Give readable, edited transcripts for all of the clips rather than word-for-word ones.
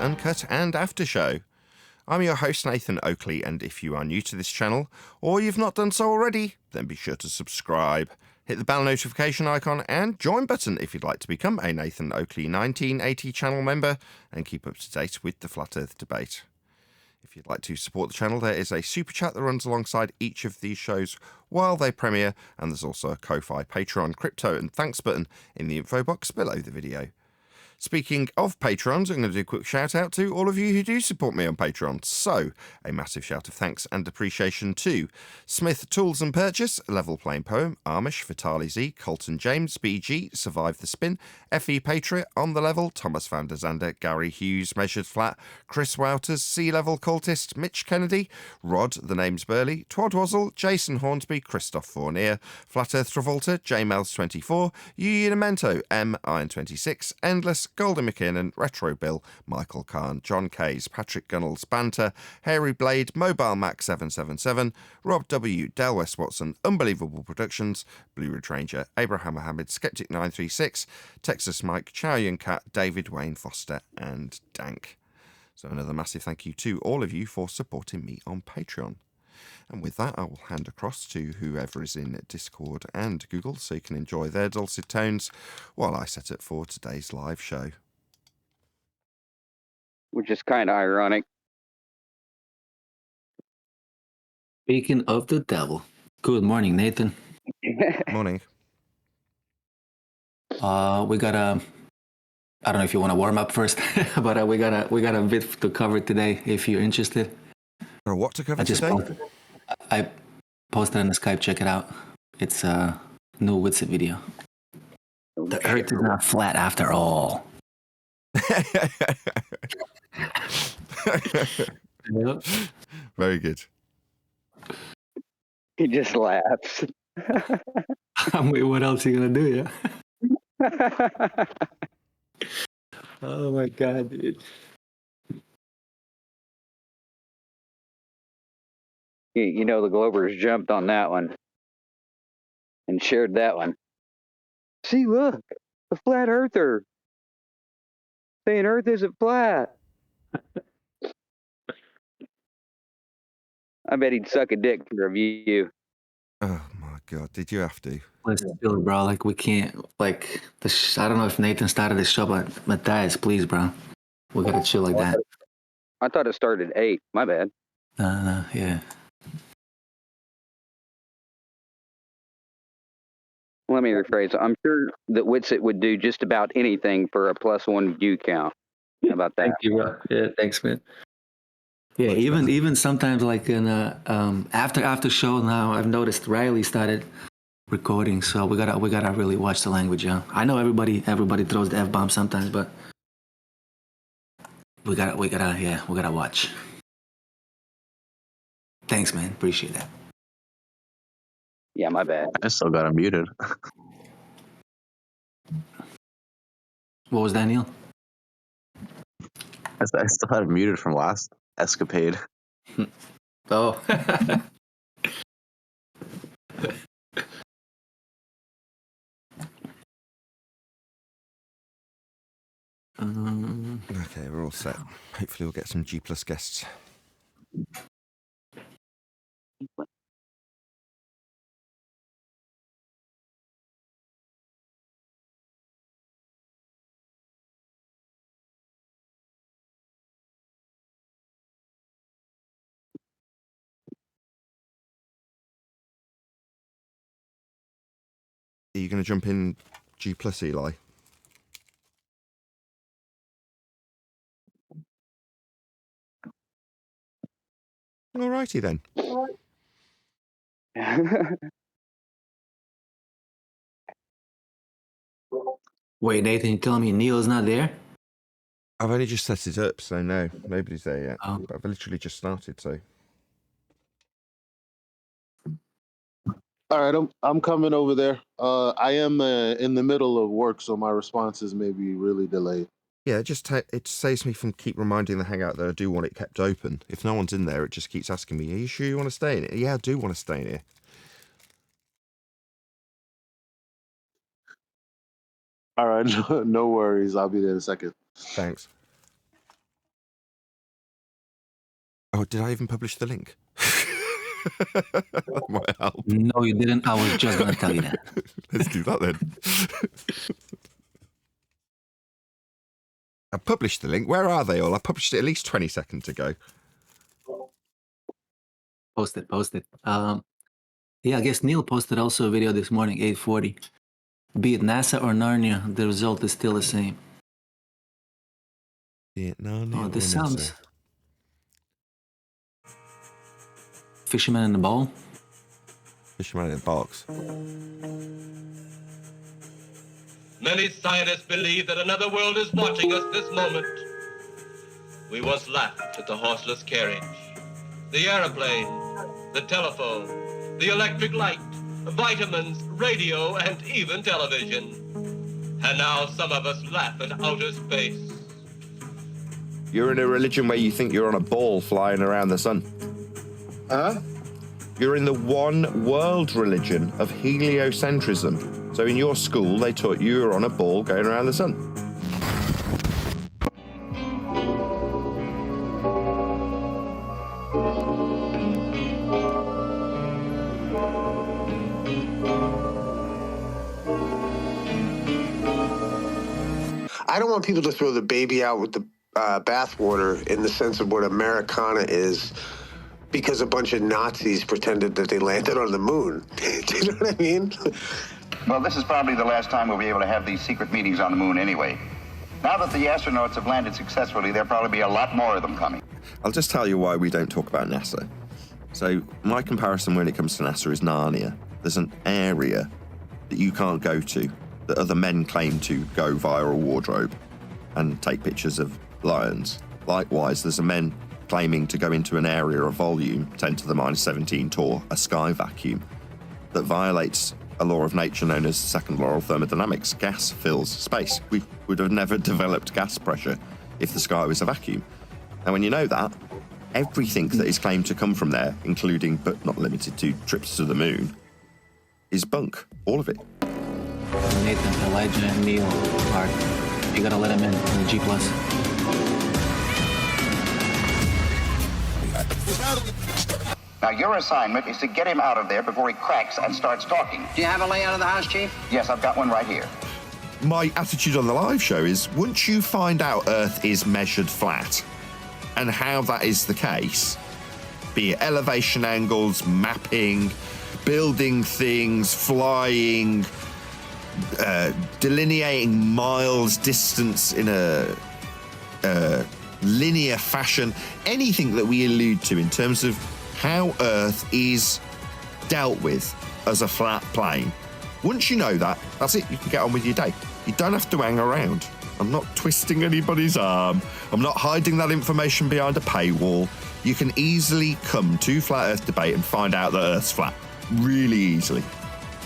Uncut, and After Show. I'm your host, Nathan Oakley, and if you are new to this channel, or you've not done so already, then be sure to subscribe. Hit the bell notification icon and join button if you'd like to become a Nathan Oakley 1980 channel member and keep up to date with the Flat Earth debate. If you'd like to support the channel, there is a super chat that runs alongside each of these shows while they premiere, and there's also a Ko-Fi, Patreon, crypto and thanks button in the info box below the video. Speaking of patrons, I'm going to do a quick shout out to all of you who do support me on Patreon. So, a massive shout of thanks and appreciation to Smith Tools and Purchase, Level Plain Poem, Amish, Vitali Z, Colton James, BG, Survive the Spin, FE Patriot, On the Level, Thomas Van der Zander, Gary Hughes, Measured Flat, Chris Wouters, Sea Level Cultist, Mitch Kennedy, Rod, The Name's Burley, Twad Wazzle, Jason Hornsby, Christoph Fournier, Flat Earth Travolta, JMels24, Unimento, M Iron26, Endless, Golden McKinnon, Retro Bill, Michael Kahn, John Kays, Patrick Gunnels, Banter, Hairy Blade, Mobile Mac 777, Rob W, Del West Watson, Unbelievable Productions, Blue Ridge Ranger, Abraham Mohammed, Skeptic 936, Texas Mike, Chow Yun Cat, David Wayne Foster, and Dank. So another massive thank you to all of you for supporting me on Patreon. And with that, I will hand across to whoever is in Discord and Google so you can enjoy their dulcet tones while I set it for today's live show. Which is kind of ironic. Speaking of the devil, good morning, Nathan. Morning. We got a. I don't know if you want to warm up first, but we got a bit to cover today. If you're interested, Or what to cover today? I posted on the Skype. Check it out. It's a new Witsit video. The Earth is not flat after all. Yep. Very good. He just laughs. I mean, what else are you gonna do? Yeah. Oh my god, dude. You know, the Globers jumped on that one and shared that one. See, look, a flat earther saying Earth isn't flat. I bet he'd suck a dick for a view. Oh my god, did you have to? Let's chill, bro. Like we can't. Like I don't know if Nathan started this show, but Matthias, please, bro. We gotta chill like that. I thought it started at 8. My bad. Yeah. Let me rephrase. I'm sure that Witsit would do just about anything for a +1 view count. How about that? Thank you, bro. Yeah, thanks, man. Yeah, even sometimes like in after show now, I've noticed Riley started recording, so we gotta really watch the language, yeah. I know everybody throws the F-bomb sometimes, but we gotta watch. Thanks, man. Appreciate that. Yeah, my bad. I still got him muted. What was that, Neil? I still had him muted from last escapade. Oh. Okay, we're all set. Hopefully we'll get some G+ guests. Are you going to jump in G+, Eli? Alrighty then. Wait, Nathan, you telling me Neil's not there? I've only just set it up, so no, nobody's there yet. Oh. But I've literally just started, so. All right, I'm coming over there. I am in the middle of work, so my responses may be really delayed. Yeah, it saves me from keep reminding the Hangout that I do want it kept open. If no one's in there, it just keeps asking me, are you sure you want to stay in it? Yeah, I do want to stay in here. All right, no worries. I'll be there in a second. Thanks. Oh, did I even publish the link? That might help. No, you didn't. I was just going to tell you that. Let's do that then. I published the link. Where are they all? I published it at least 20 seconds ago. Post it. Yeah, I guess Neil posted also a video this morning, 8:40. Be it NASA or Narnia, the result is still the same. Narnia This or sounds... NASA? Fisherman in the bowl? Fisherman in the box. Many scientists believe that another world is watching us this moment. We once laughed at the horseless carriage, the airplane, the telephone, the electric light, vitamins, radio, and even television. And now some of us laugh at outer space. You're in a religion where you think you're on a ball flying around the sun. Huh? You're in the one world religion of heliocentrism. So in your school, they taught you were on a ball going around the sun. I don't want people to throw the baby out with the bathwater in the sense of what Americana is, because a bunch of Nazis pretended that they landed on the moon. Do you know what I mean? Well, this is probably the last time we'll be able to have these secret meetings on the moon anyway. Now that the astronauts have landed successfully, there'll probably be a lot more of them coming. I'll just tell you why we don't talk about NASA. So my comparison when it comes to NASA is Narnia. There's an area that you can't go to that other men claim to go via a wardrobe and take pictures of lions. Likewise, there's a men claiming to go into an area of volume, 10 to the minus 17 torr, a sky vacuum, that violates a law of nature known as the second law of thermodynamics. Gas fills space. We would have never developed gas pressure if the sky was a vacuum. And when you know that, everything that is claimed to come from there, including but not limited to trips to the moon, is bunk. All of it. Nathan, Elijah, and Neil are... You gotta let him in on the G+. Now, your assignment is to get him out of there before he cracks and starts talking. Do you have a layout of the house, Chief? Yes, I've got one right here. My attitude on the live show is, once you find out Earth is measured flat, and how that is the case, be it elevation angles, mapping, building things, flying, delineating miles distance in a linear fashion, anything that we allude to in terms of how Earth is dealt with as a flat plane. Once you know that, that's it, you can get on with your day. You don't have to hang around. I'm not twisting anybody's arm. I'm not hiding that information behind a paywall. You can easily come to Flat Earth Debate and find out that Earth's flat. Really easily.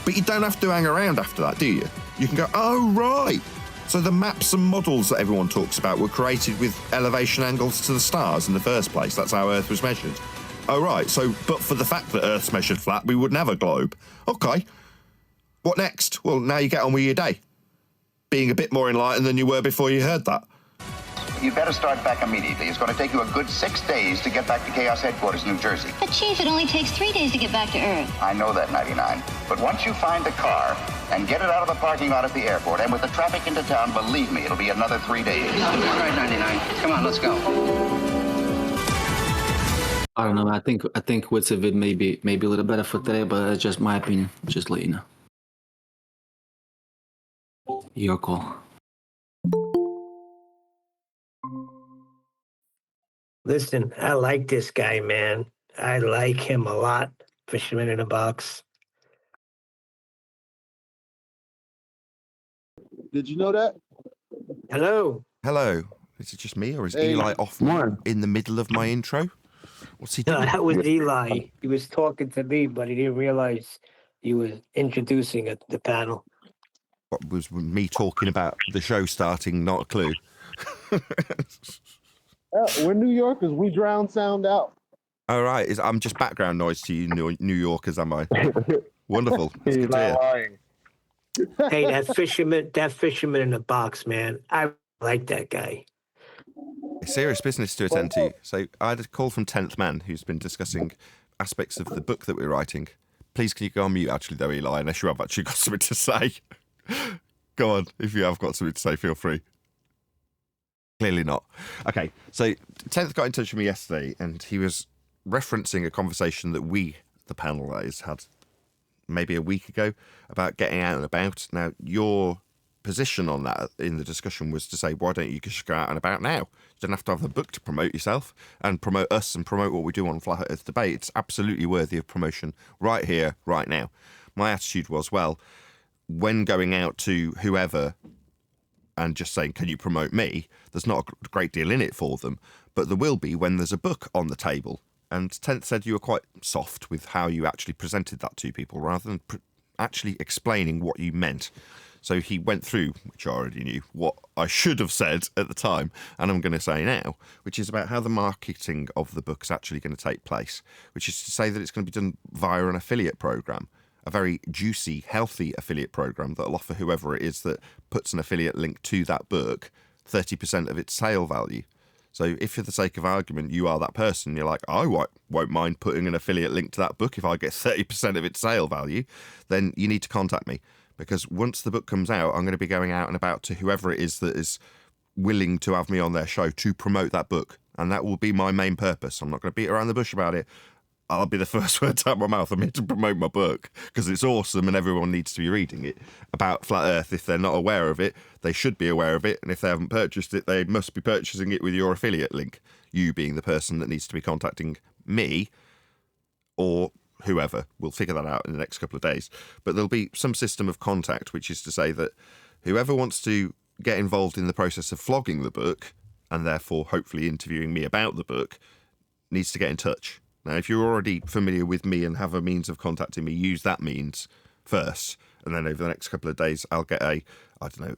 But you don't have to hang around after that, do you? You can go, oh, right. So the maps and models that everyone talks about were created with elevation angles to the stars in the first place. That's how Earth was measured. Oh, right. So, but for the fact that Earth's measured flat, we wouldn't have a globe. Okay. What next? Well, now you get on with your day. Being a bit more enlightened than you were before you heard that. You better start back immediately. It's going to take you a good 6 days to get back to Chaos Headquarters, New Jersey. But, Chief, it only takes 3 days to get back to Earth. I know that, 99. But once you find the car and get it out of the parking lot at the airport, and with the traffic into town, believe me, it'll be another 3 days. All right, 99. Come on, let's go. I don't know. I think what's of it maybe a little better for today, but that's just my opinion. Just let you know. Your call. Listen, I like this guy, man. I like him a lot. Fisherman in a box. Did you know that? Hello. Hello. Is it just me, or is Hey, Eli off in the middle of my intro? What's he No, doing? that was Eli. He was talking to me, but he didn't realize he was introducing the panel. What was me talking about the show starting? Not a clue. We're New Yorkers. We drown sound out. All right. I'm just background noise to you, New Yorkers, am I? Wonderful. That's good to hear. lying. Hey, that fisherman in the box, man. I like that guy. It's serious business to attend to. So I had a call from 10th Man, who's been discussing aspects of the book that we're writing. Please, can you go on mute, actually, though, Eli, unless you have actually got something to say. Go on. If you have got something to say, feel free. Clearly not. Okay, so 10th got in touch with me yesterday, and he was referencing a conversation that we, the panel, that is, had maybe a week ago about getting out and about. Now, your position on that in the discussion was to say, why don't you just go out and about now? You don't have to have a book to promote yourself and promote us and promote what we do on Flat Earth Debate. It's absolutely worthy of promotion right here, right now. My attitude was, well, when going out to whoever and just saying, can you promote me? There's not a great deal in it for them, but there will be when there's a book on the table. And 10th said you were quite soft with how you actually presented that to people rather than actually explaining what you meant. So he went through, which I already knew, what I should have said at the time, and I'm going to say now, which is about how the marketing of the book is actually going to take place, which is to say that it's going to be done via an affiliate program, a very juicy, healthy affiliate program that will offer whoever it is that puts an affiliate link to that book 30% of its sale value. So if for the sake of argument, you are that person, you're like, I won't mind putting an affiliate link to that book if I get 30% of its sale value, then you need to contact me. Because once the book comes out, I'm going to be going out and about to whoever it is that is willing to have me on their show to promote that book. And that will be my main purpose. I'm not going to beat around the bush about it. I'll be the first words out of my mouth. I'm here to promote my book because it's awesome and everyone needs to be reading it about Flat Earth. If they're not aware of it, they should be aware of it. And if they haven't purchased it, they must be purchasing it with your affiliate link. You being the person that needs to be contacting me or whoever. We'll figure that out in the next couple of days. But there'll be some system of contact, which is to say that whoever wants to get involved in the process of flogging the book, and therefore hopefully interviewing me about the book, needs to get in touch. Now, if you're already familiar with me and have a means of contacting me, use that means first. And then over the next couple of days, I'll get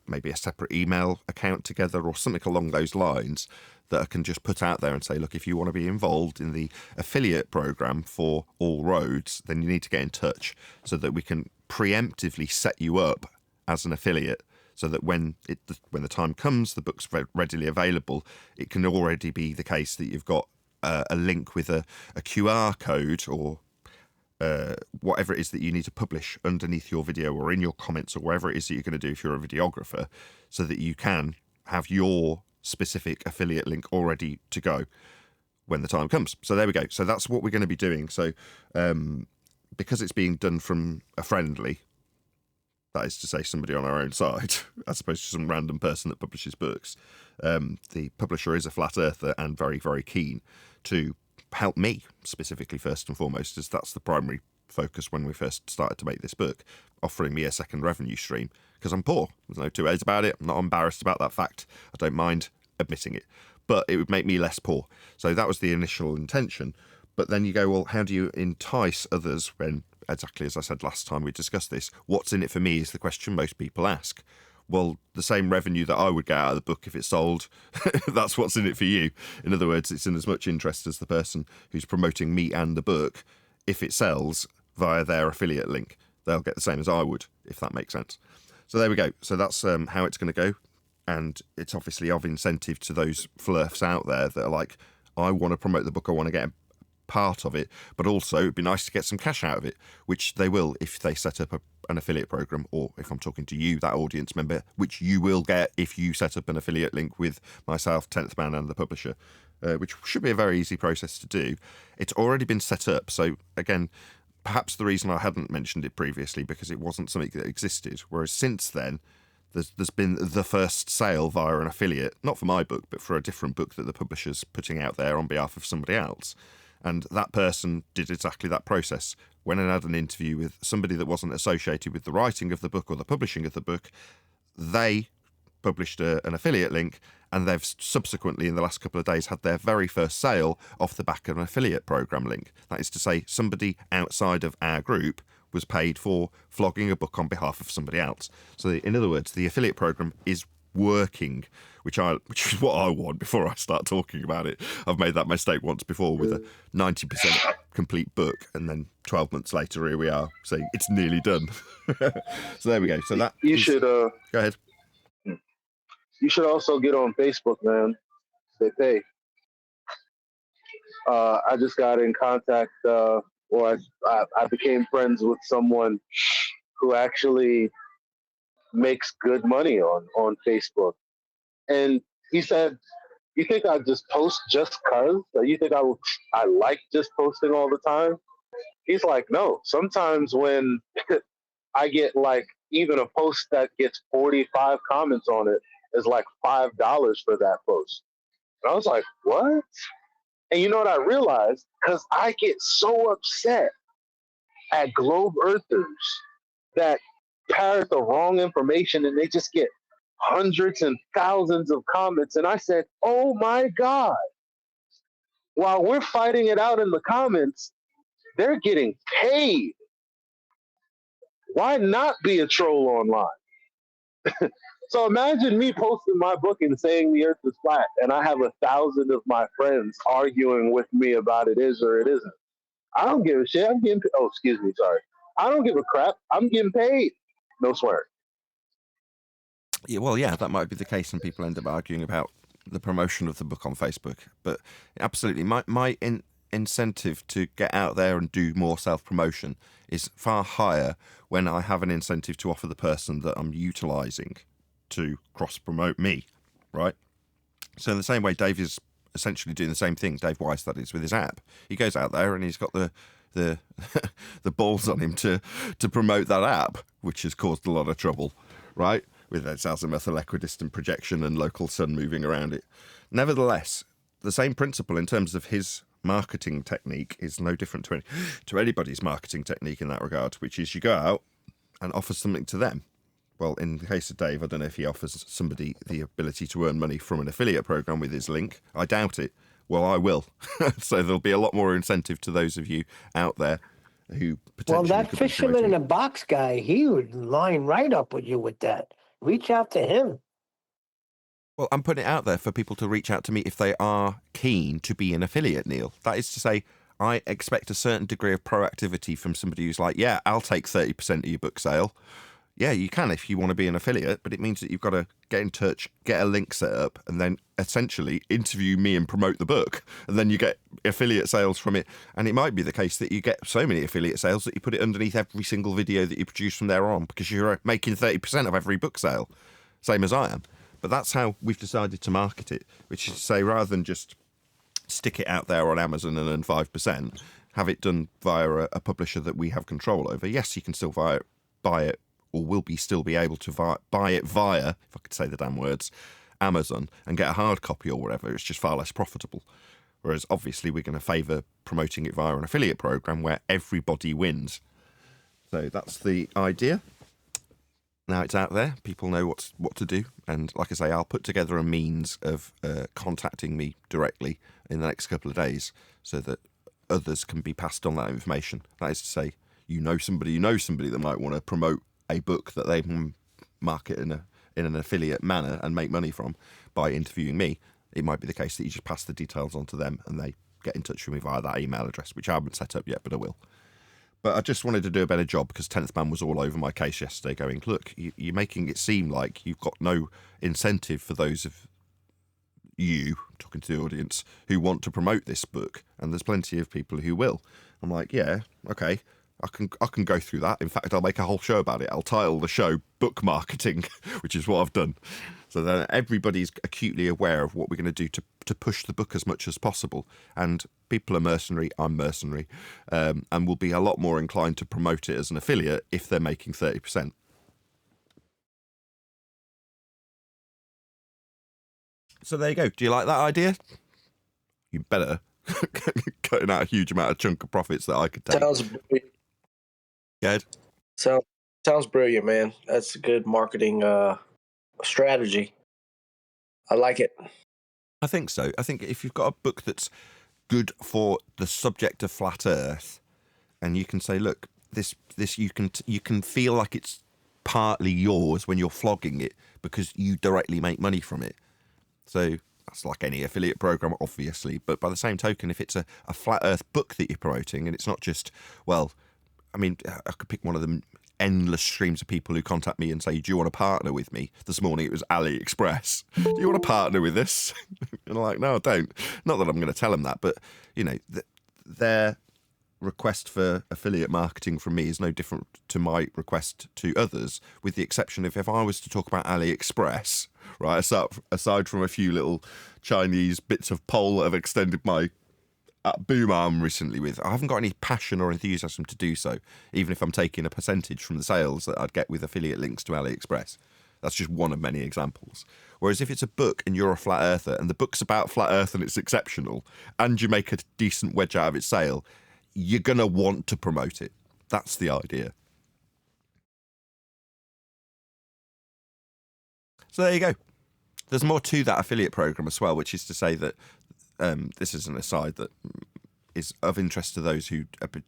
maybe a separate email account together or something along those lines that I can just put out there and say, look, if you want to be involved in the affiliate program for All Roads, then you need to get in touch so that we can preemptively set you up as an affiliate so that when the time comes, the book's readily available, it can already be the case that you've got a link with a QR code or whatever it is that you need to publish underneath your video or in your comments or wherever it is that you're going to do if you're a videographer, so that you can have your specific affiliate link all ready to go when the time comes. So there we go. So that's what we're going to be doing. So because it's being done from a friendly, that is to say somebody on our own side, as opposed to some random person that publishes books, the publisher is a flat earther and very, very keen to help me specifically first and foremost, as that's the primary focus when we first started to make this book, offering me a second revenue stream, because I'm poor. There's no two ways about it. I'm not embarrassed about that fact. I don't mind admitting it, but it would make me less poor. So that was the initial intention. But then you go, well, how do you entice others when, exactly as I said last time we discussed this, what's in it for me is the question most people ask. Well, the same revenue that I would get out of the book if it sold, that's what's in it for you. In other words, it's in as much interest as the person who's promoting me and the book. If it sells via their affiliate link, they'll get the same as I would, if that makes sense. So there we go. So that's how it's going to go. And it's obviously of incentive to those flirfs out there that are like, I want to promote the book, I want to get a part of it, but also it'd be nice to get some cash out of it, which they will if they set up an affiliate program, or if I'm talking to you, that audience member, which you will get if you set up an affiliate link with myself, 10th Man, and the publisher, which should be a very easy process to do. It's already been set up. So again, perhaps the reason I hadn't mentioned it previously because it wasn't something that existed, whereas since then there's been the first sale via an affiliate, not for my book, but for a different book that the publisher's putting out there on behalf of somebody else. And that person did exactly that process. When I had an interview with somebody that wasn't associated with the writing of the book or the publishing of the book, they published an affiliate link, and they've subsequently, in the last couple of days, had their very first sale off the back of an affiliate program link. That is to say, somebody outside of our group was paid for flogging a book on behalf of somebody else. So in other words, the affiliate program is working, which is what I want before I start talking about it. I've made that mistake once before with a 90% complete book, and then 12 months later, here we are saying it's nearly done. So there we go. So that should go ahead. You should also get on Facebook, man. they pay. I just got in contact, or I became friends with someone who actually makes good money on Facebook. And he said, "You think I just post just cause? Or you think I like just posting all the time?" He's like, "No. Sometimes when I get like even a post that gets 45 comments on it is like $5 for that post." And I was like, "What?" And you know what I realized? Because I get so upset at globe earthers that parrot the wrong information and they just get hundreds and thousands of comments. And I said, "Oh my God, while we're fighting it out in the comments, they're getting paid. Why not be a troll online?" So imagine me posting my book and saying the earth is flat, and I have 1,000 of my friends arguing with me about it is or it isn't. I don't give a shit. I'm getting, oh, excuse me, sorry. I don't give a crap. I'm getting paid. No swearing. Yeah, well, yeah, that might be the case, and people end up arguing about the promotion of the book on Facebook. But absolutely, my incentive to get out there and do more self-promotion is far higher when I have an incentive to offer the person that I'm utilising to cross-promote me, right? So in the same way, Dave is essentially doing the same thing, Dave Weiss, that is, with his app. He goes out there and he's got the the balls on him to promote that app, which has caused a lot of trouble, right? With its azimuthal equidistant projection and local sun moving around it. Nevertheless, the same principle in terms of his marketing technique is no different to anybody's marketing technique in that regard, which is you go out and offer something to them. Well, in the case of Dave, I don't know if he offers somebody the ability to earn money from an affiliate program with his link. I doubt it. Well, I will. So there'll be a lot more incentive to those of you out there who potentially... Well, that fisherman in a box guy, he would line right up with you with that. Reach out to him. Well, I'm putting it out there for people to reach out to me if they are keen to be an affiliate, Neil. That is to say, I expect a certain degree of proactivity from somebody who's like, yeah, I'll take 30% of your book sale. Yeah, you can if you want to be an affiliate, but it means that you've got to get in touch, get a link set up, and then essentially interview me and promote the book. And then you get affiliate sales from it. And it might be the case that you get so many affiliate sales that you put it underneath every single video that you produce from there on because you're making 30% of every book sale, same as I am. But that's how we've decided to market it, which is to say rather than just stick it out there on Amazon and earn 5%, have it done via a publisher that we have control over. Yes, you can still buy it, or will still be able to buy it via, if I could say the damn words, Amazon and get a hard copy or whatever. It's just far less profitable. Whereas obviously we're going to favour promoting it via an affiliate program where everybody wins. So that's the idea. Now it's out there. People know what to do. And like I say, I'll put together a means of contacting me directly in the next couple of days so that others can be passed on that information. That is to say, you know somebody that might want to promote a book that they market in an affiliate manner and make money from by interviewing me. It might be the case that you just pass the details on to them and they get in touch with me via that email address, which I haven't set up yet, but I will. But I just wanted to do a better job because 10th Man was all over my case yesterday going, look, you're making it seem like you've got no incentive for those of you, talking to the audience, who want to promote this book. And there's plenty of people who will. I'm like, yeah, okay. I can go through that. In fact, I'll make a whole show about it. I'll title the show Book Marketing, which is what I've done. So then everybody's acutely aware of what we're going to do to push the book as much as possible. And people are mercenary, I'm mercenary, and will be a lot more inclined to promote it as an affiliate if they're making 30%. So there you go. Do you like that idea? You better. Cutting out a huge amount of chunk of profits that I could take. Sounds brilliant. Good. Sounds brilliant, man. That's a good marketing strategy. I like it. I think so. I think if you've got a book that's good for the subject of flat Earth, and you can say, look, this you can feel like it's partly yours when you're flogging it because you directly make money from it. So that's like any affiliate program, obviously. But by the same token, if it's a flat Earth book that you're promoting, and it's not just, well, I mean, I could pick one of them endless streams of people who contact me and say, do you want to partner with me? This morning it was AliExpress. Do you want to partner with this? And I'm like, no, I don't. Not that I'm going to tell them that, but, you know, their request for affiliate marketing from me is no different to my request to others, with the exception of if I was to talk about AliExpress, right, aside from a few little Chinese bits of pole that have extended my boom arm recently with, I haven't got any passion or enthusiasm to do so, even if I'm taking a percentage from the sales that I'd get with affiliate links to AliExpress. That's just one of many examples. Whereas if it's a book and you're a flat earther and the book's about flat earth and it's exceptional and you make a decent wedge out of its sale, you're going to want to promote it. That's the idea. So there you go. There's more to that affiliate program as well, which is to say that this is an aside that is of interest to those who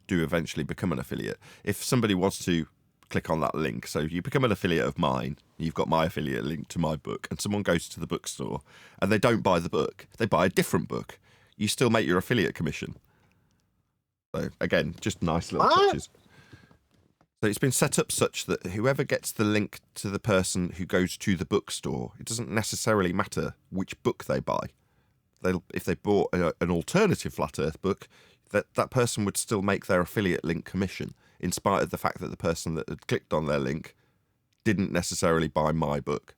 do eventually become an affiliate. If somebody wants to click on that link, so you become an affiliate of mine, you've got my affiliate link to my book, and someone goes to the bookstore and they don't buy the book, they buy a different book, you still make your affiliate commission. So again, just nice little touches. So it's been set up such that whoever gets the link to the person who goes to the bookstore, it doesn't necessarily matter which book they buy. If they bought an alternative flat earth book, that person would still make their affiliate link commission, in spite of the fact that the person that had clicked on their link didn't necessarily buy my book.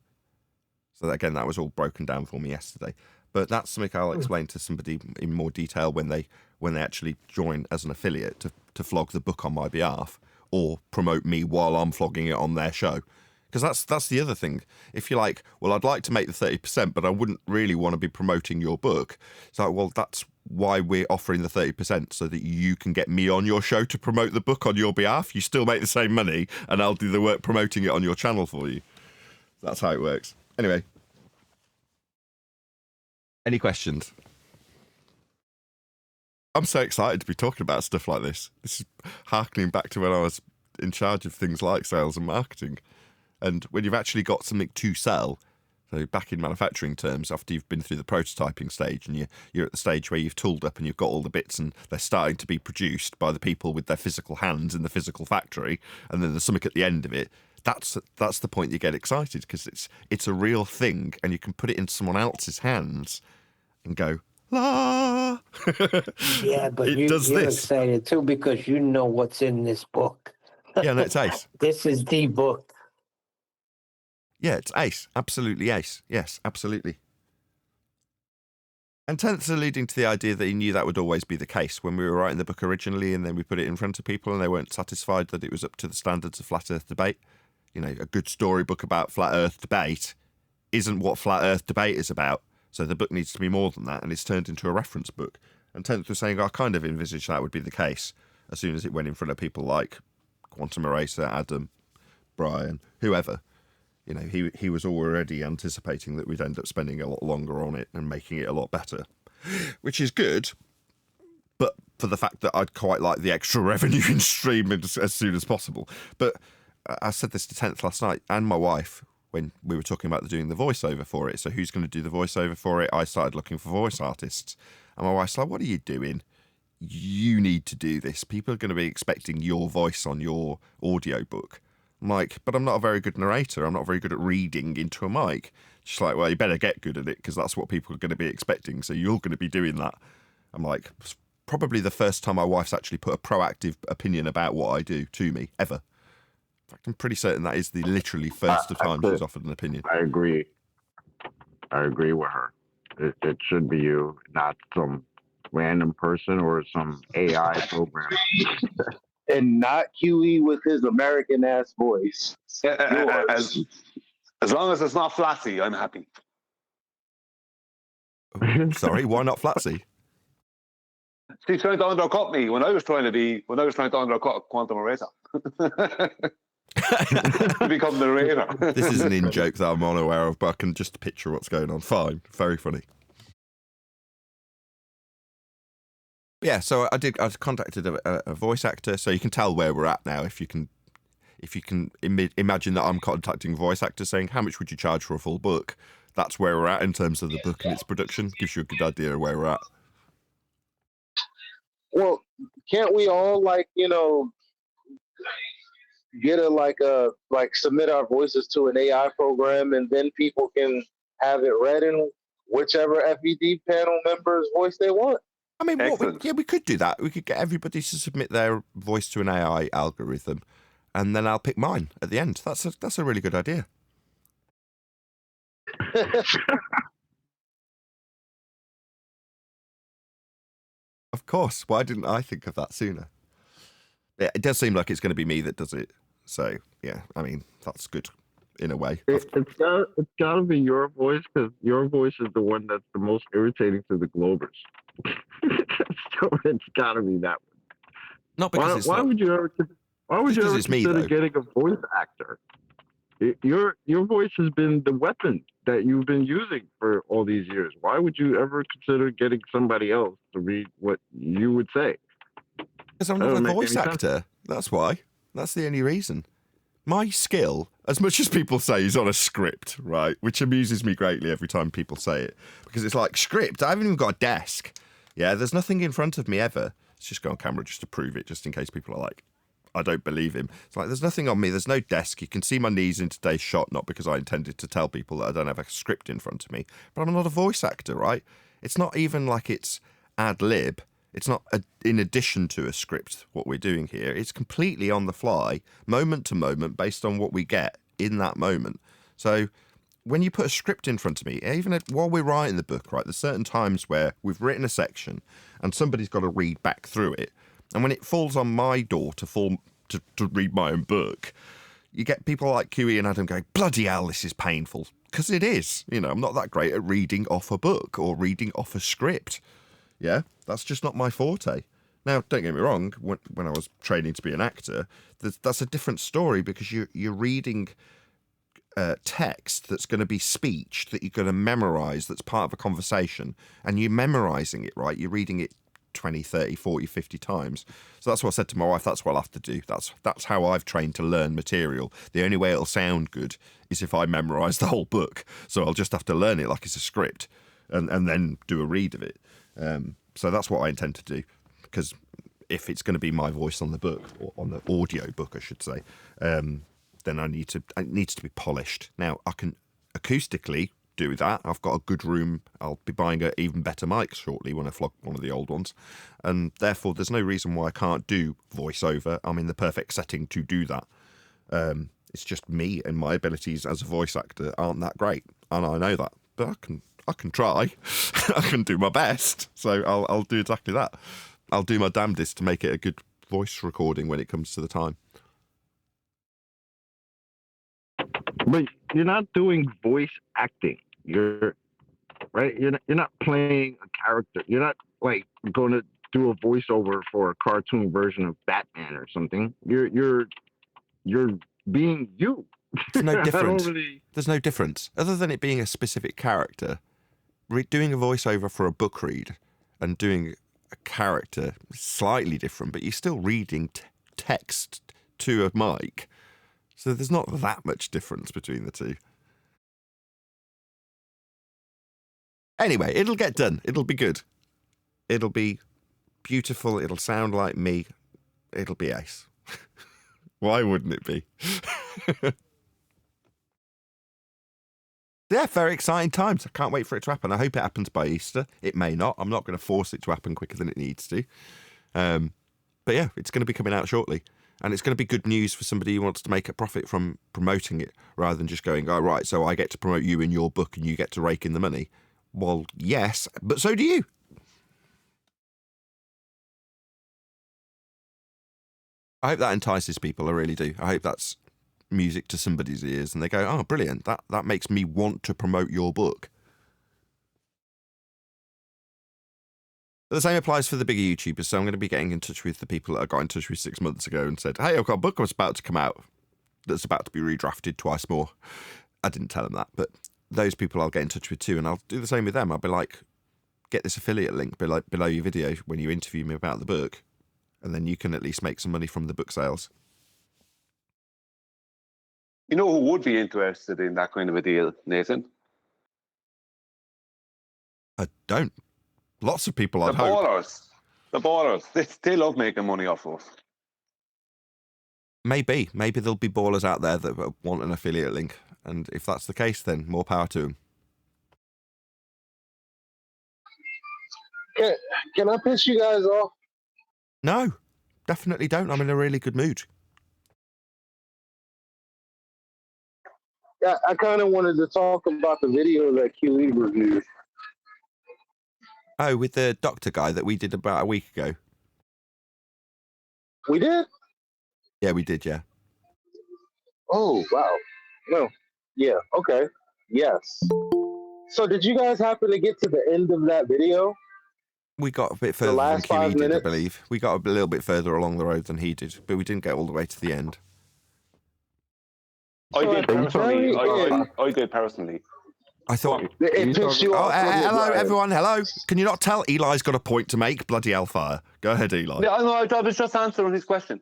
So again, that was all broken down for me yesterday. But that's something I'll explain to somebody in more detail when they actually join as an affiliate to flog the book on my behalf or promote me while I'm flogging it on their show. Because that's the other thing. If you're like, well, I'd like to make the 30%, but I wouldn't really want to be promoting your book. It's like, well, that's why we're offering the 30%, so that you can get me on your show to promote the book on your behalf. You still make the same money, and I'll do the work promoting it on your channel for you. That's how it works. Anyway. Any questions? I'm so excited to be talking about stuff like this. This is harkening back to when I was in charge of things like sales and marketing. And when you've actually got something to sell, so back in manufacturing terms, after you've been through the prototyping stage and you're at the stage where you've tooled up and you've got all the bits and they're starting to be produced by the people with their physical hands in the physical factory, and then there's something at the end of it, that's the point you get excited, because it's a real thing and you can put it in someone else's hands and go, la. Yeah, but you're excited too because you know what's in this book. Yeah, no, it's ace. This is the book. Yeah, it's ace. Absolutely ace. Yes, absolutely. And 10th's alluding to the idea that he knew that would always be the case when we were writing the book originally, and then we put it in front of people and they weren't satisfied that it was up to the standards of flat earth debate. You know, a good storybook about flat earth debate isn't what flat earth debate is about. So the book needs to be more than that, and it's turned into a reference book. And 10th was saying, I kind of envisaged that would be the case as soon as it went in front of people like Quantum Eraser, Adam, Brian, whoever. You know, he was already anticipating that we'd end up spending a lot longer on it and making it a lot better, which is good. But for the fact that I'd quite like the extra revenue in stream as soon as possible. But I said this to 10th last night and my wife when we were talking about doing the voiceover for it. So who's going to do the voiceover for it? I started looking for voice artists. And my wife's like, what are you doing? You need to do this. People are going to be expecting your voice on your audiobook. I'm like, but I'm not a very good narrator. I'm not very good at reading into a mic. She's like, well, you better get good at it because that's what people are going to be expecting. So you're going to be doing that. I'm like, probably the first time my wife's actually put a proactive opinion about what I do to me, ever. In fact, I'm pretty certain that is the literally first time she's offered an opinion. I agree. I agree with her. It should be you, not some random person or some AI program. And not Huey with his American ass voice. As long as it's not Flatzy, I'm happy. Sorry, why not Flatzy? She's trying to undercut me when I was trying to undercut Quantum Eraser. To become the narrator. This is an in-joke that I'm unaware of, but I can just picture what's going on. Fine. Very funny. Yeah, so I contacted a voice actor, so you can tell where we're at now if you can imagine that I'm contacting a voice actor saying, how much would you charge for a full book? That's where we're at in terms of the book and its production. Gives you a good idea of where we're at. Well, can't we all get submit our voices to an AI program and then people can have it read in whichever FED panel member's voice they want. I mean, we could do that. We could get everybody to submit their voice to an AI algorithm, and then I'll pick mine at the end. That's a really good idea. Of course. Why didn't I think of that sooner? Yeah, it does seem like it's going to be me that does it. So, yeah, I mean, that's good in a way. It's got to be your voice, because your voice is the one that's the most irritating to the Globers. So it's got to be that one. Not because why would you ever consider getting a voice actor? Your voice has been the weapon that you've been using for all these years. Why would you ever consider getting somebody else to read what you would say? Because I'm not a voice actor. That's why. That's the only reason. My skill, as much as people say, is on a script, right? Which amuses me greatly every time people say it. Because it's like, script? I haven't even got a desk. Yeah, there's nothing in front of me ever. Let's just go on camera just to prove it, just in case people are like, I don't believe him. It's like, there's nothing on me. There's no desk. You can see my knees in today's shot, not because I intended to tell people that I don't have a script in front of me. But I'm not a voice actor, right? It's not even like it's ad lib. It's not in addition to a script, what we're doing here. It's completely on the fly, moment to moment, based on what we get in that moment. So when you put a script in front of me, even while we're writing the book, right, there's certain times where we've written a section and somebody's got to read back through it. And when it falls on my door to read my own book, you get people like QE and Adam going, bloody hell, this is painful. Because it is. You know, I'm not that great at reading off a book or reading off a script. Yeah, that's just not my forte. Now, don't get me wrong, when I was training to be an actor, that's a different story, because you're reading text that's going to be speech that you're going to memorize, that's part of a conversation, and you're memorizing it, right? You're reading it 20, 30, 40, 50 times. So that's what I said to my wife, that's what I'll have to do. That's how I've trained to learn material. The only way it'll sound good is if I memorize the whole book. So I'll just have to learn it like it's a script and then do a read of it. So that's what I intend to do, because if it's going to be my voice on the book, or on the audio book, I should say, then it needs to be polished. Now, I can acoustically do that. I've got a good room. I'll be buying an even better mic shortly when I flog one of the old ones, and therefore there's no reason why I can't do voiceover. I'm in the perfect setting to do that. It's just me, and my abilities as a voice actor aren't that great, and I know that, but I can try. I can do my best. So I'll do exactly that. I'll do my damnedest to make it a good voice recording when it comes to the time. But you're not doing voice acting. You're not playing a character. You're not like going to do a voiceover for a cartoon version of Batman or something. You're being you. There's no difference. There's no difference other than it being a specific character. Doing a voiceover for a book read and doing a character is slightly different, but you're still reading text to a mic. So there's not that much difference between the two. Anyway, it'll get done. It'll be good. It'll be beautiful. It'll sound like me. It'll be ace. Why wouldn't it be? Yeah, very exciting times. I can't wait for it to happen. I hope it happens by Easter. It may not. I'm not going to force it to happen quicker than it needs to. But yeah, it's going to be coming out shortly. And it's going to be good news for somebody who wants to make a profit from promoting it, rather than just going, oh, right, so I get to promote you in your book and you get to rake in the money. Well, yes, but so do you. I hope that entices people. I really do. I hope that's music to somebody's ears and they go, oh, brilliant. That makes me want to promote your book. But the same applies for the bigger YouTubers. So I'm going to be getting in touch with the people that I got in touch with 6 months ago and said, hey, I've got a book that's about to come out that's about to be redrafted twice more. I didn't tell them that, but those people I'll get in touch with too. And I'll do the same with them. I'll be like, get this affiliate link below your video when you interview me about the book. And then you can at least make some money from the book sales. You know who would be interested in that kind of a deal, Nathan? I don't. Lots of people, I'd hope. The ballers. They love making money off of us. Maybe there'll be ballers out there that want an affiliate link. And if that's the case, then more power to them. Can I piss you guys off? No, definitely don't. I'm in a really good mood. Yeah, I kind of wanted to talk about the video that QE reviewed. Oh, with the doctor guy that we did about a week ago. We did? Yeah, we did, yeah. Oh, wow. No. Yeah, okay. Yes. So did you guys happen to get to the end of that video? We got a bit further than QE did, I believe. We got a little bit further along the road than he did, but we didn't get all the way to the end. I did personally. I did personally. I thought it pissed you off. Hello, everyone. Hello. Can you not tell Eli's got a point to make? Bloody hellfire. Go ahead, Eli. Yeah, I was just answering his question.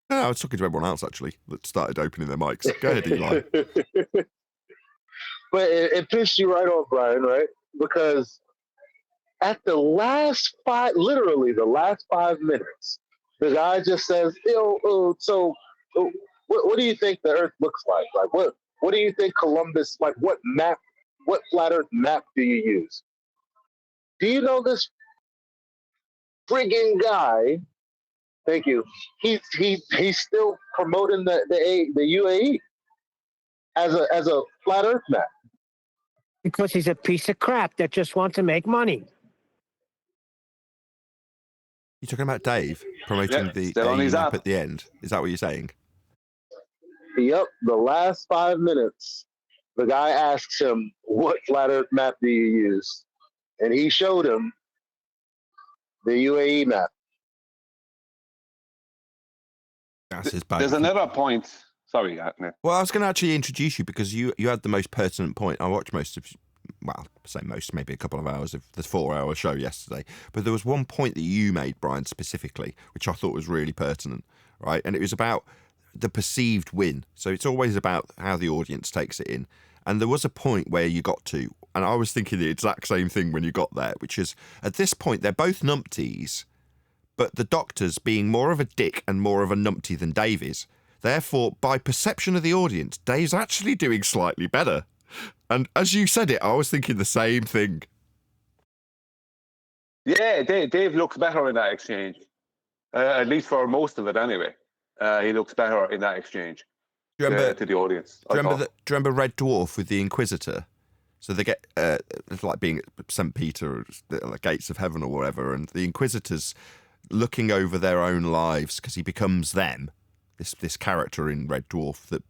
No, I was talking to everyone else, actually, that started opening their mics. Go ahead, Eli. But it pissed you right off, Brian, right? Because at the last literally the last 5 minutes, the guy just says, what do you think the Earth looks like? Like, what do you think Columbus, like, what flat Earth map do you use? Do you know this friggin' guy? Thank you. He's still promoting the UAE as a flat Earth map. Because he's a piece of crap that just wants to make money. You're talking about Dave promoting the AE map at the end? Is that what you're saying? Yep, the last 5 minutes, the guy asks him, what flat Earth map do you use? And he showed him the UAE map. That's his bad. There's another point. Sorry, well, I was going to actually introduce you because you had the most pertinent point. I watched most of, well, say most, maybe a couple of hours of the 4-hour show yesterday. But there was one point that you made, Brian, specifically, which I thought was really pertinent, right? And it was about the perceived win. So it's always about how the audience takes it in. And there was a point where you got to, and I was thinking the exact same thing when you got there, which is at this point, they're both numpties, but the Doctor's being more of a dick and more of a numpty than Dave is. Therefore, by perception of the audience, Dave's actually doing slightly better. And as you said it, I was thinking the same thing. Yeah, Dave looks better in that exchange. At least for most of it, anyway. He looks better in that exchange to the audience. Do you remember Red Dwarf with the Inquisitor? So they get, it's like being at St. Peter or the gates of heaven or whatever, and the Inquisitor's looking over their own lives because he becomes them. This character in Red Dwarf that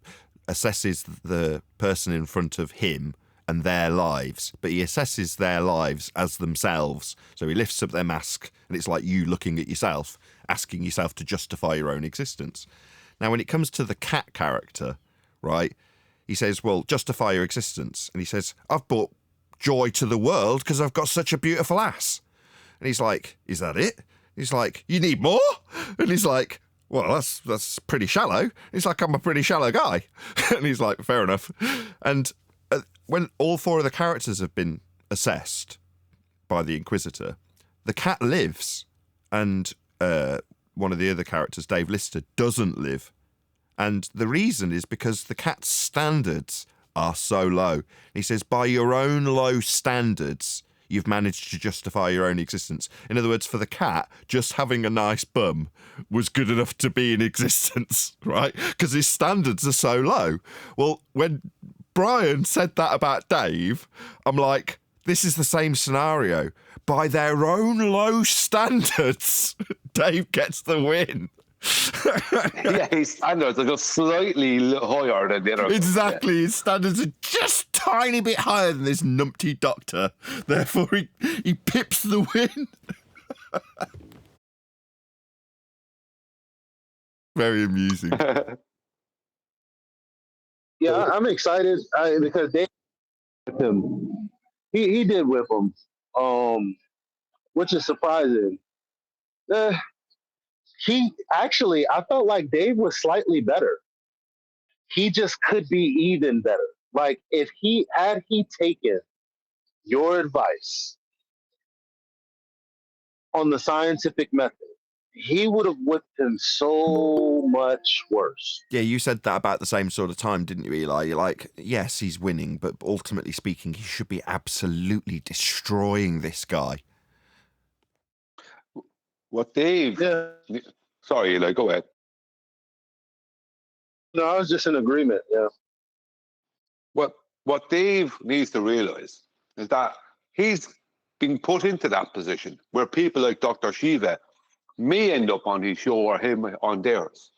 assesses the person in front of him and their lives, but he assesses their lives as themselves. So he lifts up their mask, and it's like you looking at yourself, asking yourself to justify your own existence. Now, when it comes to the cat character, right, he says, well, justify your existence. And he says, I've brought joy to the world because I've got such a beautiful ass. And he's like, is that it? He's like, you need more? And he's like, well, that's pretty shallow. He's like, I'm a pretty shallow guy. And he's like, fair enough. And when all 4 of the characters have been assessed by the Inquisitor, the cat lives, and one of the other characters, Dave Lister, doesn't live. And the reason is because the cat's standards are so low. He says, by your own low standards, you've managed to justify your own existence. In other words, for the cat, just having a nice bum was good enough to be in existence, right? Because his standards are so low. Well, when Brian said that about Dave, I'm like, this is the same scenario. By their own low standards, Dave gets the win. Yeah, his standards are just slightly higher than the other. Exactly, his standards are just tiny bit higher than this numpty Doctor. Therefore, he pips the win. Very amusing. Yeah, I'm excited because Dave whipped him. He did whip him, which is surprising. I felt like Dave was slightly better. He just could be even better. Like if he taken your advice on the scientific method, he would have whipped him so much worse. Yeah, you said that about the same sort of time, didn't you, Eli? You're like, yes, he's winning, but ultimately speaking, he should be absolutely destroying this guy. What Dave? Yeah. Sorry, Eli, go ahead. No, I was just in agreement. Yeah. What Dave needs to realize is that he's been put into that position where people like Dr. Shiva may end up on his show or him on theirs.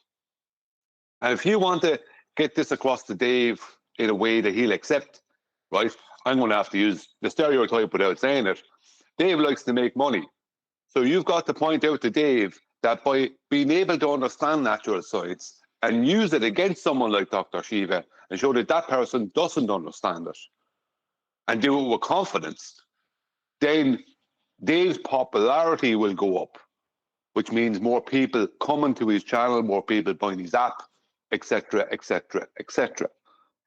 And if you want to get this across to Dave in a way that he'll accept, right, I'm going to have to use the stereotype without saying it. Dave likes to make money. So you've got to point out to Dave that by being able to understand natural science and use it against someone like Dr. Shiva and show that that person doesn't understand it and do it with confidence, then Dave's popularity will go up, which means more people coming to his channel, more people buying his app, etc., etc., etc.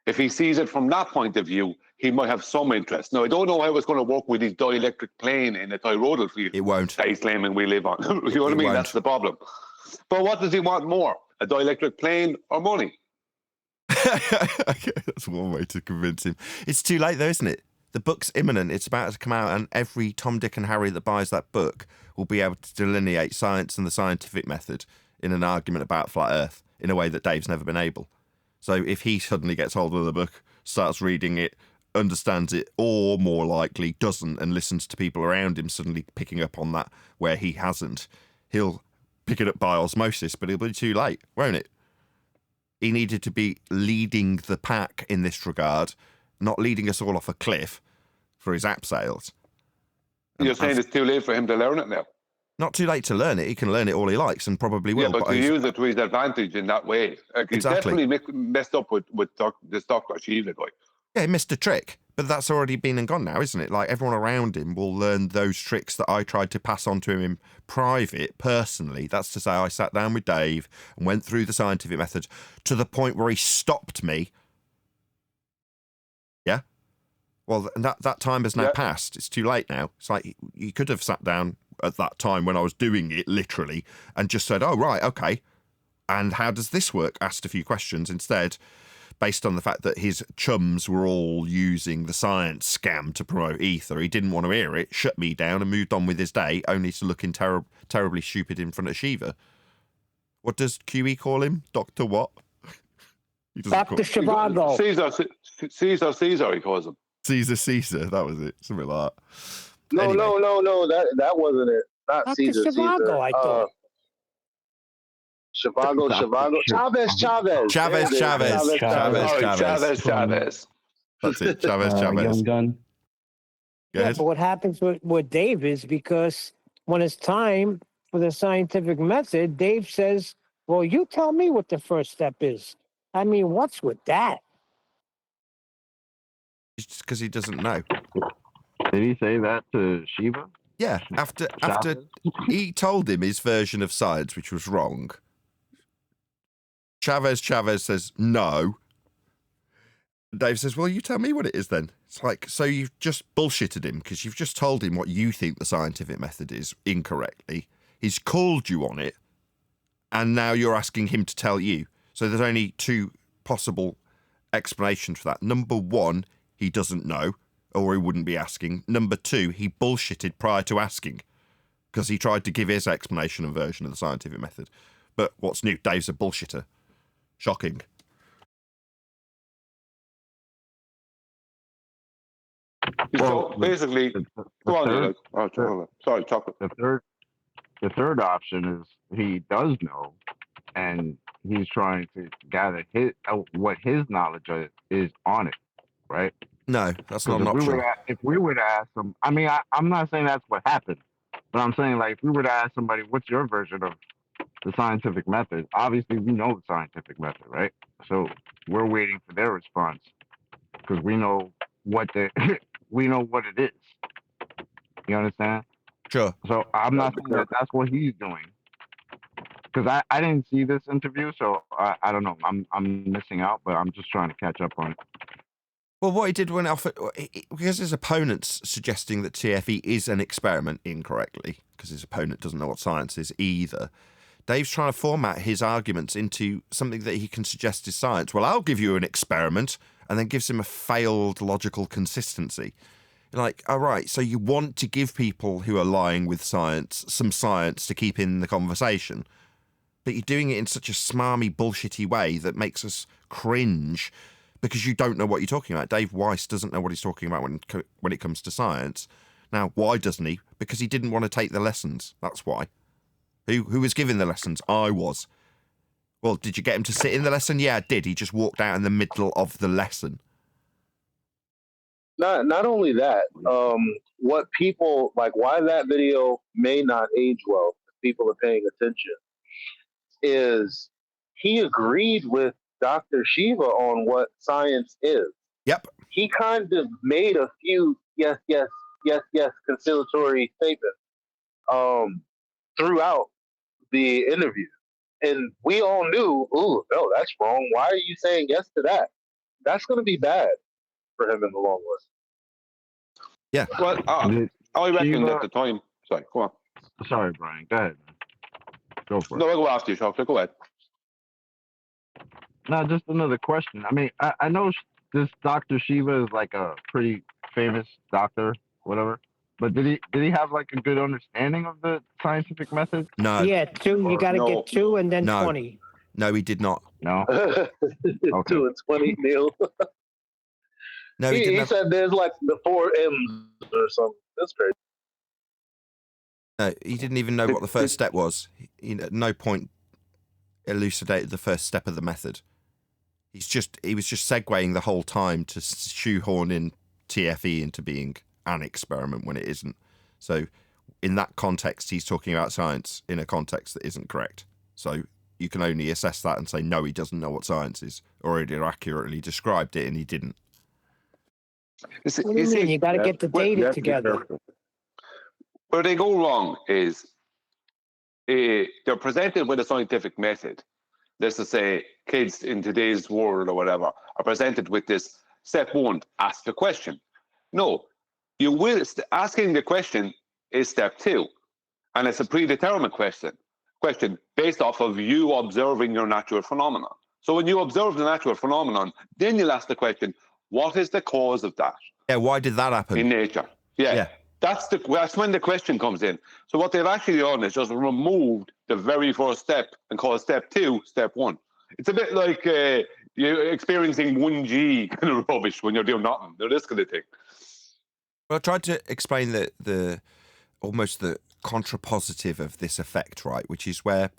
If he sees it from that point of view, he might have some interest. Now, I don't know how it's going to work with his dielectric plane in a toroidal field. It won't. That he's claiming we live on. You know what I mean? Won't. That's the problem. But what does he want more? A dielectric plane or money? That's one way to convince him. It's too late though, isn't it? The book's imminent. It's about to come out, and every Tom, Dick and Harry that buys that book will be able to delineate science and the scientific method in an argument about flat Earth in a way that Dave's never been able. So if he suddenly gets hold of the book, starts reading it, understands it, or more likely doesn't, and listens to people around him suddenly picking up on that where he hasn't, he'll pick it up by osmosis, but it'll be too late, won't it? He needed to be leading the pack in this regard, not leading us all off a cliff for his app sales. You're saying it's too late for him to learn it now? Not too late to learn it. He can learn it all he likes and probably will. Yeah, but to use it to his advantage in that way. He's definitely messed up with this Dr. Shiva guy. Yeah, he missed a trick, but that's already been and gone now, isn't it? Like, everyone around him will learn those tricks that I tried to pass on to him in private, personally. That's to say, I sat down with Dave and went through the scientific method to the point where he stopped me. Yeah? Well, that time has now passed. It's too late now. It's like, you could have sat down at that time when I was doing it, literally, and just said, oh, right, okay. And how does this work? Asked a few questions instead, based on the fact that his chums were all using the science scam to promote Ether. He didn't want to hear it, shut me down and moved on with his day, only to look terribly stupid in front of Shiva. What does QE call him? Dr. what? Dr. Zhivago. Caesar, he calls him. Caesar, that was it. Something like that. No, Anyway. no, that wasn't it. Not Dr. Caesar. Zhivago, I thought. Zhivago. Chavez. That's it. Chavez. Young Gun. Yeah, but what happens with Dave is because when it's time for the scientific method, Dave says, well, you tell me what the first step is. I mean, what's with that? It's just because he doesn't know. Did he say that to Shiva? Yeah, after he told him his version of science, which was wrong. Chavez says no. Dave says, well, you tell me what it is then. It's like, so you've just bullshitted him because you've just told him what you think the scientific method is incorrectly. He's called you on it, and now you're asking him to tell you. So there's only two possible explanations for that. Number one, he doesn't know, or he wouldn't be asking. Number two, he bullshitted prior to asking because he tried to give his explanation and version of the scientific method. But what's new? Dave's a bullshitter. Shocking. So basically, go on. Sorry, chocolate. The third option is he does know, and he's trying to gather what his knowledge is on it, right? No, that's not an option. If we were to ask them, I mean, I'm not saying that's what happened, but I'm saying, like, if we were to ask somebody, what's your version of the scientific method? Obviously, we know the scientific method, right? So we're waiting for their response because we know what we know what it is. You understand? Sure. So I'm not saying that that's what he's doing because I didn't see this interview, so I don't know. I'm missing out, but I'm just trying to catch up on it. Well, what he did when because his opponent's suggesting that TFE is an experiment incorrectly, because his opponent doesn't know what science is either, Dave's trying to format his arguments into something that he can suggest is science. Well, I'll give you an experiment, and then gives him a failed logical consistency. Like, all right, so you want to give people who are lying with science some science to keep in the conversation, but you're doing it in such a smarmy, bullshitty way that makes us cringe because you don't know what you're talking about. Dave Weiss doesn't know what he's talking about when it comes to science. Now, why doesn't he? Because he didn't want to take the lessons. That's why. Who was giving the lessons? I was. Well, did you get him to sit in the lesson? Yeah, I did. He just walked out in the middle of the lesson. Not only that, what people like, why that video may not age well, if people are paying attention, is he agreed with Dr. Shiva on what science is. Yep. He kind of made a few yes conciliatory statements throughout the interview. And we all knew, ooh, no, that's wrong. Why are you saying yes to that? That's going to be bad for him in the long run. Yeah. Well, I reckon at the time. Sorry, go on. Sorry, Brian. Go ahead, man. Go for it. No, I'll go after you, Shockler. Go ahead. No, just another question. I mean, I know this Dr. Shiva is like a pretty famous doctor, whatever. But did he have like a good understanding of the scientific method? No. Yeah, 2. You got to get 2 and then 20. No, he did not. No. Okay. 2 and 20, Neil. No, he said there's like the 4 M's or something. That's crazy. No, he didn't even know what the first step was. He at no point elucidated the first step of the method. He was just segueing the whole time to shoehorn in TFE into being an experiment when it isn't. So in that context, he's talking about science in a context that isn't correct. So you can only assess that and say, no, he doesn't know what science is, or he accurately described it and he didn't. What do you mean? You got to get the data together. Where they go wrong is they're presented with a scientific method. Let's just say kids in today's world or whatever are presented with this step 1, ask a question. No, asking the question is step 2, and it's a predetermined question based off of you observing your natural phenomenon. So when you observe the natural phenomenon, then you'll ask the question, what is the cause of that? Yeah, why did that happen? In nature. Yeah. That's when the question comes in. So what they've actually done is just removed the very first step and called step 2, step 1. It's a bit like you're experiencing 1G kind of rubbish when you're doing nothing. They're this kind of thing. Well, I tried to explain the almost the contrapositive of this effect, right? Which is where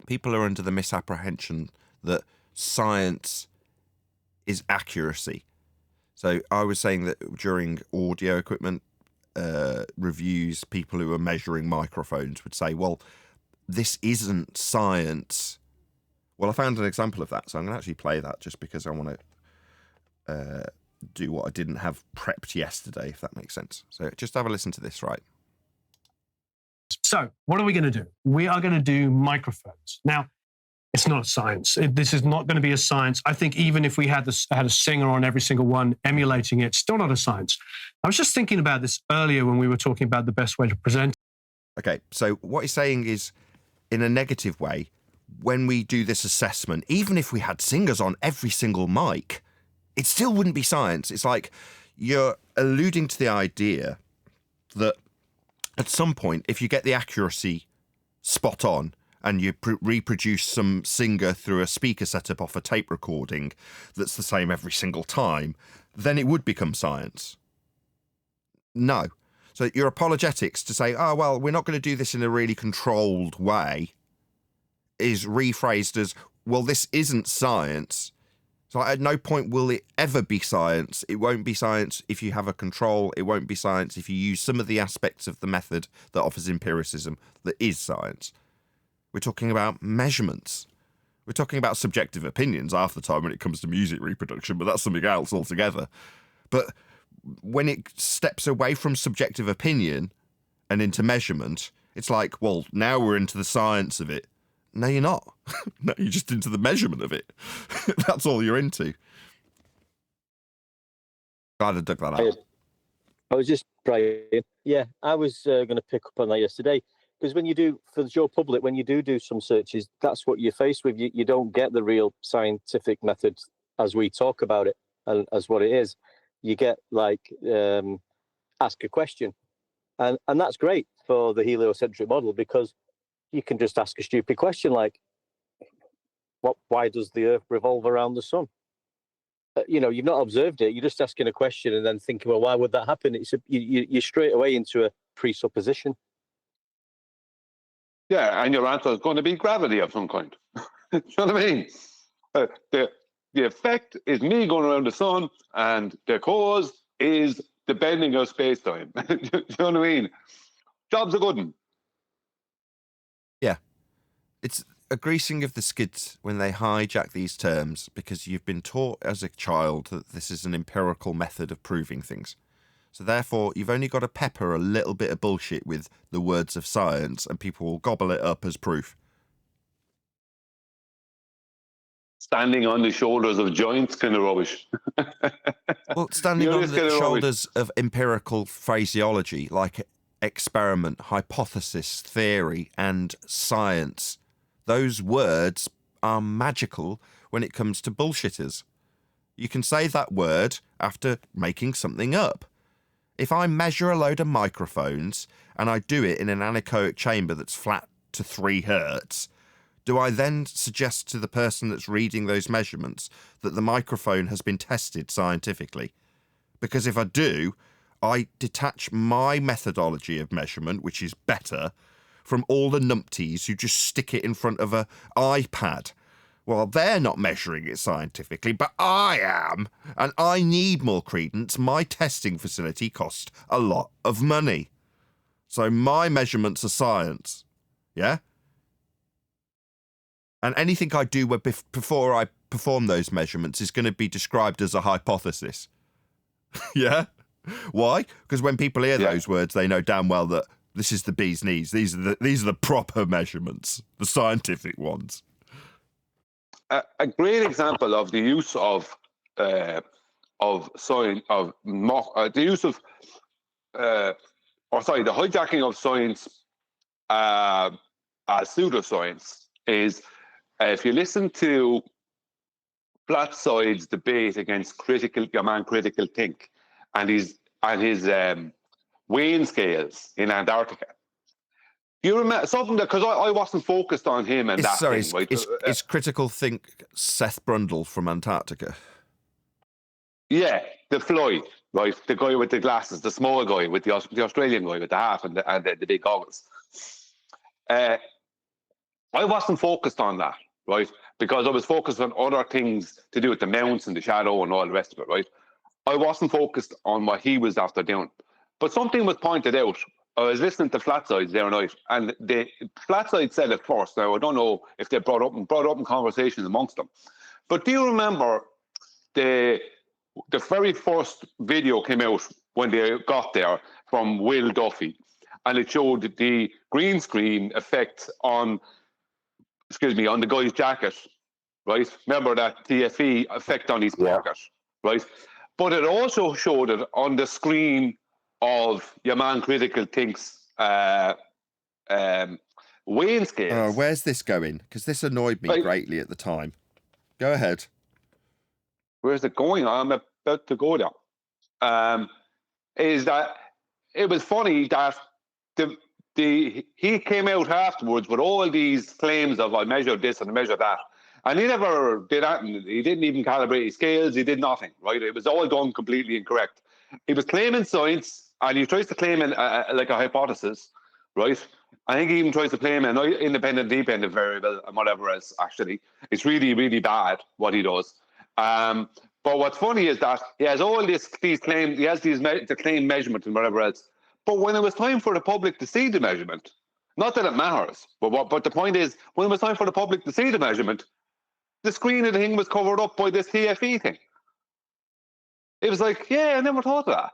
people are under the misapprehension that science is accuracy. So I was saying that during audio equipment reviews, people who are measuring microphones would say, well, this isn't science. Well, I found an example of that, so I'm going to actually play that just because I want to do what I didn't have prepped yesterday, if that makes sense. So just have a listen to this, right? So what are we going to do? We are going to do microphones. Now, it's not science. This is not going to be a science. I think even if we had a singer on every single one emulating it, still not a science. I was just thinking about this earlier when we were talking about the best way to present. Okay, so what he's saying is, in a negative way, when we do this assessment, even if we had singers on every single mic, it still wouldn't be science. It's like you're alluding to the idea that at some point, if you get the accuracy spot on and you reproduce some singer through a speaker setup off a tape recording that's the same every single time, then it would become science. No. So your apologetics to say, oh, well, we're not going to do this in a really controlled way is rephrased as, well, this isn't science. So at no point will it ever be science. It won't be science if you have a control. It won't be science if you use some of the aspects of the method that offers empiricism that is science. We're talking about measurements. We're talking about subjective opinions half the time when it comes to music reproduction, but that's something else altogether. But when it steps away from subjective opinion and into measurement, it's like, well, now we're into the science of it. No, you're not. No, you're just into the measurement of it. That's all you're into. Glad I dug that out. I was just Brian. Yeah, I was going to pick up on that yesterday because when you do for the Joe Public, when you do some searches, that's what you're faced with. You don't get the real scientific method as we talk about it and as what it is. You get like ask a question. And that's great for the heliocentric model, because you can just ask a stupid question like, why does the Earth revolve around the sun? You've not observed it. You're just asking a question and then thinking, well, why would that happen? You're straight away into a presupposition. Yeah, and your answer is going to be gravity of some kind. You know what I mean? The effect is me going around the sun, and the cause is the bending of space-time. You know what I mean? Job's a good one. Yeah. It's a greasing of the skids when they hijack these terms, because you've been taught as a child that this is an empirical method of proving things. So therefore, you've only got to pepper a little bit of bullshit with the words of science, and people will gobble it up as proof. Standing on the shoulders of giants kind of rubbish. Well, standing on the shoulders of empirical phraseology like experiment, hypothesis, theory, and science. Those words are magical when it comes to bullshitters. You can say that word after making something up. If I measure a load of microphones and I do it in an anechoic chamber that's flat to 3 hertz, do I then suggest to the person that's reading those measurements that the microphone has been tested scientifically? Because if I do, I detach my methodology of measurement, which is better, from all the numpties who just stick it in front of an iPad. Well, they're not measuring it scientifically, but I am, and I need more credence. My testing facility costs a lot of money. So my measurements are science. Yeah? And anything I do before I perform those measurements is going to be described as a hypothesis. Yeah? Why? Because when people hear those words, they know damn well that this is the bee's knees. These are the proper measurements, the scientific ones. A great example of the use of science, the use of the hijacking of science as pseudoscience is if you listen to Flatzoid's debate against your man critical think and his weighing scales in Antarctica. You remember something that, because I wasn't focused on him and that thing. Right? Is critical think Seth Brundle from Antarctica? Yeah, the Floyd, right? The guy with the glasses, the small guy with the Australian guy with the hat and the big goggles. I wasn't focused on that, right? Because I was focused on other things to do with the mounts and the shadow and all the rest of it, right? I wasn't focused on what he was after doing. But something was pointed out. I was listening to Flatzoid the other night, and Flatzoid said it first. Now, I don't know if they brought up in conversations amongst them. But do you remember the very first video came out when they got there from Will Duffy, and it showed the green screen effect on the guy's jacket, right? Remember that TFE effect on his pocket, right? But it also showed it on the screen of your man critical thinks weighing scales. Oh, where's this going? Because this annoyed me greatly at the time. Go ahead. Where's it going? I'm about to go there. Is that it was funny that he came out afterwards with all these claims of I measured this and I measured that. And he never did that. He didn't even calibrate his scales. He did nothing, right? It was all done completely incorrect. He was claiming science, and he tries to claim like a hypothesis, right? I think he even tries to claim an independent, dependent variable and whatever else, actually. It's really, really bad what he does. But what's funny is that he has all these claims, he has the claim measurement and whatever else. But when it was time for the public to see the measurement, not that it matters, but the point is, when it was time for the public to see the measurement, the screen of the thing was covered up by this TFE thing. It was like, yeah, I never thought of that.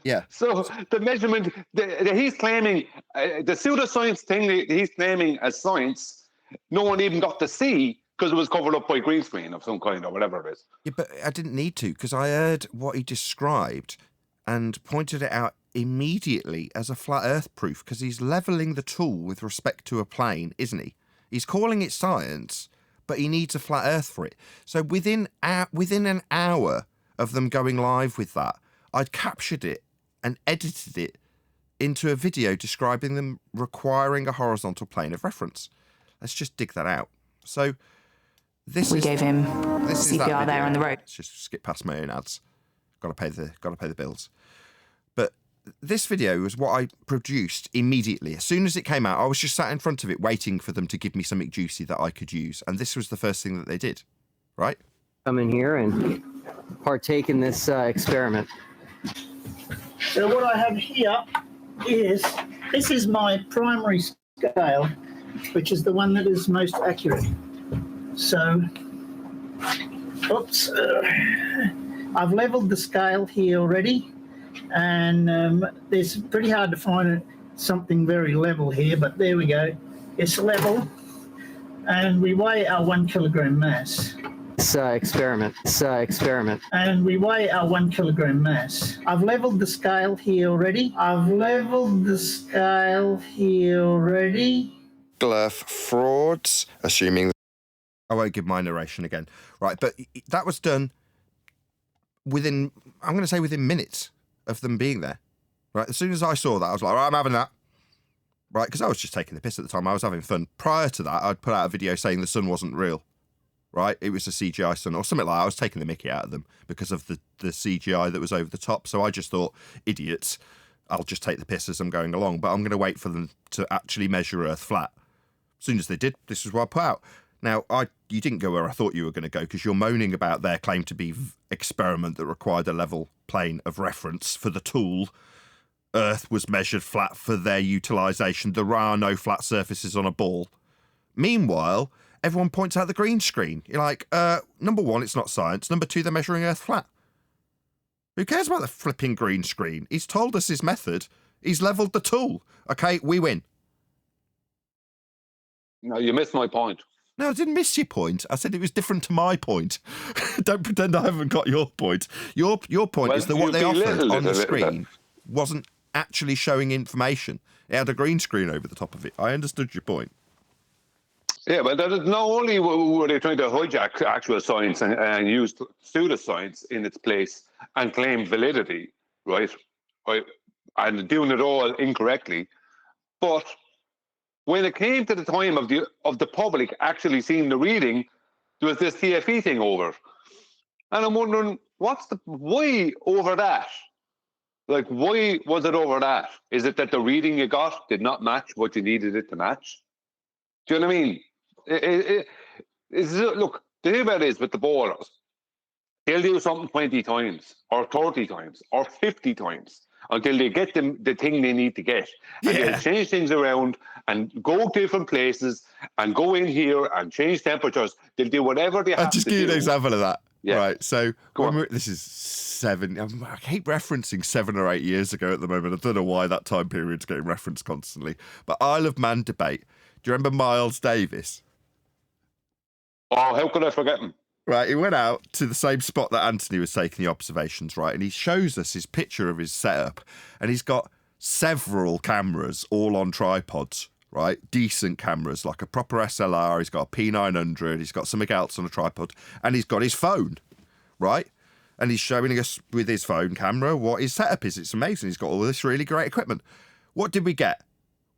Yeah. So the measurement that he's claiming, the pseudoscience thing that he's claiming as science, no one even got to see because it was covered up by green screen of some kind or whatever it is. Yeah, but I didn't need to, because I heard what he described and pointed it out immediately as a flat earth proof, because he's levelling the tool with respect to a plane, isn't he? He's calling it science, but he needs a flat earth for it. So within an hour of them going live with that, I'd captured it and edited it into a video describing them requiring a horizontal plane of reference. Let's just dig that out. So we gave him CPR there on the road. Let's just skip past my own ads. Got to pay the bills. But this video was what I produced immediately. As soon as it came out, I was just sat in front of it waiting for them to give me something juicy that I could use. And this was the first thing that they did, right? Come in here and partake in this experiment. So what I have here is, this is my primary scale, which is the one that is most accurate. So, oops, I've leveled the scale here already, and it's pretty hard to find something very level here, but there we go. It's level, and we weigh our 1 kilogram mass. Experiment. And we weigh our 1 kilogram mass. I've leveled the scale here already. Glurf frauds, assuming... I won't give my narration again. Right, but that was done within, I'm going to say within minutes of them being there. Right, as soon as I saw that, I was like, right, I'm having that. Right, because I was just taking the piss at the time. I was having fun. Prior to that, I'd put out a video saying the sun wasn't real. Right, it was a CGI sun or something like that. I was taking the mickey out of them because of the CGI that was over the top. So I just thought, idiots, I'll just take the piss as I'm going along. But I'm going to wait for them to actually measure Earth flat. As soon as they did, this is what I put out. Now, you didn't go where I thought you were going to go because you're moaning about their claim to be experiment that required a level plane of reference for the tool. Earth was measured flat for their utilisation. There are no flat surfaces on a ball. Meanwhile, everyone points out the green screen. You're like, number one, it's not science. Number two, they're measuring Earth flat. Who cares about the flipping green screen? He's told us his method. He's levelled the tool. Okay, we win. No, you missed my point. No, I didn't miss your point. I said it was different to my point. Don't pretend I haven't got your point. Your point is that what they offered on the screen wasn't actually showing information. It had a green screen over the top of it. I understood your point. Yeah, but that is not only were they trying to hijack actual science and use pseudoscience in its place and claim validity, right? And doing it all incorrectly, but when it came to the time of the public actually seeing the reading, there was this CFE thing over. And I'm wondering, why over that? Like, why was it over that? Is it that the reading you got did not match what you needed it to match? Do you know what I mean? Look, the thing about it is with the ballers, they'll do something 20 times or 30 times or 50 times until they get the thing they need to get. And they'll change things around and go different places and go in here and change temperatures. They'll do whatever they have to do. I'll just give you an example of that. Yeah. Right, so this is 7, I keep referencing 7 or 8 years ago at the moment. I don't know why that time period's getting referenced constantly. But Isle of Man debate. Do you remember Miles Davis? Oh, how could I forget him? Right, he went out to the same spot that Anthony was taking the observations, right? And he shows us his picture of his setup. And he's got several cameras all on tripods, right? Decent cameras, like a proper SLR. He's got a P900. He's got something else on a tripod. And he's got his phone, right? And he's showing us with his phone camera what his setup is. It's amazing. He's got all this really great equipment. What did we get?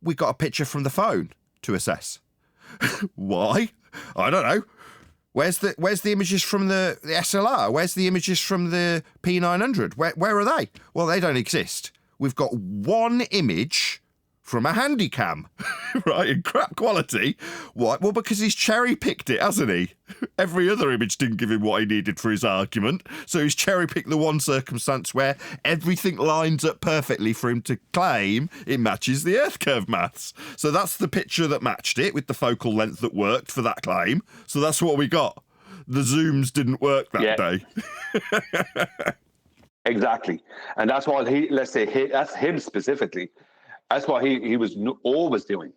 We got a picture from the phone to assess. Why? I don't know. Where's the images from the SLR? Where's the images from the P900? Where are they? Well, they don't exist. We've got one image from a handycam, right, in crap quality. Why? Well, because he's cherry-picked it, hasn't he? Every other image didn't give him what he needed for his argument, so he's cherry-picked the one circumstance where everything lines up perfectly for him to claim it matches the Earth curve maths. So that's the picture that matched it with the focal length that worked for that claim. So that's what we got. The zooms didn't work that day. Exactly. And that's what that's him specifically. That's what he was always doing.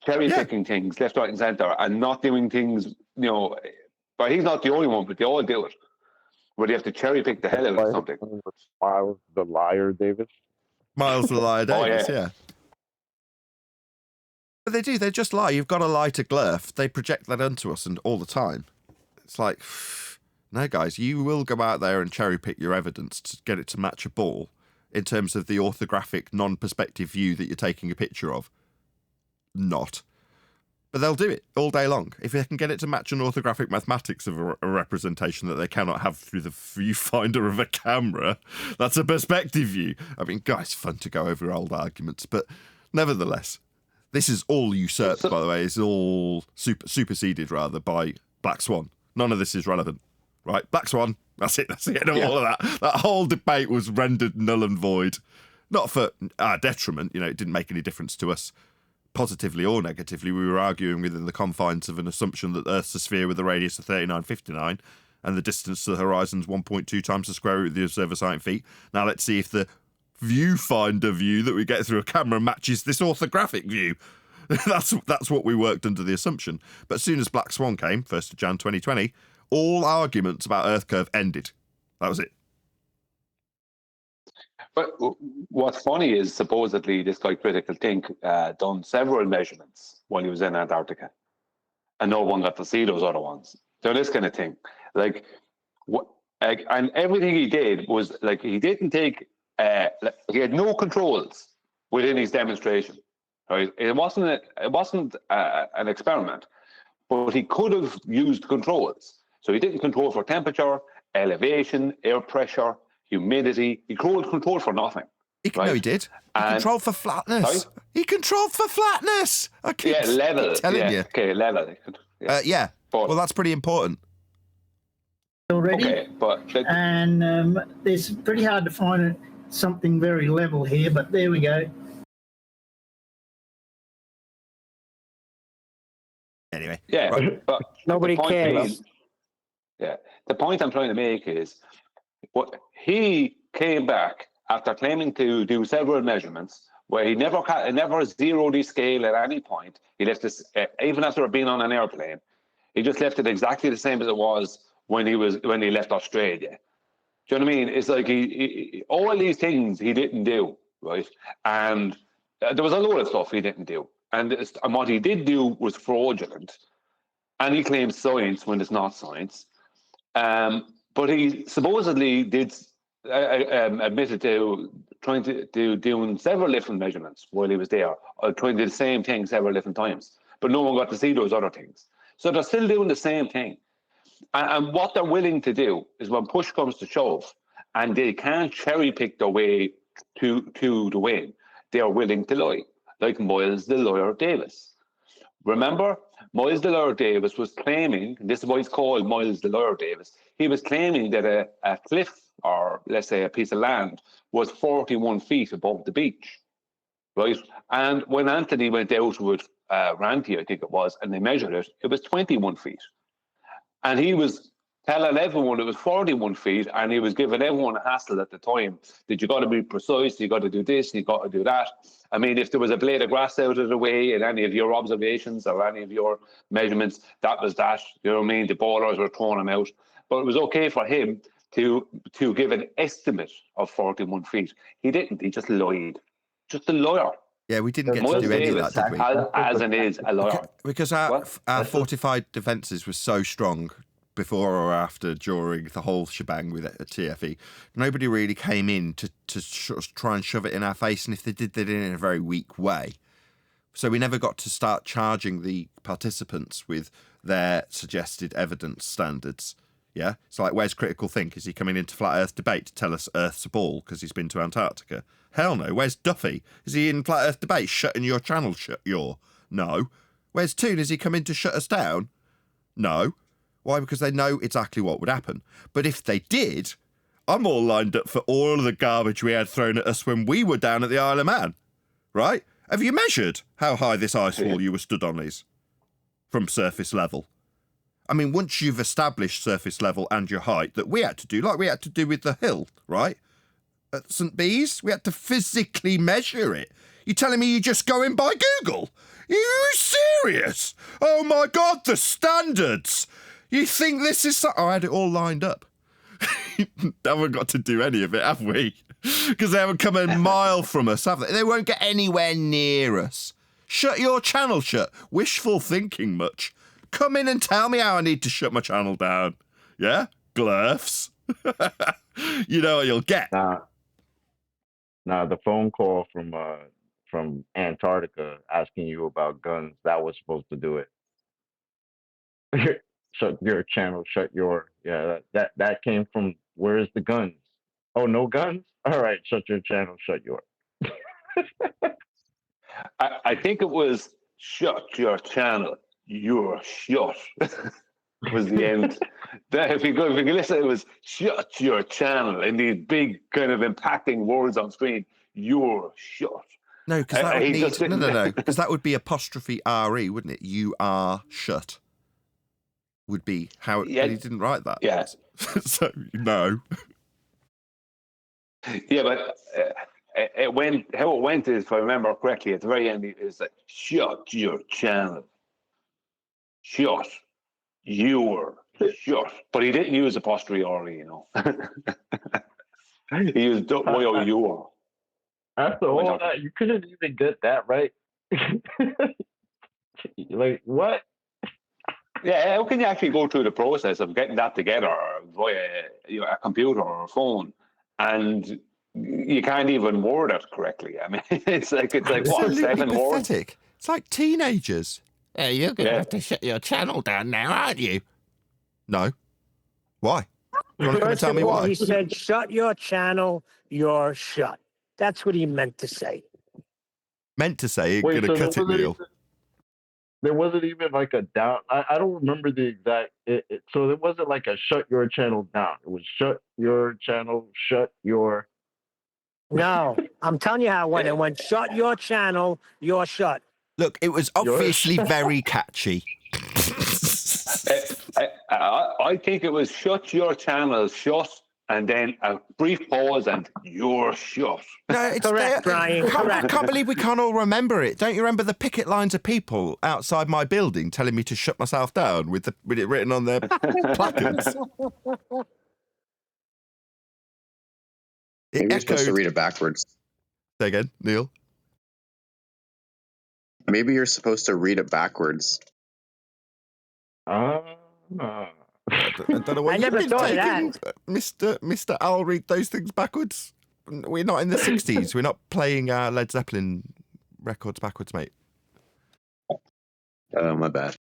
Cherry-picking things left, right, and centre, and not doing things, but he's not the only one, but they all do it. Where they have to cherry-pick the hell out of something. Miles the Liar Davis. Miles the Liar Davis, yeah. But they do, they just lie. You've got to lie to Glurf. They project that onto us and all the time. It's like, no, guys, you will go out there and cherry-pick your evidence to get it to match a ball. in terms of the orthographic, non-perspective view that you're taking a picture of? Not. But they'll do it all day long. If they can get it to match an orthographic mathematics of a representation that they cannot have through the viewfinder of a camera, that's a perspective view. I mean, guys, fun to go over old arguments, but nevertheless, this is all usurped, by the way. It's all superseded, rather, by Black Swan. None of this is relevant, right? Black Swan, that's it. That's the end of all of that. That whole debate was rendered null and void. Not for our detriment, it didn't make any difference to us. Positively or negatively, we were arguing within the confines of an assumption that Earth's a sphere with a radius of 3959 and the distance to the horizon is 1.2 times the square root of the observer sight in feet. Now let's see if the viewfinder view that we get through a camera matches this orthographic view. That's what we worked under the assumption. But as soon as Black Swan came, 1st of Jan 2020, all arguments about Earth curve ended. That was it. But what's funny is supposedly this guy Critical Think done several measurements while he was in Antarctica, and no one got to see those other ones. So this kind of thing, and everything he did was he didn't take, he had no controls within his demonstration. Right? It wasn't an experiment, but he could have used controls. So he didn't control for temperature, elevation, air pressure, humidity. He controlled for nothing. No, he did. He controlled for flatness. Sorry? He controlled for flatness. I keep level. telling you. Okay, level. Well, that's pretty important. Already. Okay, but and it's pretty hard to find something very level here, but there we go. Anyway. Yeah, right. but nobody cares. The point I'm trying to make is, he came back after claiming to do several measurements where he never zeroed his scale at any point. He left this, even after being on an airplane, he just left it exactly the same as it was when he left Australia. Do you know what I mean? It's like he all these things he didn't do, right? And there was a load of stuff he didn't do. And what he did do was fraudulent. And he claims science when it's not science. But he supposedly did admitted to trying to doing several different measurements while he was there, or trying to do the same thing several different times. But no one got to see those other things. So they're still doing the same thing. And what they're willing to do is, when push comes to shove, and they can't cherry pick their way to the win, they are willing to lie, like Miles the Lawyer Davis. Remember, Miles the Lawyer Davis was claiming, this is why he's called Miles the Lawyer Davis, he was claiming that a cliff, or let's say a piece of land, was 41 feet above the beach, right? And when Anthony went out with Ranty, I think it was, and they measured it, it was 21 feet. And he was telling everyone it was 41 feet, and he was giving everyone a hassle at the time that you got to be precise, you got to do this, you got to do that. I mean, if there was a blade of grass out of the way in any of your observations or any of your measurements, that was that. You know what I mean? The ballers were throwing him out. But it was okay for him to give an estimate of 41 feet. He didn't. He just lied. Just a lawyer. Yeah, we didn't get to do any of that, did we? As an is a lawyer. Because our fortified defences was so strong before or after, during the whole shebang with TFE. Nobody really came in to try and shove it in our face, and if they did, they did it in a very weak way. So we never got to start charging the participants with their suggested evidence standards. Yeah? It's like, where's Critical Think? Is he coming into Flat Earth Debate to tell us Earth's a ball because he's been to Antarctica? Hell no. Where's Duffy? Is he in Flat Earth Debate shutting your channel No. Where's Toon? Is he coming to shut us down? No. Why? Because they know exactly what would happen. But if they did, I'm all lined up for all of the garbage we had thrown at us when we were down at the Isle of Man. Right? Have you measured how high this ice wall you were stood on is from surface level? I mean, once you've established surface level and your height, that we had to do, like we had to do with the hill, right? At St. Bees, we had to physically measure it. You telling me you just go in by Google? Are you serious? Oh my God, the standards! You think this is... I had it all lined up. Haven't got to do any of it, have we? Because they haven't come a mile from us, have they? They won't get anywhere near us. Shut your channel shut. Wishful thinking much. Come in and tell me how I need to shut my channel down. Yeah? Glurfs. You know what you'll get. Nah, the phone call from Antarctica asking you about guns, that was supposed to do it. Shut your channel, shut your that came from where's the guns? Oh, no guns? All right, shut your channel, shut your. I think it was shut your channel, you're shut. Was the end. If you listen, it was shut your channel in these big kind of impacting words on screen. You're shut. No, because that would need no, because that would be apostrophe re, wouldn't it? You are shut. Would be how but he didn't write that. Yeah. So no. Yeah, but how it went is, if I remember correctly, at the very end, it's like shut your channel. Shut. You're shut. But he didn't use apostrophe re, you know. He used you. After all that, you couldn't even get that right. Like what? Yeah, how can you actually go through the process of getting that together via a computer or a phone, and you can't even word it correctly? I mean, it's like what, 7 words? Pathetic. It's like teenagers. Yeah, you're gonna have to shut your channel down now, aren't you? No. Why? You want to come and tell me why? He said, "Shut your channel. You're shut." That's what he meant to say. Meant to say, you're gonna cut it, Neil. There wasn't even like a down. I don't remember the exact. So it wasn't like a shut your channel down. It was shut your channel, shut your. No, I'm telling you how it went. It went, shut your channel, you're shut. Look, it was obviously very catchy. I think it was shut your channel, shut, and then a brief pause, and you're shut. No, it's correct, Brian. I can't believe we can't all remember it. Don't you remember the picket lines of people outside my building telling me to shut myself down with it written on their placards? Maybe you're supposed to read it backwards. Say again, Neil. Maybe you're supposed to read it backwards. I don't know what you've been taking, Mr. I'll read those things backwards. We're not in the 60s. We're not playing Led Zeppelin records backwards, mate. Oh, my bad.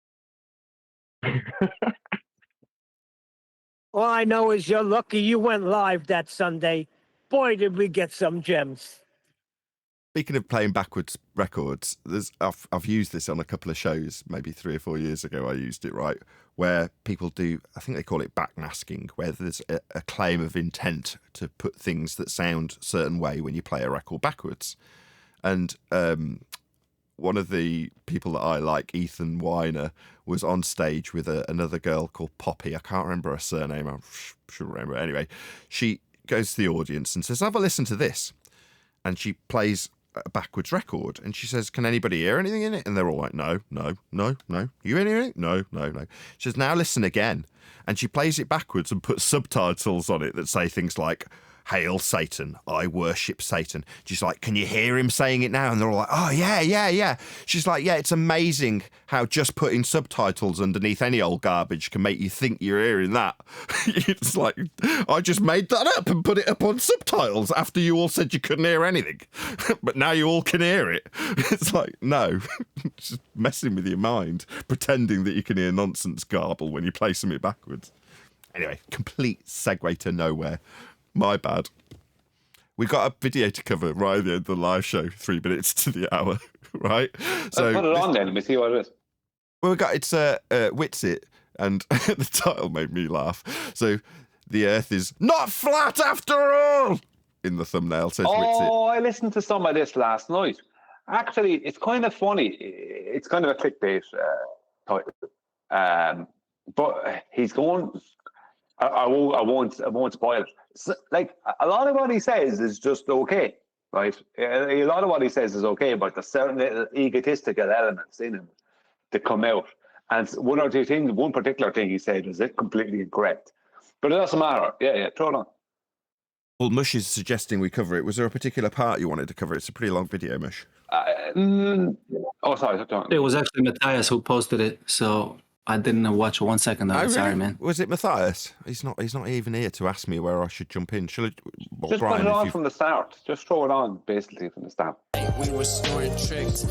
All I know is you're lucky you went live that Sunday. Boy, did we get some gems. Speaking of playing backwards records, I've used this on a couple of shows, maybe 3 or 4 years ago I used it, right, where people do, I think they call it backmasking, where there's a claim of intent to put things that sound a certain way when you play a record backwards. And one of the people that I like, Ethan Weiner, was on stage with another girl called Poppy. I can't remember her surname, I should remember it. Anyway, she goes to the audience and says, have a listen to this. And she plays a backwards record and she says, can anybody hear anything in it? And they're all like, no. You hear anything? No. She says, now listen again. And she plays it backwards and puts subtitles on it that say things like, hail Satan, I worship Satan. She's like, can you hear him saying it now? And they're all like, oh, yeah. She's like, yeah, it's amazing how just putting subtitles underneath any old garbage can make you think you're hearing that. It's like, I just made that up and put it up on subtitles after you all said you couldn't hear anything. But now you all can hear it. It's like, no, just messing with your mind, pretending that you can hear nonsense garble when you play something backwards. Anyway, complete segue to nowhere. My bad. We got a video to cover right at the end of the live show, 3 minutes to the hour, right? So put it on then. Let me see what it is. Well, we got it's Witsit, and the title made me laugh. So the Earth is not flat after all. In the thumbnail says Witsit. Oh, I listened to some of this last night. Actually, it's kind of funny. It's kind of a clickbait title, but he's going. I won't spoil it. So, like, a lot of what he says is just okay, right? A lot of what he says is okay, but there's certain little egotistical elements in him that come out. And one or two things, one particular thing he said is completely incorrect. But it doesn't matter. Yeah, throw it on. Well, Mush is suggesting we cover it. Was there a particular part you wanted to cover? It's a pretty long video, Mush. Sorry. It was actually Matthias who posted it, so I didn't watch 1 second of it. Oh, Sorry, really? man. Was it Matthias? He's not even here to ask me where I should jump in. Shall I, well, Just Brian, put it if on you from the start. Just throw it on basically from the start. We were snorting tricks.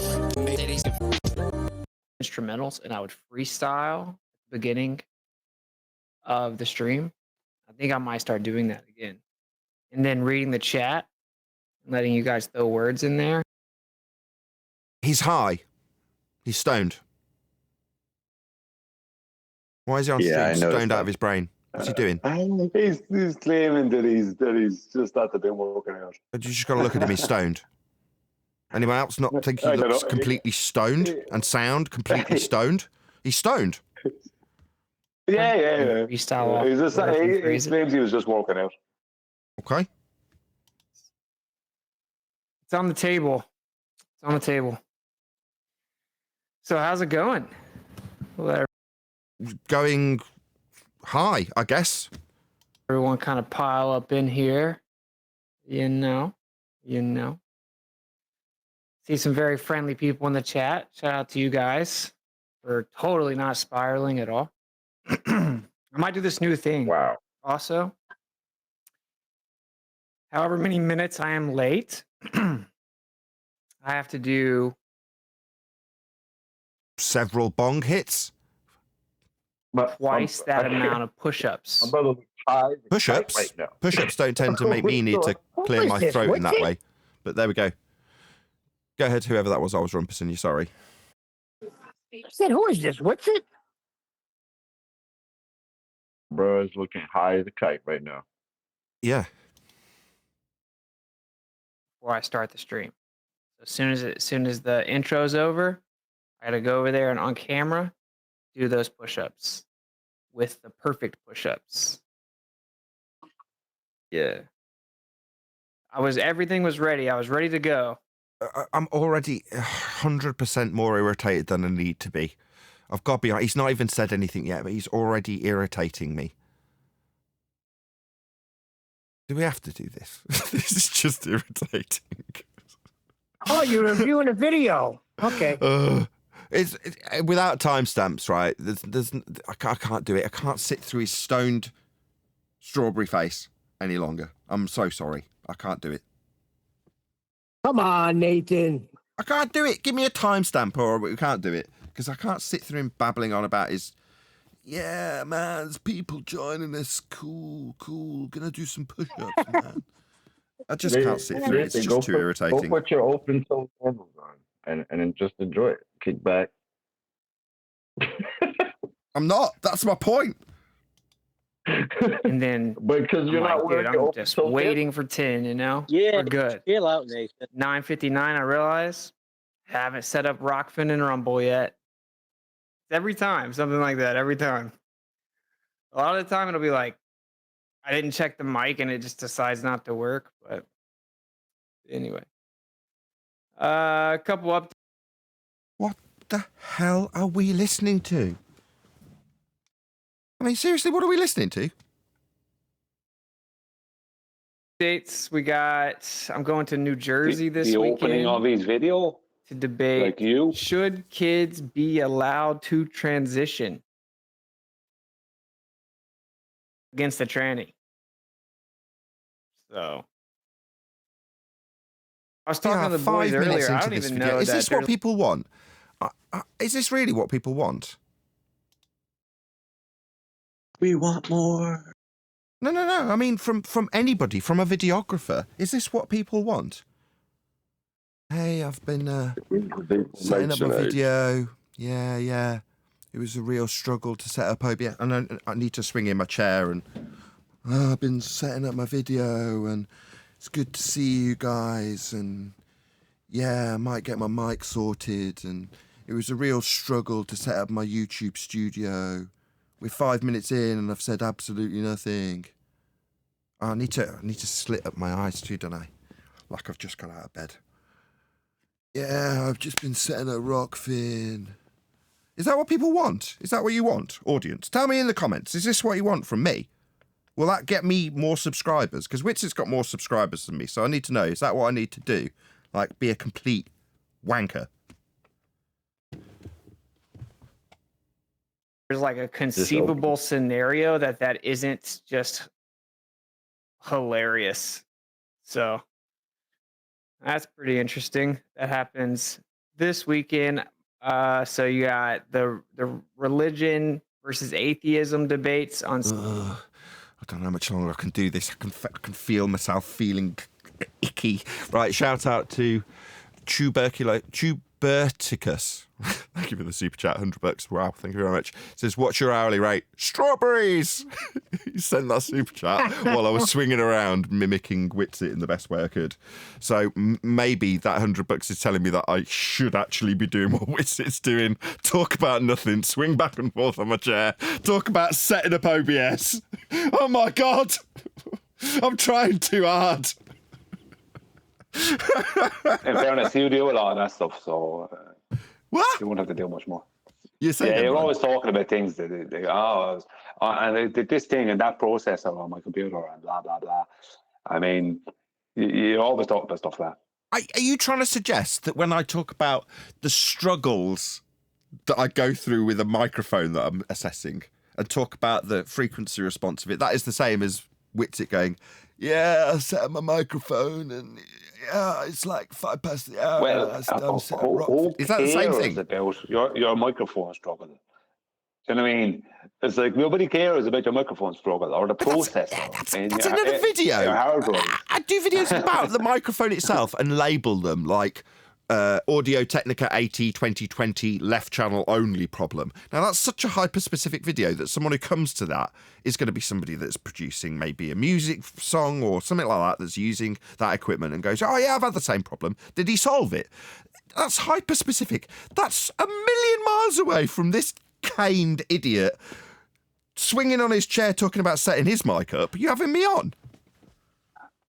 Instrumentals, and I would freestyle at the beginning of the stream. I think I might start doing that again. And then reading the chat, letting you guys throw words in there. He's high. He's stoned. Why is he on stream stoned out of his brain? What's he doing? He's claiming that he's just at the bit working out. But you just got to look at him. He's stoned. Anyone else not think he looks completely stoned and sound completely stoned? He's stoned. Yeah. Freestyle. He claims he was just working out. Okay. It's on the table. It's on the table. So how's it going? Going high, I guess. Everyone kind of pile up in here. You know. See some very friendly people in the chat. Shout out to you guys for totally not spiraling at all. I might do this new thing. Wow. Also, however many minutes I am late, I have to do several bong hits. Twice that amount of push-ups. Push-ups? Right now. Push-ups don't tend to make me need to clear my throat in that way. But there we go. Go ahead, whoever that was. I was rumpusing you, sorry. I said, who is this? What's it? Bro is looking high as a kite right now. Yeah. Before I start the stream. As soon as the intro's over, I gotta go over there and on camera do those push-ups with the perfect push-ups. Yeah. Everything was ready. I was ready to go. I'm already 100% more irritated than I need to be. I've got to be honest. He's not even said anything yet, but he's already irritating me. Do we have to do this? This is just irritating. Oh, you're reviewing a video. Okay. It's without timestamps, right? I can't do it. I can't sit through his stoned strawberry face any longer. I'm so sorry. I can't do it. Come on, Nathan. I can't do it. Give me a timestamp or we can't do it. Because I can't sit through him babbling on about his, yeah, man, there's people joining us. Cool. Gonna do some push-ups, man. I just can't sit through it. It's just too irritating. Go put your open toe sandals on and then just enjoy it. Kick back. I'm not. That's my point. And then, because you're not wearing I'm just waiting for 10. You know, Yeah, we're good. Chill out, Nathan. 9:59. I realize haven't set up Rockfin and Rumble yet. Every time, something like that. Every time. A lot of the time, it'll be like I didn't check the mic and it just decides not to work. But anyway, a couple up. What the hell are we listening to? I mean, seriously, what are we listening to? Dates we got. I'm going to New Jersey this the weekend. Opening of his video to debate. Like you? Should kids be allowed to transition against the tranny? So I was talking to the boys earlier. I don't even know. Is this what people want? Is this really what people want? We want more. No. I mean, from anybody, from a videographer. Is this what people want? Hey, I've been setting up a video. Yeah. It was a real struggle to set up OBS. And I need to swing in my chair and I've been setting up my video and it's good to see you guys. And yeah, I might get my mic sorted. And it was a real struggle to set up my YouTube studio. We're 5 minutes in and I've said absolutely nothing. I need to slit up my eyes too, don't I? Like I've just got out of bed. Yeah, I've just been setting up Rockfin. Is that what people want? Is that what you want, audience? Tell me in the comments. Is this what you want from me? Will that get me more subscribers? Because Wits has got more subscribers than me, so I need to know, is that what I need to do? Like, be a complete wanker? there's like a conceivable scenario that isn't just hilarious. So that's pretty interesting. That happens this weekend. So you got the religion versus atheism debates on. I don't know how much longer I can do this. I can feel myself feeling icky. Right, shout out to Tuberticus. Thank you for the super chat, $100. Wow, thank you very much. It says, what's your hourly rate? Strawberries! You sent that super chat while I was swinging around mimicking Witsit in the best way I could. So maybe that $100 is telling me that I should actually be doing what Witsit's doing. Talk about nothing, swing back and forth on my chair, talk about setting up OBS. Oh my God! I'm trying too hard. In fairness, you do a lot of that stuff, so what? You won't have to do much more. You say you're always talking about things that this thing and that processor on my computer and blah blah blah. I mean, you always talk about stuff like that. Are you trying to suggest that when I talk about the struggles that I go through with a microphone that I'm assessing and talk about the frequency response of it, that is the same as Witsit going, yeah, I set up my microphone and yeah, it's like 5 past the hour. Well, is that the same thing? About your microphone struggle. Do you know what I mean? It's like nobody cares about your microphone struggle or the processor. That's another video. I do videos about the microphone itself and label them like Audio Technica AT 2020 left channel only problem. Now that's such a hyper-specific video that someone who comes to that is going to be somebody that's producing maybe a music song or something like that that's using that equipment and goes, oh yeah, I've had the same problem. Did he solve it? That's hyper-specific. That's a million miles away from this caned idiot swinging on his chair talking about setting his mic up. You having me on?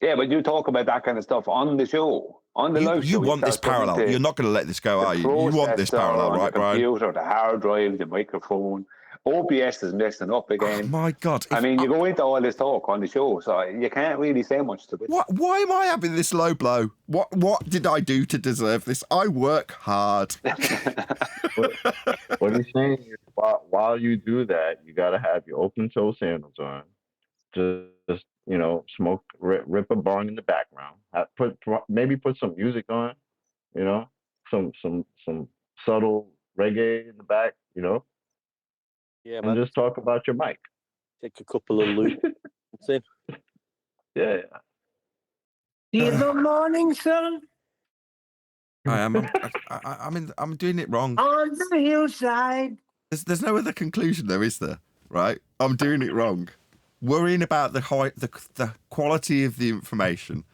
Yeah, but you talk about that kind of stuff on the show. On the live show, you want this parallel. You're not going to let this go, are you? You want this parallel, right, Brian? The computer, the hard drive, the microphone. OBS is messing up again. Oh, my God. I mean, you go into all this talk on the show, so you can't really say much to it. Why am I having this low blow? What did I do to deserve this? I work hard. What he's saying is while you do that, you got to have your open toe sandals on. Just smoke, rip a bong in the background. Maybe put some music on, some subtle reggae in the back, Yeah, and just talk about your mic. Take a couple of loops. That's it. Yeah. In the morning sun. I'm doing it wrong. On the hillside. There's no other conclusion though, is there? Right? I'm doing it wrong. Worrying about the quality of the information.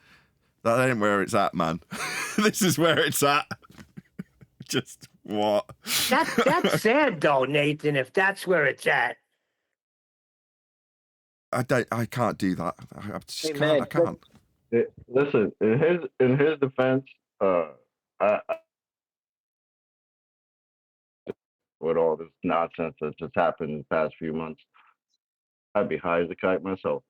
That ain't where it's at, man. This is where it's at. Just what? That's sad though, Nathan, if that's where it's at. I can't do that. I just man, I can't. Listen, in his defense, with all this nonsense that's just happened in the past few months, I'd be high as a kite myself.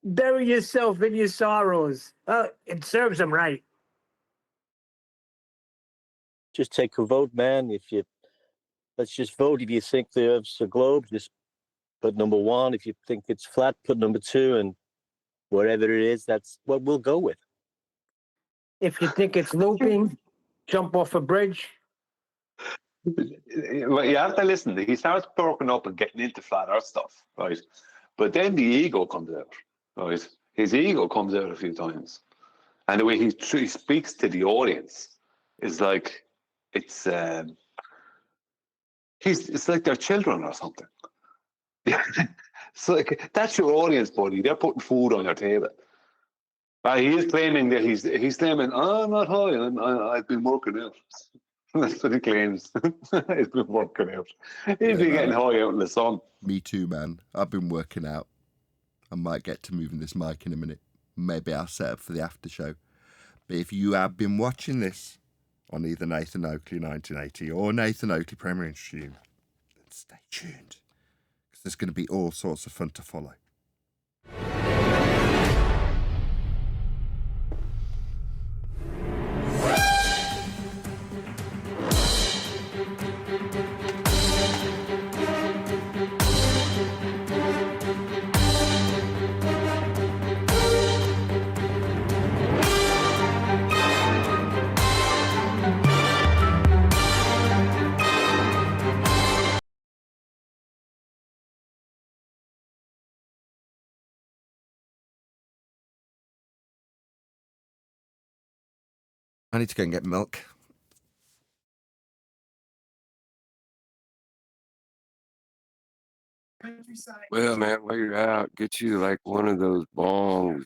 Bury yourself in your sorrows. It serves them right. Just take a vote, man. Let's just vote. If you think the Earth's a globe, just put number 1. If you think it's flat, put number 2, and wherever it is, that's what we'll go with. If you think it's looping, jump off a bridge. Well, you have to listen. He starts perking up and getting into flat earth stuff, right? But then the ego comes out, right? His ego comes out a few times. And the way he speaks to the audience is like, it's like they're children or something. It's like, that's your audience, buddy. They're putting food on your table. He is claiming that he's claiming, I'm not high, I've been working out. That's what he claims. He's been working out. He's been getting high out in the sun. Me too, man. I've been working out. I might get to moving this mic in a minute. Maybe I'll set up for the after show. But if you have been watching this on either Nathan Oakley 1980 or Nathan Oakley Premier Stream, then stay tuned. Because there's going to be all sorts of fun to follow. I need to go and get milk. Well, man, while you're out, get you like one of those bongs.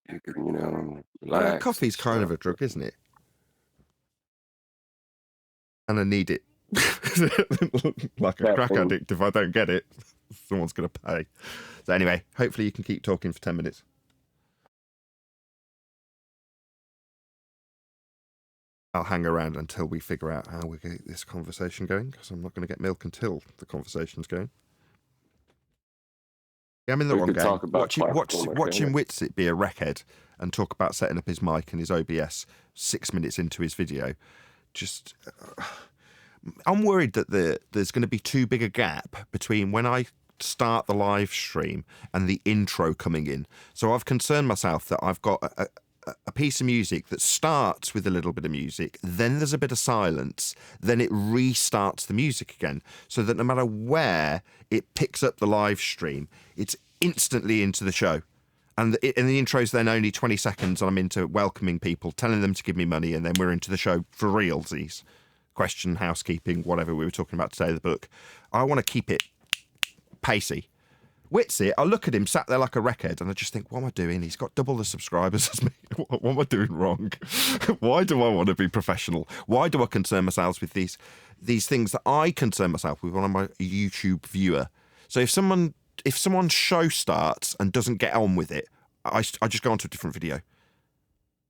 You can, relax. Coffee's kind of a drug, isn't it? And I need it. Like a crack addict, if I don't get it, someone's going to pay. So anyway, hopefully you can keep talking for 10 minutes. I'll hang around until we figure out how we get this conversation going, because I'm not going to get milk until the conversation's going. Yeah, I'm in the wrong game. Watching Witsit be a wreckhead and talk about setting up his mic and his OBS 6 minutes into his video. Just, I'm worried that there's going to be too big a gap between when I start the live stream and the intro coming in. So I've concerned myself that I've got a piece of music that starts with a little bit of music, then there's a bit of silence, then it restarts the music again, so that no matter where it picks up the live stream, it's instantly into the show. And the intro's then only 20 seconds, and I'm into welcoming people, telling them to give me money, and then we're into the show for realsies. Question, housekeeping, whatever we were talking about today, the book. I want to keep it pacey. Witsit, I look at him sat there like a wreckhead, and I just think, what am I doing? He's got double the subscribers as me. What am I doing wrong? Why do I want to be professional? Why do I concern myself with these things that I concern myself with when I'm a YouTube viewer? So if someone's show starts and doesn't get on with it, I just go on to a different video.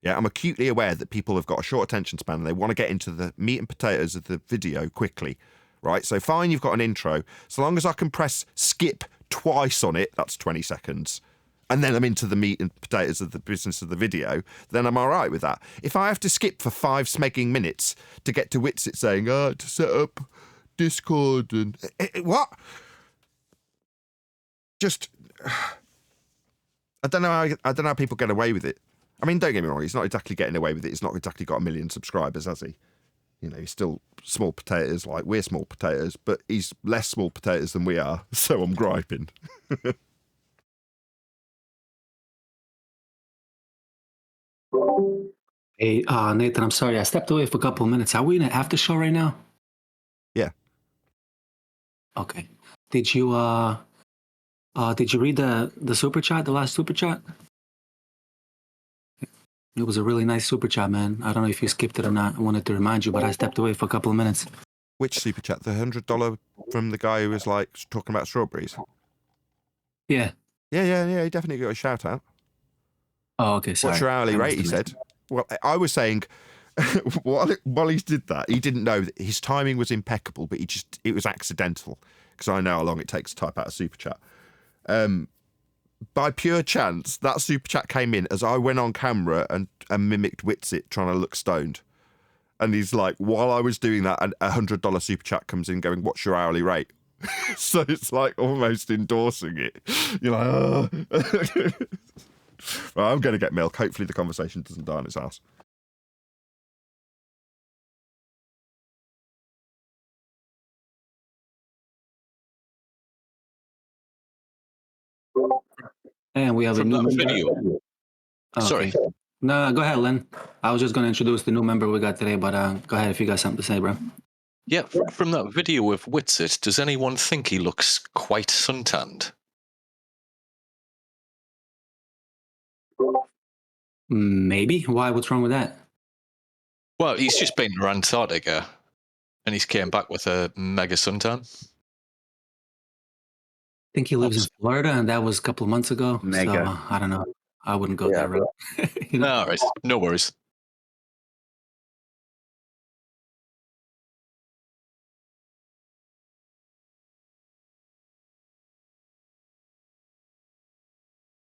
Yeah, I'm acutely aware that people have got a short attention span and they want to get into the meat and potatoes of the video quickly, right? So fine, you've got an intro. So long as I can press skip twice on it, that's 20 seconds. And then I'm into the meat and potatoes of the business of the video, then I'm all right with that. If I have to skip for 5 smegging minutes to get to Witsit saying, to set up Discord and... what? Just... I don't know how people get away with it. I mean, don't get me wrong, he's not exactly getting away with it. He's not exactly got 1 million subscribers, has he? You know, he's still small potatoes, like we're small potatoes, but he's less small potatoes than we are, so I'm griping. Hey, Nathan, I'm sorry, I stepped away for a couple of minutes. Are we in an after show right now? Yeah. Okay. Did you read the super chat, the last super chat? It was a really nice super chat, man. I don't know if you skipped it or not. I wanted to remind you, but I stepped away for a couple of minutes. Which super chat? The $100 from the guy who was like talking about strawberries? Yeah. Yeah. He definitely got a shout out. Oh, okay. Sorry. What's your hourly rate? He said. Well, I was saying while he did that, he didn't know that his timing was impeccable, but it was accidental because I know how long it takes to type out a super chat. By pure chance, that super chat came in as I went on camera and mimicked Witsit trying to look stoned. And he's like, while I was doing that, a $100 super chat comes in going, what's your hourly rate? So it's like almost endorsing it. You're like, oh. Well, I'm going to get milk. Hopefully the conversation doesn't die on its ass. And we have a new video. Okay. Sorry. No, go ahead, Len. I was just going to introduce the new member we got today, but go ahead if you got something to say, bro. Yeah, from that video of Witsit, does anyone think he looks quite suntanned? Maybe. Why? What's wrong with that? Well, he's just been to Antarctica, and he's came back with a mega suntan. I think he lives in Florida, and that was a couple of months ago. Mega. So, I don't know. I wouldn't go that route. You know? All right, no worries.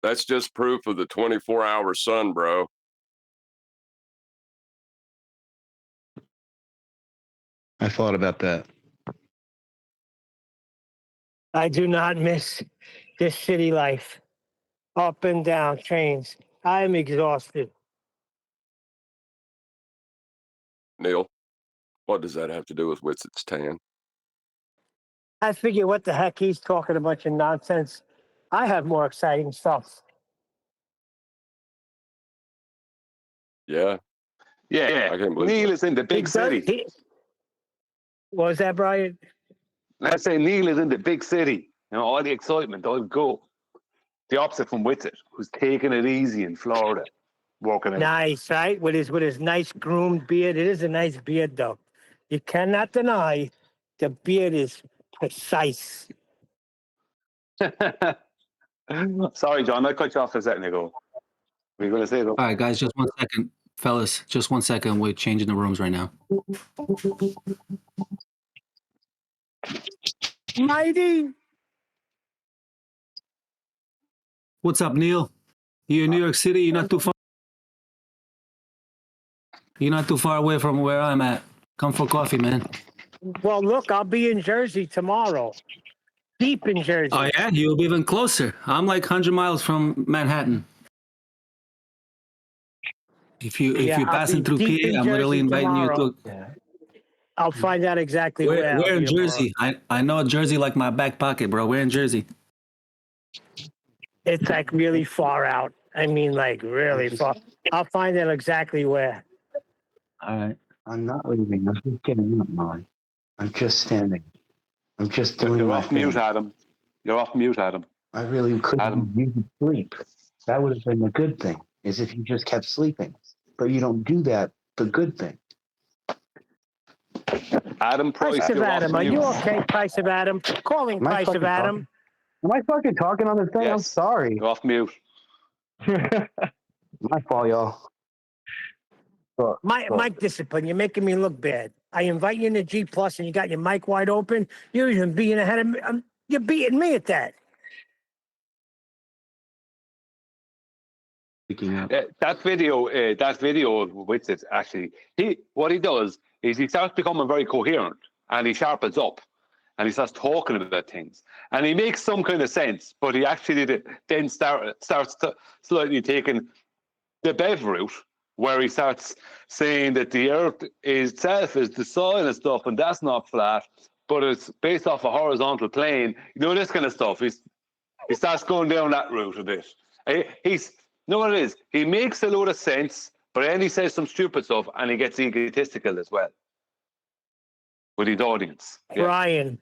That's just proof of the 24-hour sun, bro. I thought about that. I do not miss this city life. Up and down trains. I am exhausted. Neil, what does that have to do with Witsit's tan? I figure what the heck he's talking a bunch of nonsense. I have more exciting stuff. Yeah. Yeah. I can't believe Neil that. is in the big city. What was that, Brian? Let's say Neil is in the big city. You know, all the excitement, all the go. The opposite from Whitsitt, who's taking it easy in Florida, working out. Nice, right? With his nice groomed beard. It is a nice beard, though. You cannot deny the beard is precise. Sorry, John, I cut you off a second ago. Were you going to say that? All right, guys, just 1 second. Fellas, just 1 second. We're changing the rooms right now. Mighty. What's up, Neil? You in New York City? You're not too far. You're not too far away from where I'm at. Come for coffee, man. Well, look, I'll be in Jersey tomorrow. Deep in Jersey. Oh yeah, you'll be even closer. I'm like 100 miles from Manhattan. If you're passing through PA, I'm literally inviting you to. I'll find out exactly where. We're in Jersey. I know Jersey like my back pocket, bro. We're in Jersey. It's like really far out. I mean, like really far. I'll find out exactly where. All right. I'm not leaving. I'm just getting up, Molly. I'm just standing. I'm just doing You're my off thing. mute, Adam. You're off mute, Adam. I really couldn't. You could sleep. That would have been a good thing, is if you just kept sleeping. But you don't do that. The good thing. Adam Price, Price of you're Adam. off Are mute. you okay, Price of Adam? Calling Am I Price of fucking Adam. Am I fucking talking on this thing? Yes. I'm sorry. You're off mute. My fault, y'all. Mic discipline. You're making me look bad. I invite you in the G Plus, and you got your mic wide open. You're even being ahead of me. You're beating me at that. That video with it, actually, what he does is he starts becoming very coherent, and he sharpens up, and he starts talking about things, and he makes some kind of sense, but he actually then starts slightly taking the Bev route, where he starts saying that the Earth itself is the soil and stuff, and that's not flat, but it's based off a horizontal plane. You know, this kind of stuff. He starts going down that route a bit. He's you know what it is? He makes a load of sense, but then he says some stupid stuff, and he gets egotistical as well with his audience. Yeah. Brian,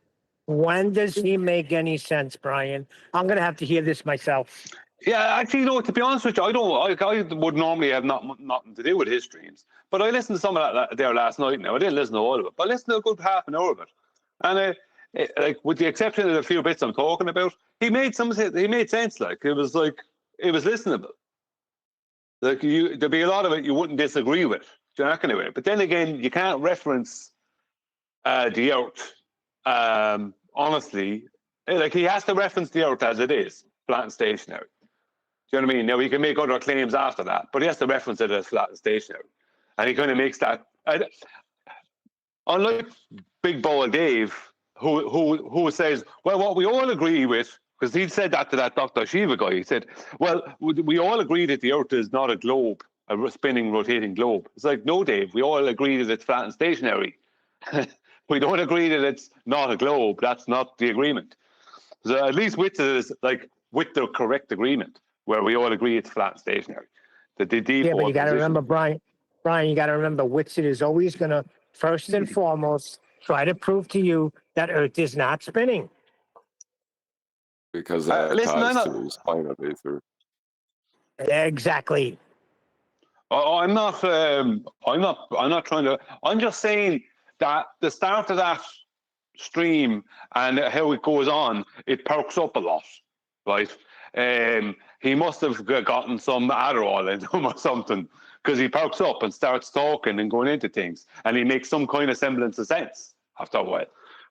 when does he make any sense, Brian? I'm going to have to hear this myself. Yeah, actually, you know, to be honest with you, I would normally have nothing to do with his streams, but I listened to some of that there last night. Now I didn't listen to all of it, but I listened to a good half an hour of it, and like with the exception of the few bits I'm talking about, he made sense. Like it was listenable. Like there'd be a lot of it you wouldn't disagree with. You're not going to, but then again, you can't reference the Earth. Honestly, like he has to reference the Earth as it is, flat and stationary. Do you know what I mean? Now he can make other claims after that, but he has to reference it as flat and stationary, and he kind of makes that. Unlike Big Ball Dave, who says, well, what we all agree with. Because he said that to that Dr. Shiva guy. He said, well, we all agree that the Earth is not a globe, a spinning, rotating globe. It's like, no, Dave, we all agree that it's flat and stationary. We don't agree that it's not a globe. That's not the agreement. So at least with the correct agreement, where we all agree it's flat and stationary. The default Yeah, but you got to position. remember, Brian, you got to remember, Whitsitt is always going to, first and foremost, try to prove to you that Earth is not spinning. Because that ties to his point of ether. Exactly. I'm not trying to. I'm just saying that the start of that stream and how it goes on, it perks up a lot, right? He must have gotten some Adderall in him or something, because he perks up and starts talking and going into things, and he makes some kind of semblance of sense after a while.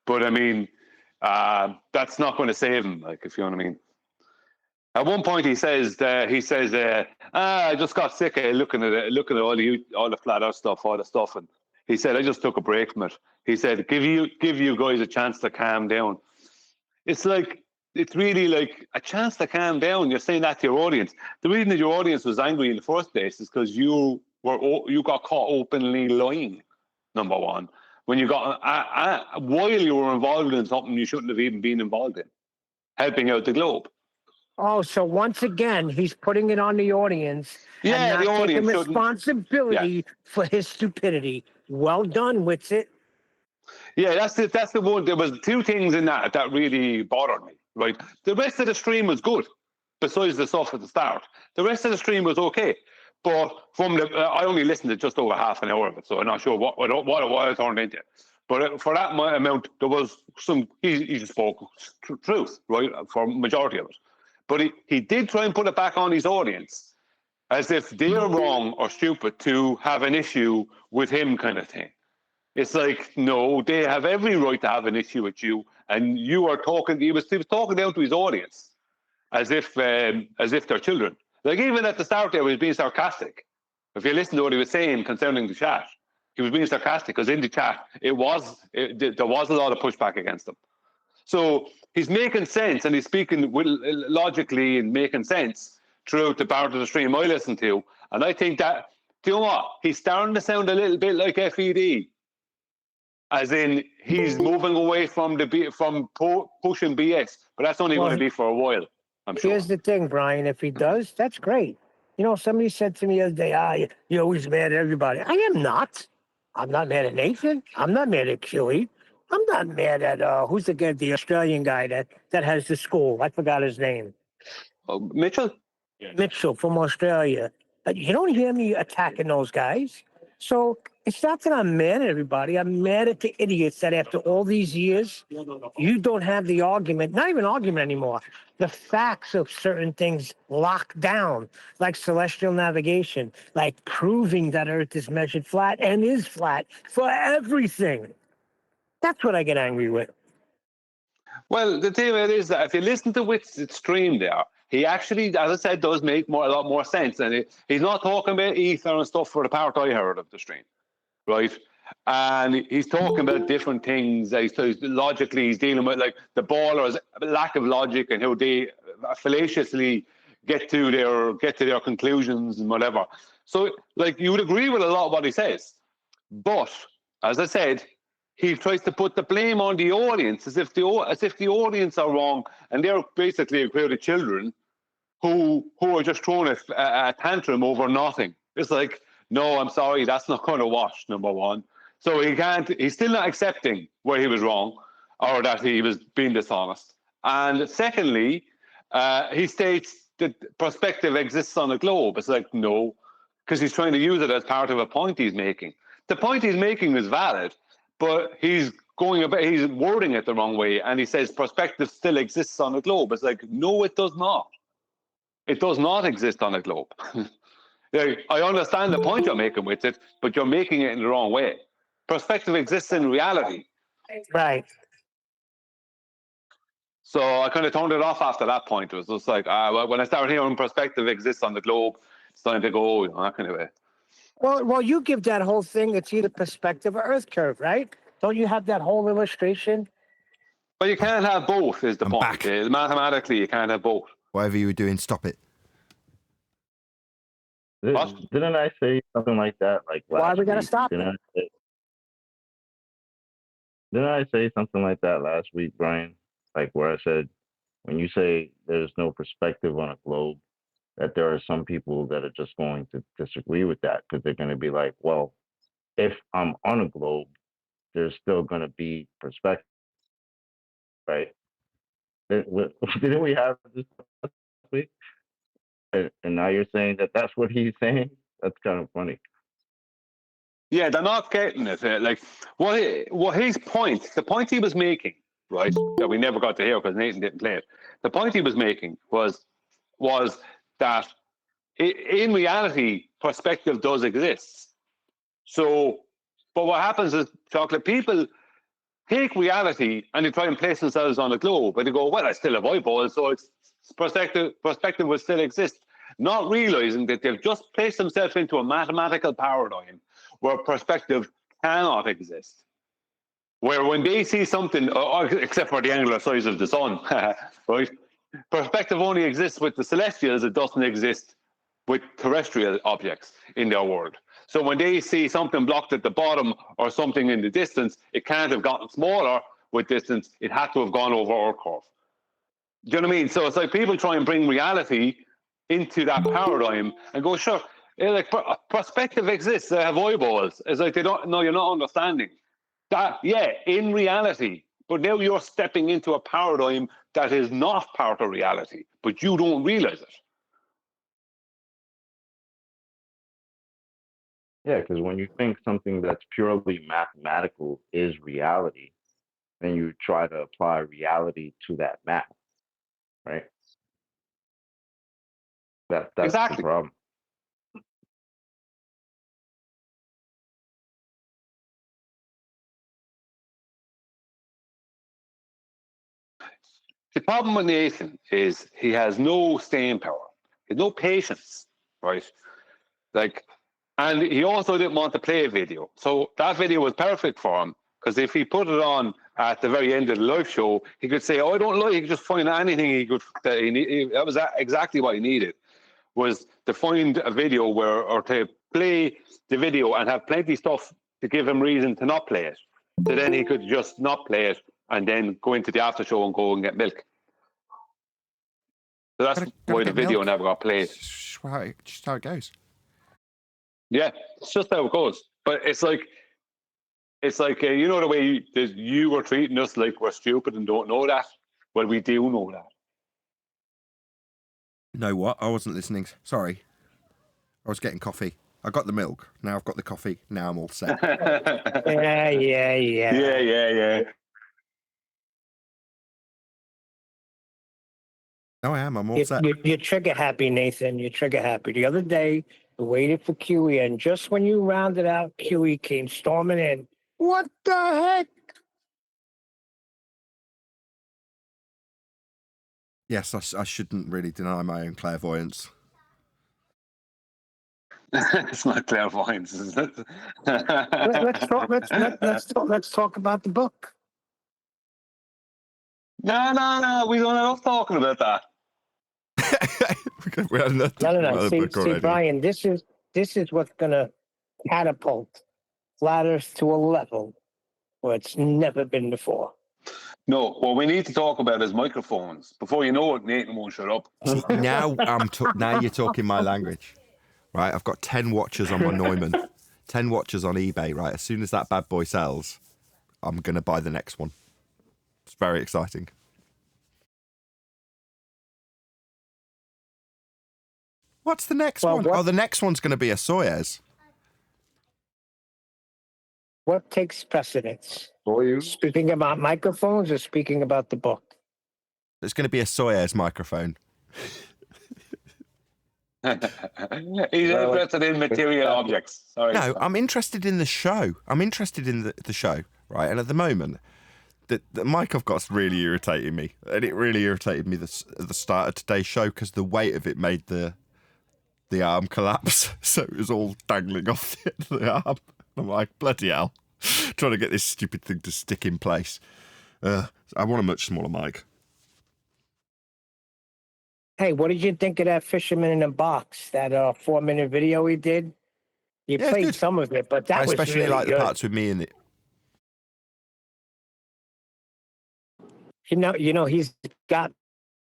But I mean, that's not going to save him, like, if you know what I mean. At one point, he says, I just got sick of looking at all the flat Earth stuff, all the stuff, and he said, I just took a break from it. He said, give you guys a chance to calm down. It's really like a chance to calm down. You're saying that to your audience. The reason that your audience was angry in the first place is because you got caught openly lying. Number one, when you got while you were involved in something you shouldn't have even been involved in, helping out the globe. Oh, so once again, he's putting it on the audience Yeah, and the not taking audience shouldn't. responsibility for his stupidity. Well done, Witsit. Yeah, that's the one. There was two things in that really bothered me. Right, the rest of the stream was good, besides the stuff at the start. The rest of the stream was okay, but from the I only listened to just over half an hour of it, so I'm not sure what it turned into. But for that amount, there was some. He just spoke truth, right, for majority of it. But he did try and put it back on his audience, as if they're wrong or stupid to have an issue with him, kind of thing. It's like, no, they have every right to have an issue with you, and you are talking. He was talking down to his audience as if they're children. Like, even at the start there, he was being sarcastic. If you listen to what he was saying concerning the chat, he was being sarcastic, because in the chat there was a lot of pushback against him. So he's making sense, and he's speaking logically and making sense throughout the part of the stream I listen to. And I think that, do you know what? He's starting to sound a little bit like FED. As in, he's moving away from pushing BS, but that's only going to be for a while, I'm sure. Here's the thing, Brian. If he does, that's great. You know, somebody said to me the other day, you're always mad at everybody. I am not. I'm not mad at Nathan. I'm not mad at QE. I'm not mad at, who's the Australian guy that has the school? I forgot his name. Mitchell? Mitchell from Australia. You don't hear me attacking those guys. So it's not that I'm mad at everybody. I'm mad at the idiots that after all these years, you don't have the argument, not even argument anymore, the facts of certain things locked down, like celestial navigation, like proving that Earth is measured flat and is flat for everything. That's what I get angry with. Well, the thing is that if you listen to Witt's stream there, he actually, as I said, does make a lot more sense. And he's not talking about ether and stuff for the part I heard of the stream, right? And he's talking about different things. Logically, he's dealing with like the ballers' lack of logic and how they fallaciously get to their conclusions and whatever. So, like, you would agree with a lot of what he says, but as I said, he tries to put the blame on the audience, as if the audience are wrong, and they're basically a crowd of children who are just throwing a tantrum over nothing. It's like, no, I'm sorry, that's not going to wash, number one. So he's still not accepting where he was wrong or that he was being dishonest. And secondly, he states that perspective exists on a globe. It's like, no, because he's trying to use it as part of a point he's making. The point he's making is valid, but he's wording it the wrong way, and he says perspective still exists on a globe. It's like, no, it does not. It does not exist on a globe. I understand the point you're making with it, but you're making it in the wrong way. Perspective exists in reality. Right. So I kind of turned it off after that point. It was just like, when I started hearing perspective exists on the globe, it's time to go, that kind of way. Well, you give that whole thing, it's either perspective or Earth curve, right? Don't you have that whole illustration? But you can't have both, is the point. Mathematically, you can't have both. Whatever you were doing, stop it. Didn't I say something like that? Like last Why we gotta week? stop Didn't I say something like that last week, Brian? Like where I said, when you say there's no perspective on a globe, that there are some people that are just going to disagree with that because they're going to be like, well, if I'm on a globe, there's still going to be perspective, right? Didn't we have this last week? And now you're saying that that's what he's saying? That's kind of funny. Yeah, they're not getting it. Like what his point, the point he was making, right? That we never got to hear because Nathan didn't play it. The point he was making was that in reality, perspective does exist. So, but what happens is, chocolate people take reality and they try and place themselves on a globe, and they go, well, I still have eyeballs, so it's perspective will still exist, not realizing that they've just placed themselves into a mathematical paradigm where perspective cannot exist. Where when they see something, except for the angular size of the sun, right? Perspective only exists with the celestials, it doesn't exist with terrestrial objects in their world. So when they see something blocked at the bottom or something in the distance, it can't have gotten smaller with distance, it had to have gone over our curve. Do you know what I mean? So it's like people try and bring reality into that paradigm and go, sure, like perspective exists. They have eyeballs. It's like they don't. No, you're not understanding that. Yeah, in reality, but now you're stepping into a paradigm that is not part of reality, but you don't realize it. Yeah, because when you think something that's purely mathematical is reality, then you try to apply reality to that math, right? That's Exactly. the problem. The problem with Nathan is he has no staying power. He has no patience, right? Like, and he also didn't want to play a video. So that video was perfect for him, because if he put it on at the very end of the live show, he could say, "Oh, I don't like." He could just find anything he could. That was exactly what he needed, was to find a video or to play the video and have plenty of stuff to give him reason to not play it. So then he could just not play it and then go into the after show and go and get milk. So that's why the video never got played. Just how it goes. Yeah, it's just how it goes. But it's like you know the way you were treating us like we're stupid and don't know that. Well, we do know that. Know what? I wasn't listening. Sorry. I was getting coffee. I got the milk. Now I've got the coffee. Now I'm all set. Yeah. No, I am. I'm all set. You're trigger happy, Nathan. You're trigger happy. The other day, I waited for QE, and just when you rounded out, QE came storming in. What the heck? Yes, I shouldn't really deny my own clairvoyance. It's not clairvoyance, is it? Let's talk about the book. No. We don't enough talking about that. We had enough No. See, Brian, this is what's gonna catapult Flat Earth to a level where it's never been before. No, what we need to talk about is microphones. Before you know it, Nathan won't shut up. Now you're talking my language, right? I've got 10 watches on my Neumann, 10 watches on eBay, right? As soon as that bad boy sells, I'm gonna buy the next one. It's very exciting. What's the next one? Oh, the next one's going to be a Soyuz. What takes precedence? Speaking about microphones or speaking about the book? It's going to be a Soyuz microphone. He's interested in material objects. Sorry. No, I'm interested in the show. I'm interested in the show, right? And at the moment, the mic I've got's really irritating me. And it really irritated me at the start of today's show because the weight of it made the arm collapse. So it was all dangling off the end of the arm. I'm like, bloody hell. Trying to get this stupid thing to stick in place. I want a much smaller mic. Hey, what did you think of that Fisherman in a Box, that 4-minute video he did? You played some of it, but that was especially really like good. the parts with me in it. You know, he's got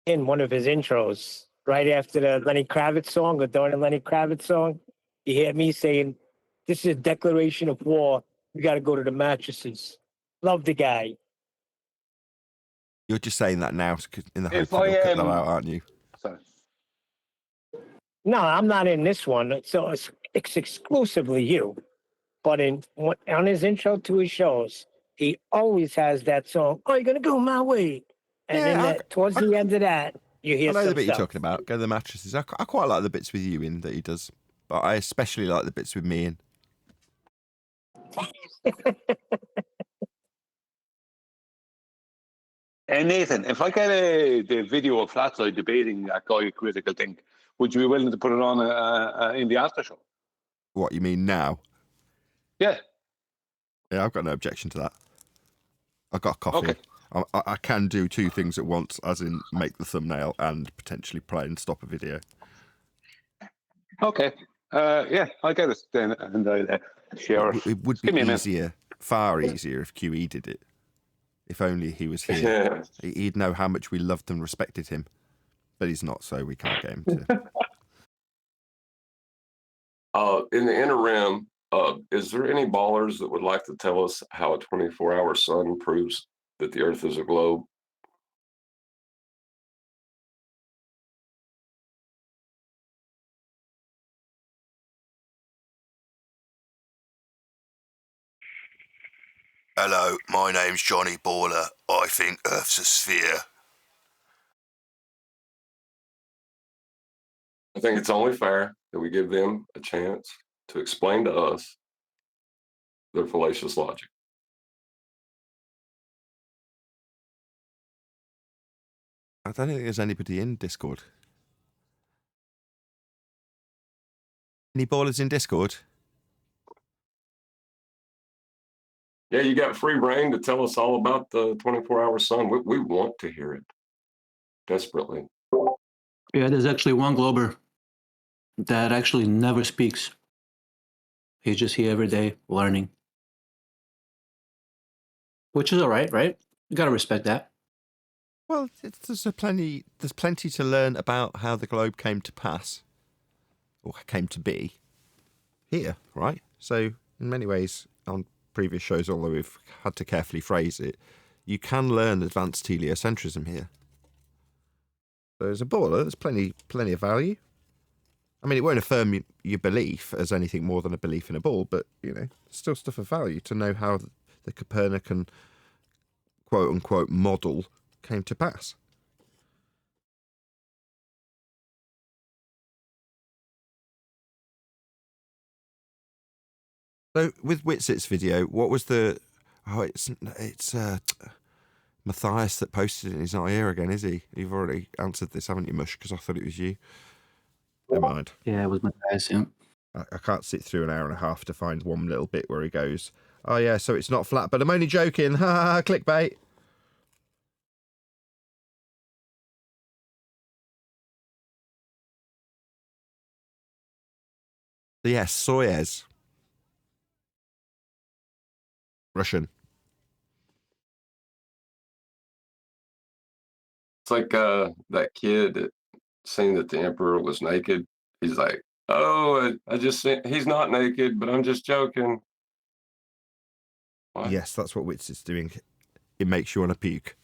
in one of his intros right after the Lenny Kravitz song, or during the Lenny Kravitz song. You hear me saying, "This is a declaration of war. We got to go to the mattresses." Love the guy. You're just saying that now in the hope that you'll cut that out, aren't you? Sorry. No, I'm not in this one. So it's exclusively you. But on his intro to his shows, he always has that song, "Oh, you're going to go my way." And then towards the end of that, you hear I know some the bit stuff. you're talking about. Go to the mattresses. I quite like the bits with you in that he does. But I especially like the bits with me in. And Nathan, if I get the video of Flatzoid debating that guy critical thing, would you be willing to put it on in the after show? What, you mean now? Yeah. Yeah, I've got no objection to that. I've got coffee. Okay. I can do two things at once, as in make the thumbnail and potentially play and stop a video. Okay. Yeah, I'll get it then and I'll share it. It would be easier, far easier if QE did it. If only he was here. He'd know how much we loved and respected him. But he's not, so we can't get him to. In the interim, is there any ballers that would like to tell us how a 24-hour sun proves that the Earth is a globe? Hello, my name's Johnny Baller. I think Earth's a sphere. I think it's only fair that we give them a chance to explain to us their fallacious logic. I don't think there's anybody in Discord. Any ballers in Discord? Yeah, you got free reign to tell us all about the 24-hour sun. We want to hear it desperately. Yeah, there's actually one glober that actually never speaks. He's just here every day learning. Which is all right, right? You got to respect that. Well, there's plenty to learn about how the globe came to pass, or came to be, here, right? So, in many ways, on previous shows, although we've had to carefully phrase it, you can learn advanced heliocentrism here. So as a baller, there's plenty of value. I mean, it won't affirm your belief as anything more than a belief in a ball, but, you know, still stuff of value to know how the Copernican quote-unquote model came to pass. So with Whitsit's video, what was the... Oh, it's Matthias that posted it, and he's not here again, is he? You've already answered this, haven't you, Mush? Because I thought it was you. Never mind. Yeah, it was Matthias, yeah. I can't sit through an hour and a half to find one little bit where he goes, oh yeah, so it's not flat, but I'm only joking. Ha ha ha, clickbait. Yes, Soyuz. Russian. It's like that kid that saying that the emperor was naked. He's like, oh, I just he's not naked, but I'm just joking. What? Yes, that's what Wits is doing. It makes you want to puke.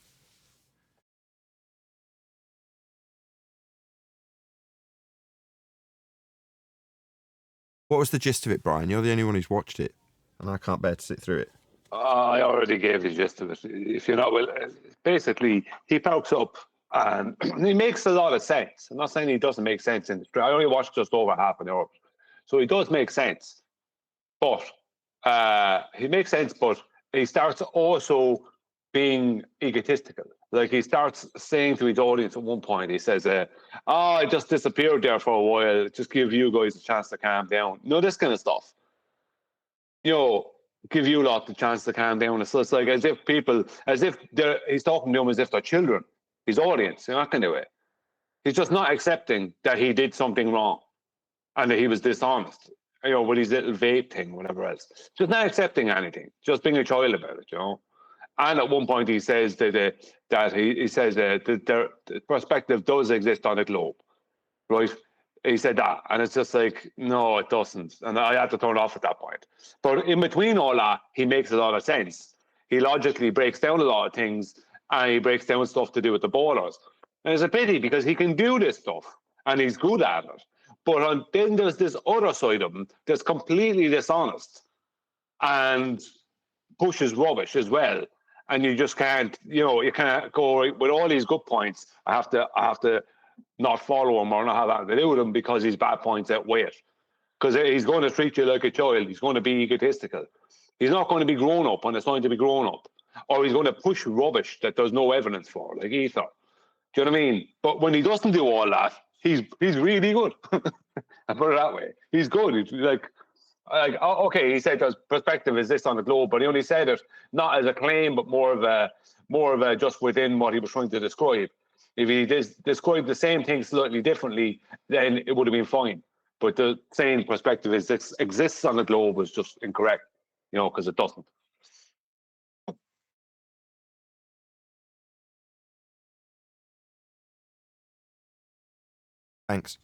What was the gist of it, Brian? You're the only one who's watched it, and I can't bear to sit through it. I already gave the gist of it. If you're not, well, basically, he pokes up and he makes a lot of sense. I'm not saying he doesn't make sense in the I only watched just over half an hour, so he does make sense. But he makes sense, but he starts also being egotistical. Like he starts saying to his audience at one point, he says, I just disappeared there for a while, just give you guys a chance to calm down. You know, this kind of stuff. You know, give you lot the chance to calm down. So it's like as if he's talking to them as if they're children, his audience, in that kind of way. He's just not accepting that he did something wrong and that he was dishonest, you know, with his little vape thing, whatever else. Just not accepting anything, just being a child about it, you know. And at one point he says that the perspective does exist on a globe, right? He said that, and it's just like, no, it doesn't. And I had to turn it off at that point. But in between all that, he makes a lot of sense. He logically breaks down a lot of things, and he breaks down stuff to do with the borders. And it's a pity because he can do this stuff, and he's good at it. But then there's this other side of him that's completely dishonest and pushes rubbish as well. And you just can't, you know, you can't go with all these good points. I have to not follow him or not have anything to do with him because his bad points outweigh it. Because he's going to treat you like a child. He's going to be egotistical. He's not going to be grown up when it's time to be grown up. Or he's going to push rubbish that there's no evidence for, like ether. Do you know what I mean? But when he doesn't do all that, he's really good. I put it that way. He's good. He's like, okay, he said his perspective is this on the globe, but he only said it not as a claim, but more of a just within what he was trying to describe. If he described the same thing slightly differently, then it would have been fine. But the same perspective exists on the globe is just incorrect, you know, because it doesn't. Thanks.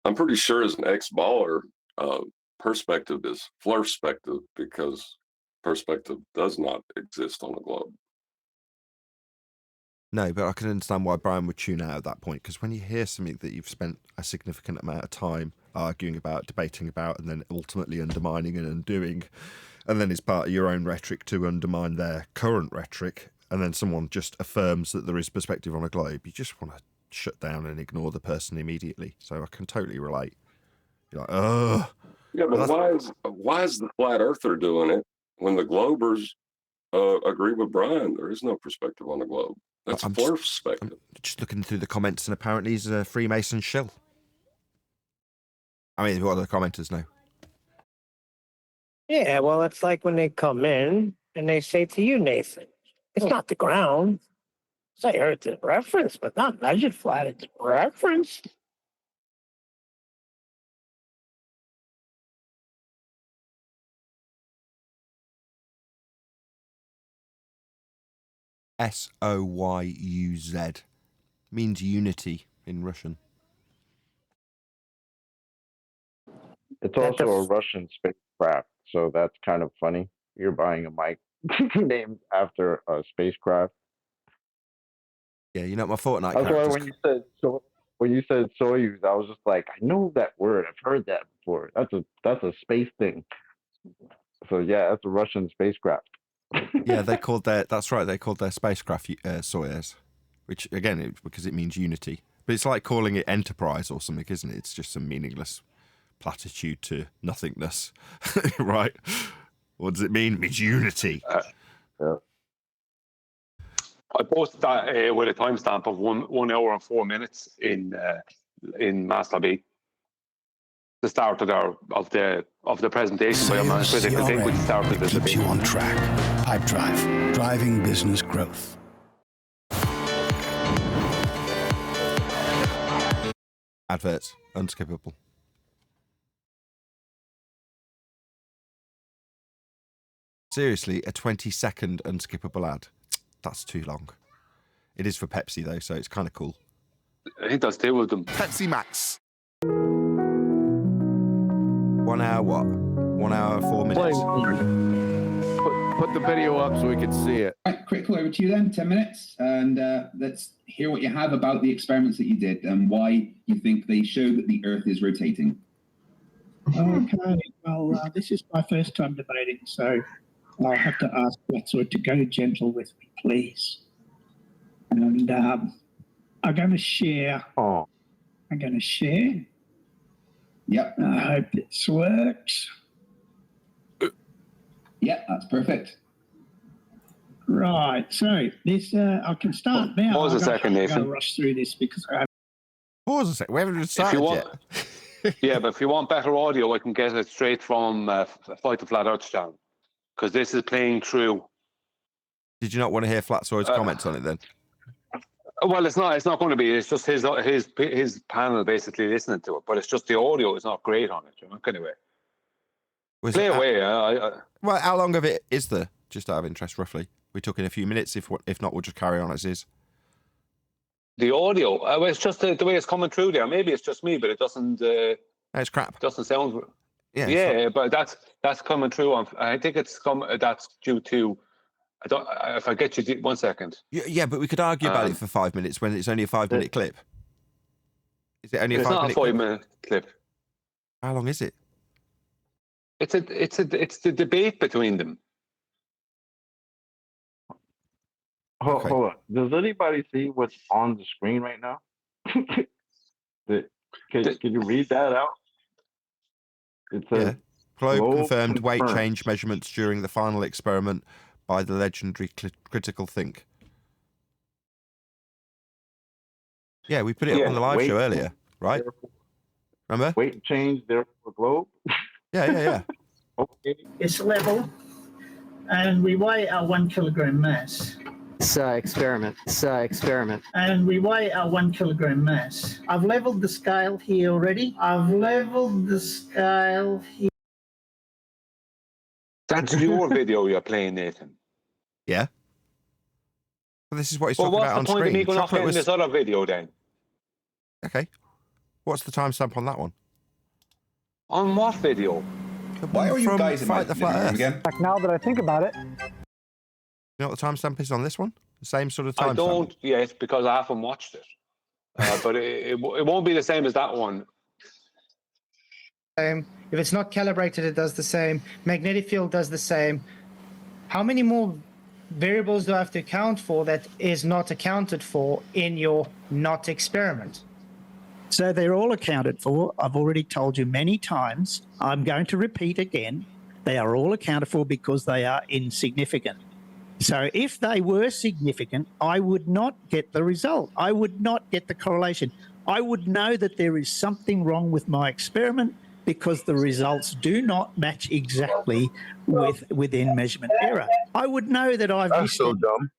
I'm pretty sure as an ex-baller, perspective is flirspective because perspective does not exist on the globe. No, but I can understand why Brian would tune out at that point, because when you hear something that you've spent a significant amount of time arguing about, debating about, and then ultimately undermining and undoing, and then is part of your own rhetoric to undermine their current rhetoric, and then someone just affirms that there is perspective on a globe, you just want to shut down and ignore the person immediately. So I can totally relate. You're like, ugh. Yeah, but why is the flat earther doing it when the globers agree with Brian? There is no perspective on the globe. That's flirspective. I'm just looking through the comments, and apparently he's a Freemason shill. I mean, what do the commenters know? Yeah, well, it's like when they come in and they say to you, Nathan, it's not the ground. It's like Earth is reference, but not measured flat. It's reference. Soyuz means unity in Russian. It's also a Russian spacecraft, so that's kind of funny. You're buying a mic named after a spacecraft. Yeah, you know my Fortnite. That's why when you said Soyuz, I was just like, I know that word. I've heard that before. That's a space thing. So yeah, that's a Russian spacecraft. Yeah, they called their spacecraft Soyuz, which again, because it means unity. But it's like calling it Enterprise or something, isn't it? It's just some meaningless platitude to nothingness, right? What does it mean? It means unity. Yeah. I posted that with a timestamp of 1 hour and 4 minutes in Master B. The start of the presentation by a man critic, I think, which started the keeps you on track. Pipe Drive, driving business growth. Adverts, unskippable. Seriously, a 20-second unskippable ad. That's too long. It is for Pepsi, though, so it's kind of cool. I think that's two of them. Pepsi Max. 1 hour what? 1 hour, 4 minutes. Put the video up so we can see it. Right, critical, over to you then, 10 minutes. And let's hear what you have about the experiments that you did and why you think they show that the Earth is rotating. Okay, well, this is my first time debating, so I'll have to ask Flatzoid to go gentle with me, please. And I'm going to share. Oh. I'm going to share. Yep. I hope this works. Yeah, that's perfect. Right, so this I can start now. Pause a second, Nathan. I'm going to rush through this because I. Pause a second. We haven't even started yet. Yeah, but if you want better audio, I can get it straight from Fight the Flat Earth channel, because this is playing through. Did you not want to hear Flatzoid's comments on it then? Well, it's not going to be. It's just his panel basically listening to it, but it's just the audio is not great on it. You know? Anyway, play away. Well, how long of it is there? Just out of interest, roughly. We're talking a few minutes. If not, we'll just carry on as is. The audio. It's just the way it's coming through there. Maybe it's just me, but it doesn't. It's crap. Doesn't sound. Yeah. Yeah, but that's coming through. I think it's that's due to. I don't. If I get you 1 second. Yeah, but we could argue about it for 5 minutes when it's only a 5-minute clip. Is it only a 5 minute? It's not a 5-minute clip. How long is it? It's the debate between them. Hold on. Does anybody see what's on the screen right now? Can you read that out? It says, Globe confirmed weight change measurements during the final experiment by the legendary critical think. Yeah, we put it up on the live show earlier, right? Remember? Weight change, therefore globe. Yeah. Okay. It's level, and we weigh our 1 kilogram mass. It's experiment. And we weigh our 1 kilogram mass. I've leveled the scale here already. That's your video you're playing, Nathan. Yeah. Well, this is what he's Well, talking what's about the on point screen. of me going off Chocolate getting was... this other video then? Okay. What's the timestamp on that one? On what video? Why are you From guys in my Fight the Flat living room Earth. again? Like now that I think about it. You know what the timestamp is on this one? The same sort of timestamp. I don't yet because I haven't watched it. But it won't be the same as that one. If it's not calibrated, it does the same. Magnetic field does the same. How many more variables do I have to account for that is not accounted for in your not experiment? So they're all accounted for. I've already told you many times. I'm going to repeat again. They are all accounted for because they are insignificant. So if they were significant, I would not get the result. I would not get the correlation. I would know that there is something wrong with my experiment because the results do not match exactly within measurement error. I would know that I've That's so dumb.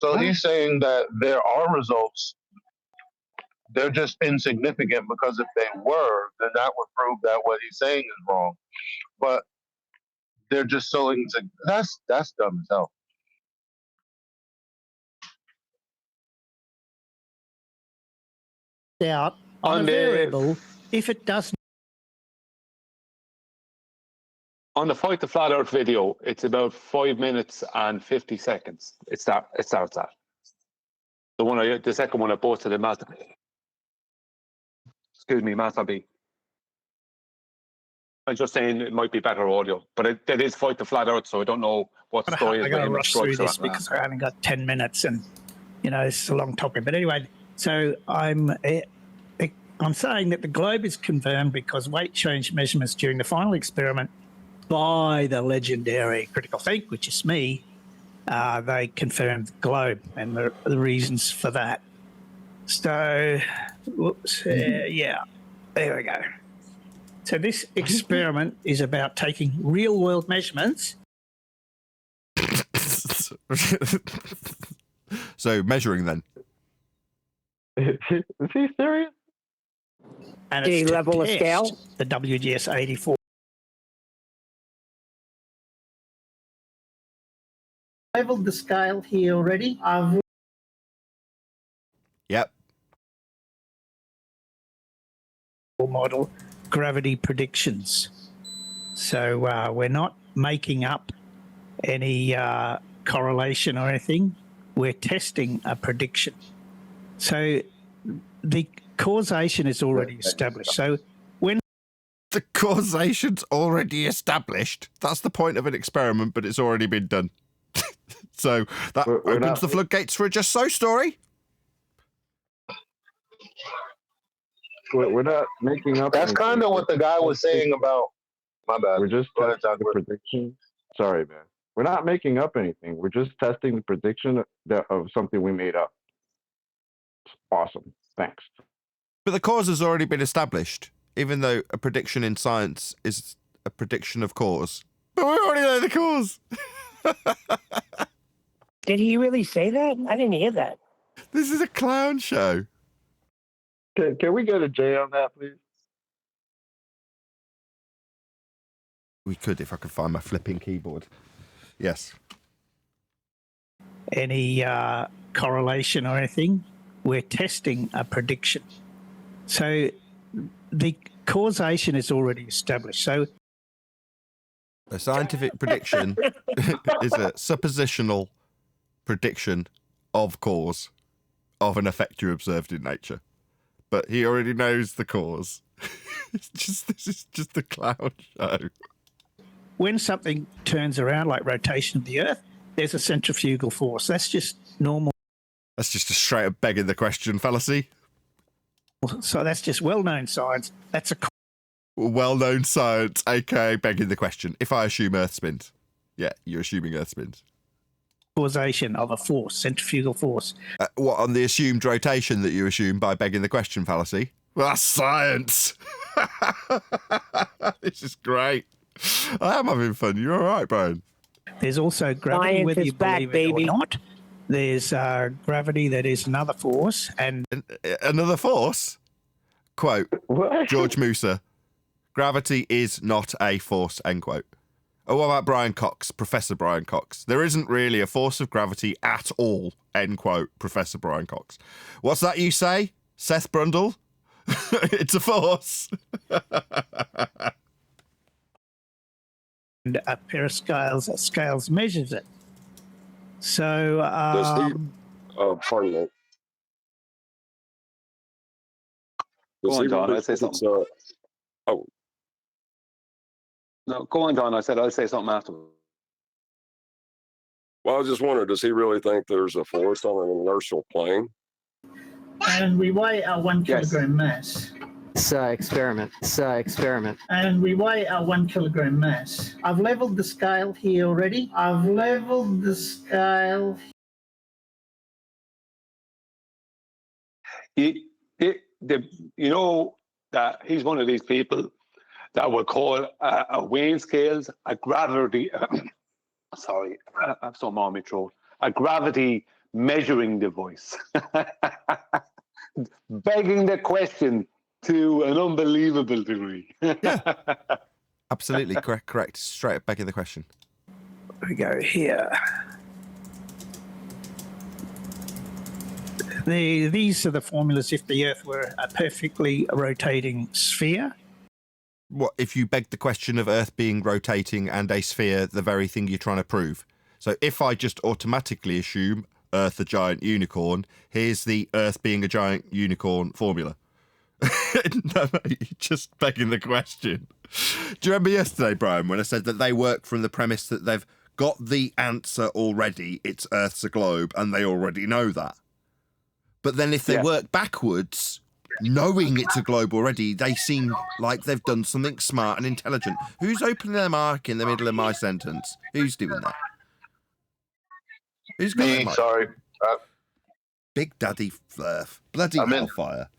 So he's saying that there are results. They're just insignificant because if they were, then that would prove that what he's saying is wrong. But they're just so insignificant. That's dumb as hell. out on a variable if it doesn't. On the Fight the Flat Earth video, it's about 5 minutes and 50 seconds. It starts at. The second one I posted in Master. Excuse me, Master B. I'm just saying it might be better audio, but it is Fight the Flat Earth, so I don't know what the story is. I got to rush through this because I haven't got 10 minutes, and this is a long topic. But anyway, so I'm saying that the globe is confirmed because weight change measurements during the final experiment by the legendary critical think, which is me, they confirmed the globe and the reasons for that. So, yeah, there we go. So this experiment is about taking real-world measurements. So measuring then. Is he serious? And Did he it's level a scale? The WGS 84. Leveled the scale here already. Yep. Model gravity predictions. So we're not making up any correlation or anything. We're testing a prediction. So the causation is already established. So when the causation's already established, that's the point of an experiment, but it's already been done. So that opens the floodgates for a Just So story. We're not making up. That's kind of what the guy was saying about. My bad. We're just testing the prediction. Sorry, man. We're not making up anything. We're just testing the prediction of something we made up. Awesome. Thanks. But the cause has already been established, even though a prediction in science is a prediction of cause. But we already know the cause. Did he really say that? I didn't hear that. This is a clown show. Can we get a J on that, please? We could if I could find my flipping keyboard. Yes. Any correlation or anything, we're testing a prediction. So the causation is already established. So a scientific prediction is a suppositional prediction of cause of an effect you observed in nature. But he already knows the cause. This is just a clown show. When something turns around, like rotation of the Earth, there's a centrifugal force. That's just normal. That's just a straight up begging the question fallacy. So that's just well-known science. That's a well-known science, aka begging the question. If I assume Earth spins, yeah, you're assuming Earth spins. Causation of a force, centrifugal force. What, on the assumed rotation that you assume by begging the question fallacy? Well, that's science. This is great. I am having fun. You're all right, Brian. There's also gravity, Science whether is you back, believe it baby. or not. There's gravity that is another force. And another force? Quote, what? George Musa, Gravity is not a force, end quote. Oh, what about Brian Cox, Professor Brian Cox? There isn't really a force of gravity at all, end quote, Professor Brian Cox. What's that you say, Seth Brundle? It's a force. And a pair of scales measures it. So, Does he, pardon me. Go on, Don. I'll say something. Oh. No, go on, Don. I said I'll say something afterwards. Well, I just wondered, does he really think there's a force on an inertial plane? and we weigh our 1 kilogram mass. It's experiment. Experiment. And we weigh our 1 kilogram mass. I've leveled the scale here already. I've leveled the scale. You know that he's one of these people that would call a weighing scales a gravity. Sorry, I have some on my throat. A gravity measuring device, begging the question to an unbelievable degree. Yeah. Absolutely correct. Straight back in the question. We go here. These are the formulas if the Earth were a perfectly rotating sphere. What if you beg the question of Earth being rotating and a sphere the very thing you're trying to prove? So if I just automatically assume Earth a giant unicorn, here's the Earth being a giant unicorn formula. No, you're just begging the question. Do you remember yesterday, Brian, when I said that they work from the premise that they've got the answer already, it's Earth's a globe, and they already know that? But then if they work backwards, knowing it's a globe already, they seem like they've done something smart and intelligent. Who's opening their mic in the middle of my sentence? Who's doing that? Who's got me? Sorry. Big Daddy Flurf. Bloody hellfire.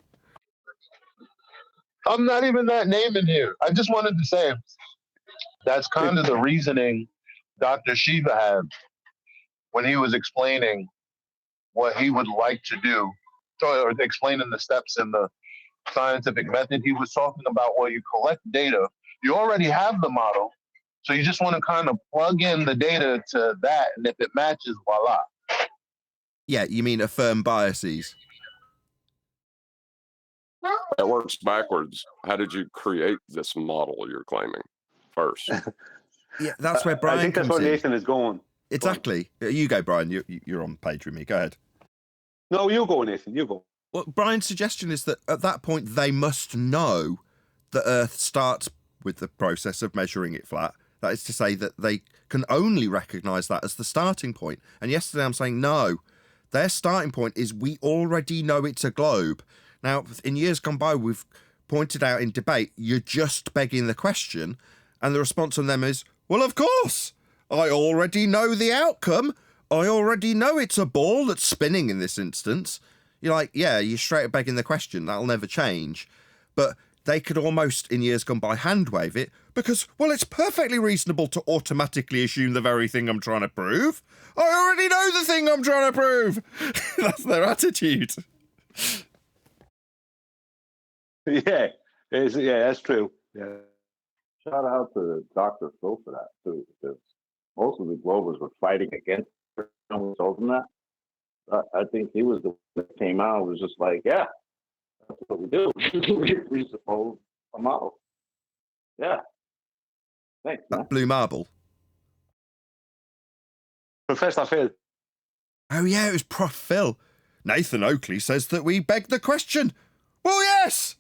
I'm not even that name in here. I just wanted to say that's kind of the reasoning Dr. Shiva had when he was explaining what he would like to do, or explaining the steps in the scientific method. He was talking about, well, you collect data. You already have the model, so you just want to kind of plug in the data to that, and if it matches, voila. Yeah, you mean affirm biases? That works backwards. How did you create this model you're claiming first? Yeah, that's where Brian I think that's comes where in. Nathan is going. Exactly. You go, Brian. You're on page with me. Go ahead. No, you go, Nathan. You go. Well, Brian's suggestion is that at that point they must know that Earth starts with the process of measuring it flat. That is to say that they can only recognise that as the starting point. And yesterday I'm saying no. Their starting point is we already know it's a globe. Now, in years gone by, we've pointed out in debate, you're just begging the question. And the response from them is, well, of course. I already know the outcome. I already know it's a ball that's spinning in this instance. You're like, yeah, you're straight begging the question. That'll never change. But they could almost, in years gone by, hand wave it because, well, it's perfectly reasonable to automatically assume the very thing I'm trying to prove. I already know the thing I'm trying to prove. That's their attitude. Yeah, that's true. Yeah. Shout out to Dr. Phil for that, too, because most of the Globers were fighting against him. Told him that. I think he was the one that came out and was just like, yeah, that's what we do. we suppose a model. Yeah. Thanks, man. That blue marble. Professor Phil. Oh, yeah, it was Prof. Phil. Nathan Oakley says that we beg the question. Well, yes!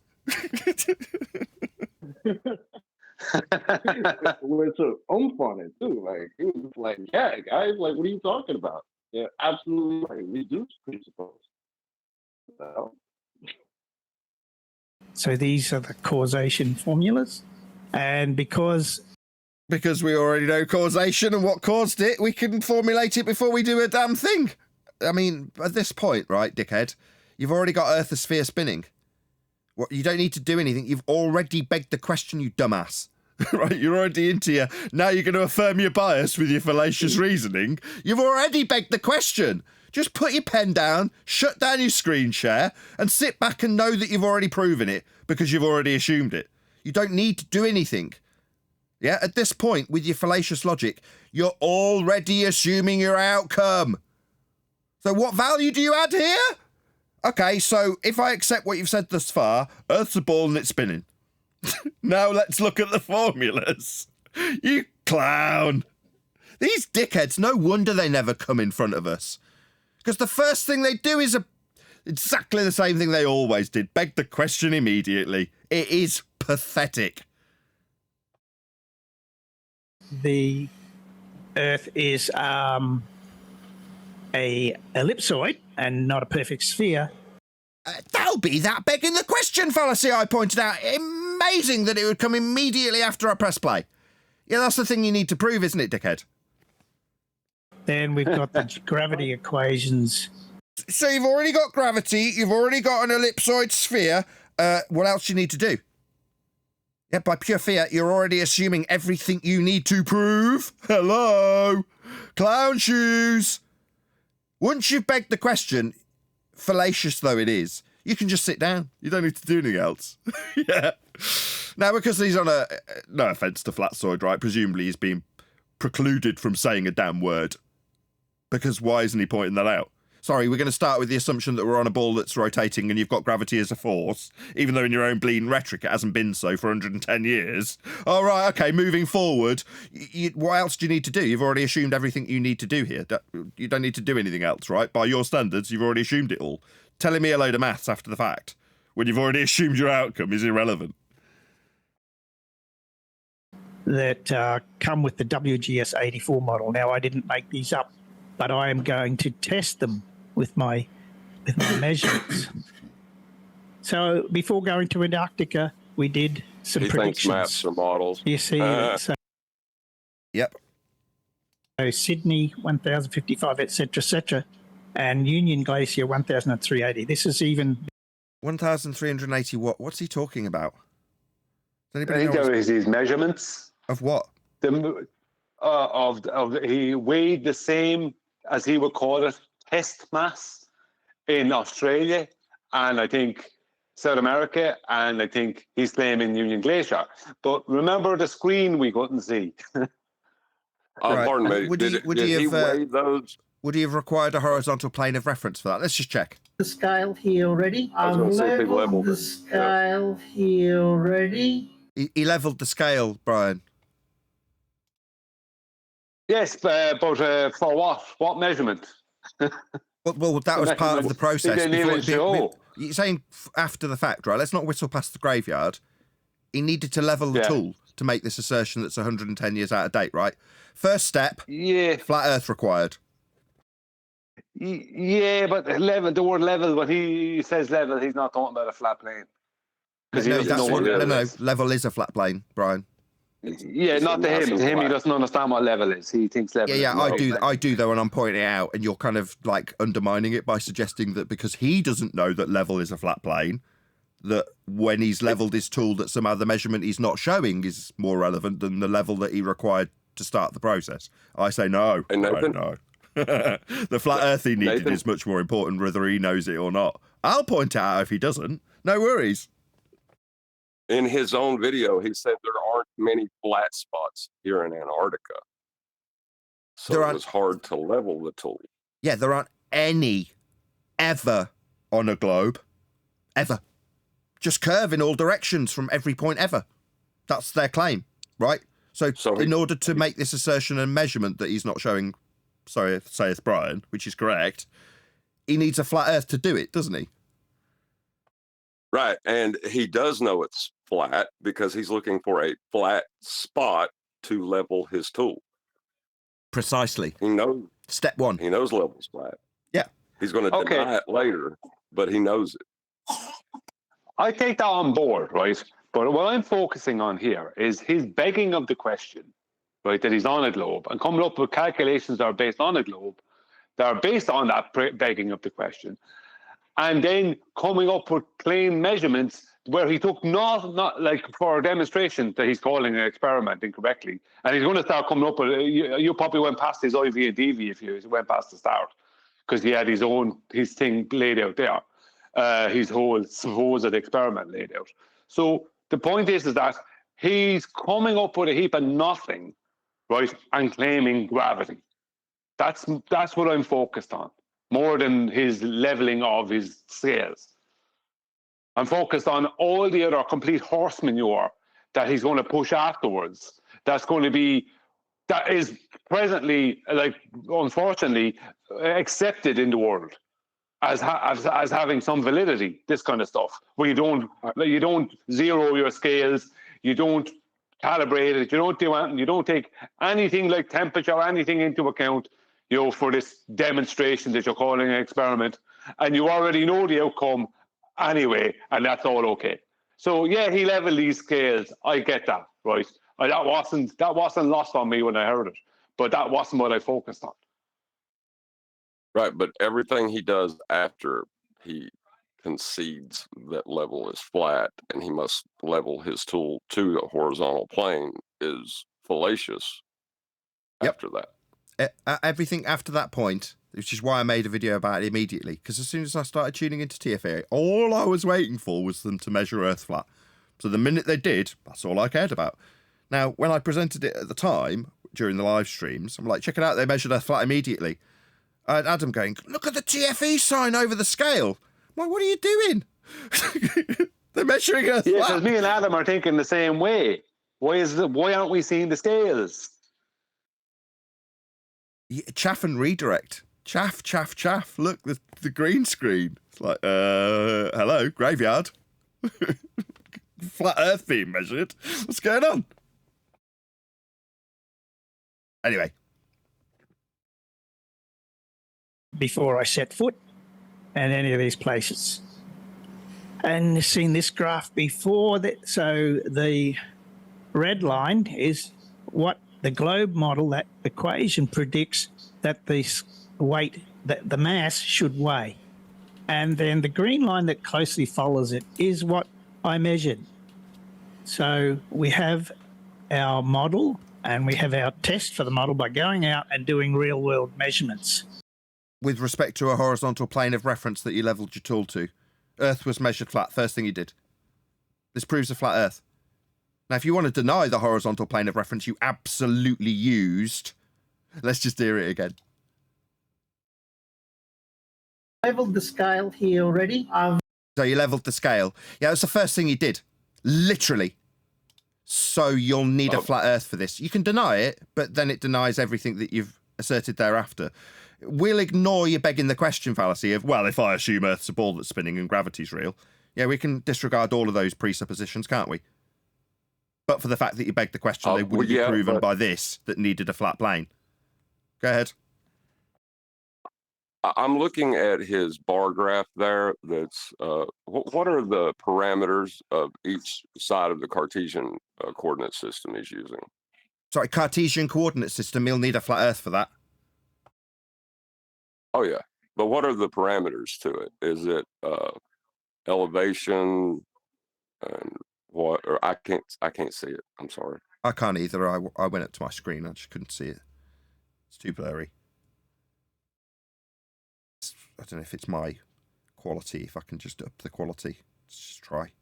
With some oomph on it, too. Like, he was like, yeah, guys, like, what are you talking about? Yeah, absolutely right. We do presuppose. So these are the causation formulas. And because we already know causation and what caused it, we can formulate it before we do a damn thing. I mean, at this point, right, dickhead, you've already got Earth a sphere spinning. What, you don't need to do anything. You've already begged the question, you dumbass. Right, you're already into your... Now you're going to affirm your bias with your fallacious reasoning. You've already begged the question. Just put your pen down, shut down your screen share, and sit back and know that you've already proven it because you've already assumed it. You don't need to do anything. Yeah, at this point, with your fallacious logic, you're already assuming your outcome. So what value do you add here? Okay, so if I accept what you've said thus far, Earth's a ball and it's spinning. Now let's look at the formulas. You clown. These dickheads, no wonder they never come in front of us. Because the first thing they do is exactly the same thing they always did. Beg the question immediately. It is pathetic. The Earth is a ellipsoid and not a perfect sphere. That'll be that begging the question fallacy I pointed out. Amazing that it would come immediately after I press play. Yeah, that's the thing you need to prove, isn't it, dickhead? Then we've got the gravity equations. So you've already got gravity, you've already got an ellipsoid sphere. What else do you need to do? Yeah, by pure fiat, you're already assuming everything you need to prove. Hello? Clown shoes. Once you've begged the question, fallacious though it is, you can just sit down. You don't need to do anything else. Yeah. Now, because he's on a... No offence to Flatzoid, right? Presumably he's being precluded from saying a damn word. Because why isn't he pointing that out? Sorry, we're going to start with the assumption that we're on a ball that's rotating and you've got gravity as a force, even though in your own bleeding rhetoric it hasn't been so for 110 years. All right, okay, moving forward, what else do you need to do? You've already assumed everything you need to do here. You don't need to do anything else, right? By your standards, you've already assumed it all. Telling me a load of maths after the fact, when you've already assumed your outcome, is irrelevant. That come with the WGS 84 model. Now, I didn't make these up, but I am going to test them with my measurements. So before going to Antarctica, we did some predictions. Thinks maps are models. You see, so yep. So Sydney 1055, etc., and Union Glacier 1380. This is even 1380. What's he talking about? I think there is his measurements of what? He weighed the same as he would call it test mass in Australia, and I think South America, and I think he's claiming Union Glacier. But remember the screen we couldn't see. Pardon me. Did he weigh those? Would he have required a horizontal plane of reference for that? Let's just check. The scale here already. I was going to say if he leveled the it. scale here already. He levelled the scale, Brian. Yes, but for what? What measurement? Well, that was part of the process. He didn't even show. You're saying after the fact, right? Let's not whistle past the graveyard. He needed to level the tool to make this assertion that's 110 years out of date, right? First step, flat Earth required. Yeah, but the word level, when he says level, he's not talking about a flat plane. No, level is a flat plane, Brian. Yeah, not to him. To him, he doesn't understand what level is. He thinks level is I do, though, and I'm pointing it out, and you're kind of like undermining it by suggesting that because he doesn't know that level is a flat plane, that when he's leveled his tool, that some other measurement he's not showing is more relevant than the level that he required to start the process. I say no. And Nathan? No. The flat Earth he needed is much more important, whether he knows it or not. I'll point it out if he doesn't. No worries. In his own video, he said there aren't many flat spots here in Antarctica. So it was hard to level the tool. Yeah, there aren't any ever on a globe. Ever. Just curve in all directions from every point ever. That's their claim, right? So in order to make this assertion and measurement that he's not showing, sorry, saith Brian, which is correct, he needs a flat Earth to do it, doesn't he? Right, and he does know it's flat because he's looking for a flat spot to level his tool. Precisely. He knows. Step one. He knows level's flat. Yeah. He's going to deny it later, but he knows it. I take that on board, right? But what I'm focusing on here is his begging of the question, right, that he's on a globe and coming up with calculations that are based on a globe, that are based on that begging of the question, and then coming up with plain measurements where he took not like for a demonstration that he's calling an experiment incorrectly, and he's going to start coming up with, you probably went past his IV and DV if you went past the start, because he had his thing laid out there, his whole supposed experiment laid out. So The point is that he's coming up with a heap of nothing, right, and claiming gravity. That's what I'm focused on, more than his leveling of his scales. I'm focused on all the other complete horse manure that he's going to push afterwards. That is presently, like, unfortunately, accepted in the world as having some validity. This kind of stuff, where you don't zero your scales, you don't calibrate it, you don't do anything, you don't take anything like temperature or anything into account, for this demonstration that you're calling an experiment, and you already know the outcome anyway, and that's all okay. So yeah, he leveled these scales. I get that, right? That wasn't lost on me when I heard it, but that wasn't what I focused on. Right, but everything he does after he concedes that level is flat and he must level his tool to the horizontal plane is fallacious after that. Everything after that point, which is why I made a video about it immediately, because as soon as I started tuning into TFA, all I was waiting for was them to measure Earth flat. So the minute they did, that's all I cared about. Now, when I presented it at the time, during the live streams, I'm like, check it out, they measured Earth flat immediately. I had Adam going, look at the TFE sign over the scale. I'm like, what are you doing? They're measuring Earth flat. Yeah, because me and Adam are thinking the same way. Why aren't we seeing the scales? Yeah, chaff and redirect. Chaff, chaff, chaff. Look, the green screen. It's like, hello, graveyard. Flat Earth being measured. What's going on? Anyway. Before I set foot in any of these places. And seen this graph before that. So the red line is what the globe model, that equation predicts that the weight, that the mass should weigh. And then the green line that closely follows it is what I measured. So we have our model and we have our test for the model by going out and doing real world measurements. With respect to a horizontal plane of reference that you leveled your tool to, Earth was measured flat, first thing you did. This proves a flat Earth. Now, if you want to deny the horizontal plane of reference you absolutely used, let's just hear it again. Leveled the scale here already. So you leveled the scale. Yeah, that's the first thing you did. Literally. So you'll need a flat Earth for this. You can deny it, but then it denies everything that you've asserted thereafter. We'll ignore you begging the question fallacy of, well, if I assume Earth's a ball that's spinning and gravity's real. Yeah, we can disregard all of those presuppositions, can't we? But for the fact that you begged the question, they wouldn't be proven by this that needed a flat plane. Go ahead. I'm looking at his bar graph there. That's what are the parameters of each side of the Cartesian coordinate system he's using? Sorry, Cartesian coordinate system, you'll need a flat Earth for that. Oh, yeah. But what are the parameters to it? Is it elevation and what? Or I can't see it. I'm sorry. I can't either. I went up to my screen. I just couldn't see it. It's too blurry. I don't know if it's my quality. If I can just up the quality. Let's just try.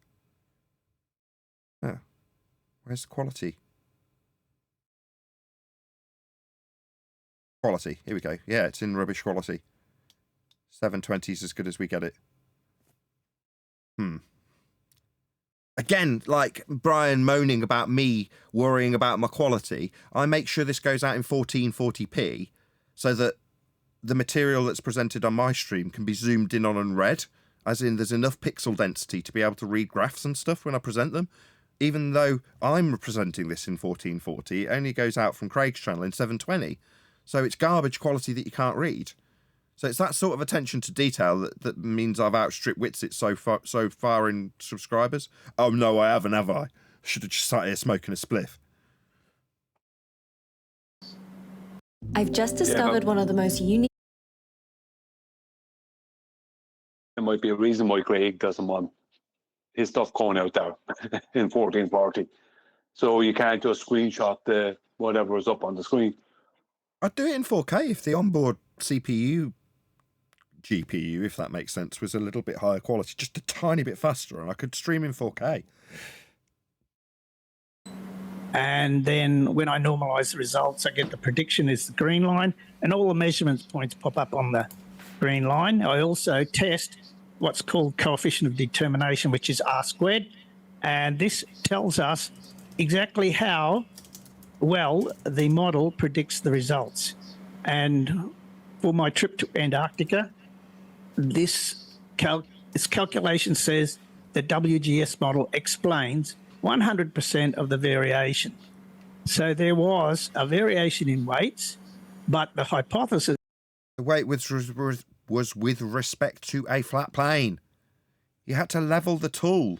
Oh. Where's the quality? Quality. Here we go. Yeah, it's in rubbish quality. 720 is as good as we get it. Again, like Brian moaning about me worrying about my quality, I make sure this goes out in 1440p so that the material that's presented on my stream can be zoomed in on and read, as in there's enough pixel density to be able to read graphs and stuff when I present them. Even though I'm presenting this in 1440, it only goes out from Craig's channel in 720. So it's garbage quality that you can't read. So it's that sort of attention to detail that means I've outstripped Witsit so far in subscribers. Oh, no, I haven't, have I? Should have just sat here smoking a spliff. I've just discovered one of the most unique... There might be a reason why Craig doesn't want his stuff going out there in 1440. So you can't just screenshot the whatever is up on the screen. I'd do it in 4K if the onboard GPU, if that makes sense, was a little bit higher quality, just a tiny bit faster, and I could stream in 4K. And then when I normalize the results, I get the prediction is the green line, and all the measurements points pop up on the green line. I also test what's called coefficient of determination, which is R squared. And this tells us exactly how well the model predicts the results. And for my trip to Antarctica, this calculation says the WGS model explains 100% of the variation. So there was a variation in weights, but the hypothesis... The weight was with respect to a flat plane. You had to level the tool.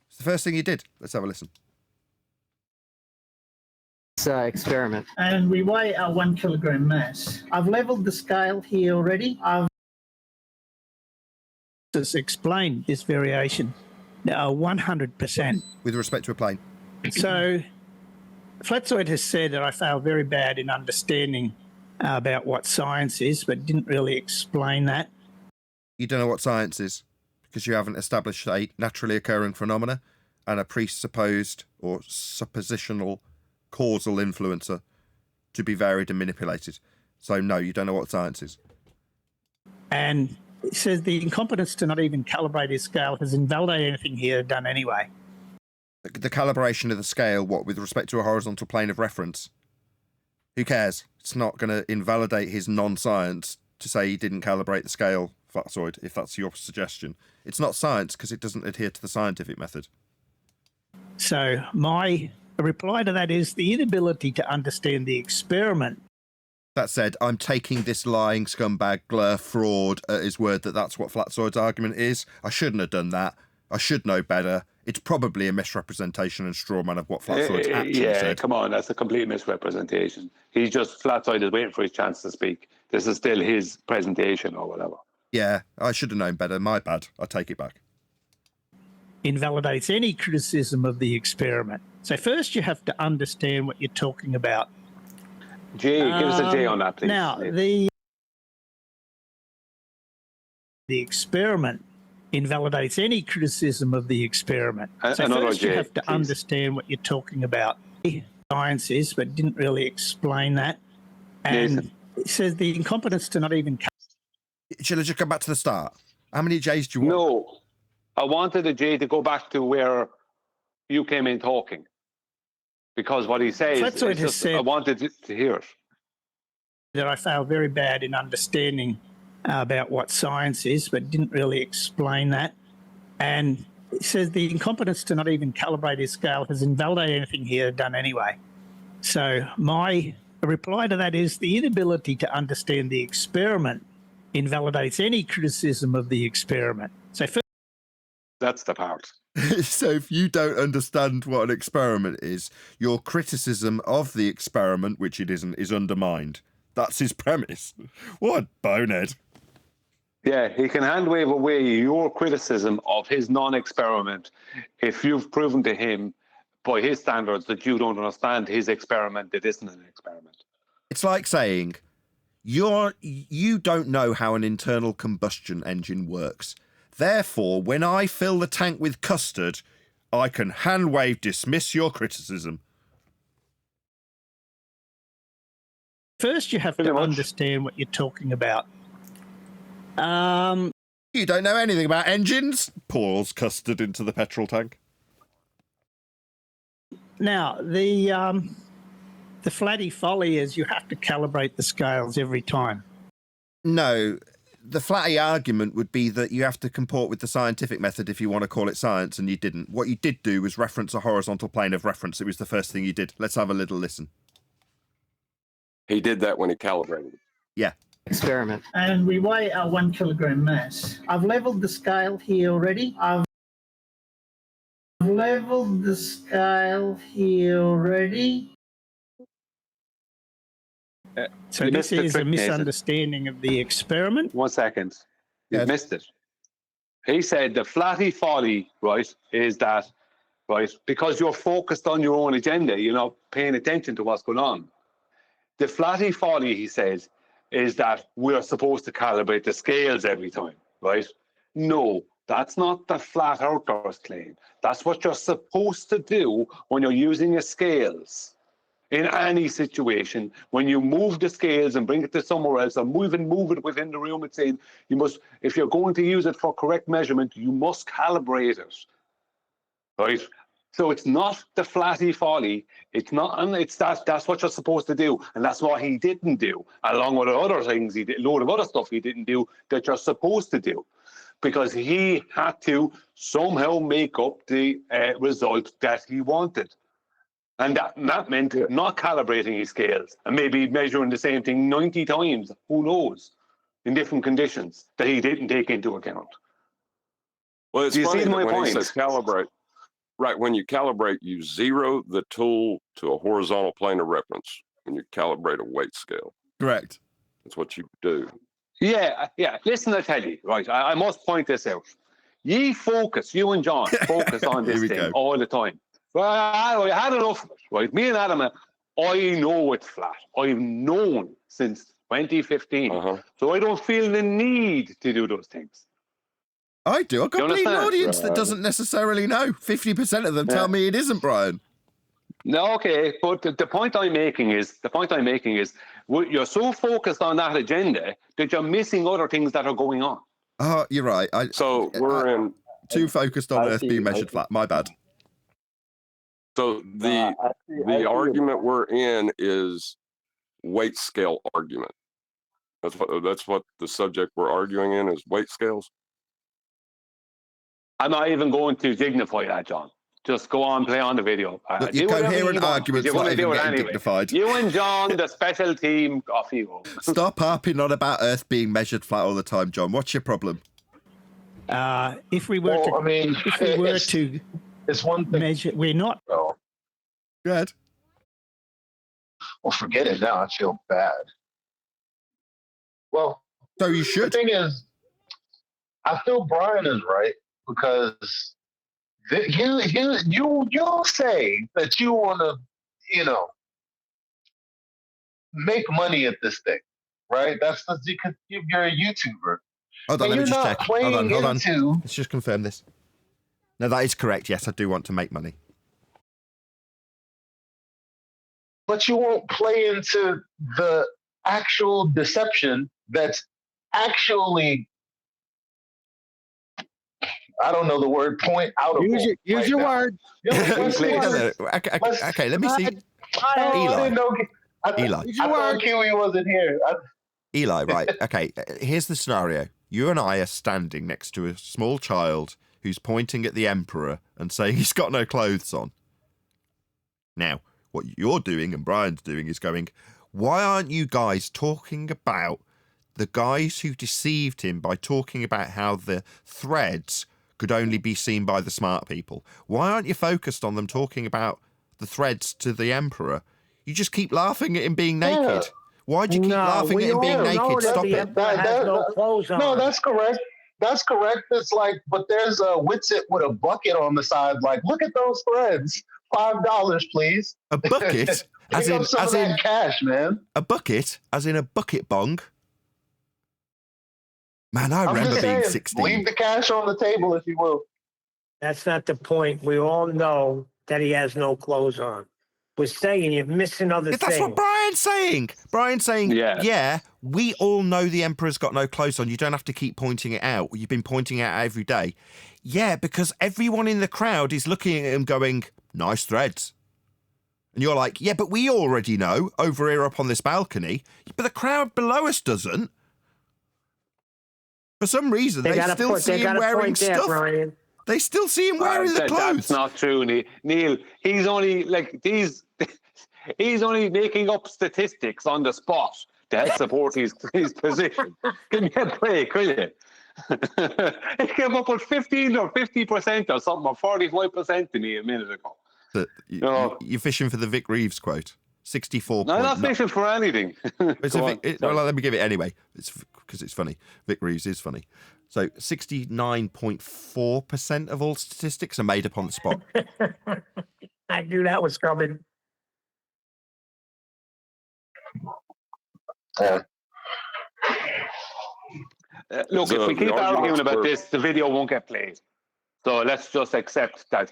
It's the first thing you did. Let's have a listen. Experiment. And we weigh our 1 kilogram mass. I've leveled the scale here already. I've just explained this variation. Now, 100%. With respect to a plane. So, Flatzoid has said that I fail very bad in understanding about what science is, but didn't really explain that. You don't know what science is because you haven't established a naturally occurring phenomena and a presupposed or suppositional causal influencer to be varied and manipulated. So no, you don't know what science is. And it says the incompetence to not even calibrate his scale has invalidated anything he had done anyway. The calibration of the scale, what, with respect to a horizontal plane of reference? Who cares? It's not going to invalidate his non-science to say he didn't calibrate the scale, Flatzoid, if that's your suggestion. It's not science because it doesn't adhere to the scientific method. So my reply to that is the inability to understand the experiment. That said, I'm taking this lying scumbag Glur fraud at his word that that's what Flatzoid's argument is. I shouldn't have done that. I should know better. It's probably a misrepresentation and straw man of what Flatzoid's actually said. Come on, that's a complete misrepresentation. Flatzoid is waiting for his chance to speak. This is still his presentation or whatever. Yeah, I should have known better. My bad. I take it back. Invalidates any criticism of the experiment. So first you have to understand what you're talking about. J, give us a J on that, please. Now, the experiment invalidates any criticism of the experiment. So first you have to understand what you're talking about. Science is, but didn't really explain that. And it says the incompetence to not even... Shall I just go back to the start? How many J's do you want? No. I wanted a J to go back to where you came in talking. Because what he says, I wanted to hear it. That I fail very bad in understanding about what science is, but didn't really explain that. And it says the incompetence to not even calibrate his scale has invalidated anything he had done anyway. So my reply to that is the inability to understand the experiment invalidates any criticism of the experiment. So that's the part. So if you don't understand what an experiment is, your criticism of the experiment, which it isn't, is undermined. That's his premise. What bonehead. Yeah, he can hand wave away your criticism of his non-experiment if you've proven to him by his standards that you don't understand his experiment, that isn't an experiment. It's like saying you don't know how an internal combustion engine works. Therefore, when I fill the tank with custard, I can hand wave dismiss your criticism. First, you have to understand what you're talking about. You don't know anything about engines? Pours custard into the petrol tank. Now, the flatty folly is you have to calibrate the scales every time. No, the flatty argument would be that you have to comport with the scientific method if you want to call it science, and you didn't. What you did do was reference a horizontal plane of reference. It was the first thing you did. Let's have a little listen. He did that when he calibrated. Yeah. Experiment. And we weigh our 1 kilogram mass. I've leveled the scale here already. So this is a misunderstanding of the experiment. 1 second. You missed it. He said the flatty folly, right, is that, right, because you're focused on your own agenda, you're not paying attention to what's going on. The flatty folly, he says, is that we're supposed to calibrate the scales every time, right? No, That's not the flat earthers claim. That's what you're supposed to do when you're using your scales. In any situation, when you move the scales and bring it to somewhere else, or move it within the room, it's saying you must, if you're going to use it for correct measurement, you must calibrate it. Right? So it's not the flatty folly. It's not, and it's that's what you're supposed to do, and that's what he didn't do, along with other things he did, a load of other stuff he didn't do that you're supposed to do, because he had to somehow make up the result that he wanted, and that meant not calibrating his scales and maybe measuring the same thing 90 times. Who knows? In different conditions that he didn't take into account. Well, it's Do you funny see that my when point? he says calibrate, right, when you calibrate, you zero the tool to a horizontal plane of reference when you calibrate a weight scale. Correct. That's what you do. Yeah. Listen, I tell you, right, I must point this out. You and John, focus on this thing all the time. Well, I had enough of it, right? Me and Adam, I know it's flat. I've known since 2015. So I don't feel the need to do those things. I do. I've got a bleeding audience that Right. doesn't necessarily know. 50% of them tell me it isn't, Brian. No, okay, but the point I'm making is, you're so focused on that agenda that you're missing other things that are going on. Oh, you're right. We're too focused on Earth being measured flat. My bad. So the argument we're in is weight scale argument. That's what the subject we're arguing in is, weight scales. I'm not even going to dignify that, John. Just go on, play on the video. Look, your coherent argument's not even getting dignified. You and John, the special team, off you go. Stop harping on about Earth being measured flat all the time, John. What's your problem? If we were to it's one thing. Measure, we're not. Oh. Good. Well, forget it now. I feel bad. Well, so you should. The thing is, I feel Brian is right, because you say that you want to, make money at this thing, right? That's because you're a YouTuber. Hold on, let me just check. Hold on. Into... Let's just confirm this. No, that is correct. Yes, I do want to make money. But you won't play into the actual deception that's actually, I don't know the word, point out. Use your word. Okay, let me see. Eli. I thought Kiwi wasn't here. Eli, right. Okay, here's the scenario. You and I are standing next to a small child who's pointing at the Emperor and saying he's got no clothes on. Now, what you're doing and Brian's doing is going, why aren't you guys talking about the guys who deceived him by talking about how the threads could only be seen by the smart people? Why aren't you focused on them talking about the threads to the Emperor? You just keep laughing at him being naked. Yeah. Why'd you keep laughing at him being naked? Stop it. No, that's correct. That's correct. It's like, but there's a Witsit with a bucket on the side. Like, look at those threads. $5, please. A bucket? as in cash, man. A bucket? As in a bucket bong? Man, I remember being 16. Leave the cash on the table, if you will. That's not the point. We all know that he has no clothes on. We're saying you're missing other things. That's what Brian's saying. Brian's saying, yeah, we all know the Emperor's got no clothes on. You don't have to keep pointing it out. You've been pointing it out every day. Yeah, because everyone in the crowd is looking at him going, nice threads. And you're like, yeah, but we already know over here up on this balcony. But the crowd below us doesn't. For some reason, they still see him wearing stuff. Brian. They still see him wearing the clothes. That's not true, Neil. He's only he's only making up statistics on the spot to support his position. Give me a break, will you? He came up with 15 or 50% or something, or 45% to me a minute ago. You're fishing for the Vic Reeves quote. 64. No, I'm not fishing for anything. Well, let me give it anyway. It's because it's funny. Vic Reeves is funny. So 69.4% of all statistics are made up on the spot. I knew that was coming. Look, So if we the keep arguing arguments about were- this, the video won't get played. So let's just accept that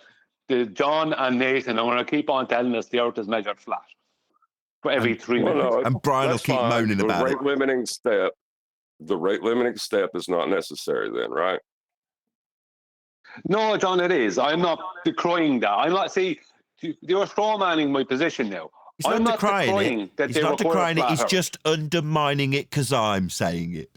John and Nathan are going to keep on telling us the Earth is measured flat for every 3 Well, minutes. no, And Brian will that's keep fine. moaning the about rate it. limiting step. The rate limiting step is not necessary then, right? No, John, it is. I'm not decrying that. I'm not. See, you're strawmanning my position now. He's I'm not decrying it. that He's they not require a decrying it. flat He's Earth. just undermining it because I'm saying it.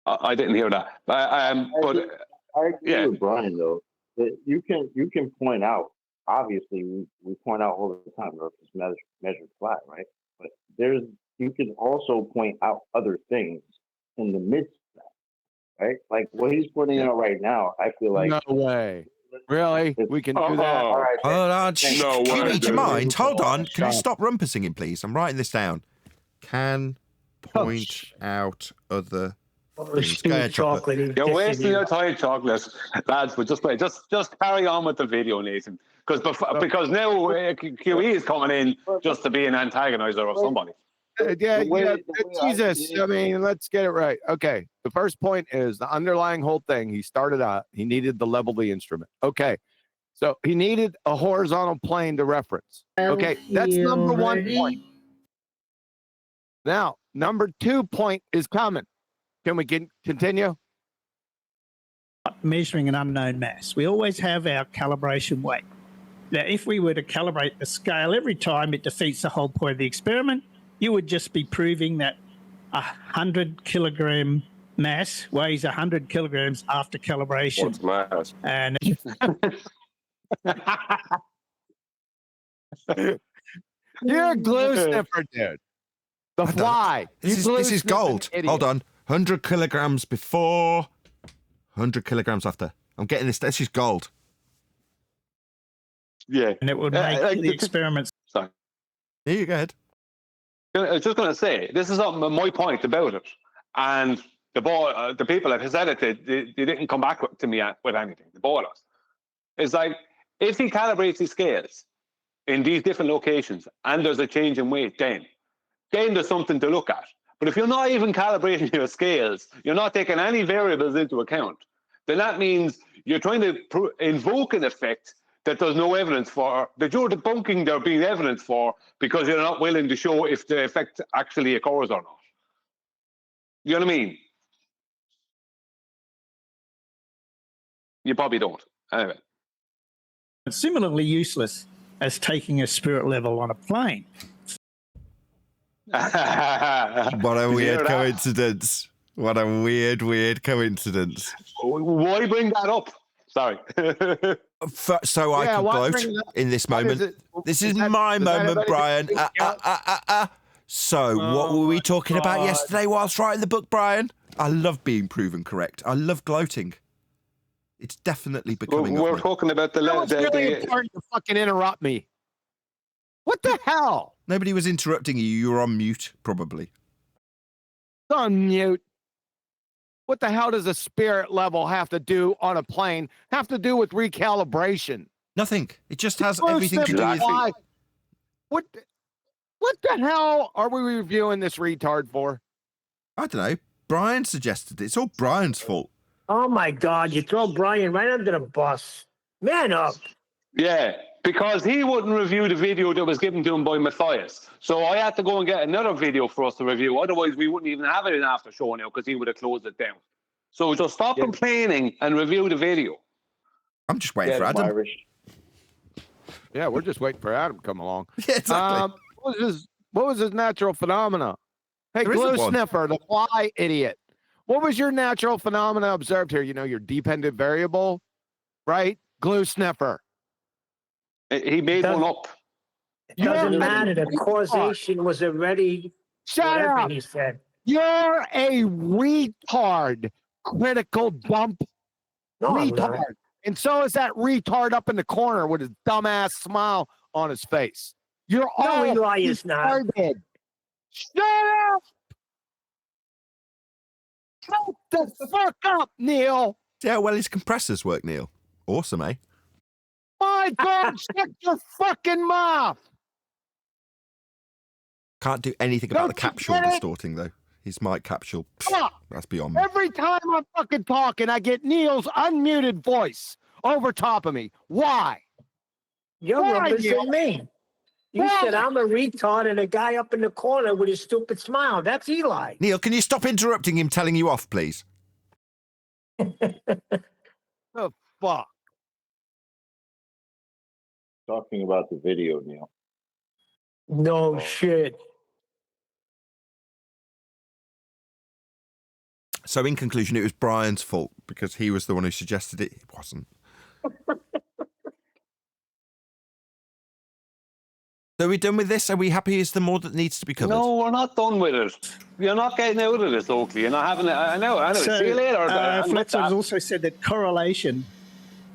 I didn't hear that. I agree yeah. with Brian though. That you can point out. Obviously, we point out all the time Earth is measured flat, right? But you can also point out other things in the midst of that, right? Like what he's pointing out right now. I feel like no way. Really? We can do that? All right. Hold on. No Do you way, need your dude. mind? Hold on. Can you Shut stop rumpus singing, please? I'm writing this down. Can point out other things. Go ahead, Chocolate. You're wasting your time, Chocolate. Lads, but just carry on with the video, Nathan. Because now QE is coming in just to be an antagonizer of somebody. Jesus. I mean, let's get it right. Okay. The first point is the underlying whole thing. He started out, he needed to level the instrument. Okay. So he needed a horizontal plane to reference. Okay. That's number 1 point. Now, number 2 point is coming. Can we continue? Measuring an unknown mass. We always have our calibration weight. Now, if we were to calibrate the scale every time, it defeats the whole point of the experiment. You would just be proving that 100 kilogram mass weighs 100 kilograms after calibration. What's mass? And you're a glue sniffer, dude. The fly. This is gold. Hold on. 100 kilograms before, 100 kilograms after. I'm getting this. This is gold. Yeah. And it would make the experiments. Sorry. Here you go ahead. I was just going to say, this is my point about it. And the people that said it, they didn't come back to me with anything. The boilers. It's like, if he calibrates his scales in these different locations and there's a change in weight, then there's something to look at. But if you're not even calibrating your scales, you're not taking any variables into account, then that means you're trying to invoke an effect that there's no evidence for, that you're debunking there being evidence for, because you're not willing to show if the effect actually occurs or not. You know what I mean? You probably don't. Anyway. It's similarly useless as taking a spirit level on a plane. What a weird coincidence. What a weird coincidence. Why bring that up? Sorry. So I can gloat in this moment. This is my moment, Brian. So what were we talking about yesterday whilst writing the book, Brian? I love being proven correct. I love gloating. It's definitely becoming. We're talking about the That was really important to fucking interrupt me. What the hell? Nobody was interrupting you. You were on mute, probably. On mute. What the hell does a spirit level have to do on a plane? Have to do with recalibration? Nothing. It just has everything to do with. What the hell are we reviewing this retard for? I don't know. Brian suggested it. It's all Brian's fault. Oh my God! You throw Brian right under the bus. Man up. Yeah, because he wouldn't review the video that was given to him by Matthias. So I had to go and get another video for us to review. Otherwise, we wouldn't even have it in after show now because he would have closed it down. So just stop complaining and review the video. I'm just waiting for Adam. Yeah, we're just waiting for Adam to come along. Yeah, exactly. What was his natural phenomena? Hey, There glue isn't one. sniffer, the fly idiot. What was your natural phenomena observed here? You know, your dependent variable, right? Glue sniffer. He made one up. It doesn't matter. The causation was already whatever up. he said. You're a retard, critical dump No, I'm retard. not. And so is that retard up in the corner with his dumbass smile on his face. You're all Eli is not. retarded. Shut up! Shut the fuck up, Neil! See how well his compressors work, Neil. Awesome, eh? My God, shut your fucking mouth! Can't do anything about the capsule distorting, though. his mic capsule. Fuck. That's beyond me. Every time I'm fucking talking, I get Neil's unmuted voice over top of me. Why? You're Why, representing Neil? me. You said I'm a retard and a guy up in the corner with his stupid smile. That's Eli. Neil, can you stop interrupting him telling you off, please? Oh, fuck. Talking about the video, Neil. No shit. So in conclusion, it was Brian's fault because he was the one who suggested it. It wasn't. So are we done with this? Are we happy? Is there more that needs to be covered? No, we're not done with it. You're not getting out of this, Oakley. You're not having it. I know. So, See you later. Flatzoid has also said that correlation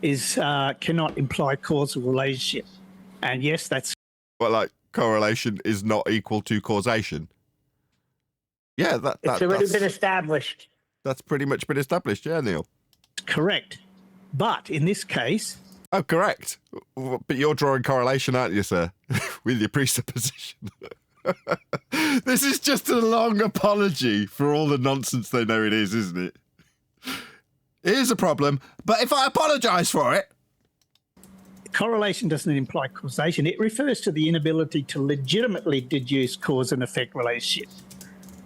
is cannot imply causal relationship. And yes, that's... Well, like, correlation is not equal to causation. Yeah, It's already been established. That's pretty much been established, yeah, Neil. Correct. But in this case... Oh, correct. But you're drawing correlation, aren't you, sir? With your presupposition. This is just a long apology for all the nonsense they know it is, isn't it? It is a problem, but if I apologise for it... Correlation doesn't imply causation. It refers to the inability to legitimately deduce cause and effect relationship.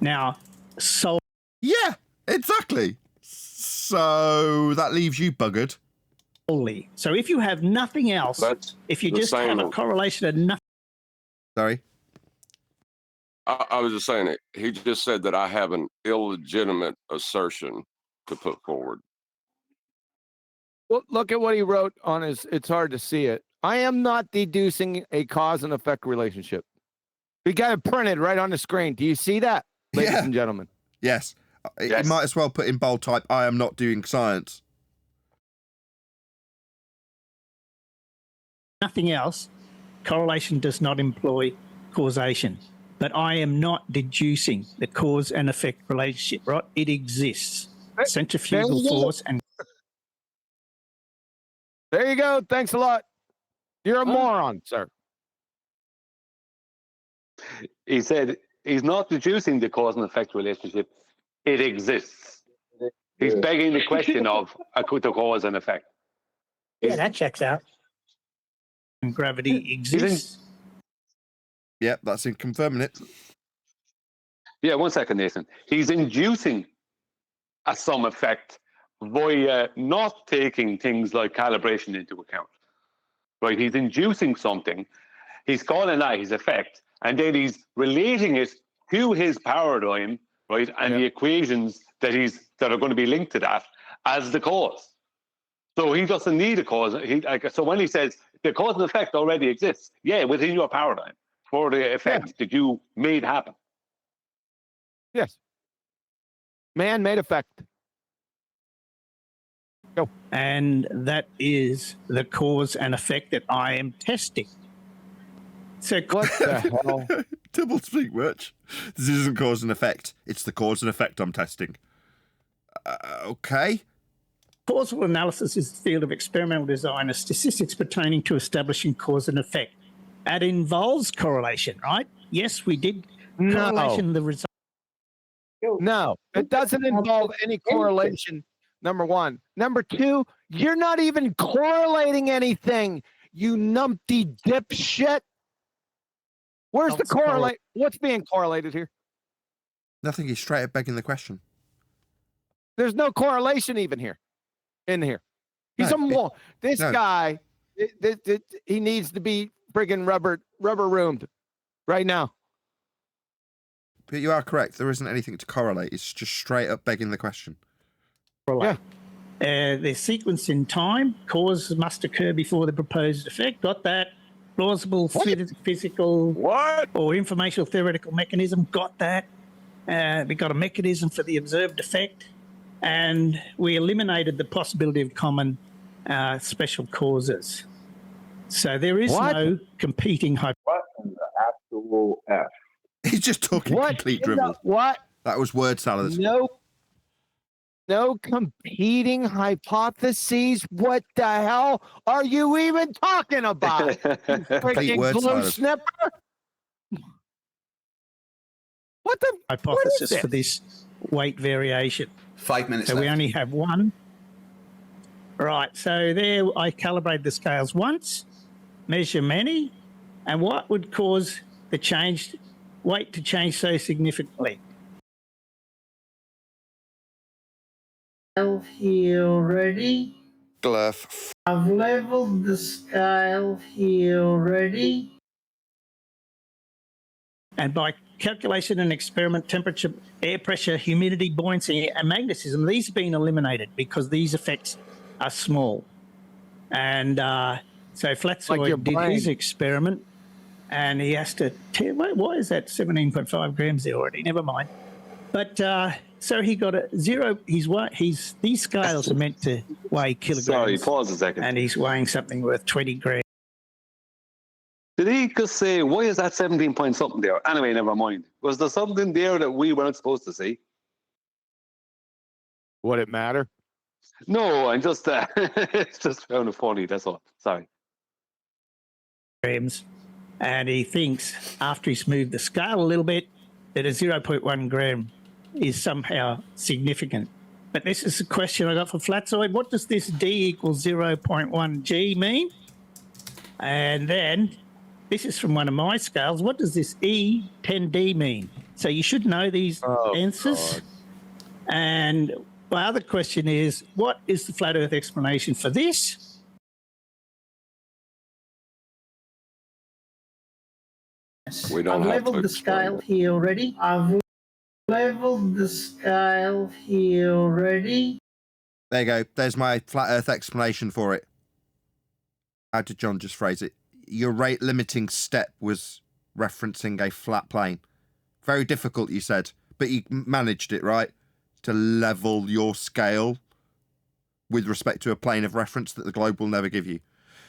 Now, so... Yeah, exactly. So that leaves you buggered. So if you have nothing else, if you just have a correlation and nothing... Sorry? I was just saying it. He just said that I have an illegitimate assertion to put forward. Well, look at what he wrote on his, it's hard to see it. I am not deducing a cause and effect relationship. We got it printed right on the screen. Do you see that, ladies and gentlemen? Yes. You might as well put in bold type, I am not doing science. Nothing else, correlation does not employ causation. But I am not deducing the cause and effect relationship, right? It exists. Centrifugal force and... There you go. Thanks a lot. You're a moron, sir. He said he's not deducing the cause and effect relationship. It exists. He's begging the question of the cause and effect. Yeah, that checks out. And gravity exists. Yep, that's in confirming it. Yeah, 1 second, Nathan. He's inducing some effect via not taking things like calibration into account. Right? He's inducing something. He's calling that his effect, and then he's relating it to his paradigm, right? And the equations that are going to be linked to that as the cause. So he doesn't need a cause. So when he says the cause and effect already exists, within your paradigm for the effect that you made happen. Yes. Man-made effect. Go. And that is the cause and effect that I am testing. So what the hell? Double speak much. This isn't cause and effect. It's the cause and effect I'm testing. Okay. Causal analysis is the field of experimental design of statistics pertaining to establishing cause and effect. That involves correlation, right? Yes, we did correlation the result. No, it doesn't involve any correlation, number one. Number two, you're not even correlating anything, you numpty dipshit. Where's the correlate? What's being correlated here? Nothing. He's straight up begging the question. There's no correlation even here. In here. He's this guy, he needs to be friggin' rubber roomed right now. But you are correct. There isn't anything to correlate. It's just straight up begging the question. Yeah. They're sequenced in time. Cause must occur before the proposed effect. Got that. Plausible physical or informational theoretical mechanism. Got that. We got a mechanism for the observed effect. And we eliminated the possibility of common special causes. So there is no competing hypothesis. What in the actual F? He's just talking complete dribble. What? That was word salad. No competing hypotheses. What the hell are you even talking about? You freaking glue snipper? What the hypothesis for this weight variation. 5 minutes So we left. only have one. Right, so there I calibrated the scales once, measure many, and what would cause the weight to change so significantly? Here already. Glurf. I've leveled the scale here already. And by calculation and experiment, temperature, air pressure, humidity, buoyancy, and magnetism, these have been eliminated because these effects are small. And so Flatzoid did his experiment, and he has to tell, wait, why is that 17.5 grams there already? Never mind. But so he got a zero. These scales are meant to weigh kilograms. Sorry, pause a second. And he's weighing something worth 20 grams. Did he just say, why is that 17 point something there? Anyway, never mind. Was there something there that we weren't supposed to see? Would it matter? No, I'm just, it's just found it funny, that's all. Sorry. Grams. And he thinks, after he's moved the scale a little bit, that a 0.1 gram is somehow significant. But this is the question I got for Flatzoid. What does this D equals 0.1 G mean? And then this is from one of my scales. What does this E10D mean? So you should know these answers. God. And my other question is, what is the flat Earth explanation for this? We don't I've have leveled to the scale here already. I've leveled the scale here already. There you go. There's my flat Earth explanation for it. How did John just phrase it? Your rate limiting step was referencing a flat plane. Very difficult, you said, but you managed it, right? To level your scale with respect to a plane of reference that the globe will never give you.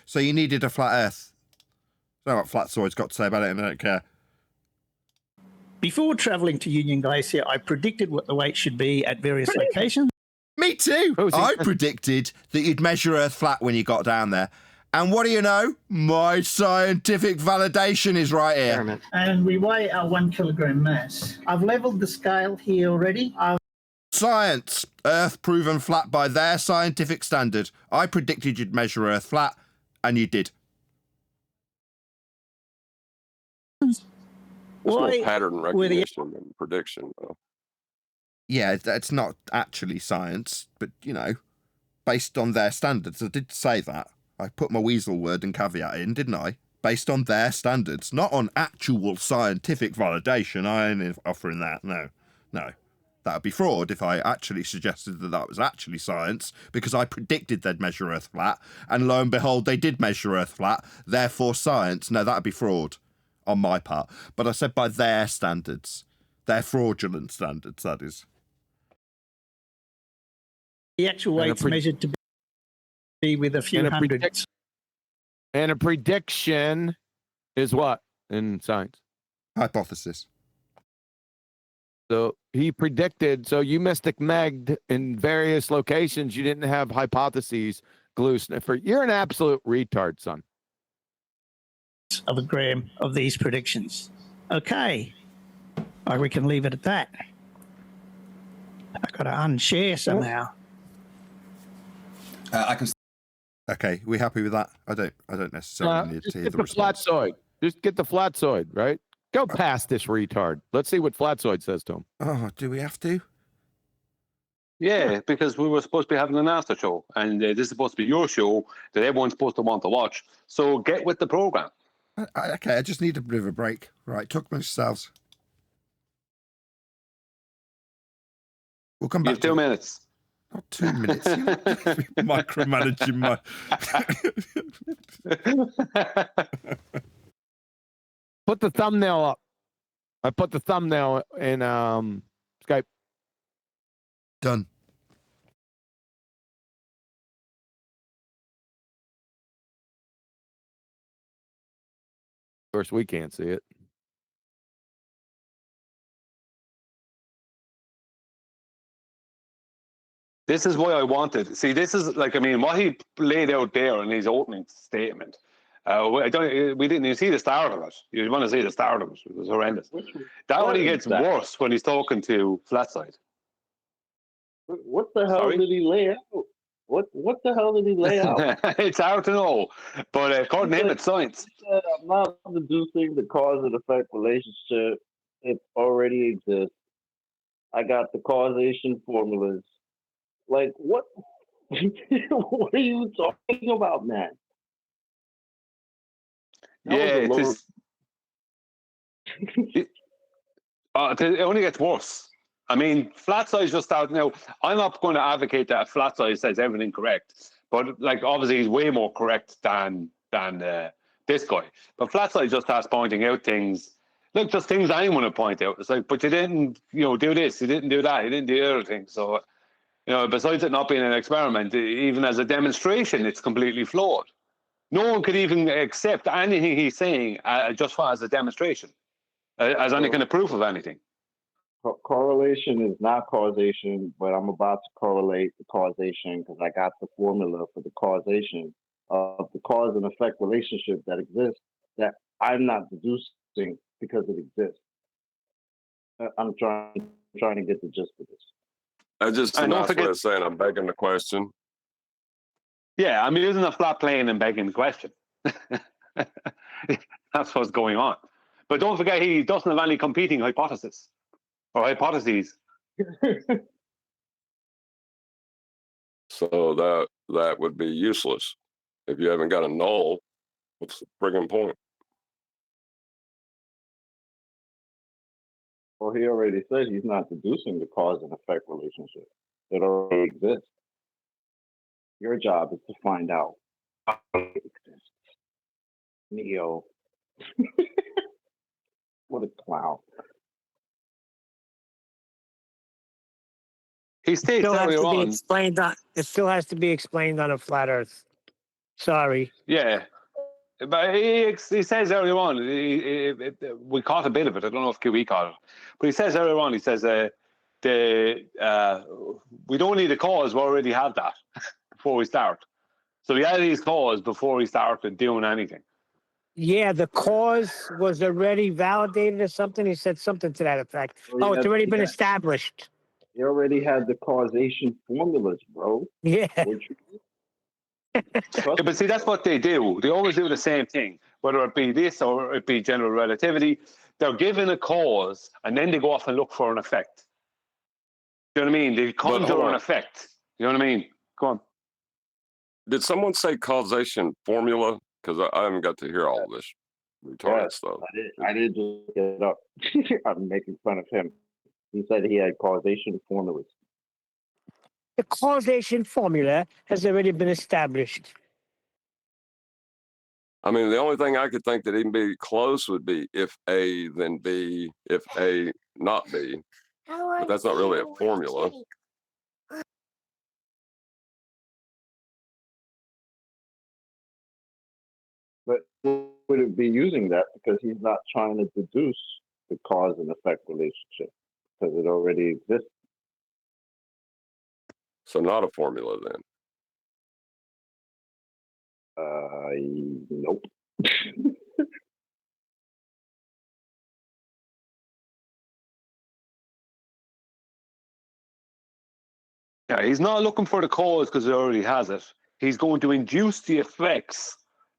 So you needed a flat Earth. I don't know what Flatzoid's got to say about it, and I don't care. Before travelling to Union Glacier, I predicted what the weight should be at various locations. Me too. I predicted that you'd measure Earth flat when you got down there. And what do you know? My scientific validation is right here. And we weigh our 1 kilogram mass. I've leveled the scale here already. Science. Earth proven flat by their scientific standard. I predicted you'd measure Earth flat, and you did. It's more pattern recognition than prediction, though. Yeah, that's not actually science, but, you know, based on their standards. I did say that. I put my weasel word and caveat in, didn't I? Based on their standards, not on actual scientific validation. I ain't offering that. No. That would be fraud if I actually suggested that that was actually science, because I predicted they'd measure Earth flat, and lo and behold, they did measure Earth flat, therefore science. No, that would be fraud on my part. But I said by their standards. Their fraudulent standards, that is. The actual weight's measured to be with a few hundreds. And a prediction is what in science? Hypothesis. So he predicted, so you mystic megged in various locations, you didn't have hypotheses, glue sniffer. You're an absolute retard, son. Of a gram of these predictions. Okay. We can leave it at that. I've got to unshare somehow. I can. Okay, we happy with that? I don't necessarily need to hear the response. Flatzoid. Just get the Flatzoid, right? Go past this retard. Let's see what Flatzoid says to him. Oh, do we have to? Yeah, because we were supposed to be having an after show, and this is supposed to be your show that everyone's supposed to want to watch. So get with the program. Okay, I just need a bit of a break. Right, talk amongst yourselves. We'll come back. You have 2 minutes. Not 2 minutes. You're not micromanaging my. Put the thumbnail up. I put the thumbnail in Skype. Done. Of course, we can't see it. This is why I wanted. See, this is like, I mean, what he laid out there in his opening statement We didn't even see the start of it. You want to see the start of it. It was horrendous. That only gets worse when he's talking to Flatzoid. What the hell did he lay out? What the hell did he lay out? It's hard to know, but according to him, it's science. I'm not deducing the cause and effect relationship. It already exists. I got the causation formulas. Like, what? What are you talking about, man? It only gets worse. I mean, Flatzoid's just out now. I'm not going to advocate that Flatzoid says everything correct, but like obviously he's way more correct than this guy. But Flatzoid just starts pointing out things. Look, just things anyone would point out. It's like, but you didn't, do this, you didn't do that, you didn't do the other thing. So, besides it not being an experiment, even as a demonstration, it's completely flawed. No one could even accept anything he's saying just as a demonstration, as any kind of proof of anything. Correlation is not causation, but I'm about to correlate the causation because I got the formula for the causation of the cause and effect relationship that exists that I'm not deducing because it exists. I'm trying to get the gist of this. That's just a nice way of saying I'm begging the question. Yeah, I'm using a flat plane and begging the question. That's what's going on. But don't forget, he doesn't have any competing hypotheses. Or hypotheses. So that would be useless. If you haven't got a null, what's the friggin' point? Well, he already said he's not deducing the cause and effect relationship. It already exists. Your job is to find out how it exists. Neo. What a clown. He states earlier on. It still has to be explained on a flat Earth. Sorry. Yeah, but he says earlier on. We caught a bit of it. I don't know if QE caught it, but he says earlier on. He says we don't need a cause. We already have that before we start. So he had his cause before he started doing anything. Yeah, the cause was already validated or something. He said something to that effect. It's already been established. He already had the causation formulas, bro. Yeah. But see, that's what they do. They always do the same thing, whether it be this or it be general relativity. They're given a cause, and then they go off and look for an effect. You know what I mean? They conjure an effect. You know what I mean? Go on. Did someone say causation formula? Because I haven't got to hear all of this retarded stuff. I did just get it up. I'm making fun of him. He said he had causation formulas. The causation formula has already been established. I mean, the only thing I could think that even be close would be if A, then B, if A, not B. But that's not really a formula. But would it be using that because he's not trying to deduce the cause and effect relationship because it already exists? So not a formula then. Nope. Yeah, he's not looking for the cause because he already has it. He's going to induce the effects,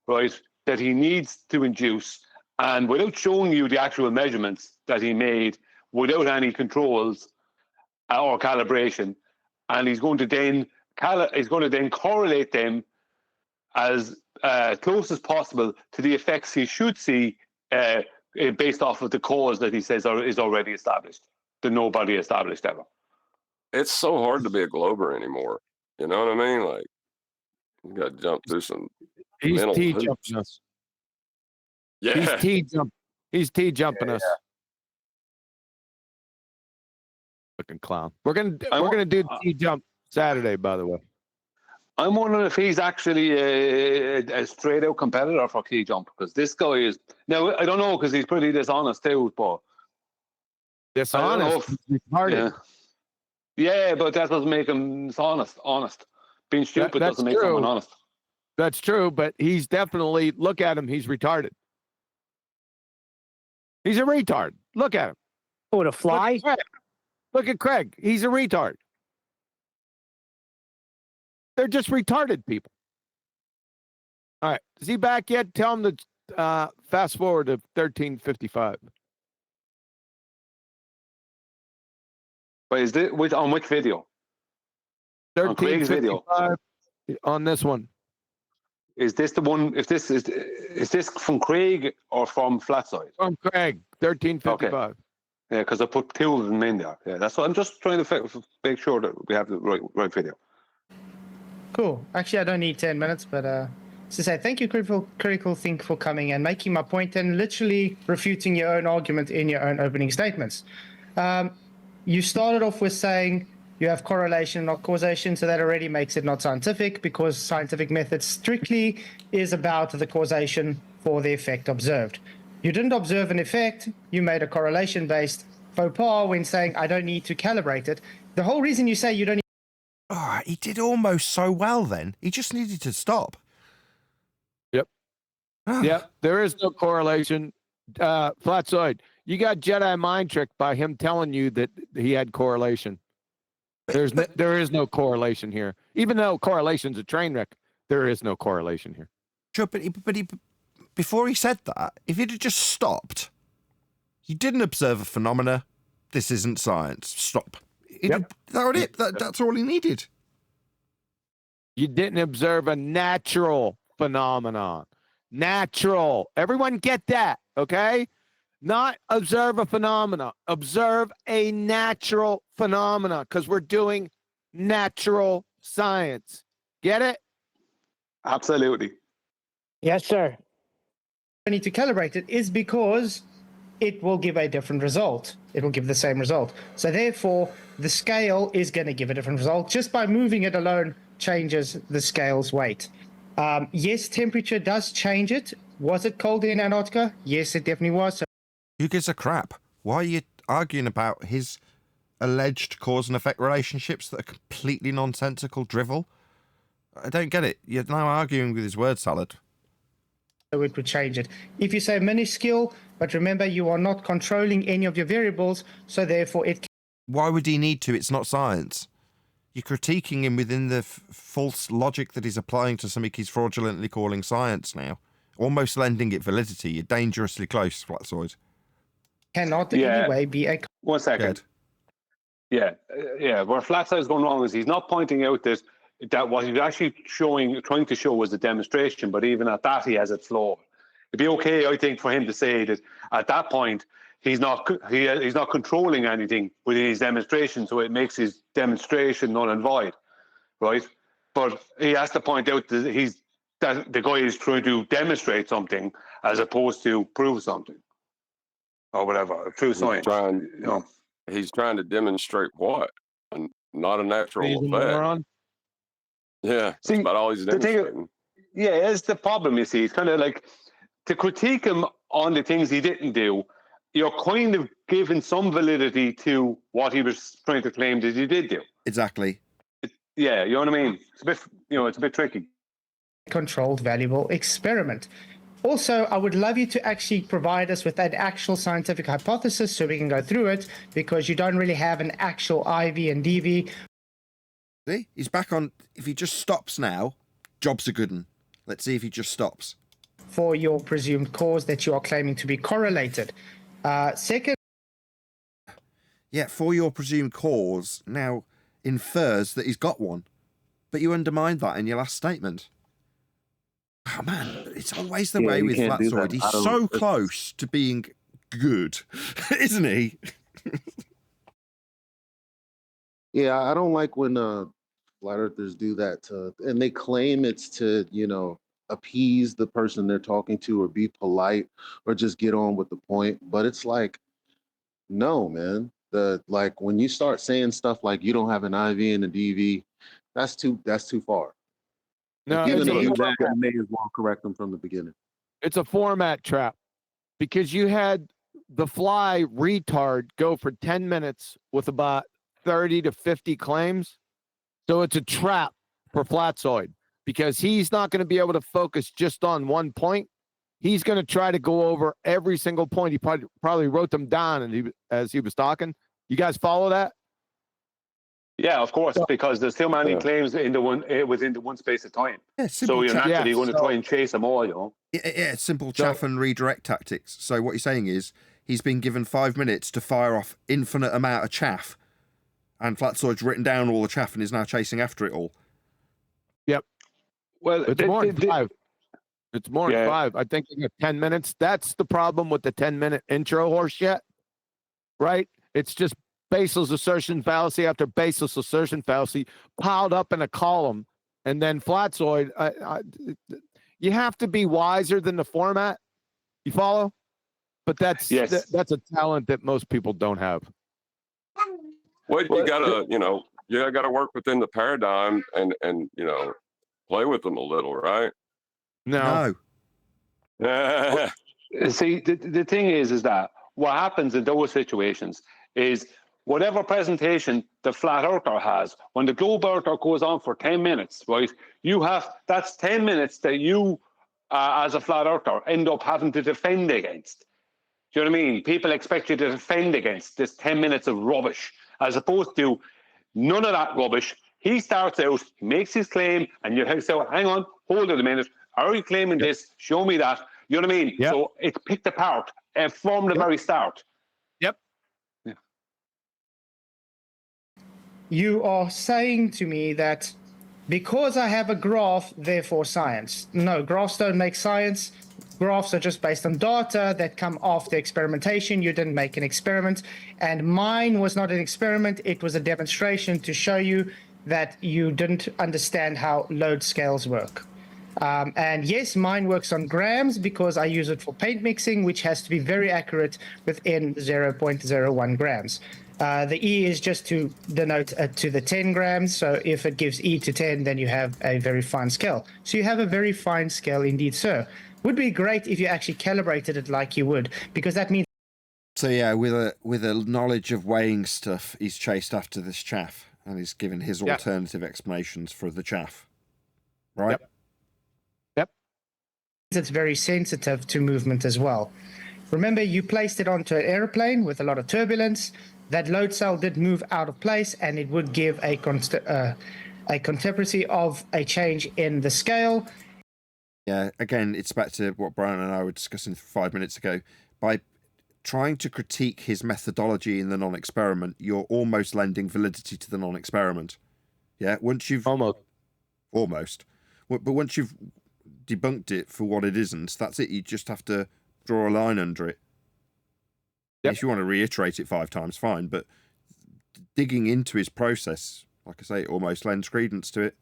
right, that he needs to induce, and without showing you the actual measurements that he made, without any controls or calibration, and he's going to then correlate them as close as possible to the effects he should see based off of the cause that he says is already established, that nobody established ever. It's so hard to be a Glober anymore. You know what I mean? Like, you got to jump through some mental hoops. Jumping us. Yeah. He's T-jumping us. Fucking clown. We're gonna do T-jump Saturday, by the way. I'm wondering if he's actually a straight out competitor for key jump, because this guy is now. I don't know because he's pretty dishonest too, but dishonest. Yeah, but that doesn't make him honest. Being stupid doesn't make someone honest. That's true, but he's definitely, look at him, he's retarded. He's a retard. Look at him. Oh, the fly? Look at Craig. He's a retard. They're just retarded people. All right. Is he back yet? Tell him to fast forward to 1355. But is this on which video? On Craig's video. On this one. Is this the one? If this is this from Craig or from Flatzoid? From Craig, 1355. Okay. Yeah, because I put two of them in there. Yeah, that's what I'm just trying to make sure that we have the right video. Cool. Actually, I don't need 10 minutes, but to say thank you, Critical Think, for coming and making my point and literally refuting your own argument in your own opening statements. You started off with saying you have correlation, not causation, so that already makes it not scientific because scientific method strictly is about the causation for the effect observed. You didn't observe an effect, you made a correlation-based faux pas when saying, I don't need to calibrate it. The whole reason you say you don't need... Oh, he did almost so well then. He just needed to stop. Yep. Yep, there is no correlation. Flatzoid, you got Jedi mind tricked by him telling you that he had correlation. There is no correlation here. Even though correlation's a train wreck, there is no correlation here. Sure, but before he said that, if he'd have just stopped, you didn't observe a phenomena, this isn't science, stop. That was it. That's all he needed. You didn't observe a natural phenomenon. Natural. Everyone get that, okay? Not observe a phenomena. Observe a natural phenomena because we're doing natural science. Get it? Absolutely. Yes, sir. I need to calibrate it is because it will give a different result. It will give the same result. So therefore, the scale is going to give a different result. Just by moving it alone changes the scale's weight. Yes, temperature does change it. Was it cold in Antarctica? Yes, it definitely was. Who gives a crap? Why are you arguing about his alleged cause and effect relationships that are completely nonsensical drivel? I don't get it. You're now arguing with his word salad. So it would change it. If you say minuscule, but remember you are not controlling any of your variables, so therefore it... Why would he need to? It's not science. You're critiquing him within the false logic that he's applying to something he's fraudulently calling science now. Almost lending it validity. You're dangerously close, Flatzoid. Cannot in any way be a... 1 second. Yeah. Where Flatzoid's going wrong is he's not pointing out that what he's actually trying to show was a demonstration, but even at that he has it flawed. It'd be okay, I think, for him to say that at that point he's not controlling anything with his demonstration, so it makes his demonstration null and void, right? But he has to point out that the guy is trying to demonstrate something as opposed to prove something or whatever, true science. He's trying to demonstrate what? Not a natural He's a effect. moron. Yeah, that's about all he's demonstrating. It's the problem, you see. It's kind of like to critique him on the things he didn't do, you're kind of giving some validity to what he was trying to claim that he did do. Exactly. You know what I mean? It's a bit, it's a bit tricky. Controlled, valuable experiment. Also, I would love you to actually provide us with an actual scientific hypothesis so we can go through it, because you don't really have an actual IV and DV. See, he's back on. If he just stops now, job's a good one. Let's see if he just stops. For your presumed cause that you are claiming to be correlated. Second. Yeah, for your presumed cause now infers that he's got one. But you undermined that in your last statement. Oh, man, it's always the way with Flatzoid. He's so close to being good, isn't he? Yeah, I don't like when flat earthers do that, and they claim it's to, appease the person they're talking to or be polite or just get on with the point. But it's like, no, man. When you start saying stuff like you don't have an IV and a DV, that's too far. No, even if you may as well correct them from the beginning. It's a format trap because you had the fly retard go for 10 minutes with about 30 to 50 claims. So it's a trap for Flatzoid. because he's not going to be able to focus just on one point. He's going to try to go over every single point. He probably wrote them down as he was talking. You guys follow that? Yeah, of course, because there's too many claims within the one space of time. Yeah, so you're naturally going to try and chase them all, you know. Yeah, simple chaff and redirect tactics. So what you're saying is he's been given 5 minutes to fire off infinite amount of chaff, and Flatzoid's written down all the chaff and is now chasing after it all. Yep. Well, it's more than 5. It's more than 5. I think you got 10 minutes. That's the problem with the 10-minute intro horseshit, right? It's just baseless assertion fallacy after baseless assertion fallacy piled up in a column. And then Flatzoid, you have to be wiser than the format. You follow? But that's that's a talent that most people don't have. Well, you gotta, gotta work within the paradigm and play with them a little, right? No. See, the thing is that what happens in those situations is whatever presentation the flat earther has, when the globe earther goes on for 10 minutes, right, that's 10 minutes that you, as a flat earther, end up having to defend against. Do you know what I mean? People expect you to defend against this 10 minutes of rubbish, as opposed to none of that rubbish. He starts out, he makes his claim, and you say, hang on, hold it a minute. Are you claiming this? Show me that. You know what I mean? Yep. So it's picked apart from the very start. Yep. Yeah. You are saying to me that because I have a graph, therefore science. No, graphs don't make science. Graphs are just based on data that come after experimentation. You didn't make an experiment. And mine was not an experiment. It was a demonstration to show you that you didn't understand how load scales work. And yes, mine works on grams because I use it for paint mixing, which has to be very accurate within 0.01 grams. The E is just to denote to the 10 grams. So if it gives E to 10, then you have a very fine scale. So you have a very fine scale indeed, sir. Would be great if you actually calibrated it like you would, because that means. So yeah, with a knowledge of weighing stuff, he's chased after this chaff, and he's given his alternative explanations for the chaff. Right? Yep. It's very sensitive to movement as well. Remember, you placed it onto an airplane with a lot of turbulence. That load cell did move out of place, and it would give a contemporary of a change in the scale. Yeah, again, it's back to what Brian and I were discussing 5 minutes ago. By trying to critique his methodology in the non-experiment, you're almost lending validity to the non-experiment. Yeah, once you've... Almost. But once you've debunked it for what it isn't, that's it. You just have to draw a line under it. Yep. If you want to reiterate it 5 times, fine. But digging into his process, like I say, it almost lends credence to it.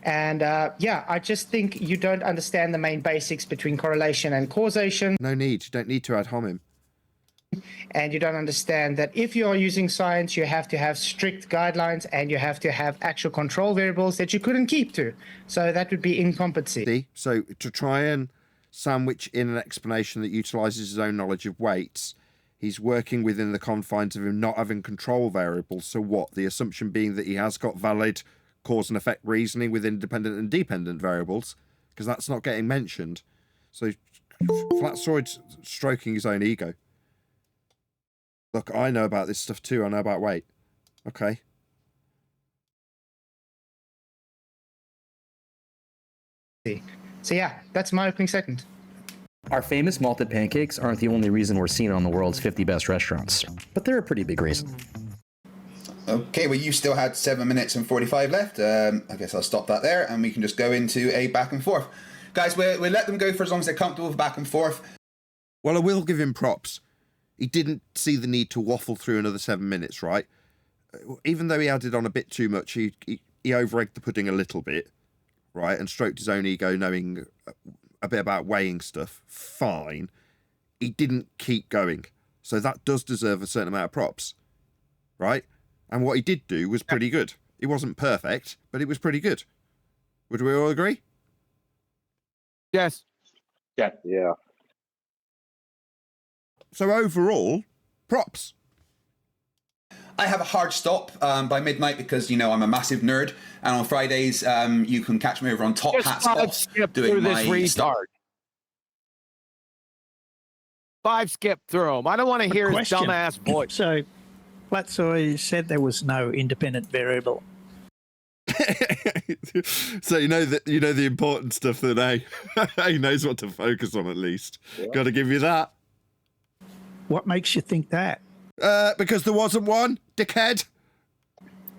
And I just think you don't understand the main basics between correlation and causation. No need. You don't need to ad hominem. And you don't understand that if you are using science, you have to have strict guidelines and you have to have actual control variables that you couldn't keep to. So that would be incompetency. See? So to try and sandwich in an explanation that utilizes his own knowledge of weights, he's working within the confines of him not having control variables. So what? The assumption being that he has got valid cause and effect reasoning with independent and dependent variables, because that's not getting mentioned. So Flatzoid's stroking his own ego. Look, I know about this stuff too. I know about weight. Okay. So yeah, that's my opening statement. Our famous malted pancakes aren't the only reason we're seen on the world's 50 best restaurants, but they're a pretty big reason. Okay, well, you still had 7 minutes and 45 left. I guess I'll stop that there, and we can just go into a back and forth. Guys, we'll let them go for as long as they're comfortable with back and forth. Well, I will give him props. He didn't see the need to waffle through another 7 minutes, right? Even though he added on a bit too much, he over-egged the pudding a little bit, right? And stroked his own ego knowing a bit about weighing stuff. Fine. He didn't keep going. So that does deserve a certain amount of props, right? And what he did do was pretty good. It wasn't perfect, but it was pretty good. Would we all agree? Yes. Yeah. So overall, props. I have a hard stop by midnight because, you know, I'm a massive nerd. And on Fridays, you can catch me over on Top Hats Off doing my stuff. Five skip through them. I don't want to hear his Question. dumbass voice. So, Flatzoid said there was no independent variable. So you know the important stuff that he knows what to focus on at least. Yeah. Got to give you that. What makes you think that? Because there wasn't one, dickhead.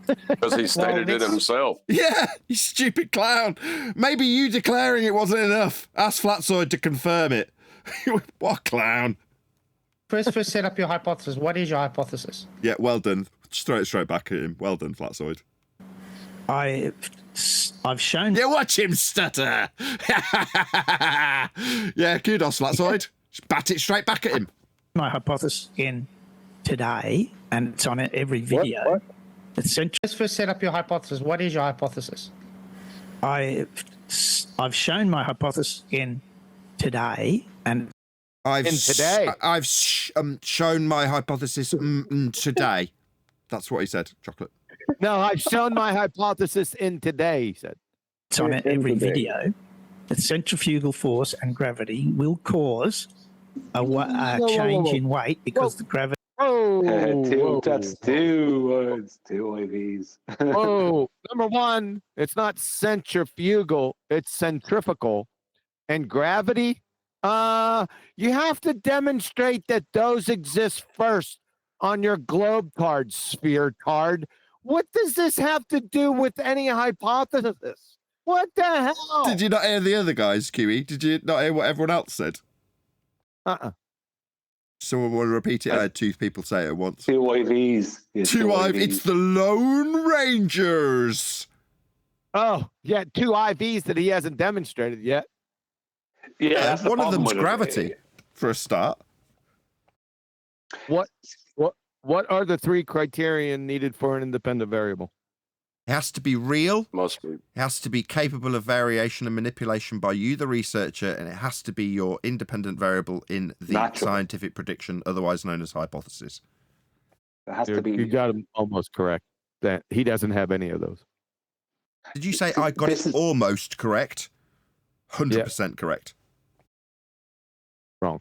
Because he stated it himself. Yeah, you stupid clown. Maybe you declaring it wasn't enough. Ask Flatzoid to confirm it. What clown? First set up your hypothesis. What is your hypothesis? Yeah, well done. Just throw it straight back at him. Well done, Flatzoid. I've shown. Yeah, watch him stutter. Yeah, kudos, Flatzoid. Just bat it straight back at him. My hypothesis in today, and it's on every video. What? It's Let's first set up your hypothesis. What is your hypothesis? I've shown my hypothesis in today, and I've shown my hypothesis today. That's what he said, Chocolate. No, I've shown my hypothesis in today, he said. It's on every video that centrifugal force and gravity will cause a change in weight because the gravity. That's two words, two IVs. Oh, number one, it's not centrifugal, it's centrifugal. And gravity, you have to demonstrate that those exist first on your globe card, sphere card. What does this have to do with any hypothesis? What the hell? Did you not hear the other guys, QE? Did you not hear what everyone else said? Someone want to repeat it? I had two people say it at once. Two IVs. Yes, two IVs. It's the Lone Rangers. Oh, yeah, two IVs that he hasn't demonstrated yet. Yeah, one of them's gravity, for a start. What are the three criteria needed for an independent variable? It has to be real. Must be. It has to be capable of variation and manipulation by you, the researcher, and it has to be your independent variable in the scientific prediction, otherwise known as hypothesis. It has to be. You got him almost correct. That he doesn't have any of those. Did you say I got it almost correct? 100% correct. Wrong.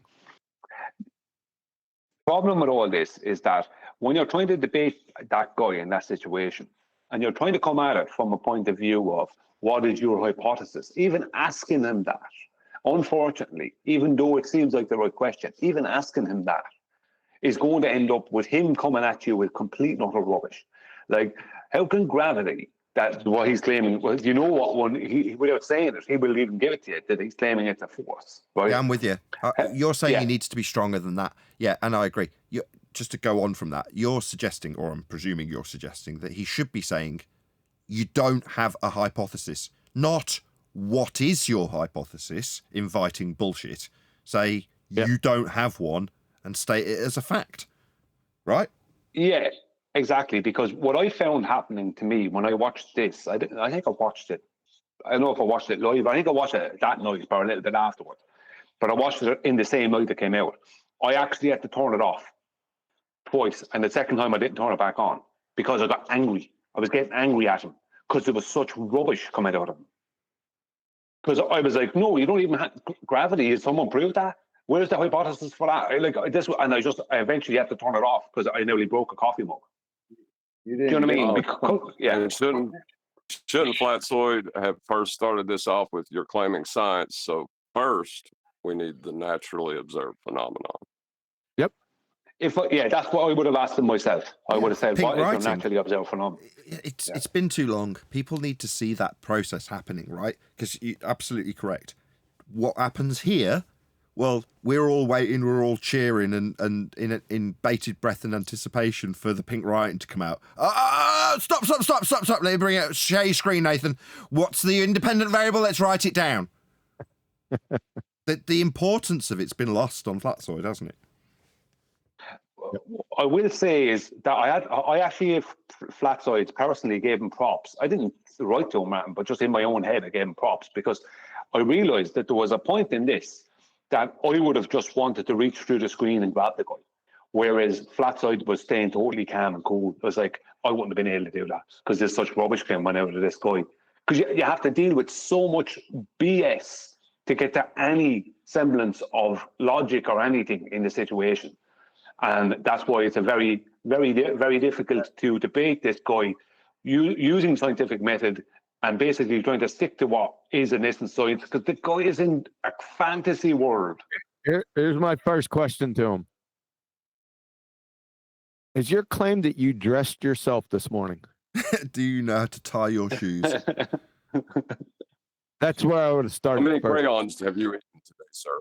Problem with all this is that when you're trying to debate that guy in that situation, and you're trying to come at it from a point of view of what is your hypothesis, even asking him that, unfortunately, even though it seems like the right question, even asking him that is going to end up with him coming at you with complete and utter rubbish. Like, how can gravity, that's what he's claiming, well, you know what one, he without saying it, he will even give it to you, that he's claiming it's a force, right? Yeah, I'm with you. You're saying he needs to be stronger than that. Yeah, and I agree. Just to go on from that, you're suggesting, or I'm presuming you're suggesting, that he should be saying, you don't have a hypothesis. Not, what is your hypothesis, inviting bullshit. Say, you don't have one, and state it as a fact. Right? Yeah, exactly. Because what I found happening to me when I watched this, I think I watched it, I don't know if I watched it live, I think I watched it that night or a little bit afterwards. But I watched it in the same night that came out. I actually had to turn it off twice, and the second time I didn't turn it back on because I got angry. I was getting angry at him because there was such rubbish coming out of him. Because I was like, no, you don't even have gravity. Has someone proved that? Where's the hypothesis for that? Like this, and I eventually had to turn it off because I nearly broke a coffee mug. Do you know what I mean? And shouldn't Flatzoid have first started this off with you're claiming science? So first, we need the naturally observed phenomenon. Yep. That's what I would have asked him myself. I would have said, what is the naturally observed phenomenon? It's been too long. People need to see that process happening, right? Because you're absolutely correct. What happens here? Well, we're all waiting, we're all cheering and in bated breath and anticipation for the pink writing to come out. Stop. Let me bring it. Share your screen, Nathan. What's the independent variable? Let's write it down. The importance of it's been lost on Flatzoid, hasn't it? I will say is that I actually, Flatzoid personally gave him props. I didn't write to him, but just in my own head, I gave him props because I realised that there was a point in this that I would have just wanted to reach through the screen and grab the guy. Whereas Flatzoid was staying totally calm and cool. It was like, I wouldn't have been able to do that because there's such rubbish coming out of this guy. Because you have to deal with so much BS to get to any semblance of logic or anything in the situation. And that's why it's a very, very, very difficult to debate this guy using scientific method and basically trying to stick to what is an essence science, because the guy is in a fantasy world. Here's my first question to him. Is your claim that you dressed yourself this morning? Do you know how to tie your shoes? That's where I would have started. How many first. crayons have you eaten today, sir?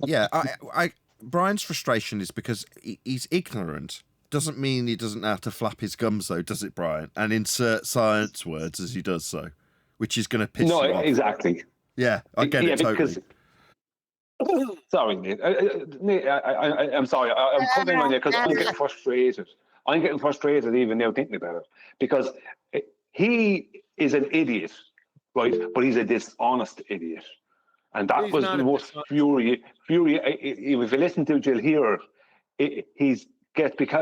Yeah, Brian's frustration is because he's ignorant. Doesn't mean he doesn't know how to flap his gums, though, does it, Brian? And insert science words as he does so, which is going to piss you off. No, exactly. Yeah, I get it totally. Sorry, Nate. I'm sorry. I'm cutting on you because I'm getting frustrated. I'm getting frustrated even now thinking about it, because he is an idiot, right? But he's a dishonest idiot. And that was the most fury. If you listen to it, you'll hear it.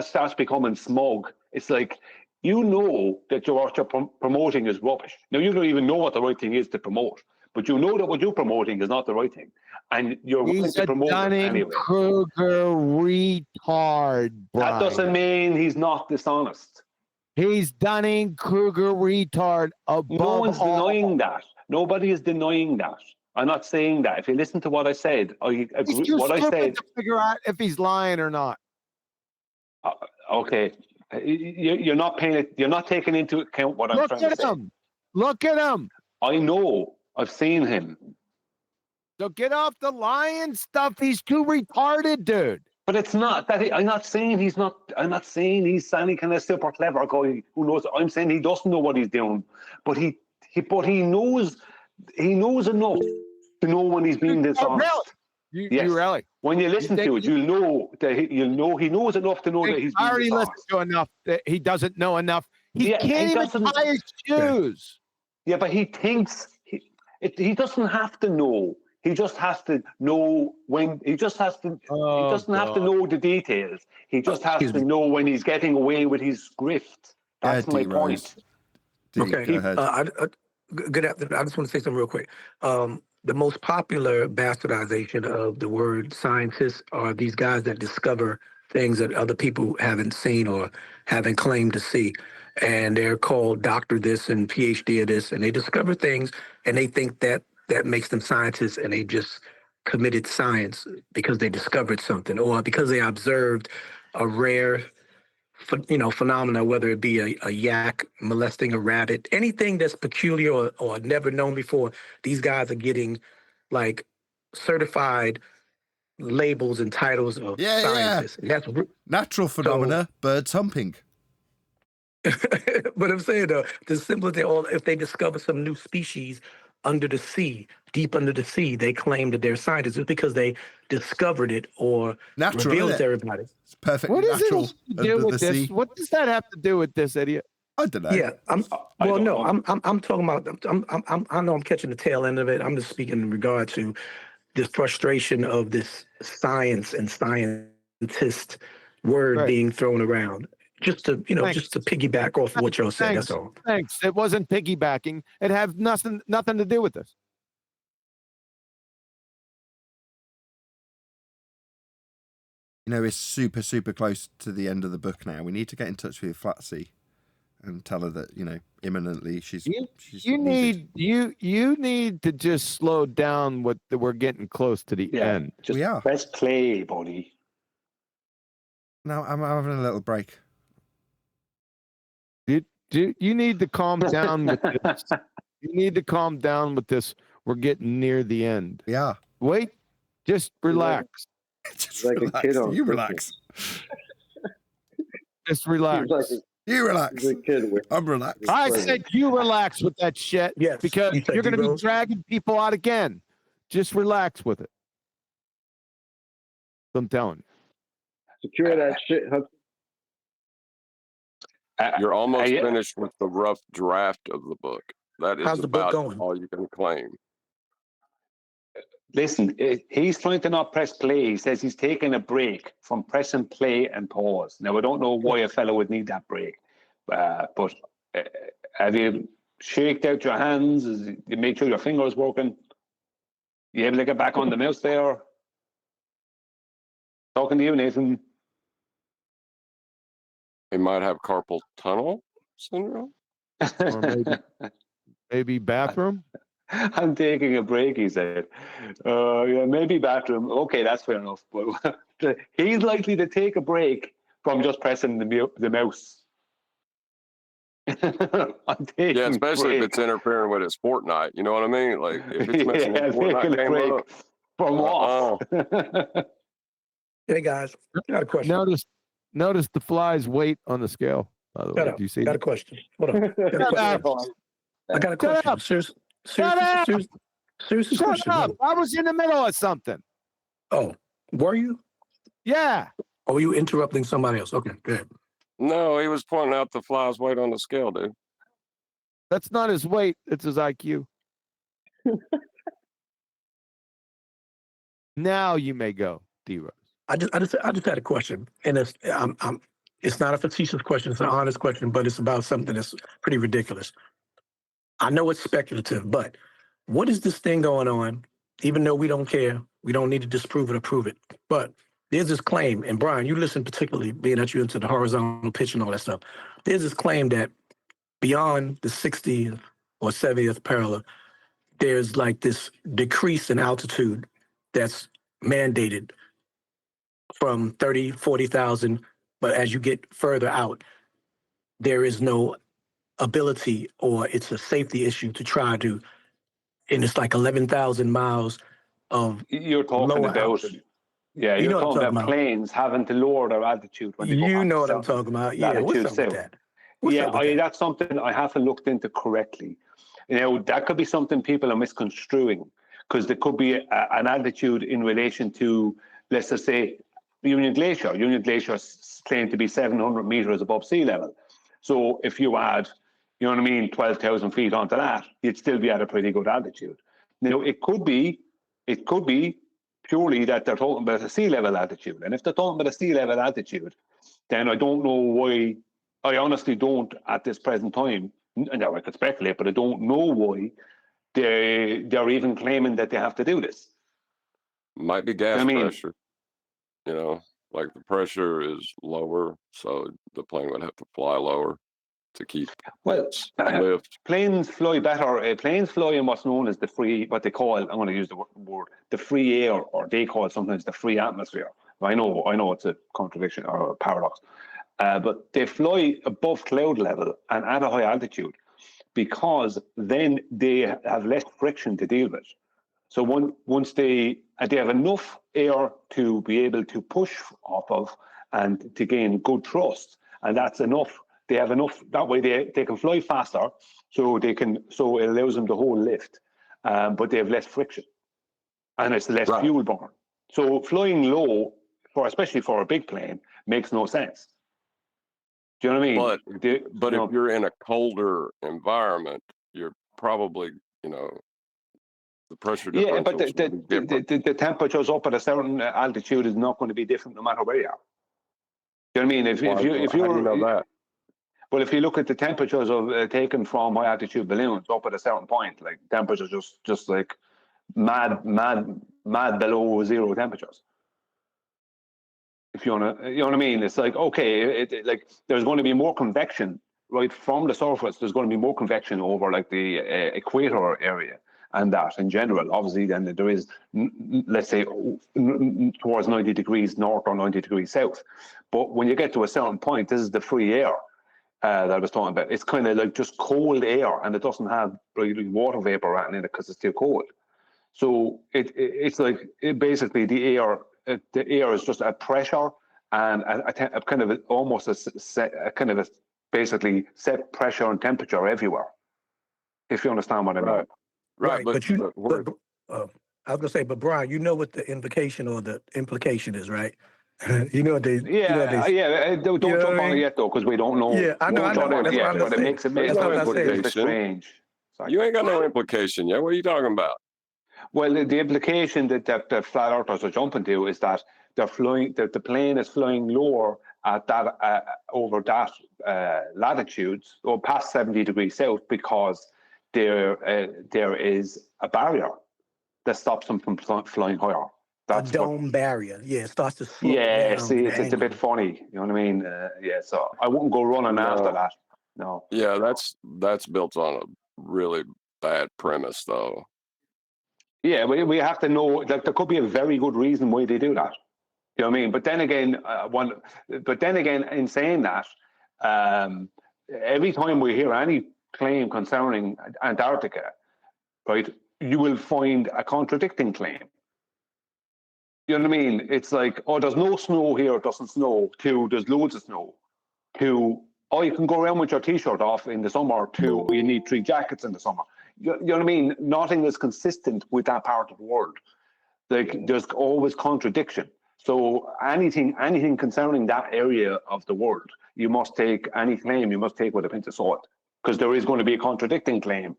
Starts becoming smug. It's like, you know that what you're promoting is rubbish. Now, you don't even know what the right thing is to promote, but you know that what you're promoting is not the right thing. And you're willing to promote it anyway. Kruger retard, Brian. That doesn't mean he's not dishonest. He's Dunning-Kruger retard above No one's denying that. Nobody is denying that. I'm not saying that. If you listen to what I said, He's too stupid to figure out if he's lying or not. Okay, you're not paying it. You're not taking into account what I'm trying to say. Look at him. I know. I've seen him. So get off the lying stuff. He's too retarded, dude. But it's not that. I'm not saying he's not. I'm not saying he's any kind of super clever guy who knows. I'm saying he doesn't know what he's doing. But he knows. He knows enough to know when he's being dishonest. You really? When you listen to it, you'll know that he knows enough to know that he's being I already dishonest. listened to enough that he doesn't know enough. He can't even tie his shoes. Yeah, but he thinks he doesn't have to know. He just has to know when. He just has to. he doesn't have to know the details. He just has to know when he's getting away with his grift. That's my point. Okay. Go ahead. Good afternoon. I just want to say something real quick. The most popular bastardization of the word scientists are these guys that discover things that other people haven't seen or haven't claimed to see. And they're called Dr. This and PhD of this, and they discover things and they think that makes them scientists, and they just committed science because they discovered something or because they observed a rare phenomena, whether it be a yak molesting a rabbit, anything that's peculiar or never known before. These guys are getting like certified labels and titles of scientists. And that's natural phenomena, birds humping. But I'm saying though, the simple thing, if they discover some new species under the sea, deep under the sea, they claim that they're scientists just because they discovered it or revealed it to everybody. It's perfectly What does natural. it have to do with this? What does that have to do with this idiot? I don't know. Yeah, I'm talking about. I know I'm catching the tail end of it. I'm just speaking in regard to this frustration of this science and scientist word being thrown around. Just to just to piggyback off of what y'all said. That's all. Thanks. It wasn't piggybacking. It had nothing to do with this. It's super, super close to the end of the book now. We need to get in touch with Flatzy and tell her that, imminently she's you need to just slow down. We're getting close to the end. We are. Press play, buddy. No, I'm having a little break. You need to calm down with this. You need to calm down with this. We're getting near the end. Yeah. Wait. Just relax. Just like relax. A kid on you relax. Just relax. You relax. I'm relaxed. I said you relax with that shit. Yes. Because you're going to be dragging people out again. Just relax with it. I'm telling you. Secure that shit, Hudson. You're almost finished with the rough draft of the book. That is How's the book about going? all you can claim. Listen, he's trying to not press play. He says he's taking a break from pressing play and pause. Now, I don't know why a fellow would need that break, but have you shaked out your hands? You make sure your fingers working? You able to get back on the mouse there? Talking to you, Nathan. He might have carpal tunnel syndrome. Or maybe bathroom. I'm taking a break, he said. Yeah, maybe bathroom. Okay, that's fair enough. But he's likely to take a break from just pressing the mouse. I'm taking especially if it's interfering with his Fortnite. You know what I mean? Like if it's messing his Fortnite game up. From off. Hey guys, I got a question. Notice the fly's weight on the scale. By the way, do you see? Got a question. Hold on. I got a question. Seriously, Shut question. up! I was in the middle of something. Oh, were you? Yeah. Or were you interrupting somebody else? Okay, good. No, he was pointing out the fly's weight on the scale, dude. That's not his weight. It's his IQ. Now you may go, D-Rose. I just had a question, and it's not a facetious question. It's an honest question, but it's about something that's pretty ridiculous. I know it's speculative, but what is this thing going on? Even though we don't care, we don't need to disprove it or prove it. But there's this claim, and Brian, you listen particularly, being that you're into the horizontal pitch and all that stuff. There's this claim that beyond the 60th or 70th parallel, there's like this decrease in altitude that's mandated from 30, 40,000. But as you get further out, there is no ability, or it's a safety issue to try to, and it's like 11,000 miles of you're talking about altitude. Yeah, you're talking about planes having to lower their altitude when they go You know what I'm talking about. Yeah, what's up with that? That's something I haven't looked into correctly. You know, that could be something people are misconstruing, because there could be an altitude in relation to, let's just say, Union Glacier. Union Glacier is claimed to be 700 meters above sea level. So if you add, you know what I mean, 12,000 feet onto that, you'd still be at a pretty good altitude. Now, it could be purely that they're talking about a sea level altitude. And if they're talking about a sea level altitude, then I don't know why, I honestly don't at this present time, now I could speculate, but I don't know why they're even claiming that they have to do this. Might be gas pressure. You know, like the pressure is lower, so the plane would have to fly lower to keep its lift. Planes fly better. Planes fly in what's known as the free, what they call, I'm going to use the word, the free air, or they call it sometimes the free atmosphere. I know it's a contradiction or a paradox, but they fly above cloud level and at a high altitude, because then they have less friction to deal with. So once they have enough air to be able to push off of and to gain good thrust, and that's enough. They have enough, that way they can fly faster, so it allows them to hold lift, but they have less friction, and it's less fuel burn. So flying low, especially for a big plane, makes no sense. Do you know what I mean? But if you're in a colder environment, you're probably, the pressure differential. Yeah, but the temperatures up at a certain altitude is not going to be different no matter where you are. Do you know what I mean? If you know that? Well, if you look at the temperatures of taken from high altitude balloons up at a certain point, like temperatures just like mad below zero temperatures. If you know what I mean? It's like, okay, like there's going to be more convection right from the surface. There's going to be more convection over like the equator area. And that in general, obviously, then there is, let's say, towards 90 degrees north or 90 degrees south. But when you get to a certain point, this is the free air that I was talking about. It's kind of like just cold air, and it doesn't have really water vapor in it because it's too cold. So it's like basically the air is just a pressure and a kind of almost a kind of a basically set pressure and temperature everywhere. If you understand what I mean. Right, but I was gonna say, but Brian, you know what the invocation or the implication is, right? You know what they. Don't jump on it yet though, because we don't know. Yeah, I know. But it makes strange. You ain't got no implication yet. What are you talking about? Well, the implication that the flat earthers are jumping to is that they're flying, that the plane is flying lower at that over that latitudes or past 70 degrees south because there is a barrier that stops them from flying higher. That's a dome barrier. Yeah, it starts to slope yeah, down. see, it's a bit funny. You know what I mean? Yeah, so I wouldn't go running after that. No. Yeah, that's built on a really bad premise, though. Yeah, we have to know. Like, there could be a very good reason why they do that. You know what I mean? But then again, in saying that, every time we hear any claim concerning Antarctica, right, you will find a contradicting claim. You know what I mean? It's like, oh, there's no snow here, it doesn't snow. To, there's loads of snow. To, oh, you can go around with your t-shirt off in the summer. To, you need 3 jackets in the summer. You know what I mean? Nothing is consistent with that part of the world. Like, there's always contradiction. So anything concerning that area of the world, you must take any claim, you must take with a pinch of salt, because there is going to be a contradicting claim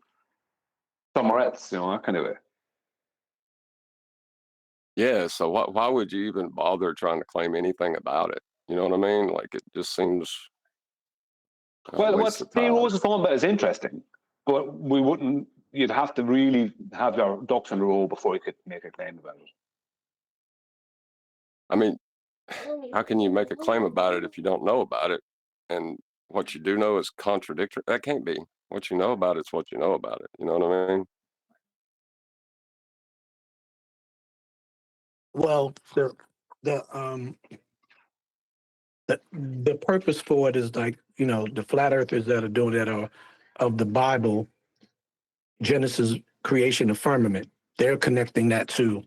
somewhere else, you know, that kind of way. Yeah, so why would you even bother trying to claim anything about it? You know what I mean? Like, it just seems well, what Steve Rose is talking about is interesting, but we wouldn't. You'd have to really have your ducks in a row before you could make a claim about it. I mean, how can you make a claim about it if you don't know about it? And what you do know is contradictory. That can't be. What you know about it's what you know about it. You know what I mean? Well, the purpose for it is like, you know, the flat earthers that are doing that are of the Bible, Genesis, creation of firmament. They're connecting that to.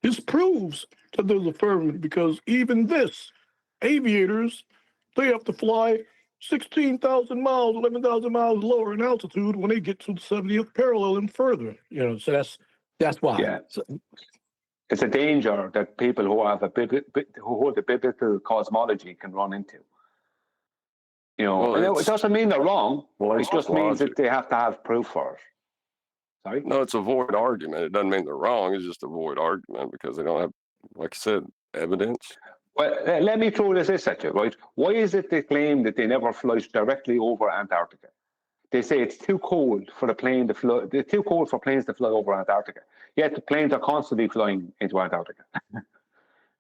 This proves that there's a firmament because even this, aviators, they have to fly 16,000 miles, 11,000 miles lower in altitude when they get to the 70th parallel and further. You know, so that's why. Yeah. It's a danger that people who have who hold the biblical cosmology can run into. You know, well, it doesn't mean they're wrong. Well, it just means that they have to have proof for it. Sorry? No, it's a void argument. It doesn't mean they're wrong. It's just a void argument because they don't have, like you said, evidence. Well, let me throw this at you, right? Why is it they claim that they never fly directly over Antarctica? They say it's too cold for the plane to fly. It's too cold for planes to fly over Antarctica. Yet the planes are constantly flying into Antarctica. Do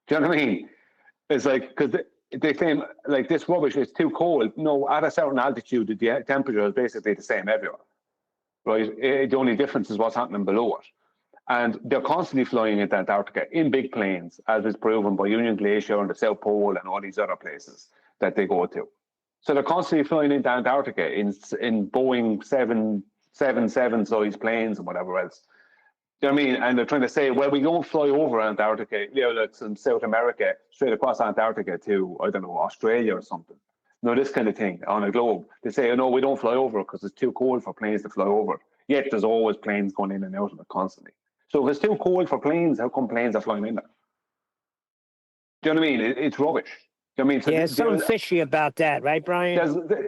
you know what I mean? It's like, because they claim like this rubbish is too cold. No, at a certain altitude, the temperature is basically the same everywhere, right? The only difference is what's happening below it. And they're constantly flying into Antarctica in big planes, as is proven by Union Glacier and the South Pole and all these other places that they go to. So they're constantly flying into Antarctica in Boeing 777 size planes and whatever else. Do you know what I mean? And they're trying to say, well, we don't fly over Antarctica, you know, like from South America, straight across Antarctica to, I don't know, Australia or something. No, this kind of thing on a globe. They say, oh, no, we don't fly over because it's too cold for planes to fly over it. Yet there's always planes going in and out of it constantly. So if it's too cold for planes, how come planes are flying in there? Do you know what I mean? It's rubbish. I mean, so yeah, there's something fishy about that, right, Brian?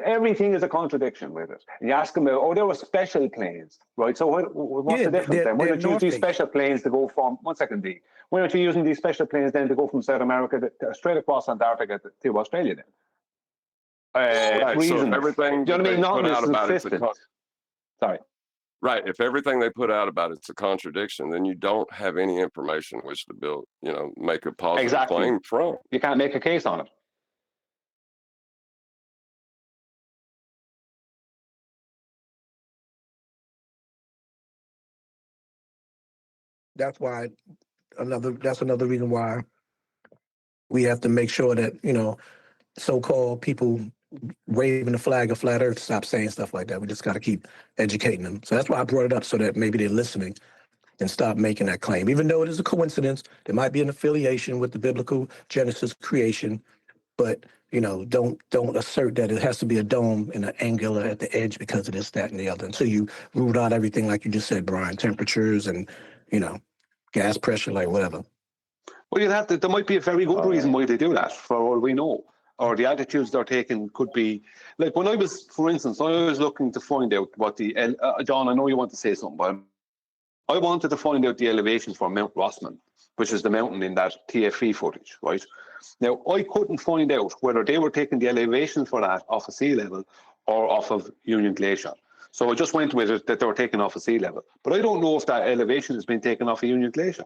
Everything is a contradiction with it. And you ask them, oh, there were special planes, right? So what's the difference then? Why don't you use these special planes to go from, 1 second, D. Why aren't you using these special planes then to go from South America straight across Antarctica to Australia then? Right, so if everything do you know what I mean? Not out about it's Sorry. Right. If everything they put out about it's a contradiction, then you don't have any information which to build, you know, make a positive claim from. You can't make a case on it. That's why that's another reason why we have to make sure that, you know, so-called people waving the flag of flat earth stop saying stuff like that. We just got to keep educating them. So that's why I brought it up, so that maybe they're listening and stop making that claim. Even though it is a coincidence, there might be an affiliation with the biblical Genesis creation, but, you know, don't assert that it has to be a dome and an angular at the edge because of this, that, and the other, until you ruled out everything like you just said, Brian, temperatures and, you know, gas pressure, like whatever. Well, you'd have to, there might be a very good reason why they do that, for all we know. Or the attitudes they're taking could be, like when I was, for instance, I was looking to find out what the, John, I know you want to say something, but I wanted to find out the elevations for Mount Rossman, which is the mountain in that TFE footage, right? Now, I couldn't find out whether they were taking the elevations for that off of sea level or off of Union Glacier. So I just went with it that they were taken off of sea level. But I don't know if that elevation has been taken off of Union Glacier.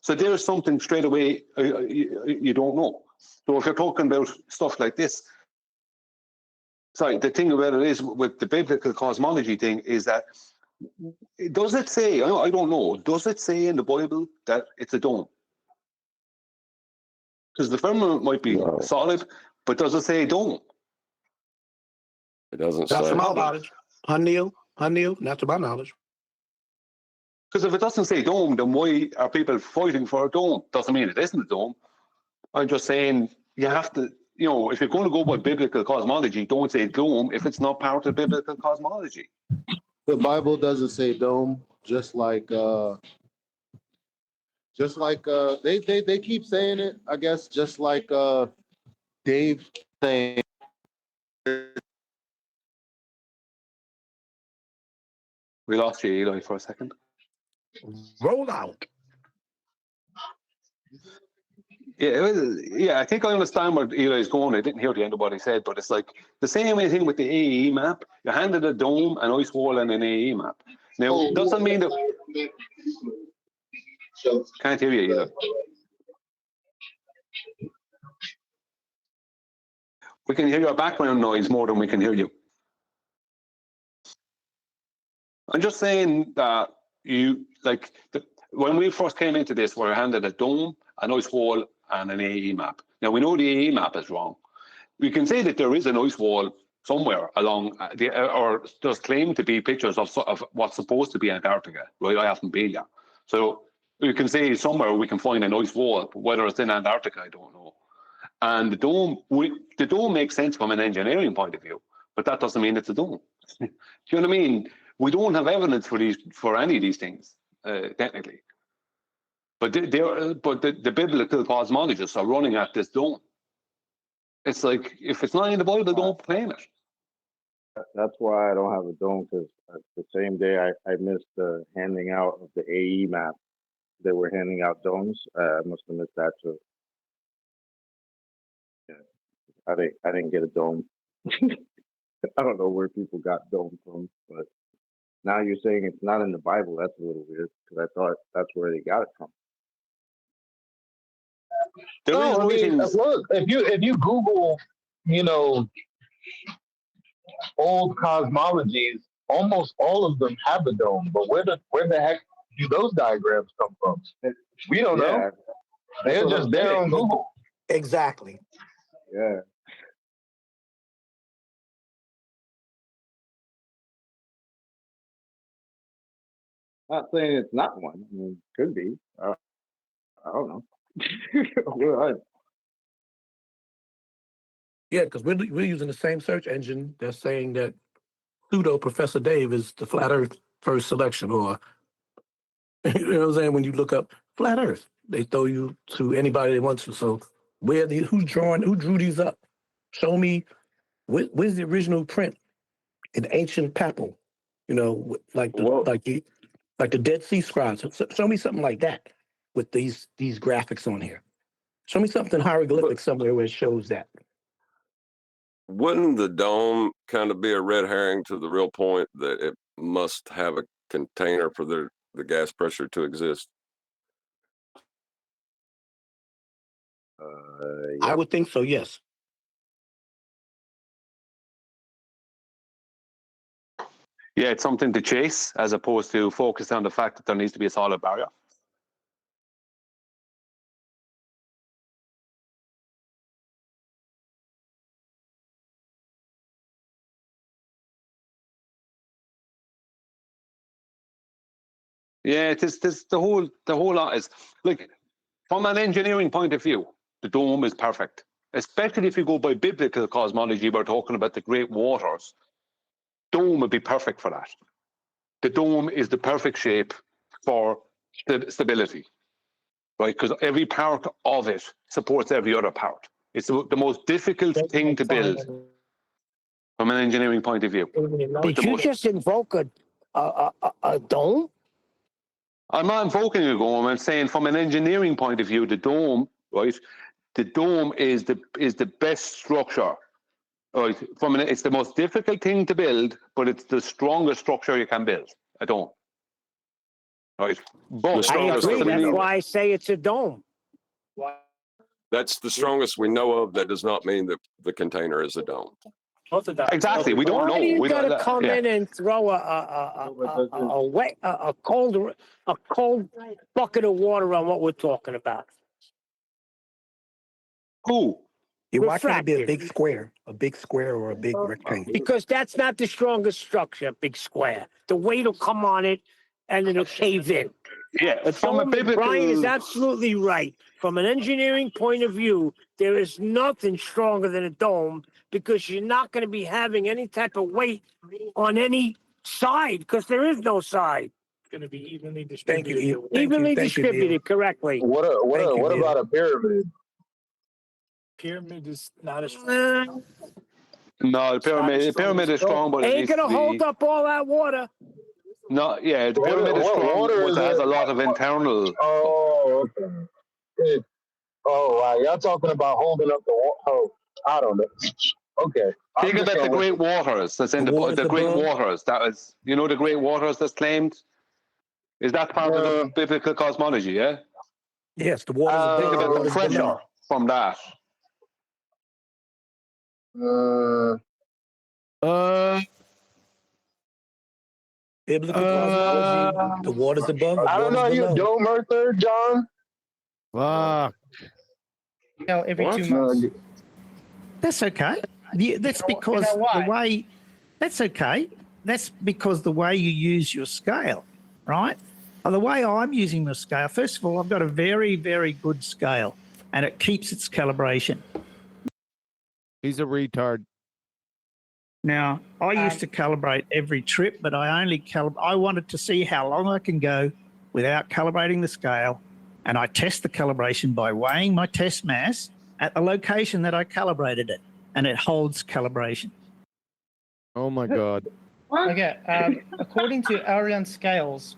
So there's something straight away you don't know. So if you're talking about stuff like this, sorry, the thing about it is with the biblical cosmology thing is that, does it say, I don't know, does it say in the Bible that it's a dome? Because the firmament might be solid, but does it say dome? It doesn't Not say. to my knowledge. Neil, not to my knowledge. Because if it doesn't say dome, then why are people fighting for a dome? Doesn't mean it isn't a dome. I'm just saying you have to, if you're going to go by biblical cosmology, don't say dome if it's not part of biblical cosmology. The Bible doesn't say dome, just like they keep saying it, I guess, just like Dave saying. We lost you, Eli, for a second. Roll out. Yeah, I think I understand where Eli's going. I didn't hear the end of what he said, but it's like the same thing with the AE map. You're handed a dome, an ice wall, and an AE map. Now, doesn't mean that... Can't hear you, Eli. We can hear your background noise more than we can hear you. I'm just saying that when we first came into this, we were handed a dome, an ice wall, and an AE map. Now, we know the AE map is wrong. We can say that there is an ice wall somewhere along, or there's claimed to be pictures of what's supposed to be Antarctica, right? I haven't been there. So we can say somewhere we can find an ice wall, but whether it's in Antarctica, I don't know. And the dome makes sense from an engineering point of view, but that doesn't mean it's a dome. Do you know what I mean? We don't have evidence for any of these things, technically. But the biblical cosmologists are running at this dome. It's like, if it's not in the Bible, don't claim it. That's why I don't have a dome, because the same day I missed the handing out of the AE map. They were handing out domes. I must have missed that too. Yeah. I didn't get a dome. I don't know where people got dome from, but now you're saying it's not in the Bible. That's a little weird, because I thought that's where they got it from. No, I mean, look, if you Google, old cosmologies, almost all of them have a dome. But where the heck do those diagrams come from? We don't know. They're just there on Google. Exactly. Yeah. Not saying it's not one. I mean, could be. I don't know. Yeah, because we're using the same search engine that's saying that pseudo Professor Dave is the flat Earth first selection, or you know what I'm saying? When you look up flat Earth, they throw you to anybody they want to. So who drew these up? Show me where's the original print in ancient papal? Like the Dead Sea Scrolls. Show me something like that with these graphics on here. Show me something hieroglyphic somewhere where it shows that. Wouldn't the dome kind of be a red herring to the real point that it must have a container for the gas pressure to exist? I would think so, yes. Yeah, it's something to chase as opposed to focus on the fact that there needs to be a solid barrier. Yeah, it's the whole lot is like, from an engineering point of view, the dome is perfect. Especially if you go by biblical cosmology, we're talking about the great waters. Dome would be perfect for that. The dome is the perfect shape for stability, right? Because every part of it supports every other part. It's the most difficult thing to build from an engineering point of view. Did you just invoke a dome? I'm not invoking a dome. I'm saying from an engineering point of view, the dome, right? The dome is the best structure. Right? It's the most difficult thing to build, but it's the strongest structure you can build. A dome. Right. But I agree. That's why I say it's a dome. That's the strongest we know of. That does not mean that the container is a dome. Exactly. We don't know. Why do you We don't, gotta come in and throw a cold bucket of water on what we're talking about? Who? Yeah, why can't it be a Refractive. big square or a big rectangle? Because that's not the strongest structure, big square. The weight will come on it and it'll cave in. Yeah, A from a dome, biblical... Brian is absolutely right. From an engineering point of view, there is nothing stronger than a dome because you're not going to be having any type of weight on any side because there is no side. It's going to be evenly distributed. Evenly distributed, correctly. What about a pyramid? Pyramid is not as No, the pyramid is strong, but it Ain't needs to going to be... hold up all that water. No, yeah, the pyramid is strong, but it has a lot of internal... Oh, okay. Wow, y'all talking about holding up the wall? Oh, I don't know. Okay. Think about the Great Waters. That's in the Great Waters. That was, you know, the Great Waters that's claimed. Is that part of the biblical cosmology? Yeah. Yes, the water. Think about the pressure from that. Biblical cosmology. The waters above. I don't know. You dome earther, John? Every 2 months. That's okay. That's because the way. That's okay. That's because the way you use your scale, right? The way I'm using my scale. First of all, I've got a very, very good scale, and it keeps its calibration. He's a retard. Now, I used to calibrate every trip, but I only I wanted to see how long I can go without calibrating the scale, and I test the calibration by weighing my test mass at the location that I calibrated it, and it holds calibration. Oh my God. Okay, according to Arian scales,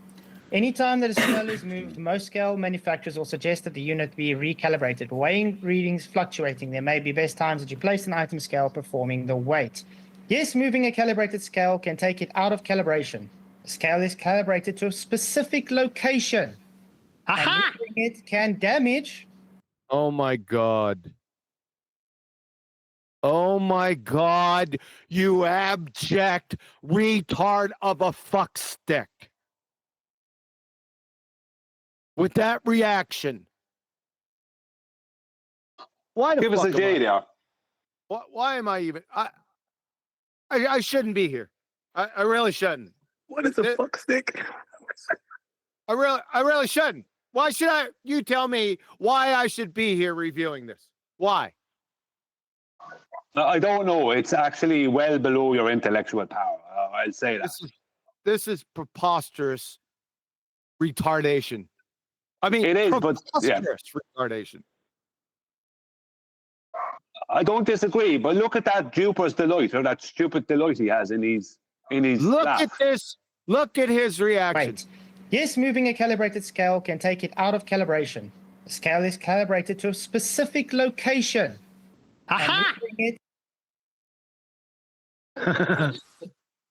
anytime that a scale is moved, most scale manufacturers will suggest that the unit be recalibrated. Weighing readings fluctuating, there may be best times that you place an item scale performing the weight. Yes, moving a calibrated scale can take it out of calibration. The scale is calibrated to a specific location. Aha! And moving it can damage. Oh my God. Oh my God, you abject retard of a fuck stick. With that reaction. Why the Give fuck us a J there. Why am I even... I shouldn't be here. I really shouldn't. What is a fuck stick? I really shouldn't. Why should I? You tell me why I should be here reviewing this. Why? I don't know. It's actually well below your intellectual power. I'll say that. This is preposterous retardation. I mean, it is, but yeah. Retardation. I don't disagree, but look at that Jupiter's Delight, or that stupid Delight he has in his Look lap. at this. Look at his reaction. Right. Yes, moving a calibrated scale can take it out of calibration. The scale is calibrated to a specific location. Aha!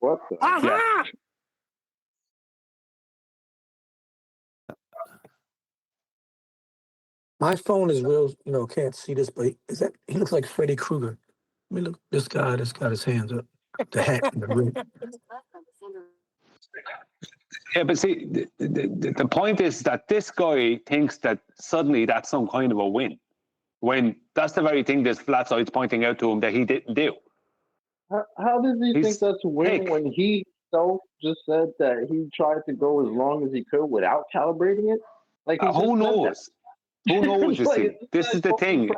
What the? Aha! My phone is real, can't see this, but he looks like Freddy Krueger. I mean, look, this guy that's got his hands up, the hat and the ring. Yeah, but see, the point is that this guy thinks that suddenly that's some kind of a win, when that's the very thing this Flatzoid's pointing out to him that he didn't do. How does he think that's a win when he just said that he tried to go as long as he could without calibrating it? Like who knows? Who knows, you see? This is the thing.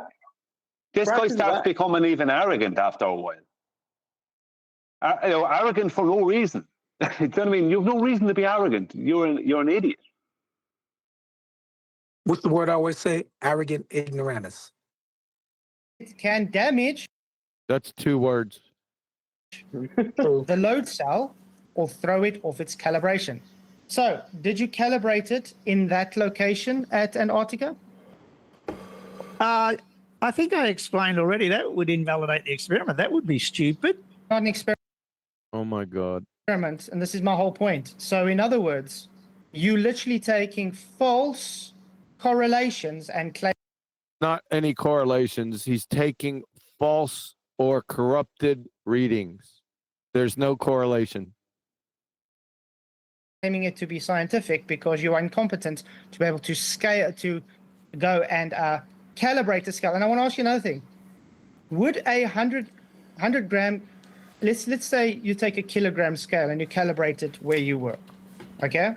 This guy starts becoming even arrogant after a while. Arrogant for no reason. You know what I mean? You have no reason to be arrogant. You're an idiot. What's the word I always say? Arrogant ignoramus. It can damage That's 2 words. the load cell or throw it off its calibration. So, did you calibrate it in that location at Antarctica? I think I explained already that would invalidate the experiment. That would be stupid. Not an experiment. Oh my God. And this is my whole point. So, in other words, you literally taking false correlations and claim. Not any correlations. He's taking false or corrupted readings. There's no correlation. Claiming it to be scientific because you are incompetent to be able to scale, to go and calibrate the scale. And I want to ask you another thing. Would a 100 gram, let's say you take a kilogram scale and you calibrate it where you were, okay?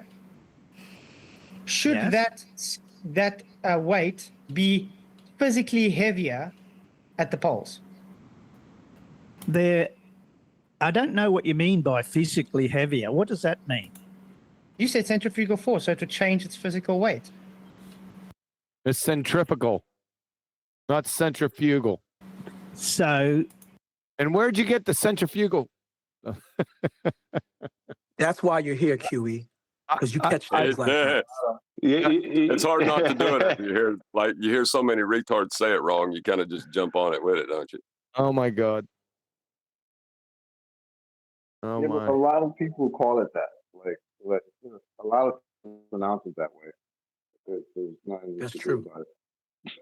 Should that weight be physically heavier at the poles? I don't know what you mean by physically heavier. What does that mean? You said centrifugal force, so to change its physical weight. It's centrifugal, not centrifugal. So. And where'd you get the centrifugal? That's why you're here, QE, because you catch things like that. It's hard not to do it. You hear so many retards say it wrong, you kind of just jump on it with it, don't you? Oh my God. Oh yeah, my. But a lot of people call it that. Like a lot of people pronounce it that way. There's nothing That's true. about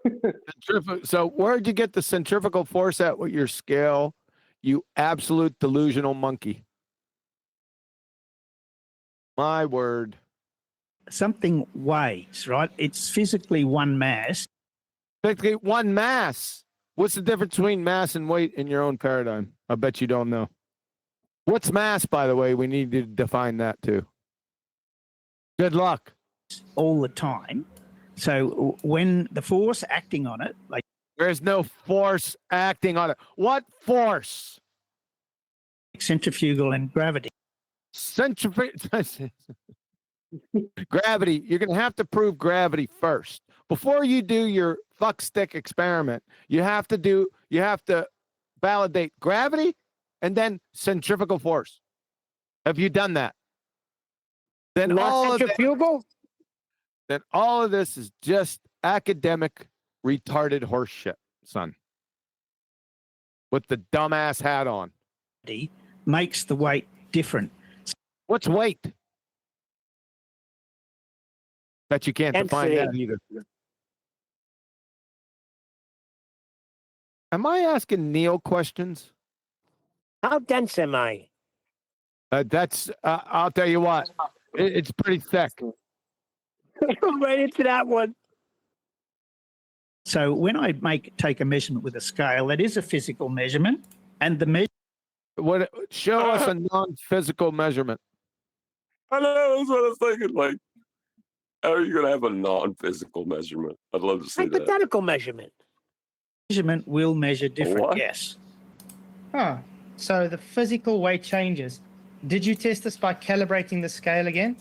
it. So where'd you get the centrifugal force at with your scale, you absolute delusional monkey? My word. Something weighs, right? It's physically one mass. Physically one mass. What's the difference between mass and weight in your own paradigm? I bet you don't know. What's mass, by the way? We need to define that too. Good luck. All the time. So when the force acting on it, like there's no force acting on it. What force? Centrifugal and gravity. Gravity. You're going to have to prove gravity first. Before you do your fuck stick experiment, you have to validate gravity and then centrifugal force. Have you done that? Then all of this is just academic retarded horse shit, son. With the dumbass hat on. Makes the weight different. What's weight? Bet you can't define that either. Am I asking Neil questions? How dense am I? I'll tell you what, it's pretty thick. Right into that one. So when I take a measurement with a scale, that is a physical measurement, and the show us a non-physical measurement. I know, that's what I was thinking. Like, how are you going to have a non-physical measurement? I'd love to see that. Hypothetical measurement. Measurement will measure different. What? Yes. Huh. So the physical weight changes. Did you test this by calibrating the scale again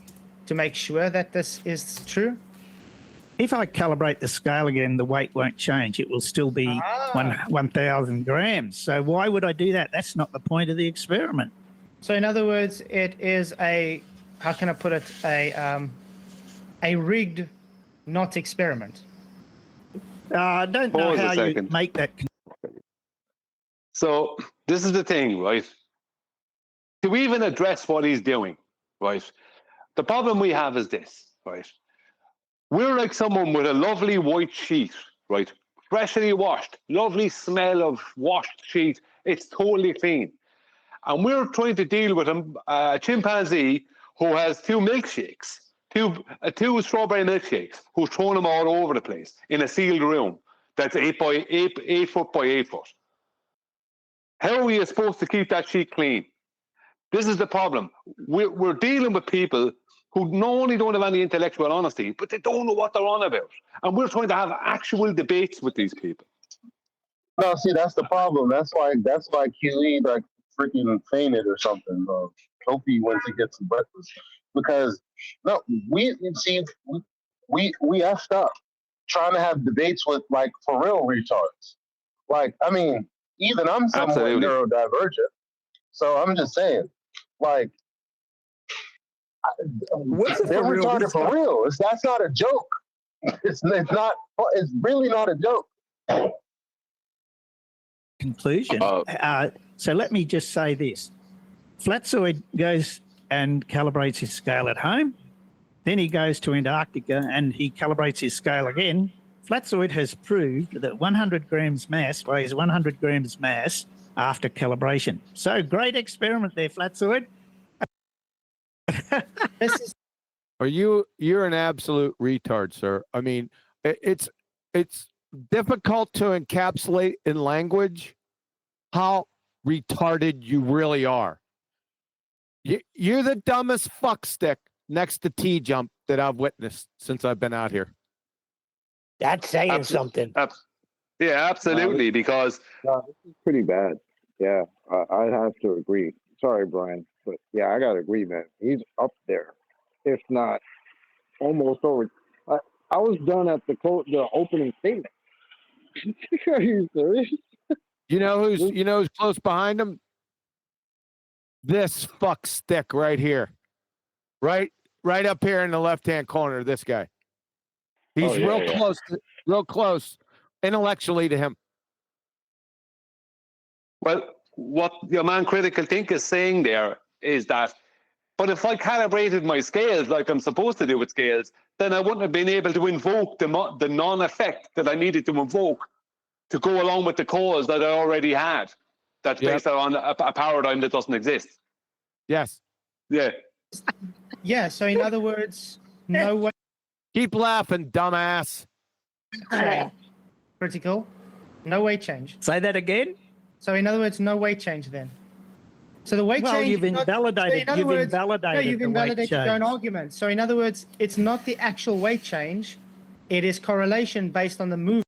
to make sure that this is true? If I calibrate the scale again, the weight won't change. It will still be 1,000 grams. So why would I do that? That's not the point of the experiment. So in other words, it is how can I put it, a rigged, not experiment. I don't know how you make that. So this is the thing, right? To even address what he's doing, right? The problem we have is this, right? We're like someone with a lovely white sheet, right? Freshly washed, lovely smell of washed sheet. It's totally clean. And we're trying to deal with a chimpanzee who has two milkshakes, two strawberry milkshakes, who's throwing them all over the place in a sealed room that's 8 foot by 8 foot. How are we supposed to keep that sheet clean? This is the problem. We're dealing with people who not only don't have any intellectual honesty, but they don't know what they're on about. And we're trying to have actual debates with these people. No, see, that's the problem. That's why QE like freaking fainted or something. Hope he went to get some breakfast because no, we effed up trying to have debates with like for real retards. Like, I mean, even I'm somewhat neurodivergent, so I'm just saying, like, What's they're for real? retarded for real. That's not a joke. It's not. It's really not a joke. Conclusion. So let me just say this. Flatzoid goes and calibrates his scale at home. Then he goes to Antarctica and he calibrates his scale again. Flatzoid has proved that 100 grams mass weighs 100 grams mass after calibration. So great experiment there, Flatzoid. You're an absolute retard, sir. I mean, it's difficult to encapsulate in language how retarded you really are. You're the dumbest fuckstick next to T-Jump that I've witnessed since I've been out here. That's saying something. Yeah, absolutely. Because this is pretty bad. Yeah, I have to agree. Sorry, Brian, but yeah, I gotta agree, man. He's up there, if not almost over. I was done at the opening statement. Are you serious? You know who's close behind him? This fuck stick right here. Right up here in the left-hand corner, this guy. He's real close intellectually to him. Well, what your man Critical Think is saying there is that, but if I calibrated my scales like I'm supposed to do with scales, then I wouldn't have been able to invoke the non-effect that I needed to invoke to go along with the cause that I already had. That's based on a paradigm that doesn't exist. Yes. Yeah. Yeah, so in other words, no way. Keep laughing, dumbass. Critical. No way change. Say that again. So in other words, no way change then. So the way Well, change. you've invalidated. So You've invalidated. you've invalidated your own argument. So in other words, it's not the actual weight change; it is correlation based on the movement.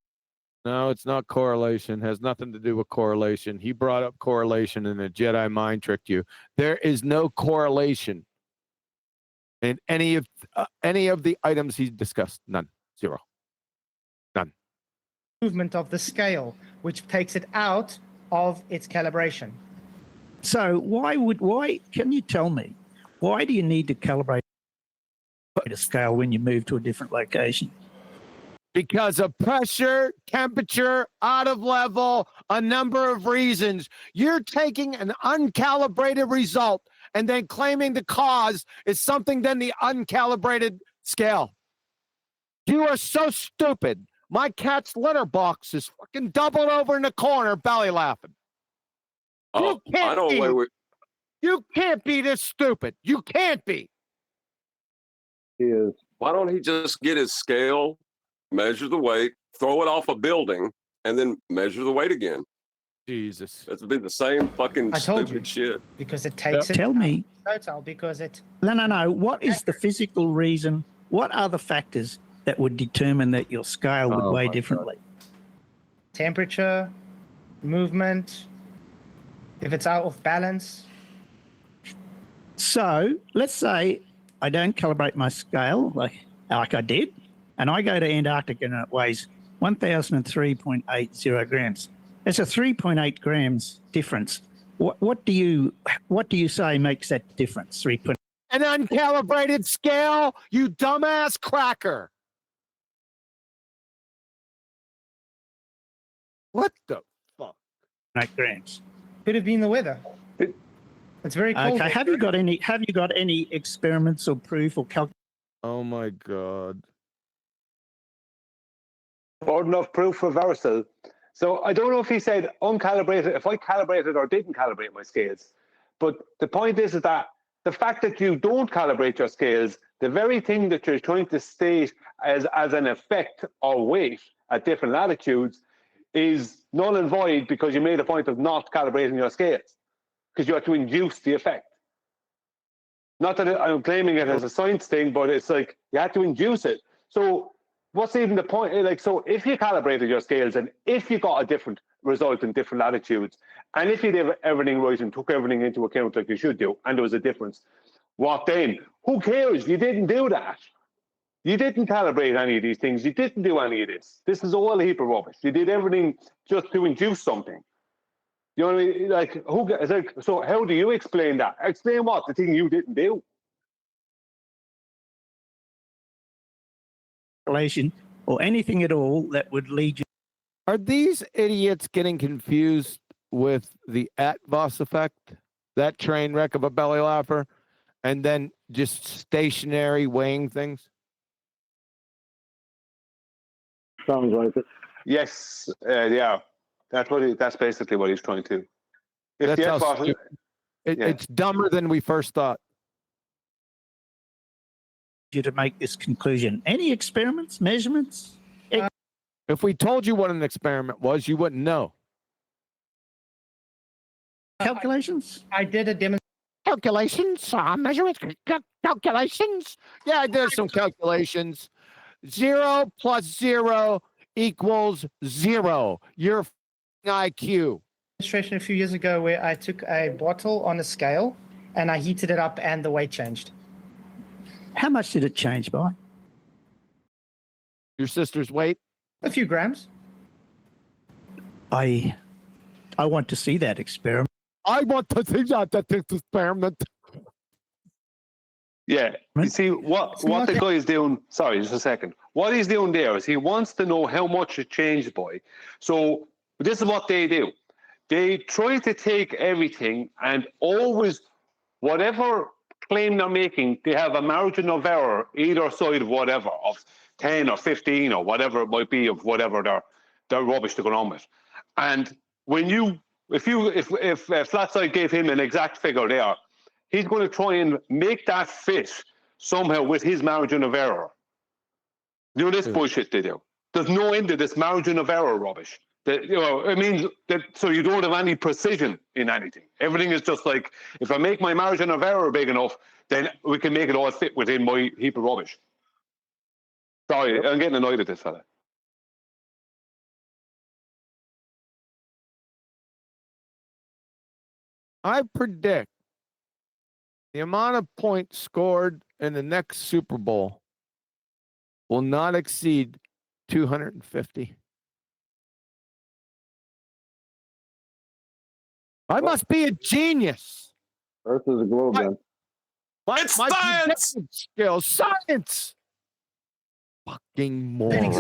No, it's not correlation. It has nothing to do with correlation. He brought up correlation and the Jedi mind tricked you. There is no correlation in any of the items he discussed. None. Zero. None. Movement of the scale, which takes it out of its calibration. So why can you tell me, why do you need to calibrate a scale when you move to a different location? Because of pressure, temperature, out of level, a number of reasons. You're taking an uncalibrated result and then claiming the cause is something than the uncalibrated scale. You are so stupid. My cat's litter box is fucking doubled over in the corner, belly laughing. You can't be this stupid. You can't be. He is. Why don't he just get his scale, measure the weight, throw it off a building, and then measure the weight again? Jesus. It's been the same fucking stupid shit. Because it takes it. Tell me. Total, because it. No. What is the physical reason? What are the factors that would determine that your scale would weigh differently? Temperature, movement, if it's out of balance. So let's say I don't calibrate my scale like I did, and I go to Antarctica and it weighs 1,003.80 grams. It's a 3.8 grams difference. What do you say makes that difference? 3.8. An uncalibrated scale, you dumbass cracker. What the fuck? 8 grams. Could have been the weather. It's very cold. Okay. Have you got any experiments or proof or calculation? Oh my God. Or enough proof reversal. So I don't know if he said uncalibrated, if I calibrated or didn't calibrate my scales. But the point is that the fact that you don't calibrate your scales, the very thing that you're trying to state as an effect or weight at different latitudes is null and void because you made a point of not calibrating your scales because you have to induce the effect. Not that I'm claiming it as a science thing, but it's like you have to induce it. So what's even the point? Like, so if you calibrated your scales and if you got a different result in different latitudes, and if you did everything right and took everything into account like you should do, and there was a difference, what then? Who cares? You didn't do that. You didn't calibrate any of these things. You didn't do any of this. This is all a heap of rubbish. You did everything just to induce something. You know what I mean? Like, so how do you explain that? Explain what? The thing you didn't do. calculation, or anything at all that would lead you. Are these idiots getting confused with the At-Voss effect? That train wreck of a belly laugher, and then just stationary weighing things? Sounds like it. Yes, yeah. That's basically what he's trying to. If That's the how F-boss, stupid. yeah. It's dumber than we first thought. You to make this conclusion. Any experiments, measurements? If we told you what an experiment was, you wouldn't know. Calculations? I did a demonstration. Calculations, measurements, calculations. Yeah, I did some calculations. 0 plus 0 equals 0. Your IQ. Demonstration a few years ago where I took a bottle on a scale and I heated it up and the weight changed. How much did it change by? Your sister's weight? A few grams. I want to see that experiment. I want to see that experiment. Yeah. You see, what the guy is doing, sorry, just a second. What he's doing there is he wants to know how much it changed by. So this is what they do. They try to take everything and always, whatever claim they're making, they have a margin of error either side of whatever, of 10 or 15 or whatever it might be of whatever their rubbish they're going on with. And when if Flatzoid gave him an exact figure there, he's going to try and make that fit somehow with his margin of error. You know this bullshit they do. There's no end to this margin of error rubbish. It means that so you don't have any precision in anything. Everything is just like, if I make my margin of error big enough, then we can make it all fit within my heap of rubbish. Sorry, I'm getting annoyed at this fella. I predict the amount of points scored in the next Super Bowl will not exceed 250. I must be a genius. Earth is a globe, then. It's science! Skills. Science! Fucking moron.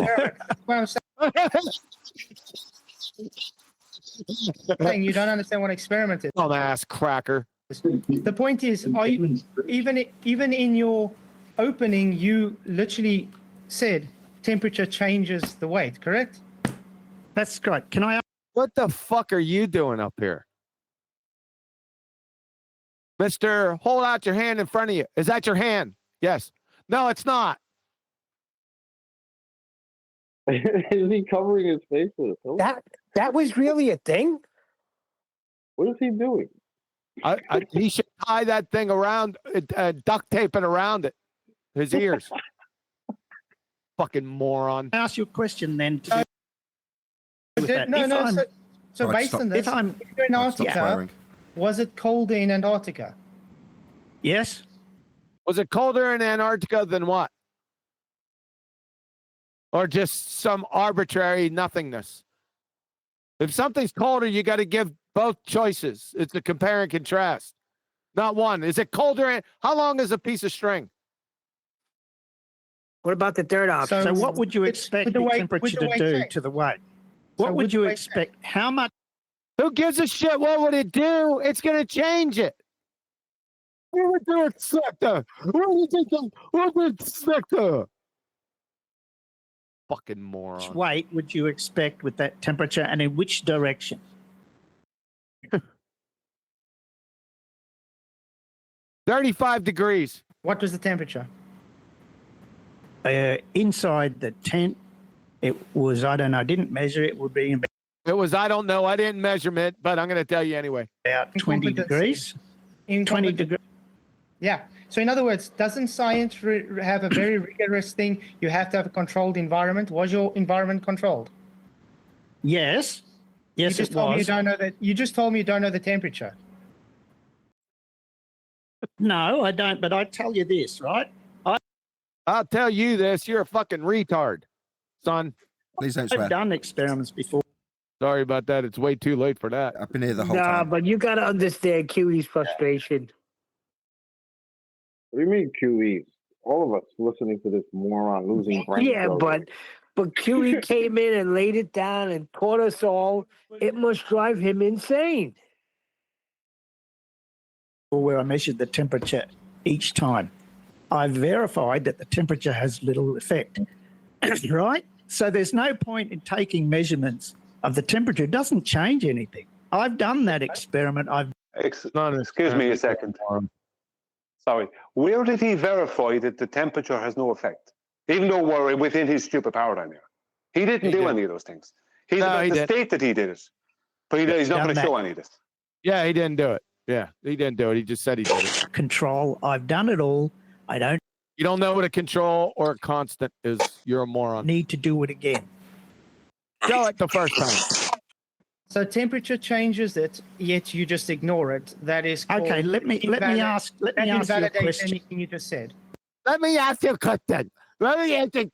Saying you don't understand what experiment is. Dumbass cracker. The point is, are you even in your opening, you literally said temperature changes the weight, correct? That's correct. Can I? What the fuck are you doing up here? Mister, hold out your hand in front of you. Is that your hand? Yes. No, it's not. Is he covering his face with a pillow? That was really a thing? What is he doing? He should tie that thing around, duct tape it around it. His ears. Fucking moron. I ask you a question then. So based on this, if you're in Antarctica, was it colder in Antarctica? Yes. Was it colder in Antarctica than what? Or just some arbitrary nothingness? If something's colder, you got to give both choices. It's a compare and contrast, not one. Is it colder? How long is a piece of string? What about the third option? So what would you expect the temperature to do to the weight? What would you expect? How much? Who gives a shit? What would it do? It's going to change it. What would you expect? What would you expect? Fucking moron. Which weight would you expect with that temperature, and in which direction? 35 degrees. What was the temperature? Inside the tent, it was, I don't know, I didn't measure it, would be It was, I don't know, I didn't measure it, but I'm going to tell you anyway. About 20 degrees. 20 degrees. Yeah. So in other words, doesn't science have a very rigorous thing? You have to have a controlled environment. Was your environment controlled? Yes. Yes, you just told me you don't know that. You just told me you don't know the temperature. No, I don't. But I tell you this, right? I'll tell you this. You're a fucking retard, son. Please don't swear. I've done experiments before. Sorry about that. It's way too late for that. I've been here the whole Nah, time. but you got to understand QE's frustration. What do you mean QE? all of us listening to this moron losing brain Yeah, cells. but Curie came in and laid it down and taught us all. It must drive him insane. Where I measured the temperature each time, I verified that the temperature has little effect. Right? So there's no point in taking measurements of the temperature. It doesn't change anything. I've done that experiment. Excuse me a second. Sorry. Where did he verify that the temperature has no effect? Even though we're within his stupid paradigm here. He didn't do any of those things. He's about to state that he did it. But he's not going to show any of this. Yeah, he didn't do it. Yeah, he didn't do it. He just said he did it. Control. I've done it all. You don't know what a control or a constant is. You're a moron. Need to do it again. Show it the first time. So temperature changes it, yet you just ignore it. That is called Okay. Let me ask you a question. Anything you just said. Let me ask you a question. Let me ask you a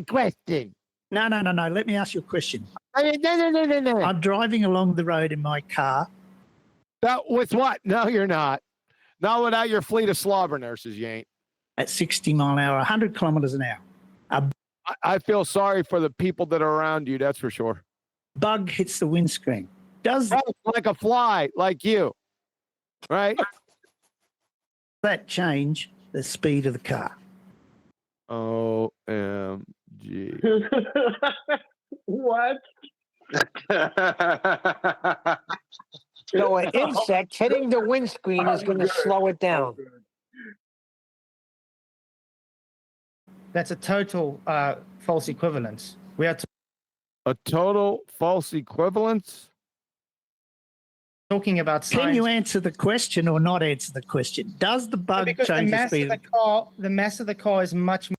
question. No. Let me ask you a question. No. I'm driving along the road in my car. With what? No, you're not. Not without your fleet of slobber nurses, you ain't. At 60 mile an hour, 100 kilometers an hour. I feel sorry for the people that are around you, that's for sure. Bug hits the windscreen. Like a fly, like you, right? That change the speed of the car? OMG. What? So an insect hitting the windscreen is going to slow it down. That's a total false equivalence. We are a total false equivalence? Talking about science. Can you answer the question or not answer the question? Does the bug change the speed of the car? The mass of the car is much more.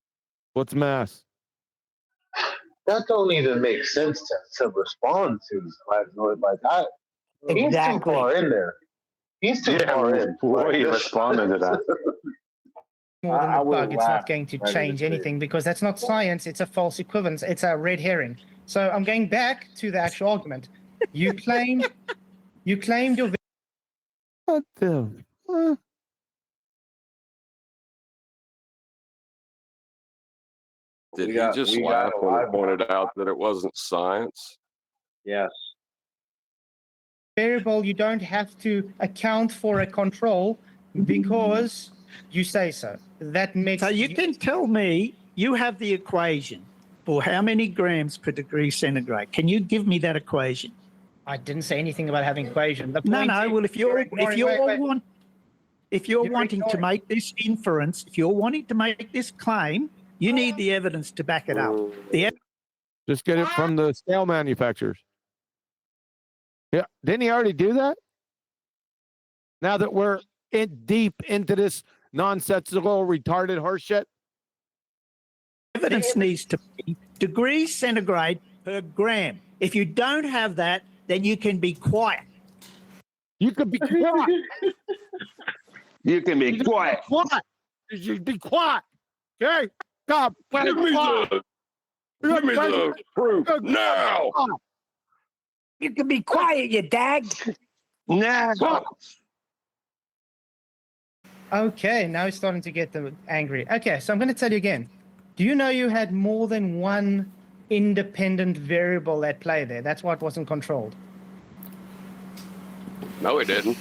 What's mass? That don't even make sense to respond to Flatzoid like that. He's too far in there. He's too far in. Why are you responding to that? More than the bug, it's not going to change anything because that's not science. It's a false equivalence. It's a red herring. So I'm going back to the actual argument. You claimed your. What the? Did he just laugh when he pointed out that it wasn't science? Yes. Variable, you don't have to account for a control because you say so. That makes. So you can tell me you have the equation for how many grams per degree centigrade. Can you give me that equation? I didn't say anything about having equation. No. Well, if you're wanting to make this inference, if you're wanting to make this claim, you need the evidence to back it up. Just get it from the scale manufacturers. Yeah, didn't he already do that? Now that we're deep into this nonsensical, retarded horseshit. Evidence needs to be degrees centigrade per gram. If you don't have that, then you can be quiet. You can be quiet. You can be quiet. You should be quiet. Okay? God, give me the proof now. You can be quiet, you dag. Now. Okay, now he's starting to get angry. Okay, so I'm going to tell you again. Do you know you had more than one independent variable at play there? That's why it wasn't controlled. No, it didn't.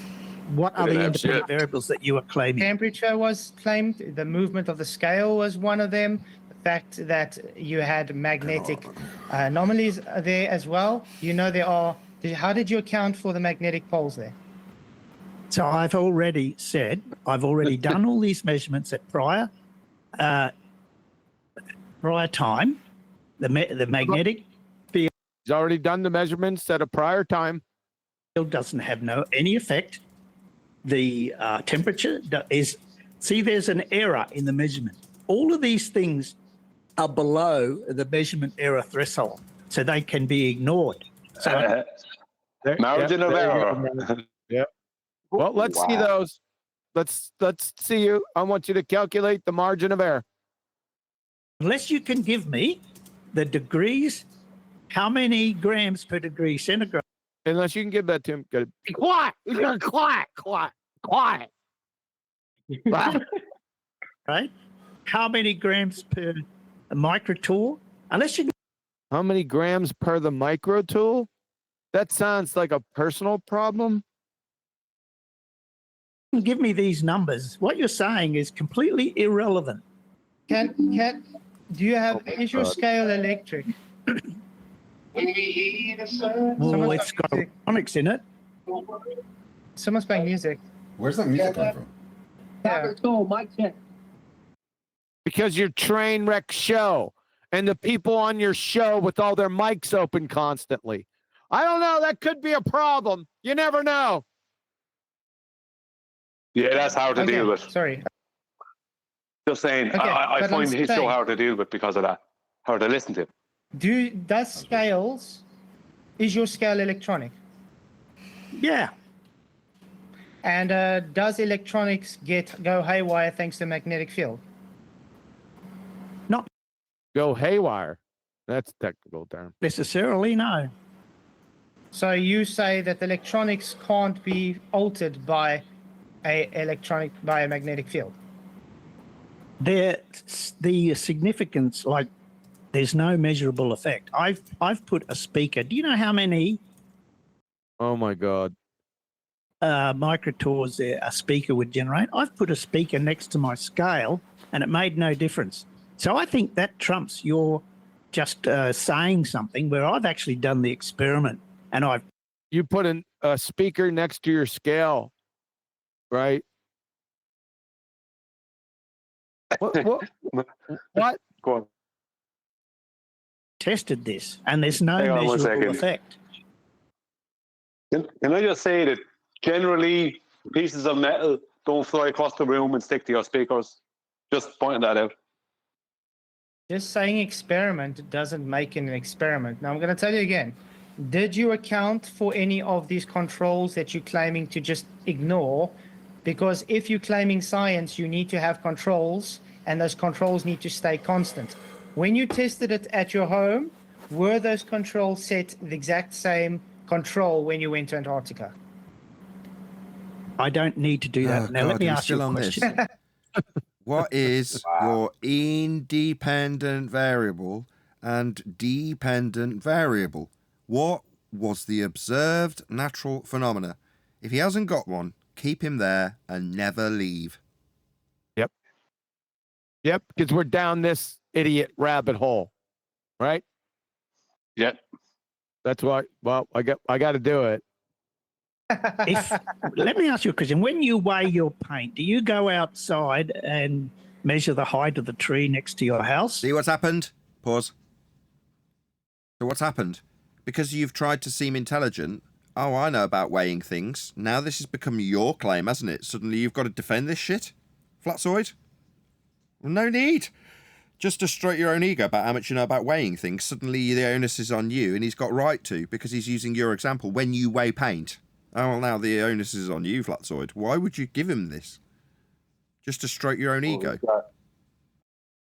What are the independent variables that you are claiming? Temperature was claimed. The movement of the scale was one of them. The fact that you had magnetic anomalies there as well. You know there are. How did you account for the magnetic poles there? So I've already said, I've already done all these measurements at prior time. The magnetic field. He's already done the measurements at a prior time. Field doesn't have any effect. The temperature is, see, there's an error in the measurement. All of these things are below the measurement error threshold, so they can be ignored. So margin of error. Yeah. Well, let's see those. Let's see you. I want you to calculate the margin of error. Unless you can give me the degrees, how many grams per degree centigrade? Unless you can give that to him. Be quiet. Quiet. right? How many grams per microtour? Unless you How many grams per the micro tool? That sounds like a personal problem. can give me these numbers, what you're saying is completely irrelevant. Do you have is your scale electric? Well, it's got electronics in it. Someone's playing music. Where's that music coming from? Because your train wreck show and the people on your show with all their mics open constantly. I don't know. That could be a problem. You never know. Yeah, that's hard to deal with. Sorry. Just saying, Okay, I but find I'm his show saying- hard to deal with because of that. Hard to listen to. Does scales, is your scale electronic? Yeah. And does electronics go haywire thanks to magnetic field? Not go haywire. That's a technical term. Necessarily, no. So you say that electronics can't be altered by a magnetic field? The significance, like, there's no measurable effect. I've put a speaker. Do you know how many? Oh my God. Microtours a speaker would generate? I've put a speaker next to my scale, and it made no difference. So I think that trumps your just saying something where I've actually done the experiment, and You put a speaker next to your scale, right? What? Go on. Tested this, and there's no Hang on one measurable second. effect. Can I just say that generally pieces of metal don't fly across the room and stick to your speakers? Just pointing that out. Just saying experiment doesn't make it an experiment. Now I'm going to tell you again. Did you account for any of these controls that you're claiming to just ignore? Because if you're claiming science, you need to have controls, and those controls need to stay constant. When you tested it at your home, were those controls set the exact same control when you went to Antarctica? I don't need to do that. Now, let me ask you a question. What is your independent variable and dependent variable? What was the observed natural phenomena? If he hasn't got one, keep him there and never leave. Yep, because we're down this idiot rabbit hole, right? Yep. That's why. Well, I got to do it. Let me ask you a question. When you weigh your paint, do you go outside and measure the height of the tree next to your house? See what's happened? Pause. So what's happened? Because you've tried to seem intelligent. Oh, I know about weighing things. Now this has become your claim, hasn't it? Suddenly you've got to defend this shit? Flatzoid? Well, no need. Just to stroke your own ego about how much you know about weighing things, suddenly the onus is on you, and he's got right to, because he's using your example when you weigh paint. Oh, well, now the onus is on you, Flatzoid. Why would you give him this? Just to stroke your own ego?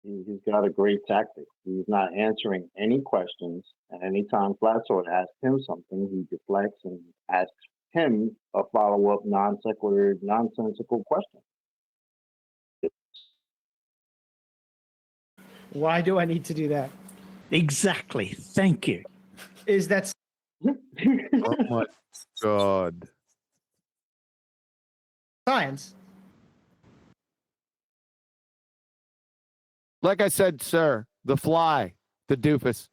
He's got a great tactic. He's not answering any questions, and anytime Flatzoid asks him something, he deflects and asks him a follow-up non sequitur, nonsensical question. Why do I need to do that? Exactly. Thank you. Is that... Oh my God. Science? Like I said, sir, the fly, the doofus.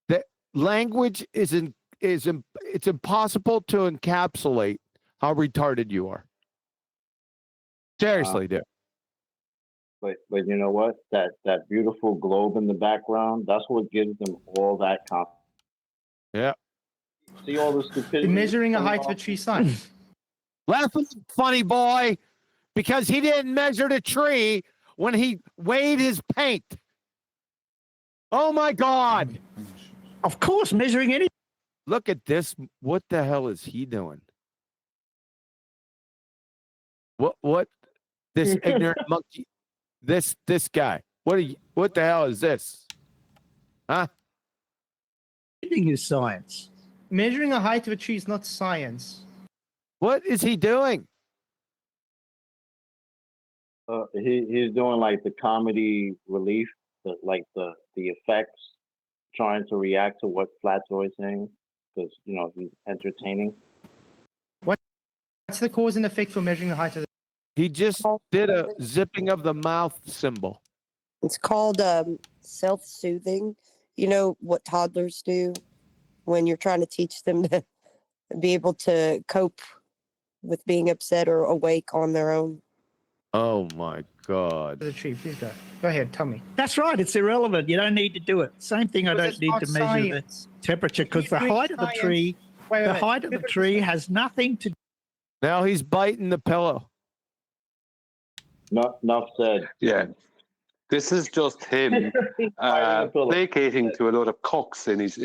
The language it's impossible to encapsulate how retarded you are. Seriously, dude. But you know what? That beautiful globe in the background, that's what gives them all that confidence. Yeah. See all the stupidity. Measuring a height of a tree science. Laughing, funny boy, because he didn't measure the tree when he weighed his paint. Oh my God. Of course, measuring any. Look at this. What the hell is he doing? What? This ignorant monkey. This guy. What the hell is this? Huh? Measuring is science. Measuring a height of a tree is not science. What is he doing? he's doing like the comedy relief, the effects, trying to react to what Flatzoid's saying, because he's entertaining. What's the cause and effect for measuring the height of the? He just did a zipping of the mouth symbol. It's called self-soothing. You know what toddlers do when you're trying to teach them to be able to cope with being upset or awake on their own. Oh my God. The tree, please go. Go ahead, tell me. That's right. It's irrelevant. You don't need to do it. Same thing. I don't need to measure the temperature because the height of the tree, the height of the tree has nothing to. Now he's biting the pillow. Enough said. Yeah. This is just him placating to a lot of cocks in his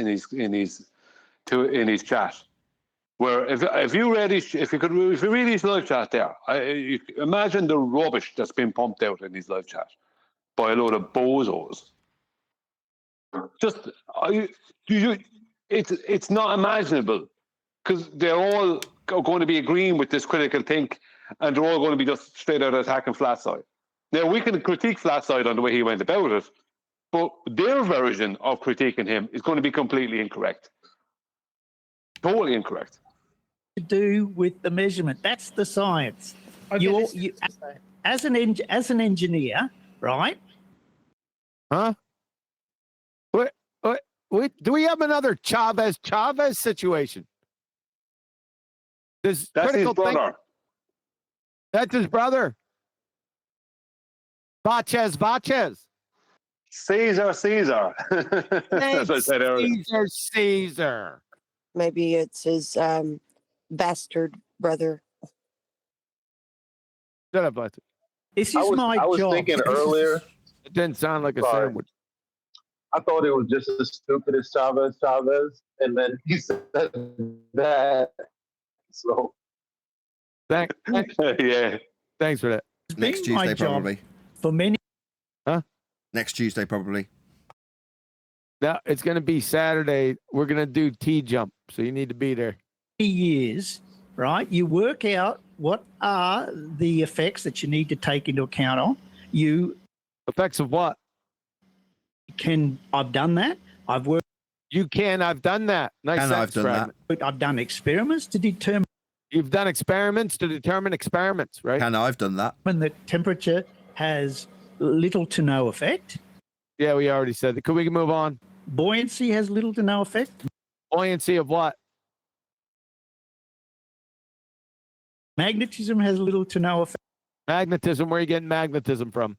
chat. Where if you read his live chat there, you imagine the rubbish that's been pumped out in his live chat by a load of bozos. Just it's not imaginable because they're all going to be agreeing with this critical think, and they're all going to be just straight out attacking Flatzoid. Now we can critique Flatzoid on the way he went about it, but their version of critiquing him is going to be completely incorrect, totally incorrect. To do with the measurement. That's the science. Okay, you as an engineer, right? Huh? What? Do we have another Chavez situation? That's his brother. That's his brother. Vachez. Caesar. As I said earlier. Caesar. Maybe it's his bastard brother. Shut up, Buster. This is my job. I was thinking earlier. It didn't sound like a Sorry. sandwich. I thought it was just as stupid as Chavez, and then he said that. So. Thanks. Yeah. Thanks for that. Next Tuesday, probably. For many. Huh? Next Tuesday, probably. Now it's going to be Saturday. We're going to do T-jump, so you need to be there. Years, right? You work out what are the effects that you need to take into account on. Effects of what? I've done that. I've worked. I've done that. Nice. And I've done that. I've done experiments to determine. You've done experiments to determine experiments, right? And I've done that. When the temperature has little to no effect. Yeah, we already said that. Could we move on? Buoyancy has little to no effect. Buoyancy of what? Magnetism has little to no effect. Magnetism, where are you getting magnetism from?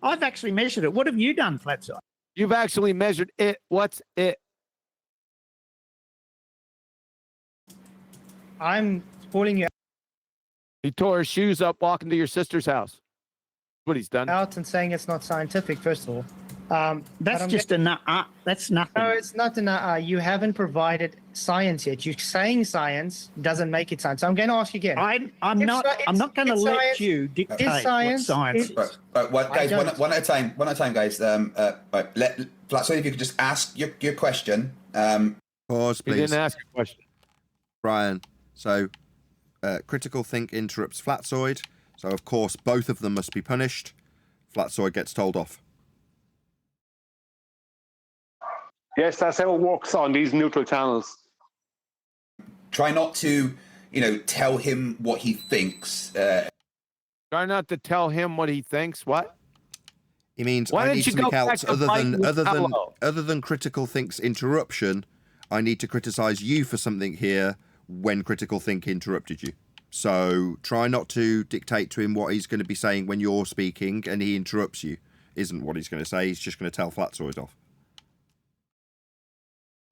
I've actually measured it. What have you done, Flatzoid? You've actually measured it. What's it? I'm calling you He tore his shoes up walking to your sister's house. What he's done. out and saying it's not scientific, first of all. That's just a that's nothing. No, it's not a you haven't provided science yet. You're saying science doesn't make it science. So I'm going to ask you again. I'm not going to let science. you dictate It's science. what science is. Right, guys, one at a time, guys. Right, let Flatzoid, if you could just ask your question. Pause, please. He didn't ask a question. Brian, so critical think interrupts Flatzoid, so of course both of them must be punished. Flatzoid gets told off. Yes, that's how it works on these neutral channels. Try not to, tell him what he thinks. Try not to tell him what he thinks. What? He means Why I don't need you to go make back out to other than critical think's interruption, I need to criticize you for something here when critical think interrupted you. So try not to dictate to him what he's going to be saying when you're speaking and he interrupts you. Isn't what he's going to say. He's just going to tell Flatzoid off.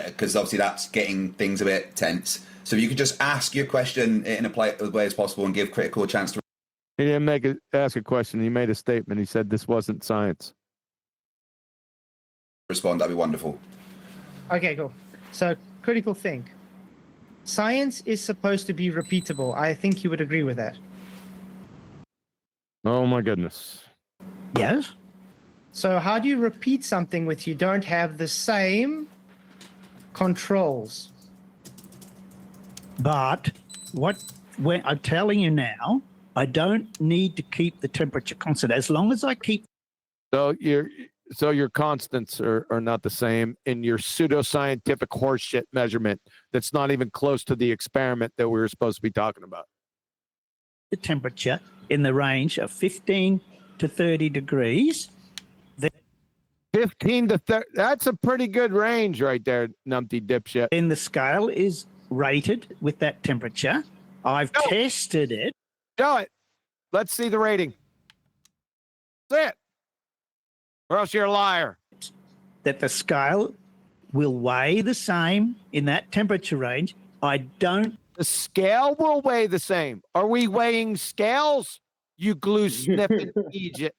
Because obviously that's getting things a bit tense. So if you could just ask your question in a polite way as possible and give critical a chance to. He didn't ask a question. He made a statement. He said this wasn't science. Respond. That'd be wonderful. Okay, cool. So critical think. Science is supposed to be repeatable. I think you would agree with that. Oh my goodness. Yes. So how do you repeat something with you don't have the same controls? But what I'm telling you now, I don't need to keep the temperature constant. As long as I keep. So your constants are not the same in your pseudoscientific horseshit measurement that's not even close to the experiment that we were supposed to be talking about. The temperature in the range of 15 to 30 degrees. 15 to 30, that's a pretty good range right there, numpty dipshit. Then the scale is rated with that temperature. I've tested it. Show it. Let's see the rating. That's it. Or else you're a liar. That the scale will weigh the same in that temperature range. The scale will weigh the same. Are we weighing scales? You glue sniffing Egypt.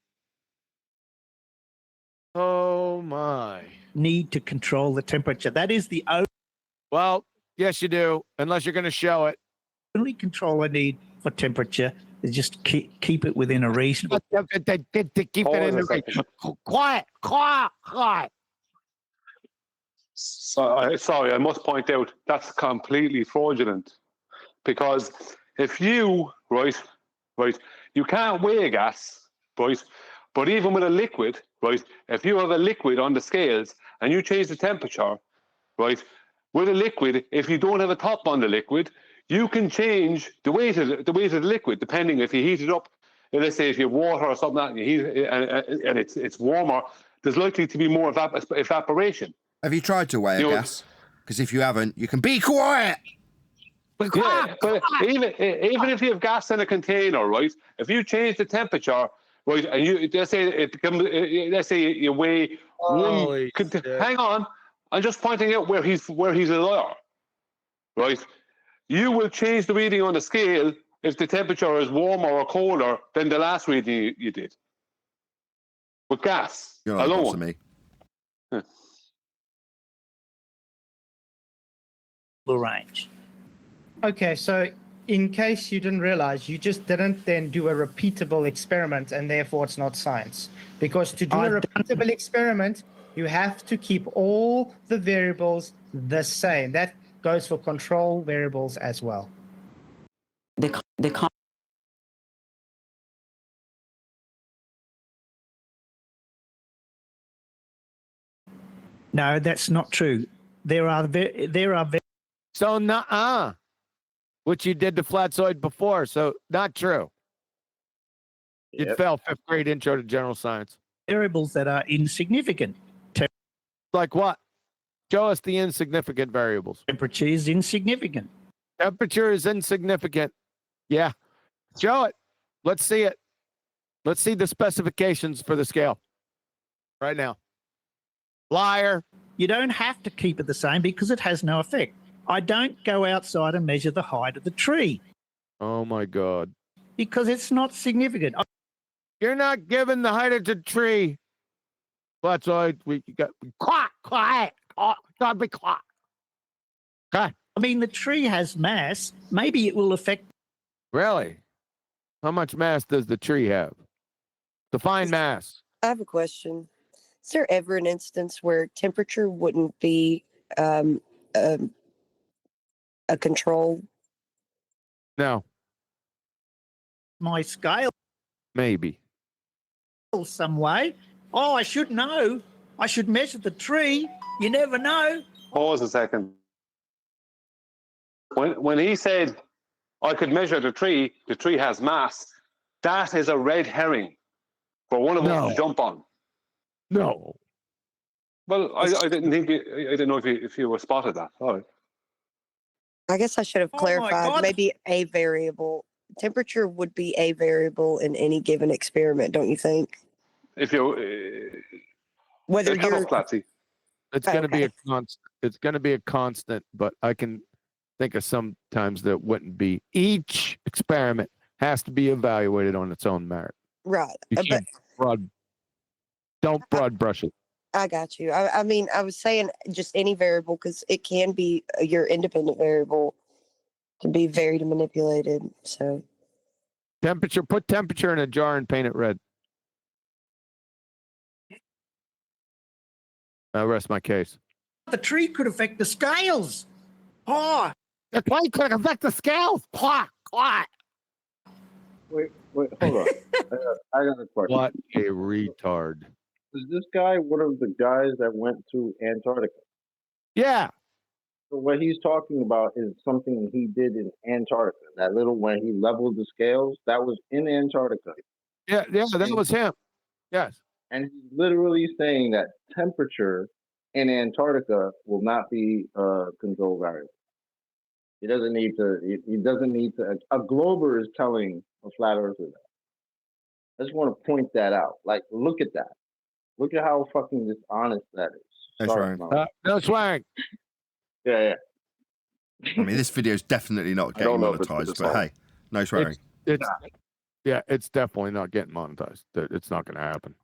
Oh my. Need to control the temperature. That is the only. Well, yes, you do, unless you're going to show it. Only control I need for temperature is just keep it within a reasonable. Keep it in the range. Quiet. Sorry, I must point out that's completely fraudulent, because if you right, you can't weigh a gas, right? But even with a liquid, right? If you have a liquid on the scales and you change the temperature, right? With a liquid, if you don't have a top on the liquid, you can change the weight of the liquid depending if you heat it up. Let's say if you have water or something and you heat it, and it's warmer, there's likely to be more evaporation. Have you tried to weigh a gas? Because if you haven't, you can be quiet. Yeah, but even if you have gas in a container, right? If you change the temperature, right, and you let's say you weigh one. Hang on, I'm just pointing out where he's a liar, right? You will change the reading on the scale if the temperature is warmer or colder than the last reading you did. With gas You're not alone. boss of me. Range. Okay, so in case you didn't realize, you just didn't then do a repeatable experiment, and therefore it's not science. Because to do a repeatable experiment, you have to keep all the variables the same. That goes for control variables as well. No, that's not true. There are So which you did to Flatzoid before, so not true. You fell 5th grade intro to general science. Variables that are insignificant. Like what? Show us the insignificant variables. Temperature is insignificant. Temperature is insignificant. Yeah. Show it. Let's see it. Let's see the specifications for the scale. Right now. Liar. You don't have to keep it the same because it has no effect. I don't go outside and measure the height of the tree. Oh my God. Because it's not significant. You're not giving the height of the tree. Flatzoid, we got quiet. Gotta be quiet. Okay. I mean, the tree has mass. Maybe it will affect. Really? How much mass does the tree have? Define mass. I have a question. Is there ever an instance where temperature wouldn't be a control? No. My scale. Maybe. Some way. Oh, I should know. I should measure the tree. You never know. Pause a second. When he said, I could measure the tree has mass, that is a red herring for one of us to jump on. No. Well, I didn't think I didn't know if you were spotted that. All right. I guess I should have clarified. Maybe a variable. Temperature would be a variable in any given experiment, don't you think? If you whether you're it's going to be a constant. It's going to be a constant, but I can think of some times that wouldn't be. Each experiment has to be evaluated on its own merit. Right. You can't don't broad brush it. I got you. I mean, I was saying just any variable because it can be your independent variable can be varied and manipulated. So temperature, put temperature in a jar and paint it red. I'll rest my case. The tree could affect the scales. Oh, the tree could affect the scales. Quiet. Wait, hold on. I got a question. What a retard. Is this guy one of the guys that went to Antarctica? Yeah. So what he's talking about is something he did in Antarctica. That little when he leveled the scales, that was in Antarctica. Yeah, that was him. Yes. And he's literally saying that temperature in Antarctica will not be a control variable. He doesn't need to. He doesn't need to. A glober is telling a flat earther that. I just want to point that out. Like, look at that. Look at how fucking dishonest that is. No swearing. Yeah. I mean, this video is definitely not getting monetized, but hey, no swearing. It's definitely not getting monetized. It's not going to happen.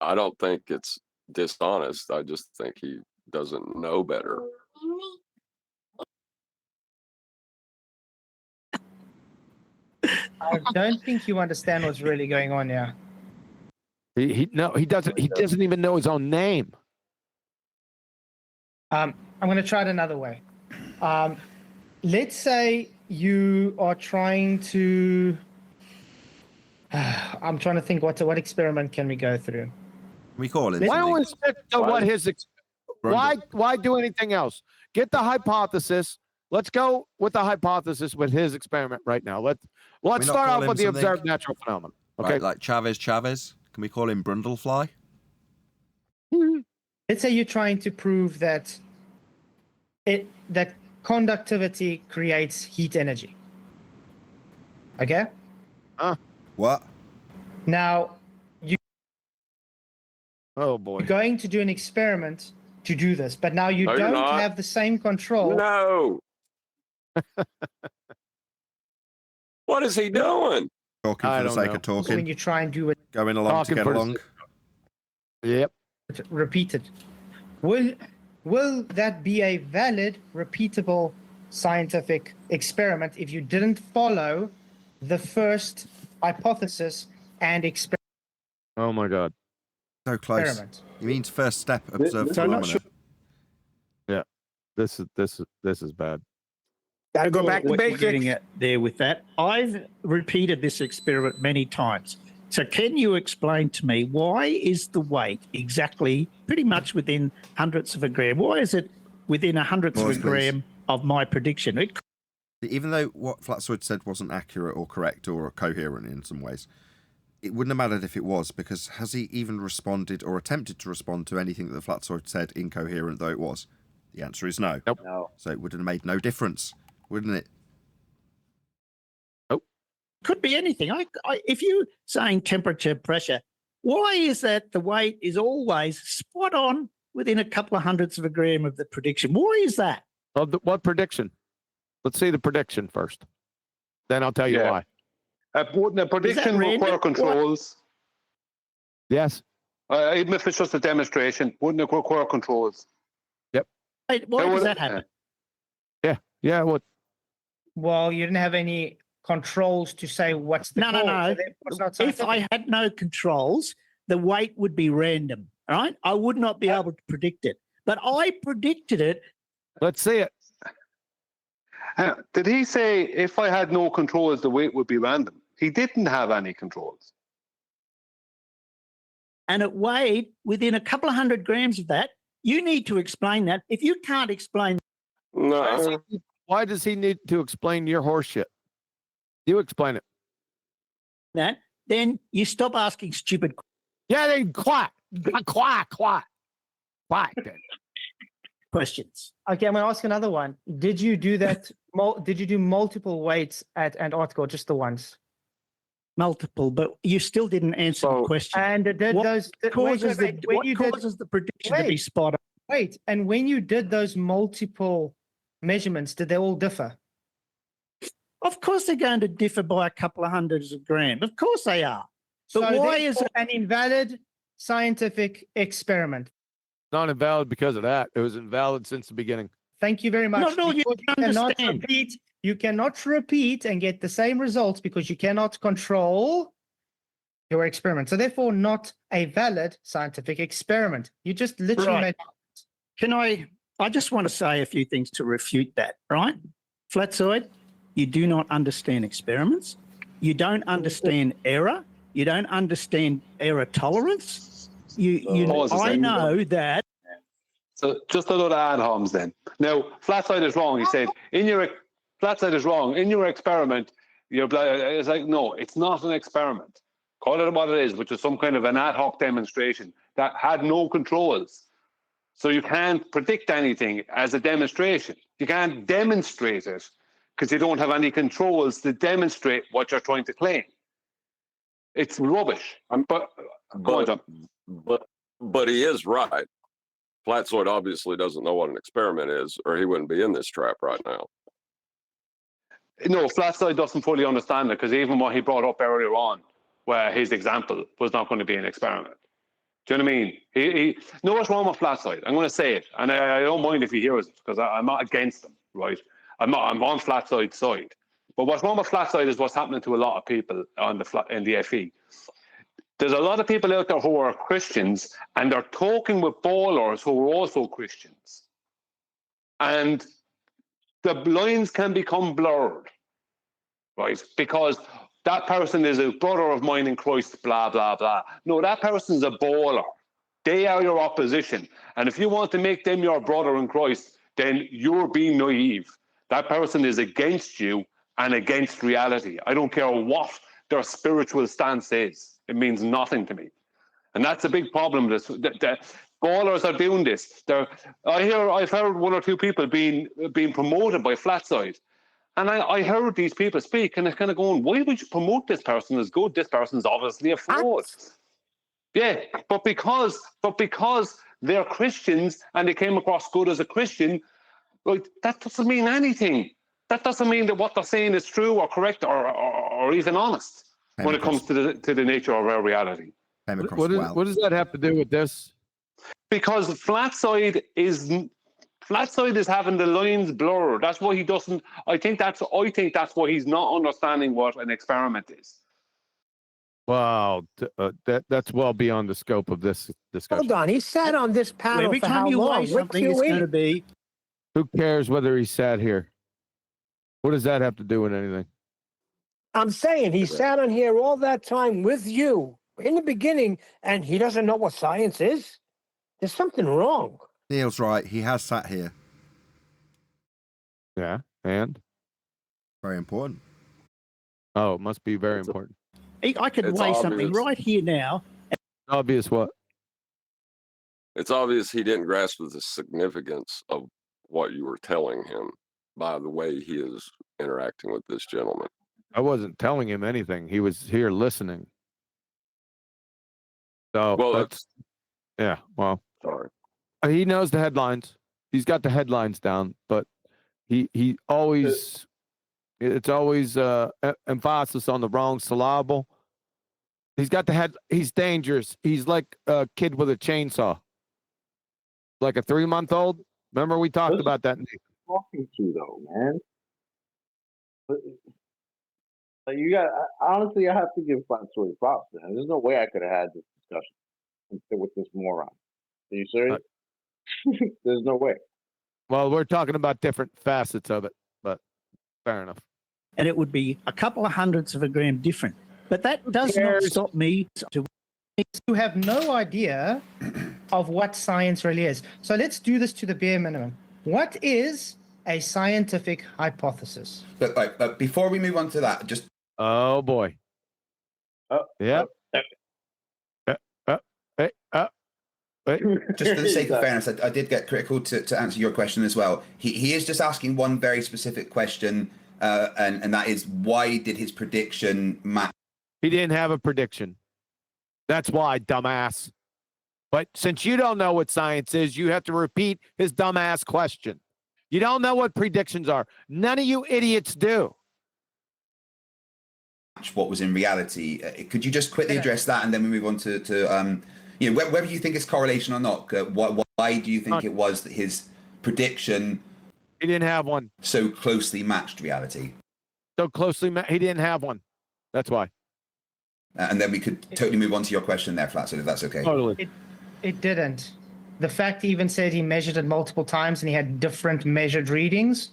I don't think it's dishonest. I just think he doesn't know better. I don't think you understand what's really going on here. He doesn't. He doesn't even know his own name. I'm going to try it another way. Let's say you are trying to. I'm trying to think what experiment can we go through. We call it. Why don't we stick to what his? Why do anything else? Get the hypothesis. Let's go with the hypothesis with his experiment right now. Let's start off with the observed natural phenomenon. Okay, right, like Chavez. Can we call him Brundlefly? Let's say you're trying to prove that conductivity creates heat energy. Okay? What? Now oh boy. You're going to do an experiment to do this, but now you don't have the same control. No. What is he doing? Talking for the sake of talking. When you try and do it, going along to get along. Yep. Repeated. Will that be a valid, repeatable scientific experiment if you didn't follow the first hypothesis and experiment? Oh my God. So close. Experiment. He means first step, observe phenomena. Yeah. This is bad. Got to go back to basics. Getting it there with that. I've repeated this experiment many times. So can you explain to me why is the weight exactly pretty much within hundredths of a gram? Why is it within a hundredth of a gram of my prediction? Even though what Flatzoid said wasn't accurate or correct or coherent in some ways, it wouldn't have mattered if it was, because has he even responded or attempted to respond to anything that the Flatzoid said, incoherent though it was? The answer is no. Nope. No. So it would have made no difference, wouldn't it? Nope. Could be anything. If you're saying temperature, pressure, why is that the weight is always spot on within a couple of hundredths of a gram of the prediction? Why is that? What prediction? Let's see the prediction first. Then I'll tell you why. The prediction require controls. Yes. Even if it's just a demonstration, wouldn't it require controls? Yep. Wait, why does that happen? Yeah. What? Well, you didn't have any controls to say what's the No. So if I had no controls, the weight would be random, right? I would not be able to predict it. But I predicted it. Let's see it. Did he say if I had no controls, the weight would be random? He didn't have any controls. And it weighed within a couple of hundred grams of that. You need to explain that. If you can't explain Why does he need to explain your horseshit? You explain it. that, then you stop asking stupid questions. Yeah, then quack. Questions. Okay, I'm going to ask another one. Did you do that? Did you do multiple weights at Antarctica or just the once? Multiple, but you still didn't answer the question. And what causes the prediction to be spot on? Wait, and when you did those multiple measurements, did they all differ? Of course they're going to differ by a couple of hundreds of grams. Of course they are. But So why is it an invalid scientific experiment? Not invalid because of that. It was invalid since the beginning. Thank you very much. Not at all, you Because understand. you cannot repeat and get the same results because you cannot control your experiment. So therefore, not a valid scientific experiment. You just literally made. Can I just want to say a few things to refute that, right? Flatzoid, you do not understand experiments. You don't understand error. You don't understand error tolerance. I know that. So just a load of ad homs then. Now, Flatzoid is wrong. He said, Flatzoid is wrong. In your experiment, it's like, no, it's not an experiment. Call it what it is, which is some kind of an ad hoc demonstration that had no controls. So you can't predict anything as a demonstration. You can't demonstrate it because you don't have any controls to demonstrate what you're trying to claim. It's rubbish. But he is right. Flatzoid obviously doesn't know what an experiment is, or he wouldn't be in this trap right now. No, Flatzoid doesn't fully understand it because even what he brought up earlier on, where his example was not going to be an experiment. Do you know what I mean? He know what's wrong with Flatzoid. I'm going to say it, and I don't mind if he hears it because I'm not against him, right? I'm on Flatzoid's side. But what's wrong with Flatzoid is what's happening to a lot of people in the FE. There's a lot of people out there who are Christians and they're talking with ballers who are also Christians. And the lines can become blurred, right? Because that person is a brother of mine in Christ, blah, blah, blah. No, that person's a baller. They are your opposition. And if you want to make them your brother in Christ, then you're being naive. That person is against you and against reality. I don't care what their spiritual stance is. It means nothing to me. And that's a big problem. That ballers are doing this. I've heard one or two people being promoted by Flatzoid. And I heard these people speak and they're kind of going, why would you promote this person as good? This person's obviously a fraud. Yeah, but because they're Christians and they came across good as a Christian, like, that doesn't mean anything. That doesn't mean that what they're saying is true or correct or even honest when it comes to the nature of our reality. What does that have to do with this? Because Flatzoid is having the lines blurred. That's why he doesn't. I think that's why he's not understanding what an experiment is. Wow, that's well beyond the scope of this discussion. Hold on, he sat on this panel Every for time how you long? weigh something, it's going to be. Who cares whether he sat here? What does that have to do with anything? I'm saying he sat on here all that time with you in the beginning, and he doesn't know what science is. There's something wrong. Neil's right. He has sat here. Yeah, and? Very important. Oh, it must be very important. I could weigh something right here now. Obvious what? It's obvious he didn't grasp the significance of what you were telling him by the way he is interacting with this gentleman. I wasn't telling him anything. He was here listening. So, well, sorry. He knows the headlines. He's got the headlines down, but he always, it's always emphasis on the wrong syllable. He's got he's dangerous. He's like a kid with a chainsaw. Like a 3-month-old. Remember we talked about that. Talking to though, man. But you got honestly, I have to give Flatzoid props, man. There's no way I could have had this discussion with this moron. Are you serious? There's no way. Well, we're talking about different facets of it, but fair enough. And it would be a couple of hundredths of a gram different. But that does not stop me. You have no idea of what science really is. So let's do this to the bare minimum. What is a scientific hypothesis? But before we move on to that, just... Oh, boy. Yeah. Just for the sake of fairness, I did get critical to answer your question as well. He is just asking one very specific question, and that is, why did his prediction match? He didn't have a prediction. That's why, dumbass. But since you don't know what science is, you have to repeat his dumbass question. You don't know what predictions are. None of you idiots do. What was in reality? Could you just quickly address that, and then we move on to whether you think it's correlation or not? Why do you think it was that his prediction? He didn't have one. So closely matched reality. So closely he didn't have one. That's why. And then we could totally move on to your question there, Flatzoid, if that's okay. Totally. It didn't. The fact he even said he measured it multiple times and he had different measured readings.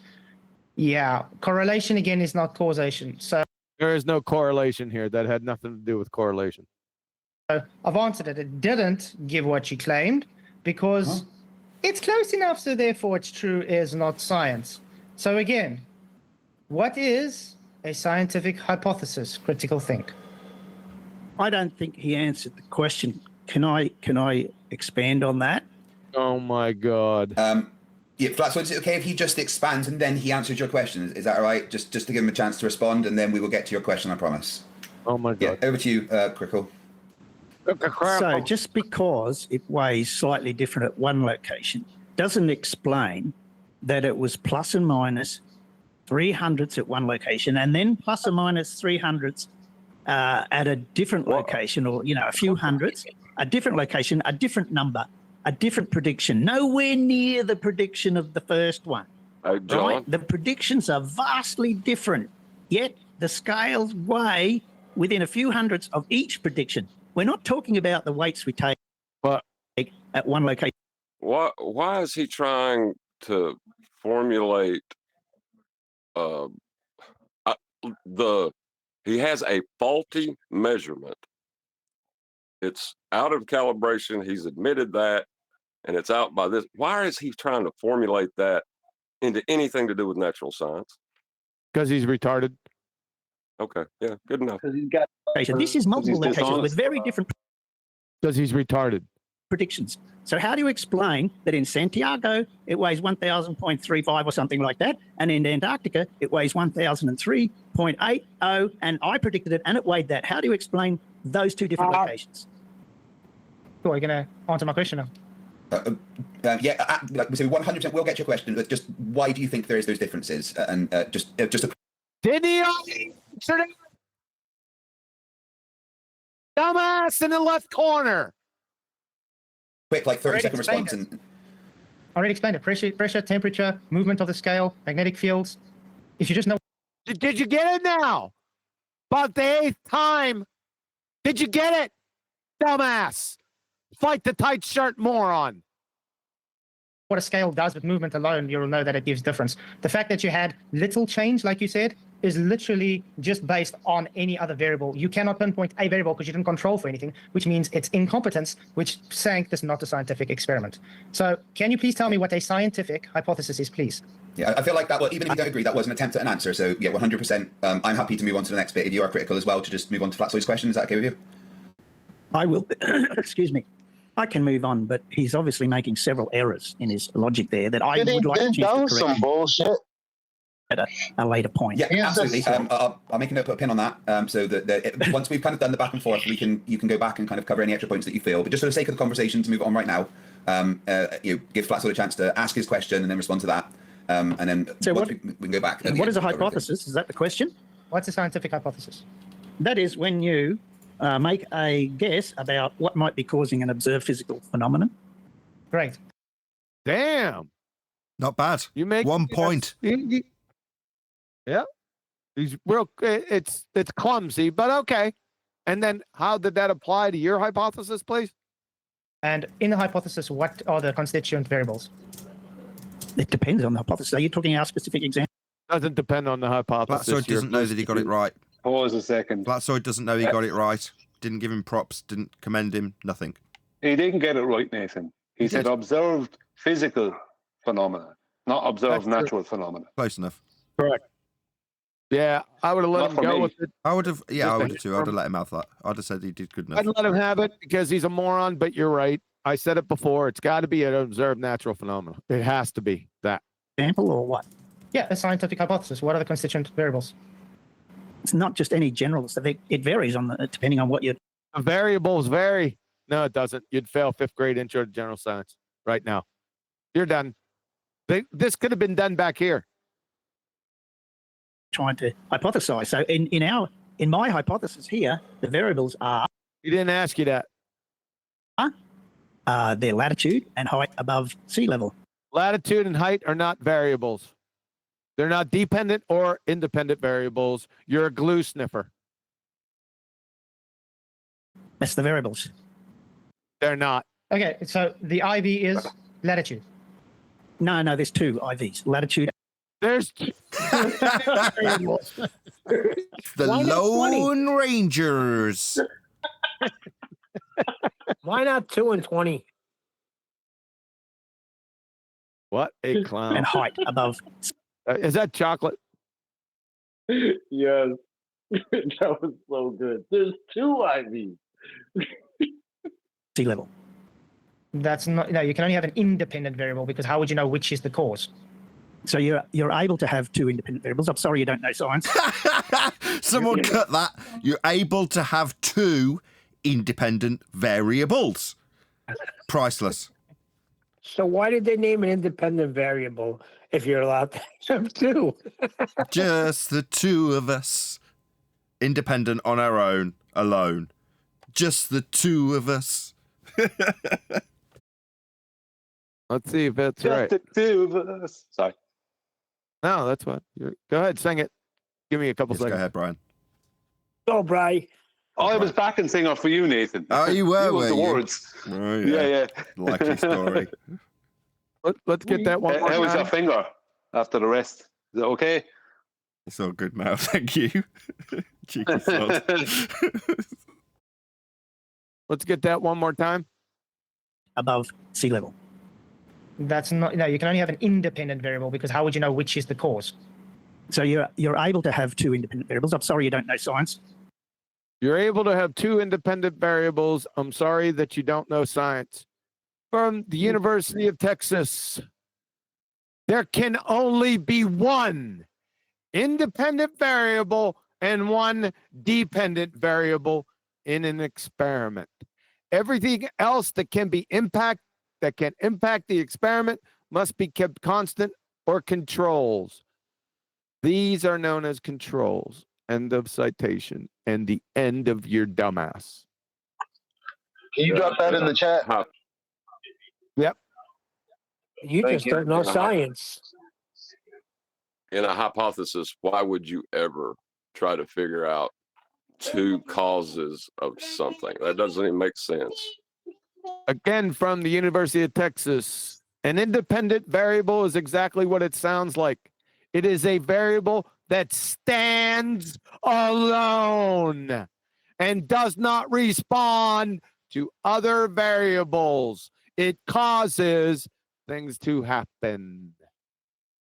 Yeah, correlation again is not causation. So There is no correlation here. That had nothing to do with correlation. I've answered it. It didn't give what you claimed because it's close enough, so therefore it's true is not science. So again, what is a scientific hypothesis? Critical think. I don't think he answered the question. Can I expand on that? Oh my God. Yeah, Flatzoid, is it okay if he just expands and then he answers your question? Is that all right? Just to give him a chance to respond, and then we will get to your question, I promise. Oh my God. Yeah, over to you, Crickle. So just because it weighs slightly different at one location doesn't explain that it was plus and minus 300ths at one location and then plus or minus 300ths at a different location, or, a few hundredths, a different location, a different number, a different prediction, nowhere near the prediction of the first one. John? Right? The predictions are vastly different, yet the scales weigh within a few hundredths of each prediction. We're not talking about the weights we take at one location. Why is he trying to formulate he has a faulty measurement. It's out of calibration. He's admitted that, and it's out by this. Why is he trying to formulate that into anything to do with natural science? Because he's retarded. Okay, yeah, good enough. This is multiple locations with very different. Because he's retarded. Predictions. So how do you explain that in Santiago it weighs 1,000.35 or something like that, and in Antarctica it weighs 1,003.80, and I predicted it and it weighed that? How do you explain those two different locations? Cool, are you going to answer my question now? Yeah, like we say, 100% we'll get your question, but just why do you think there is those differences? And just a... Did he answer it? Dumbass in the left corner. Quick, like 30-second response. I already explained it. Pressure, temperature, movement of the scale, magnetic fields. If you just know... Did you get it now? About the 8th time. Did you get it? Dumbass. Fight the tight shirt, moron. What a scale does with movement alone, you'll know that it gives difference. The fact that you had little change, like you said, is literally just based on any other variable. You cannot pinpoint a variable because you didn't control for anything, which means it's incompetence, which saying this is not a scientific experiment. So can you please tell me what a scientific hypothesis is, please? Yeah, I feel like that, even if you don't agree, that was an attempt at an answer. So yeah, 100%. I'm happy to move on to the next bit if you are critical as well, to just move on to Flatzoid's question. Is that okay with you? I will. Excuse me. I can move on, but he's obviously making several errors in his logic there that I would like to choose to correct. Some bullshit. At a later point. Yeah, absolutely. I'll make a note, put a pin on that, so that once we've kind of done the back and forth, you can go back and kind of cover any extra points that you feel. But just for the sake of the conversation, to move on right now, give Flatzoid a chance to ask his question and then respond to that, and then so we can go back. What is a hypothesis? Is that the question? What's a scientific hypothesis? That is when you make a guess about what might be causing an observed physical phenomenon. Great. Damn. Not bad. You make 1 point. Yeah. He's real. It's clumsy, but okay. And then how did that apply to your hypothesis, please? And in the hypothesis, what are the constituent variables? It depends on the hypothesis. Are you talking our specific example? Doesn't depend on the hypothesis. Flatzoid doesn't know that he got it right. Pause a second. Flatzoid doesn't know he got it right. Didn't give him props. Didn't commend him. Nothing. He didn't get it right, Nathan. He said observed physical phenomena, not observed natural phenomena. Close enough. Correct. Yeah, I would have let him go with it. I would have. Yeah, I would have too. I would have let him have that. I'd have said he did good enough. I'd let him have it because he's a moron. But you're right. I said it before. It's got to be an observed natural phenomenon. It has to be that. Example or what? Yeah, a scientific hypothesis. What are the constituent variables? It's not just any general stuff. It varies depending on what you. The variables vary. No, it doesn't. You'd fail 5th grade intro to general science right now. You're done. This could have been done back here. Trying to hypothesize. So in my hypothesis here, the variables are. He didn't ask you that. Their latitude and height above sea level. Latitude and height are not variables. They're not dependent or independent variables. You're a glue sniffer. That's the variables. They're not. Okay, so the IV is latitude. No, there's two IVs. Latitude. There's The Why not 20? Lone Rangers. Why not 2 and 20? What a clown. And height above. Is that chocolate? Yes. That was so good. There's 2 IVs. Sea level. That's not. No, you can only have an independent variable because how would you know which is the cause? So you're able to have 2 independent variables. I'm sorry you don't know science. Someone cut that. You're able to have 2 independent variables. Priceless. So why did they name an independent variable if you're allowed to have 2? Just the 2 of us. Independent on our own, alone. Just the 2 of us. Let's see if that's Just right. the 2 of us. Sorry. No, that's what. Go ahead, sing it. Give me a couple seconds. Go ahead, Brian. Go, Brian. I was backing singer for you, Nathan. Oh, you were, were the you? words. Oh, Yeah. Likely story. Let's get that one more How was time. your finger after the rest? Is it okay? It's all good now, thank you. Cheeky sod. Let's get that one more time. Above sea level. That's not. No, you can only have an independent variable because how would you know which is the cause? So you're able to have 2 independent variables. I'm sorry you don't know science. You're able to have 2 independent variables. I'm sorry that you don't know science. From the University of Texas, there can only be 1 independent variable and 1 dependent variable in an experiment. Everything else that can impact the experiment must be kept constant or controls. These are known as controls. End of citation. And the end of your dumbass. Can you drop that in the chat? Yep. You just don't know science. In a hypothesis, why would you ever try to figure out 2 causes of something? That doesn't even make sense. Again, from the University of Texas, an independent variable is exactly what it sounds like. It is a variable that stands alone and does not respond to other variables. It causes things to happen.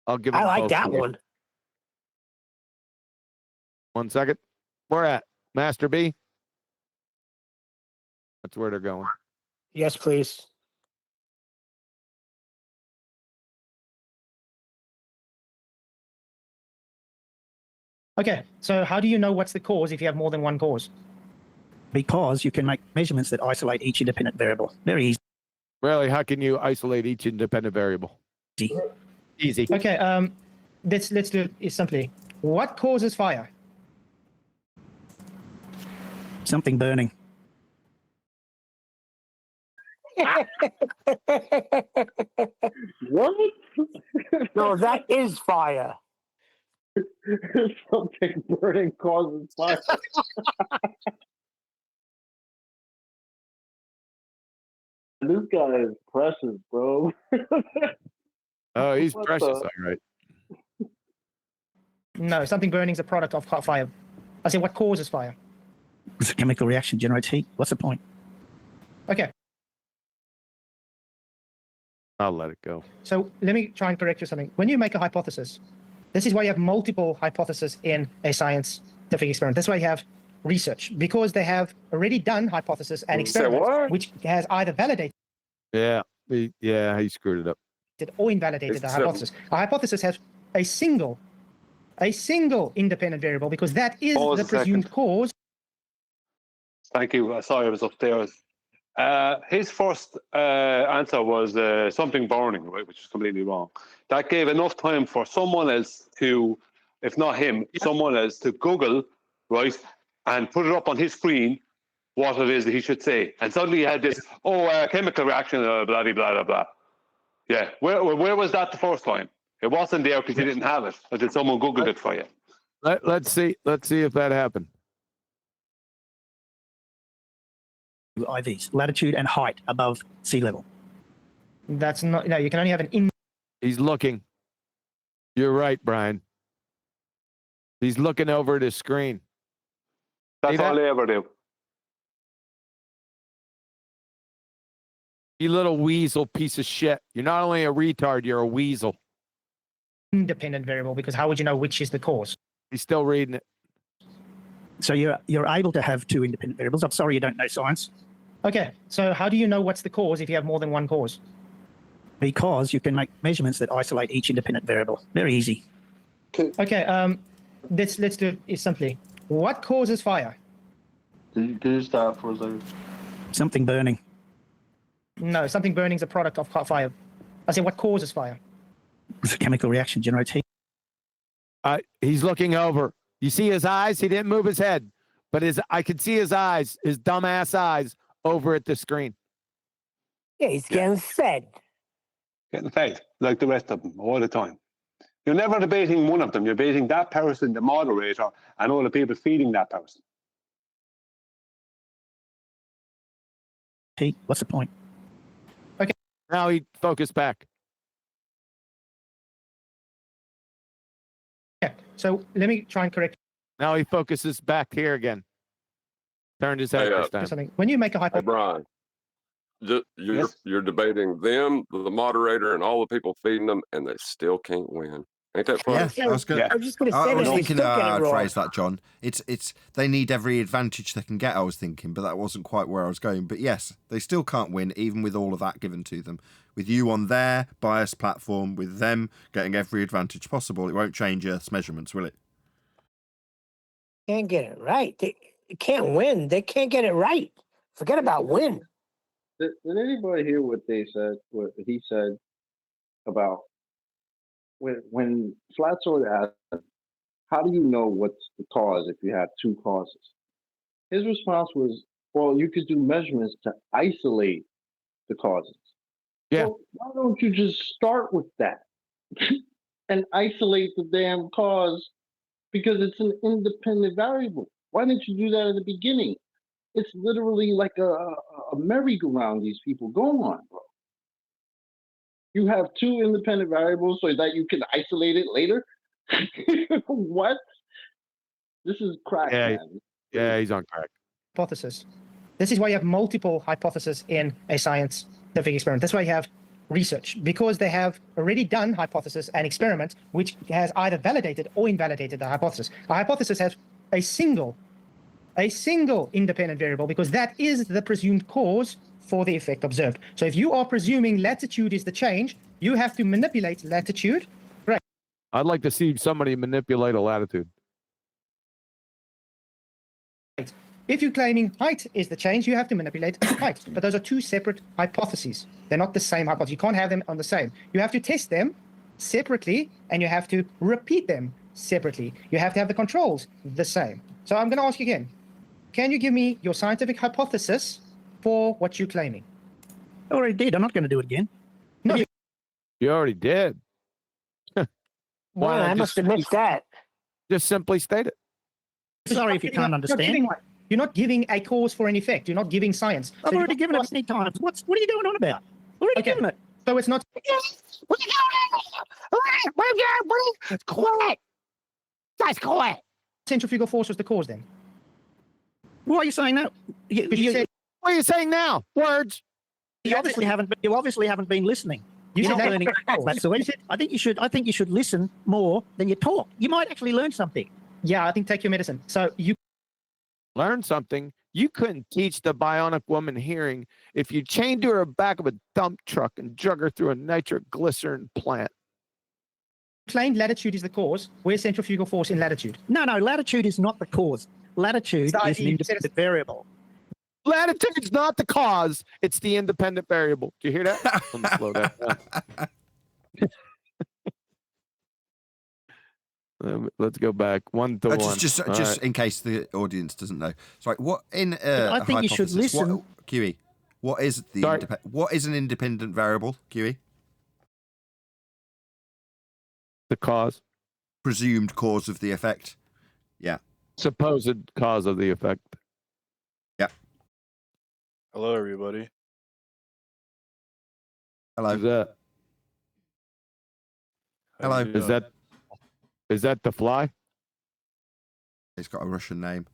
I'll give. I like that one. 1 second. Where at? Master B? That's where they're going. Yes, please. Okay, so how do you know what's the cause if you have more than 1 cause? Because you can make measurements that isolate each independent variable. Very easy. Really, how can you isolate each independent variable? Easy. Okay, let's do it simply. What causes fire? Something burning. What? No, that is fire. Something burning causes fire. This guy is precious, bro. Oh, he's What precious, the- all right. No, something burning is a product of fire. I say what causes fire? It's a chemical reaction generates heat. What's the point? Okay, I'll let it go. so let me try and correct you something. When you make a hypothesis, this is why you have multiple hypotheses in a scientific experiment. That's why you have research, because they have already done hypothesis and experiments, which has either validated Yeah, he screwed it up. or invalidated the It's hypothesis. A hypothesis has a single independent variable because that is Pause the a second. presumed cause. Thank you. Sorry, I was upstairs. His first answer was something burning, right, which is completely wrong. That gave enough time for someone else to, if not him, someone else to Google, right, and put it up on his screen what it is that he should say. And suddenly he had this, chemical reaction, blah, blah, blah, blah, blah. Yeah, where was that the first time? It wasn't there because you didn't have it until someone Googled it for you. Let's see if that happened. IVs, latitude and height above sea level. That's not. No, you can only have an He's looking. You're right, Brian. He's looking over at his screen. That's See all that? I ever do. You little weasel piece of shit. You're not only a retard, you're a weasel. Independent variable, because how would you know which is the cause? He's still reading it. So you're able to have two independent variables. I'm sorry you don't know science. Okay, so how do you know what's the cause if you have more than one cause? Because you can make measurements that isolate each independent variable. Very easy. Okay, let's do it simply. What causes fire? Can you stop for a second? Something burning. No, something burning is a product of fire. I said, what causes fire? It's a chemical reaction, generates heat. He's looking over. You see his eyes? He didn't move his head, but I could see his eyes, his dumbass eyes, over at the screen. Yeah, he's getting fed. Getting fed, like the rest of them, all the time. You're never debating one of them. You're debating that person, the moderator, and all the people feeding that person. Heat, what's the point? Okay. Now he focused back. Yeah, so let me try and correct. Now he focuses back here again. Turned his head this time. Something. When you make a Hey, hypothesis, Brian, you're debating them, the moderator, and all the people feeding them, and they still can't win. Ain't that funny? Yeah, I was going. I'm just going to I say was that. thinking Still get it I'd wrong. phrase that, John. It's they need every advantage they can get. I was thinking, but that wasn't quite where I was going. But yes, they still can't win, even with all of that given to them. With you on their biased platform, with them getting every advantage possible, it won't change Earth's measurements, will it? Can't get it right. They can't win. They can't get it right. Forget about win. Did anybody hear what they said? What he said about when Flatzoid asked, "How do you know what's the cause if you have two causes?" His response was, "Well, you could do measurements to isolate the causes." Yeah. Well, why don't you just start with that and isolate the damn cause, because it's an independent variable? Why didn't you do that at the beginning? It's literally like a merry-go-round these people go on, bro. You have two independent variables so that you can isolate it later? What? This is crack, man. Yeah, he's on crack. hypothesis. This is why you have multiple hypotheses in a scientific experiment. That's why you have research, because they have already done hypothesis and experiment, which has either validated or invalidated the hypothesis. A hypothesis has a single independent variable, because that is the presumed cause for the effect observed. So if you are presuming latitude is the change, you have to manipulate latitude. Right. I'd like to see somebody manipulate a latitude. If you're claiming height is the change, you have to manipulate height. But those are two separate hypotheses. They're not the same hypothesis. You can't have them on the same. You have to test them separately, and you have to repeat them separately. You have to have the controls the same. So I'm going to ask you again. Can you give me your scientific hypothesis for what you're claiming? I already did. I'm not going to do it again. No. You already did. Well, I must have missed that. Just simply state it. Sorry if you can't understand. You're not giving a cause for an effect. You're not giving science. I've already given it many times. What are you going on about? Already given it. So it's not. It's quiet. Guys, quiet. Centrifugal force was the cause then. Why are you saying that? What are you saying now? Words. You obviously haven't been listening. You're not learning. That's the way. I think you should listen more than you talk. You might actually learn something. Yeah, I think take your medicine. So you learn something. You couldn't teach the bionic woman hearing if you chained her to the back of a dump truck and drug her through a nitroglycerin plant. Claimed latitude is the cause. Where's centrifugal force in latitude? No, latitude is not the cause. Latitude is an independent variable. Latitude's not the cause. It's the independent variable. Do you hear that? Let me slow that down. Let's go back 1 to 1. Just right. In case the audience doesn't know. Sorry, what in I think you should listen. QE, what is what is an independent variable? QE. The cause. Presumed cause of the effect. Yeah. Supposed cause of the effect. Yeah. Hello, everybody. Hello. Who's that? Hello. Is that the fly? It's got a Russian name.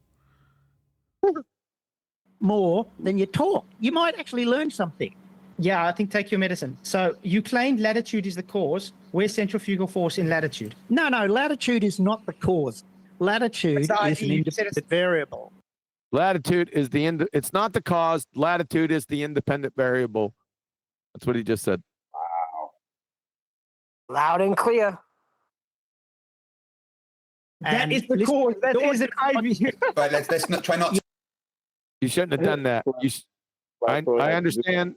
More than you talk. You might actually learn something. Yeah, I think take your medicine. So you claimed latitude is the cause. Where's centrifugal force in latitude? No, latitude is not the cause. Latitude Besides, is an you said independent variable. Latitude is it's not the cause. Latitude is the independent variable. That's what he just said. Loud and clear. That And is the cause. That is an IV. Right, let's not try not. You shouldn't have done that. I understand.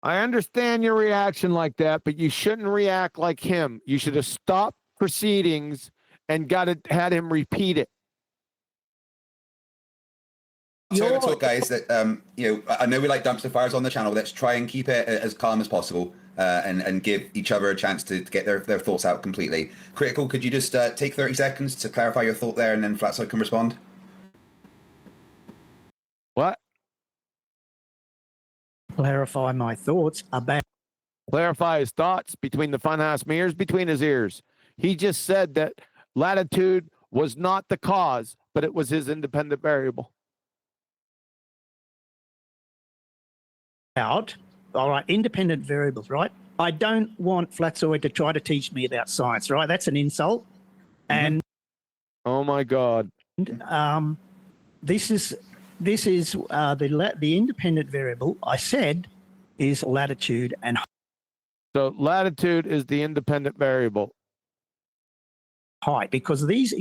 I understand your reaction like that, but you shouldn't react like him. You should have stopped proceedings and had him repeat it. So talk, guys. That I know we like dumpster fires on the channel. Let's try and keep it as calm as possible, and give each other a chance to get their thoughts out completely. Critical, could you just take 30 seconds to clarify your thought there, and then Flatzoid can respond? What? Clarify my thoughts about. Clarify his thoughts between the funhouse mirrors, between his ears. He just said that latitude was not the cause, but it was his independent variable. All right, independent variables, right? I don't want Flatzoid to try to teach me about science, right? That's an insult. And oh my God, this is the independent variable. I said is latitude and. So latitude is the independent variable. Height, because these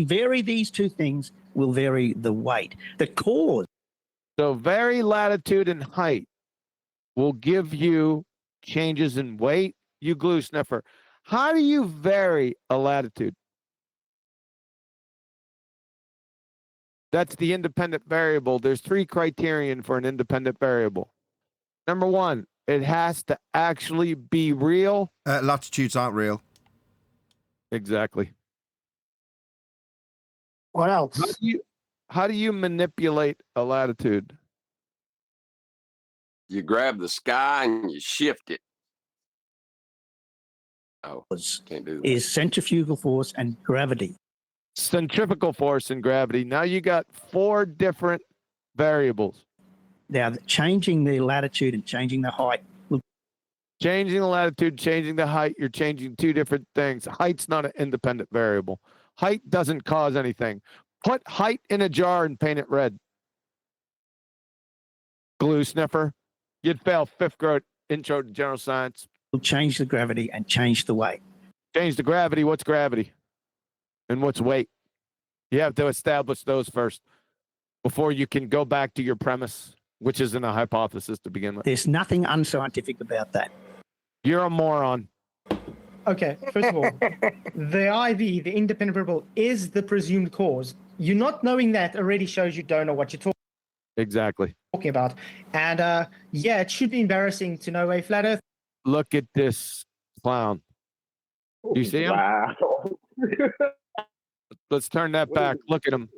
two things will vary the weight. The cause. So vary latitude and height will give you changes in weight. You glue sniffer. How do you vary a latitude? That's the independent variable. There's 3 criterion for an independent variable. Number 1, it has to actually be real. Latitudes aren't real. Exactly. What else? How do you manipulate a latitude? You grab the sky and you shift it. Oh, can't do that. Is centrifugal force and gravity. Centrifugal force and gravity. Now you got 4 different variables. Now, changing the latitude and changing the height. Changing the latitude, changing the height, you're changing 2 different things. Height's not an independent variable. Height doesn't cause anything. Put height in a jar and paint it red. Glue sniffer. You'd fail 5th grade intro to general science. Will change the gravity and change the weight. Change the gravity. What's gravity? And what's weight? You have to establish those first before you can go back to your premise, which isn't a hypothesis to begin with. There's nothing unscientific about that. You're a moron. Okay, first of all, the IV, the independent variable, is the presumed cause. You not knowing that already shows you don't know what you're talking about. And yeah, it should be embarrassing to know a flat Earth. Look at this clown. You see him? Wow. Let's turn that back. Look at him.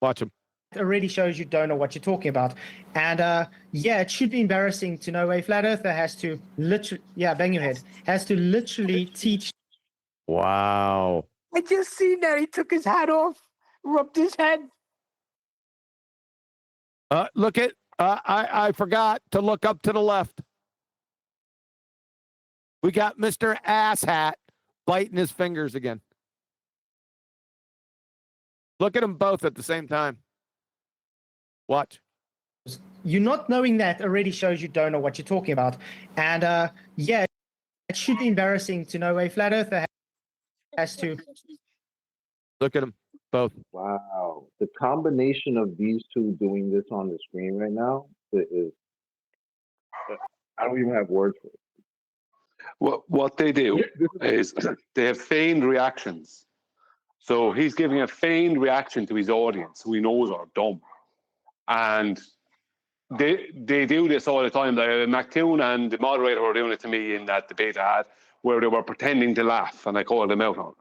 Watch him. It already shows you don't know what you're talking about. And yeah, it should be embarrassing to know a flat earther has to literally, bang your head, has to literally teach. Wow. I just seen that. He took his hat off, rubbed his head. Look at, I forgot to look up to the left. We got Mr. Asshat biting his fingers again. Look at them both at the same time. Watch. You not knowing that already shows you don't know what you're talking about. And yeah, it should be embarrassing to know a flat earther has to. Look at them both. Wow. The combination of these two doing this on the screen right now is, I don't even have words for it. What they do is they have feigned reactions. So he's giving a feigned reaction to his audience, who he knows are dumb. And they do this all the time. Like McToon and the moderator were doing it to me in that debate I had, where they were pretending to laugh, and I called them out on it.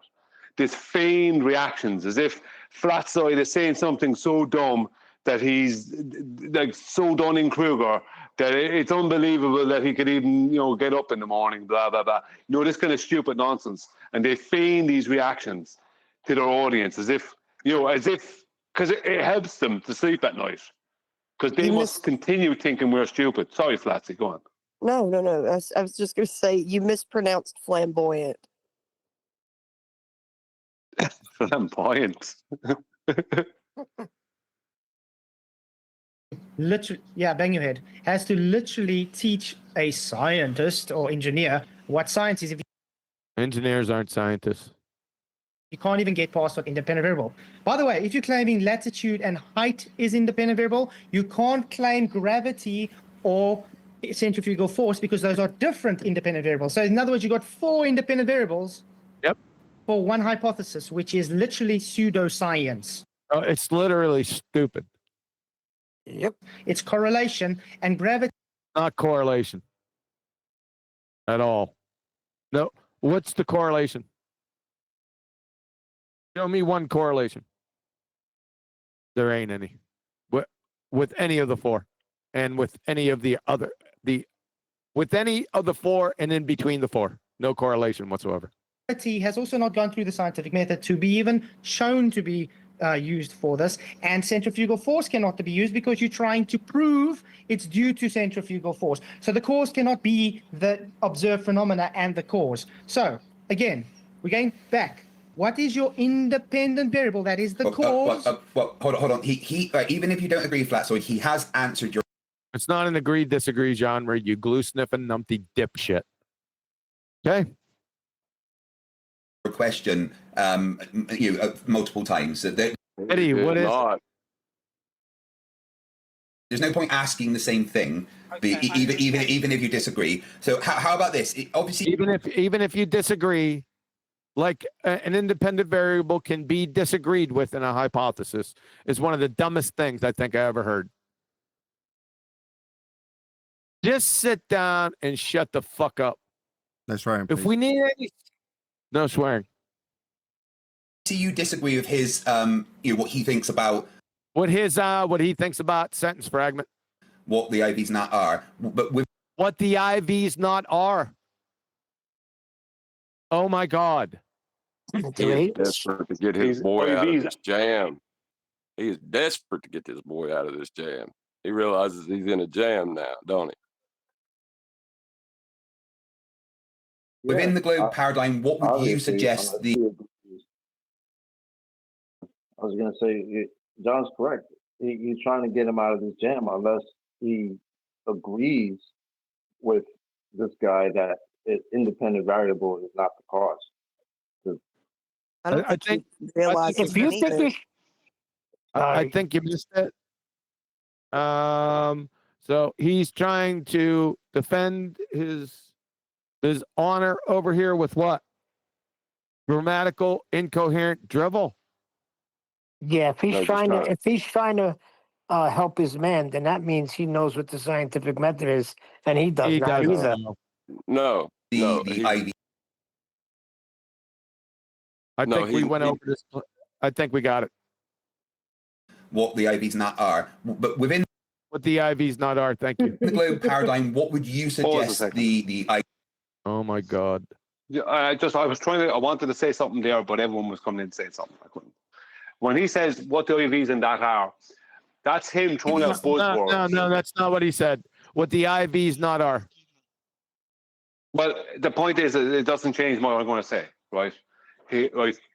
This feigned reactions, as if Flatzoid is saying something so dumb that he's like so Dunning-Kruger that it's unbelievable that he could even, get up in the morning, blah, blah, blah. This kind of stupid nonsense. And they feign these reactions to their audience as if You know, as if, because it helps them to sleep at night. Because they must continue thinking we're stupid. Sorry, Flatsy, go on. No. I was just going to say you mispronounced flamboyant. Flamboyant. Literally, yeah, bang your head. Has to literally teach a scientist or engineer what science is. If Engineers aren't scientists. you can't even get past what independent variable. By the way, if you're claiming latitude and height is independent variable, you can't claim gravity or centrifugal force because those are different independent variables. So in other words, you got 4 independent variables. Yep. For one hypothesis, which is literally pseudoscience. Oh, it's literally stupid. Yep. It's correlation and gravity. Not correlation. At all. No. What's the correlation? Show me one correlation. There ain't any. With any of the 4. And with any of the other, with any of the 4 and in between the 4. No correlation whatsoever. Gravity has also not gone through the scientific method to be even shown to be used for this, and centrifugal force cannot be used because you're trying to prove it's due to centrifugal force. So the cause cannot be the observed phenomena and the cause. So again, we're going back. What is your independent variable? That is the cause. Hold on. He even if you don't agree, Flatzoid, he has answered your. It's not an agree-disagree genre, you glue-sniffing numpty dipshit. Okay. Question multiple times. Eddie, what is it? There's no point asking the same thing, even if you disagree. So how about this? Obviously, even if you disagree, like an independent variable can be disagreed with in a hypothesis, is one of the dumbest things I think I ever heard. Just sit down and shut the fuck up. No swearing, if we need any, no swearing. Do you disagree with his what he thinks about what he thinks about sentence fragment? What the IVs not are, but with what the IVs not are. Oh my God. He is desperate to get his boy out of this jam. He is desperate to get this boy out of this jam. He realizes he's in a jam now, don't he? Within the globe paradigm, what would you suggest the... I was going to say, John's correct. He's trying to get him out of this jam unless he agrees with this guy that an independent variable is not the cause. I think you missed it. So he's trying to defend his honor over here with what? Grammatical incoherent drivel. Yeah, if he's trying to help his man, then that means he knows what the scientific method is, and he does not either. No, I think we went over this. I think we got it. What the IVs not are, but within what the IVs not are. Thank you. The globe paradigm. What would you suggest the Oh my God. Yeah, I wanted to say something there, but everyone was coming in to say something. I couldn't. When he says what the IVs and that are, that's him throwing out buzzwords. No, that's not what he said. What the IVs not are. Well, the point is, it doesn't change what I'm going to say, right?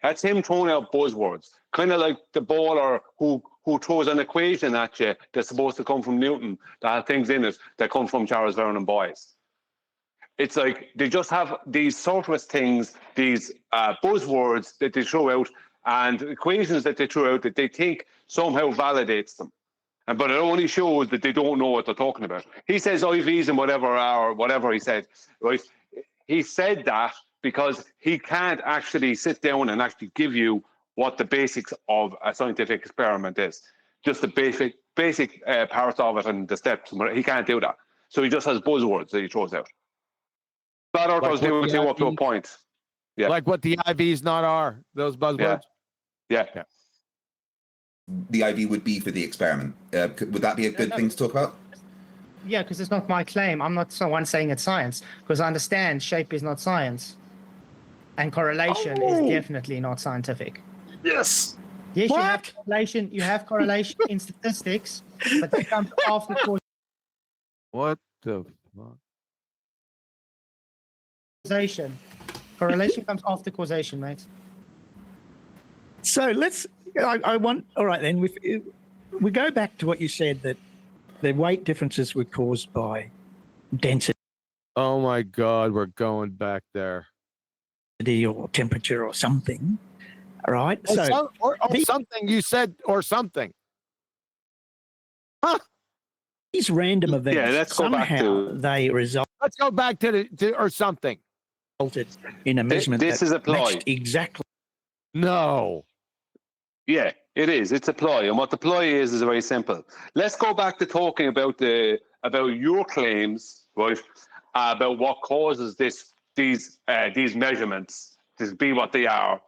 That's him throwing out buzzwords, kind of like the baller who throws an equation at you that's supposed to come from Newton that has things in it that come from Charles Vernon Boyce. It's like they just have these surface things, these buzzwords that they throw out and equations that they throw out that they think somehow validates them. But it only shows that they don't know what they're talking about. He says IVs and whatever he said, right? He said that because he can't actually sit down and actually give you what the basics of a scientific experiment is. Just the basic parts of it and the steps. He can't do that. So he just has buzzwords that he throws out. Flat Earthers do it up to a point. Yeah. Like what the IVs not are, those buzzwords? Yeah. The IV would be for the experiment. Would that be a good thing to talk about? Yeah, because it's not my claim. I'm not someone saying it's science, because I understand shape is not science. And correlation is definitely not scientific. Yes. Yes, you have correlation in statistics, but that comes after What the fuck? causation. Correlation comes after causation, mate. So I want, all right then, we go back to what you said, that the weight differences were caused by density. Oh my God, we're going back there. Or temperature or something, right? Or something you said, or something. Huh? These random events, Yeah, let's go back to. they result. Let's go back to or something. Resulted in a measurement. This is a ploy. Exactly. No. Yeah, it is. It's a ploy, and what the ploy is very simple. Let's go back to talking about your claims, right? About what causes these measurements to be what they are,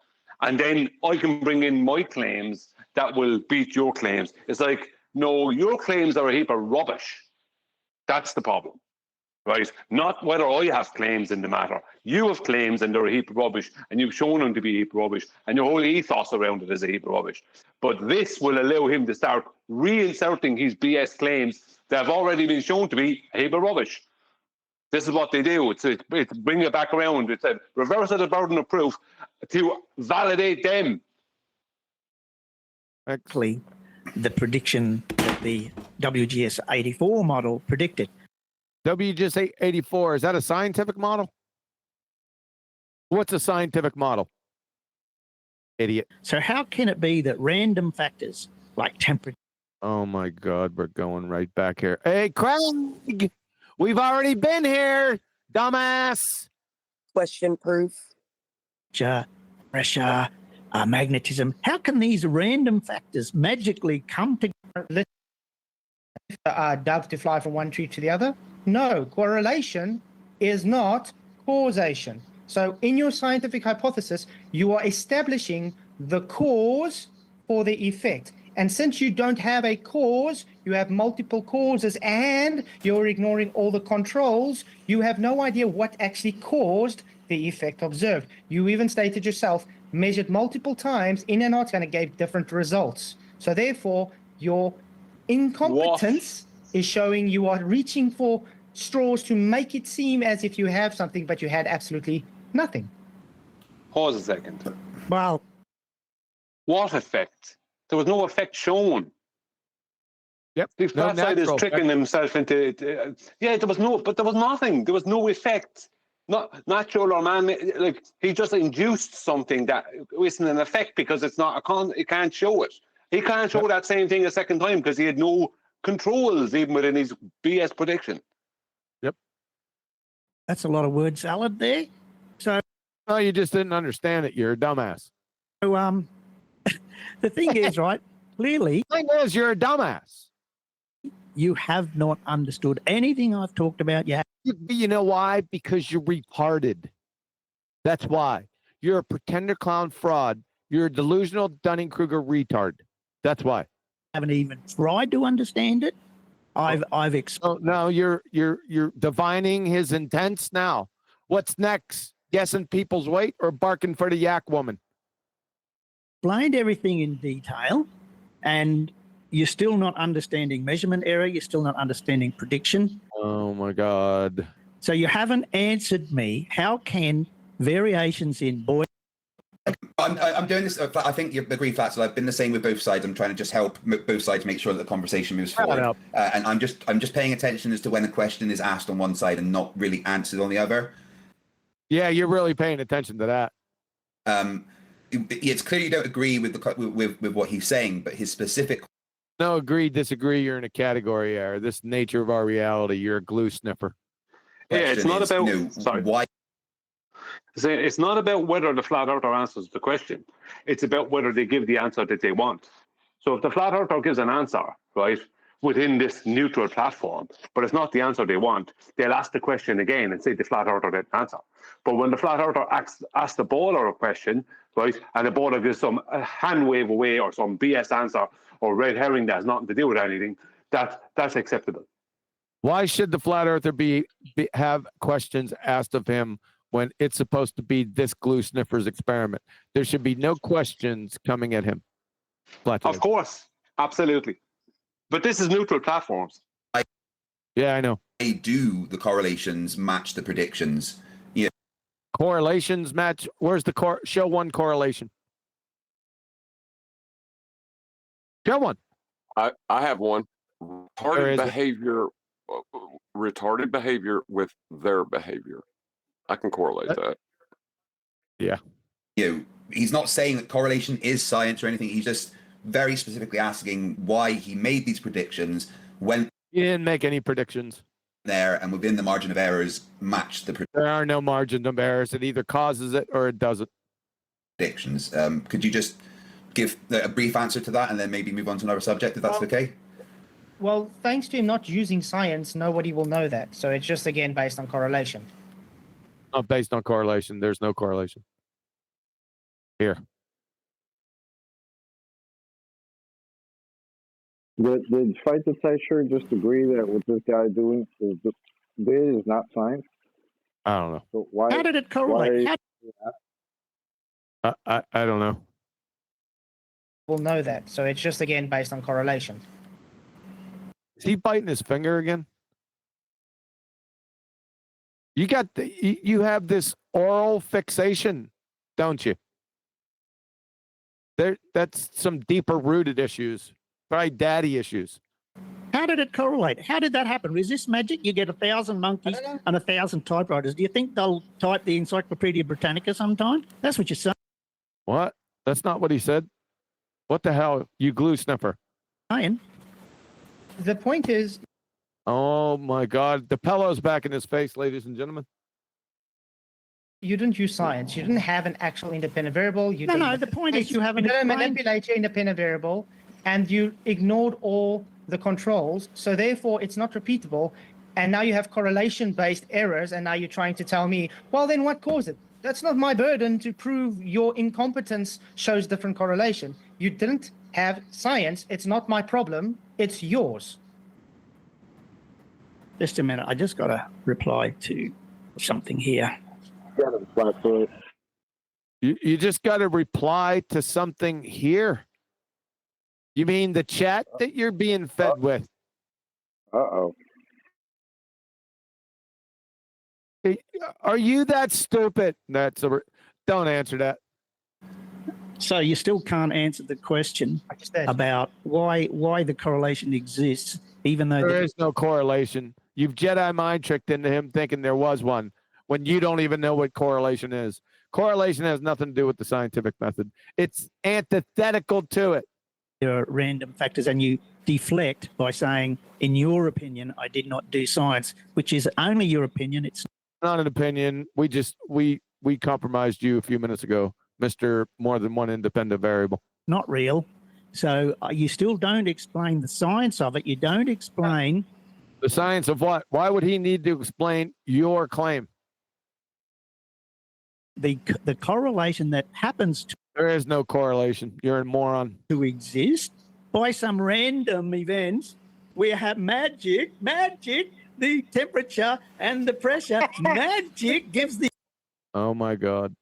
and then I can bring in my claims that will beat your claims. It's like, no, your claims are a heap of rubbish. That's the problem, right? Not whether I have claims in the matter. You have claims and they're a heap of rubbish, and you've shown them to be a heap of rubbish, and your whole ethos around it is a heap of rubbish. But this will allow him to start reinserting his BS claims that have already been shown to be a heap of rubbish. This is what they do. It's bring it back around. It's a reverse of the burden of proof to validate them. Actually, the prediction that the WGS 84 model predicted. WGS 84, is that a scientific model? What's a scientific model? Idiot. So how can it be that random factors like temperature? Oh my God, we're going right back here. Hey, Craig! We've already been here, dumbass. Question proof. Pressure, magnetism. How can these random factors magically come together? Dove to fly from one tree to the other? No, correlation is not causation. So in your scientific hypothesis, you are establishing the cause for the effect. And since you don't have a cause, you have multiple causes and you're ignoring all the controls, you have no idea what actually caused the effect observed. You even stated yourself, measured multiple times in Antarctica and it gave different results. So therefore, your incompetence is showing you are reaching for straws to make it seem as if you have something, but you had absolutely nothing. Pause a second. Well, what effect? There was no effect shown. Yep. The Flatzoid is tricking himself into. There was nothing. There was no effect. Not natural or man. Like he just induced something that isn't an effect because it's not. He can't show it. He can't show that same thing a second time because he had no controls even within his BS prediction. Yep. That's a lot of word salad there. So. No, you just didn't understand it. You're a dumbass. So the thing is, right? Clearly, the thing is, you're a dumbass. You have not understood anything I've talked about yet. You know why? Because you're retarded. That's why. You're a pretender clown fraud. You're a delusional Dunning-Kruger retard. That's why. Haven't even tried to understand it. I've explained. No, you're divining his intents now. What's next? Guessing people's weight or barking for the yak woman? Explained everything in detail, and you're still not understanding measurement error. You're still not understanding prediction. Oh my God! So you haven't answered me. How can variations in boy? I'm doing this. I think you agree, Flat. So I've been the same with both sides. I'm trying to just help both sides make sure that the conversation moves forward. And I'm just paying attention as to when a question is asked on one side and not really answered on the other. Yeah, you're really paying attention to that. It's clear you don't agree with with what he's saying, but his specific. No, agree, disagree. You're in a category error. This nature of our reality. You're a glue sniffer. Yeah, it's not about. Sorry. Why? It's not about whether the flat earther answers the question. It's about whether they give the answer that they want. So if the flat earther gives an answer, right, within this neutral platform, but it's not the answer they want, they'll ask the question again and say the flat earther didn't answer. But when the flat earther asks the baller a question, right, and the baller gives some hand wave away or some BS answer or red herring that has nothing to do with anything, that's acceptable. Why should the flat earther have questions asked of him when it's supposed to be this glue sniffer's experiment? There should be no questions coming at him. Flatzoid. Of course, absolutely. But this is neutral platforms. Yeah, I know. They do the correlations match the predictions. Yeah. Correlations match. Where's the show one correlation? Show one. I have one. Retarded is it? behavior, retarded behavior with their behavior. I can correlate that. Yeah. He's not saying that correlation is science or anything. He's just very specifically asking why he made these predictions when he didn't make any predictions there, and within the margin of errors match the there are no margin of errors. It either causes it or it doesn't. predictions. Could you just give a brief answer to that and then maybe move on to another subject if that's okay? Well, thanks to him not using science, nobody will know that. So it's just, again, based on correlation. Not based on correlation. There's no correlation. Here. Did Fight the Teicher just agree that what this guy doing is not science? I don't know. So why? How did it correlate? I don't know. We'll know that. So it's just, again, based on correlation. Is he biting his finger again? You have this oral fixation, don't you? That's some deeper rooted issues, probably daddy issues. How did it correlate? How did that happen? Is this magic? You get 1,000 monkeys and 1,000 typewriters. Do you think they'll type the Encyclopedia Britannica sometime? That's what you're saying. What? That's not what he said. What the hell, you glue sniffer? The point is... Oh, my God. The pillow's back in his face, ladies and gentlemen. You didn't use science. You didn't have an actual independent variable. No, the point is you haven't didn't explained... manipulate your independent variable, and you ignored all the controls. So therefore, it's not repeatable. And now you have correlation-based errors, and now you're trying to tell me, well, then what caused it? That's not my burden to prove your incompetence shows different correlation. You didn't have science. It's not my problem. It's yours. Just a minute. I just got to reply to something here. You just got to reply to something here. You mean the chat that you're being fed with? Uh-oh. Are you that stupid? Don't answer that. So you still can't answer the question about why the correlation exists, even though there is no correlation. You've Jedi mind tricked into him thinking there was one when you don't even know what correlation is. Correlation has nothing to do with the scientific method. It's antithetical to it. There are random factors, and you deflect by saying, in your opinion, I did not do science, which is only your opinion. It's not an opinion. We compromised you a few minutes ago, Mr. More Than One Independent Variable. Not real. So you still don't explain the science of it. You don't explain... The science of what? Why would he need to explain your claim? The correlation that happens to... There is no correlation. You're a moron. To exist by some random events. We have magic, the temperature and the pressure. Magic gives the... Oh, my God.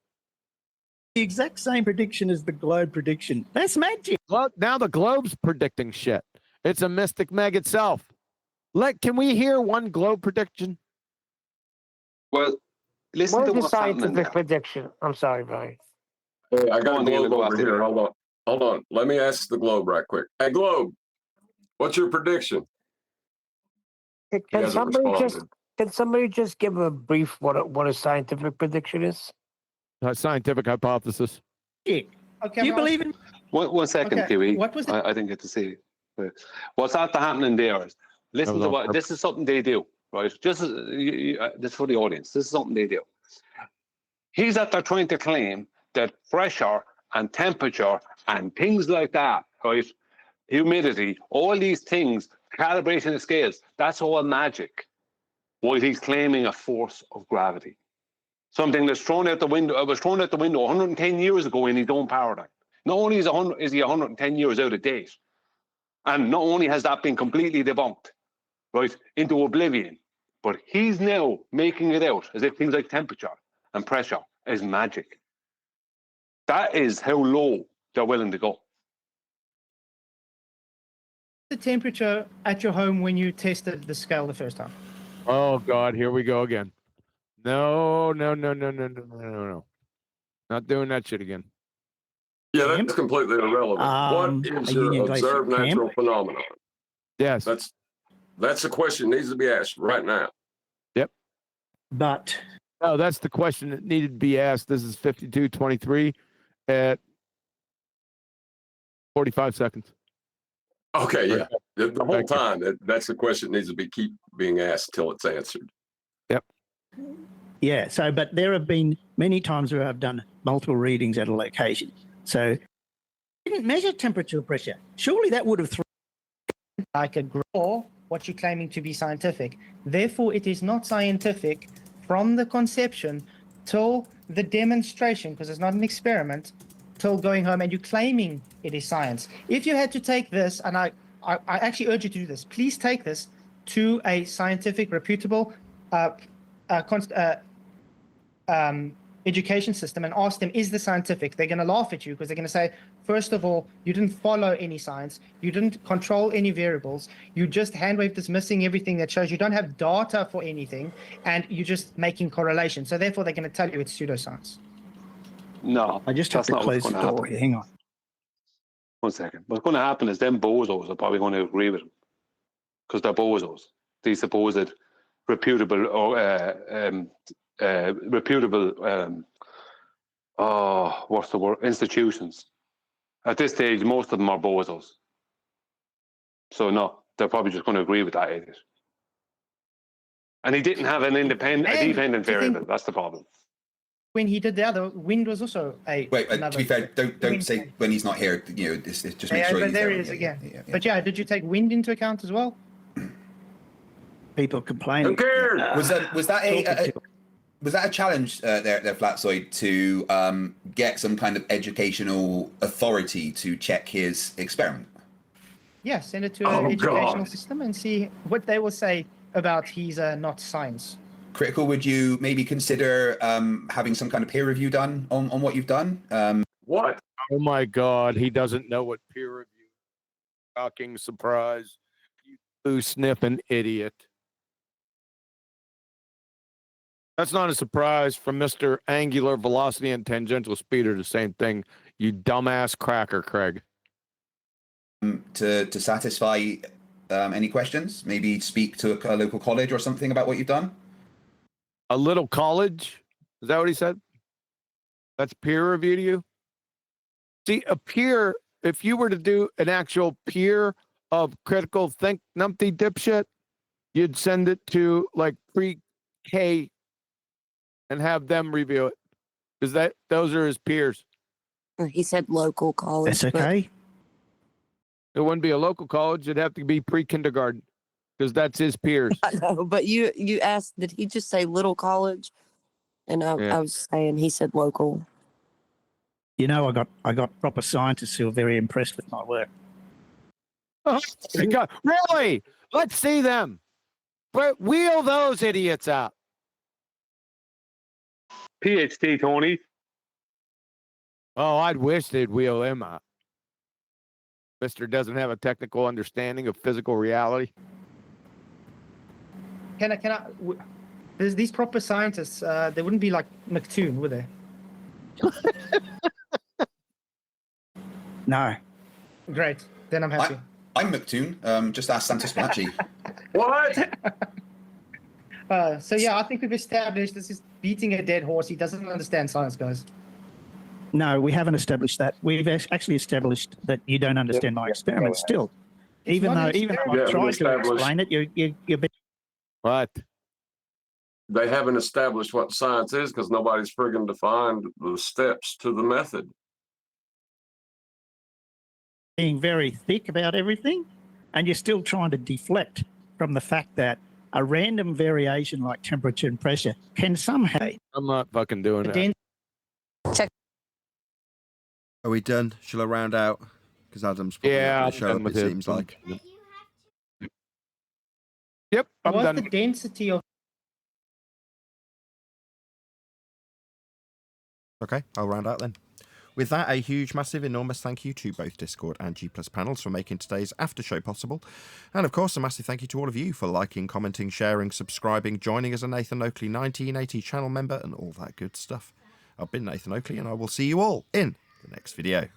The exact same prediction as the globe prediction. That's magic. Now the globe's predicting shit. It's a mystic meg itself. Can we hear one globe prediction? Well, listen to what's happening scientific there. prediction. I'm sorry, Brian. Hey, I got a globe go over after here. you. Hold on. Let me ask the globe right quick. Hey, globe, what's your prediction? Can somebody just give a brief what a scientific prediction is? A scientific hypothesis. Yeah. Okay, Do you believe in... One second, Okay, Kiwi. what was the- I didn't get to see. What's after happening there is, listen to what, this is something they do, right? Just this for the audience. This is something they do. He's out there trying to claim that pressure and temperature and things like that, right? Humidity, all these things, calibration of scales, that's all magic. While he's claiming a force of gravity. Something that's thrown out the window, was thrown out the window 110 years ago in his own paradigm. Not only is he 110 years out of date, and not only has that been completely debunked, right, into oblivion, but he's now making it out as if things like temperature and pressure is magic. That is how low they're willing to go. The temperature at your home when you tested the scale the first time? Oh God, here we go again. No. Not doing that shit again. Yeah, that's completely irrelevant. What is your observed natural phenomenon? Yes. That's the question that needs to be asked right now. Yep. But no, that's the question that needed to be asked. This is 52:23 at 45 seconds. Okay, yeah. The whole time, that's the question that needs to keep being asked till it's answered. Yep. Yeah, so, but there have been many times where I've done multiple readings at a location. So, didn't measure temperature pressure. Surely that would have thrown. Like a or what you're claiming to be scientific. Therefore, it is not scientific from the conception till the demonstration, because it's not an experiment, till going home and you're claiming it is science. If you had to take this, and I actually urge you to do this, please take this to a scientific, reputable education system and ask them, is this scientific? They're going to laugh at you because they're going to say, first of all, you didn't follow any science. You didn't control any variables. You just hand-wave dismissing everything that shows you don't have data for anything, and you're just making correlations. So therefore, they're going to tell you it's pseudoscience. No, I just have to close the door here. Hang on. 1 second. What's going to happen is them bozos are probably going to agree with him because they're bozos. These supposed reputable or what's the word? Institutions. At this stage, most of them are bozos. So no, they're probably just going to agree with that idiot. And he didn't have a dependent variable. That's the problem. When he did the other, wind was also a. Wait, to be fair, don't say when he's not here. You know, this just make sure. But he's there there. he is again. But yeah, did you take wind into account as well? People complaining. Who cares? Was that a challenge there, Flatzoid, to get some kind of educational authority to check his experiment? Yeah, send it to an educational system and see what they will say about he's not science. Critical, would you maybe consider having some kind of peer review done on what you've done? What? Oh my God, he doesn't know what peer review. Shocking surprise. You blue sniffing idiot. That's not a surprise from Mr. Angular Velocity and Tangential Speeder, the same thing, you dumbass cracker, Craig. To satisfy any questions, maybe speak to a local college or something about what you've done? A little college? Is that what he said? That's peer review to you? See, a peer, if you were to do an actual peer of critical think numpty dipshit, you'd send it to like pre-K and have them review it. Because those are his peers. He said local college. That's okay. It wouldn't be a local college, it'd have to be pre-kindergarten. Because that's his peers. I know, but you asked, did he just say little college? And I was saying he said local. You know, I got proper scientists who are very impressed with my work. Oh my God. Really? Let's see them. But wheel those idiots out. PhD, Tony. Oh, I'd wish they'd wheel him out. Mister doesn't have a technical understanding of physical reality. There's these proper scientists. They wouldn't be like McToon, would they? No. Great. Then I'm happy. I'm McToon. Just ask Santa Spinachi. What? So yeah, I think we've established this is beating a dead horse. He doesn't understand science, guys. No, we haven't established that. We've actually established that you don't understand my experiment still. Even though I've tried to explain it, you're What? They haven't established what science is because nobody's friggin' defined the steps to the method. being very thick about everything, and you're still trying to deflect from the fact that a random variation like temperature and pressure can somehow... I'm not fucking doing that. Check. Are we done? Shall I round out? Because Adam's probably not gonna show up, it seems like. Yep, I'm What's done. the density of... Okay, I'll round out then. With that, a huge, massive, enormous thank you to both Discord and G Plus panels for making today's after show possible. And of course, a massive thank you to all of you for liking, commenting, sharing, subscribing, joining as a Nathan Oakley 1980 channel member, and all that good stuff. I've been Nathan Oakley, and I will see you all in the next video.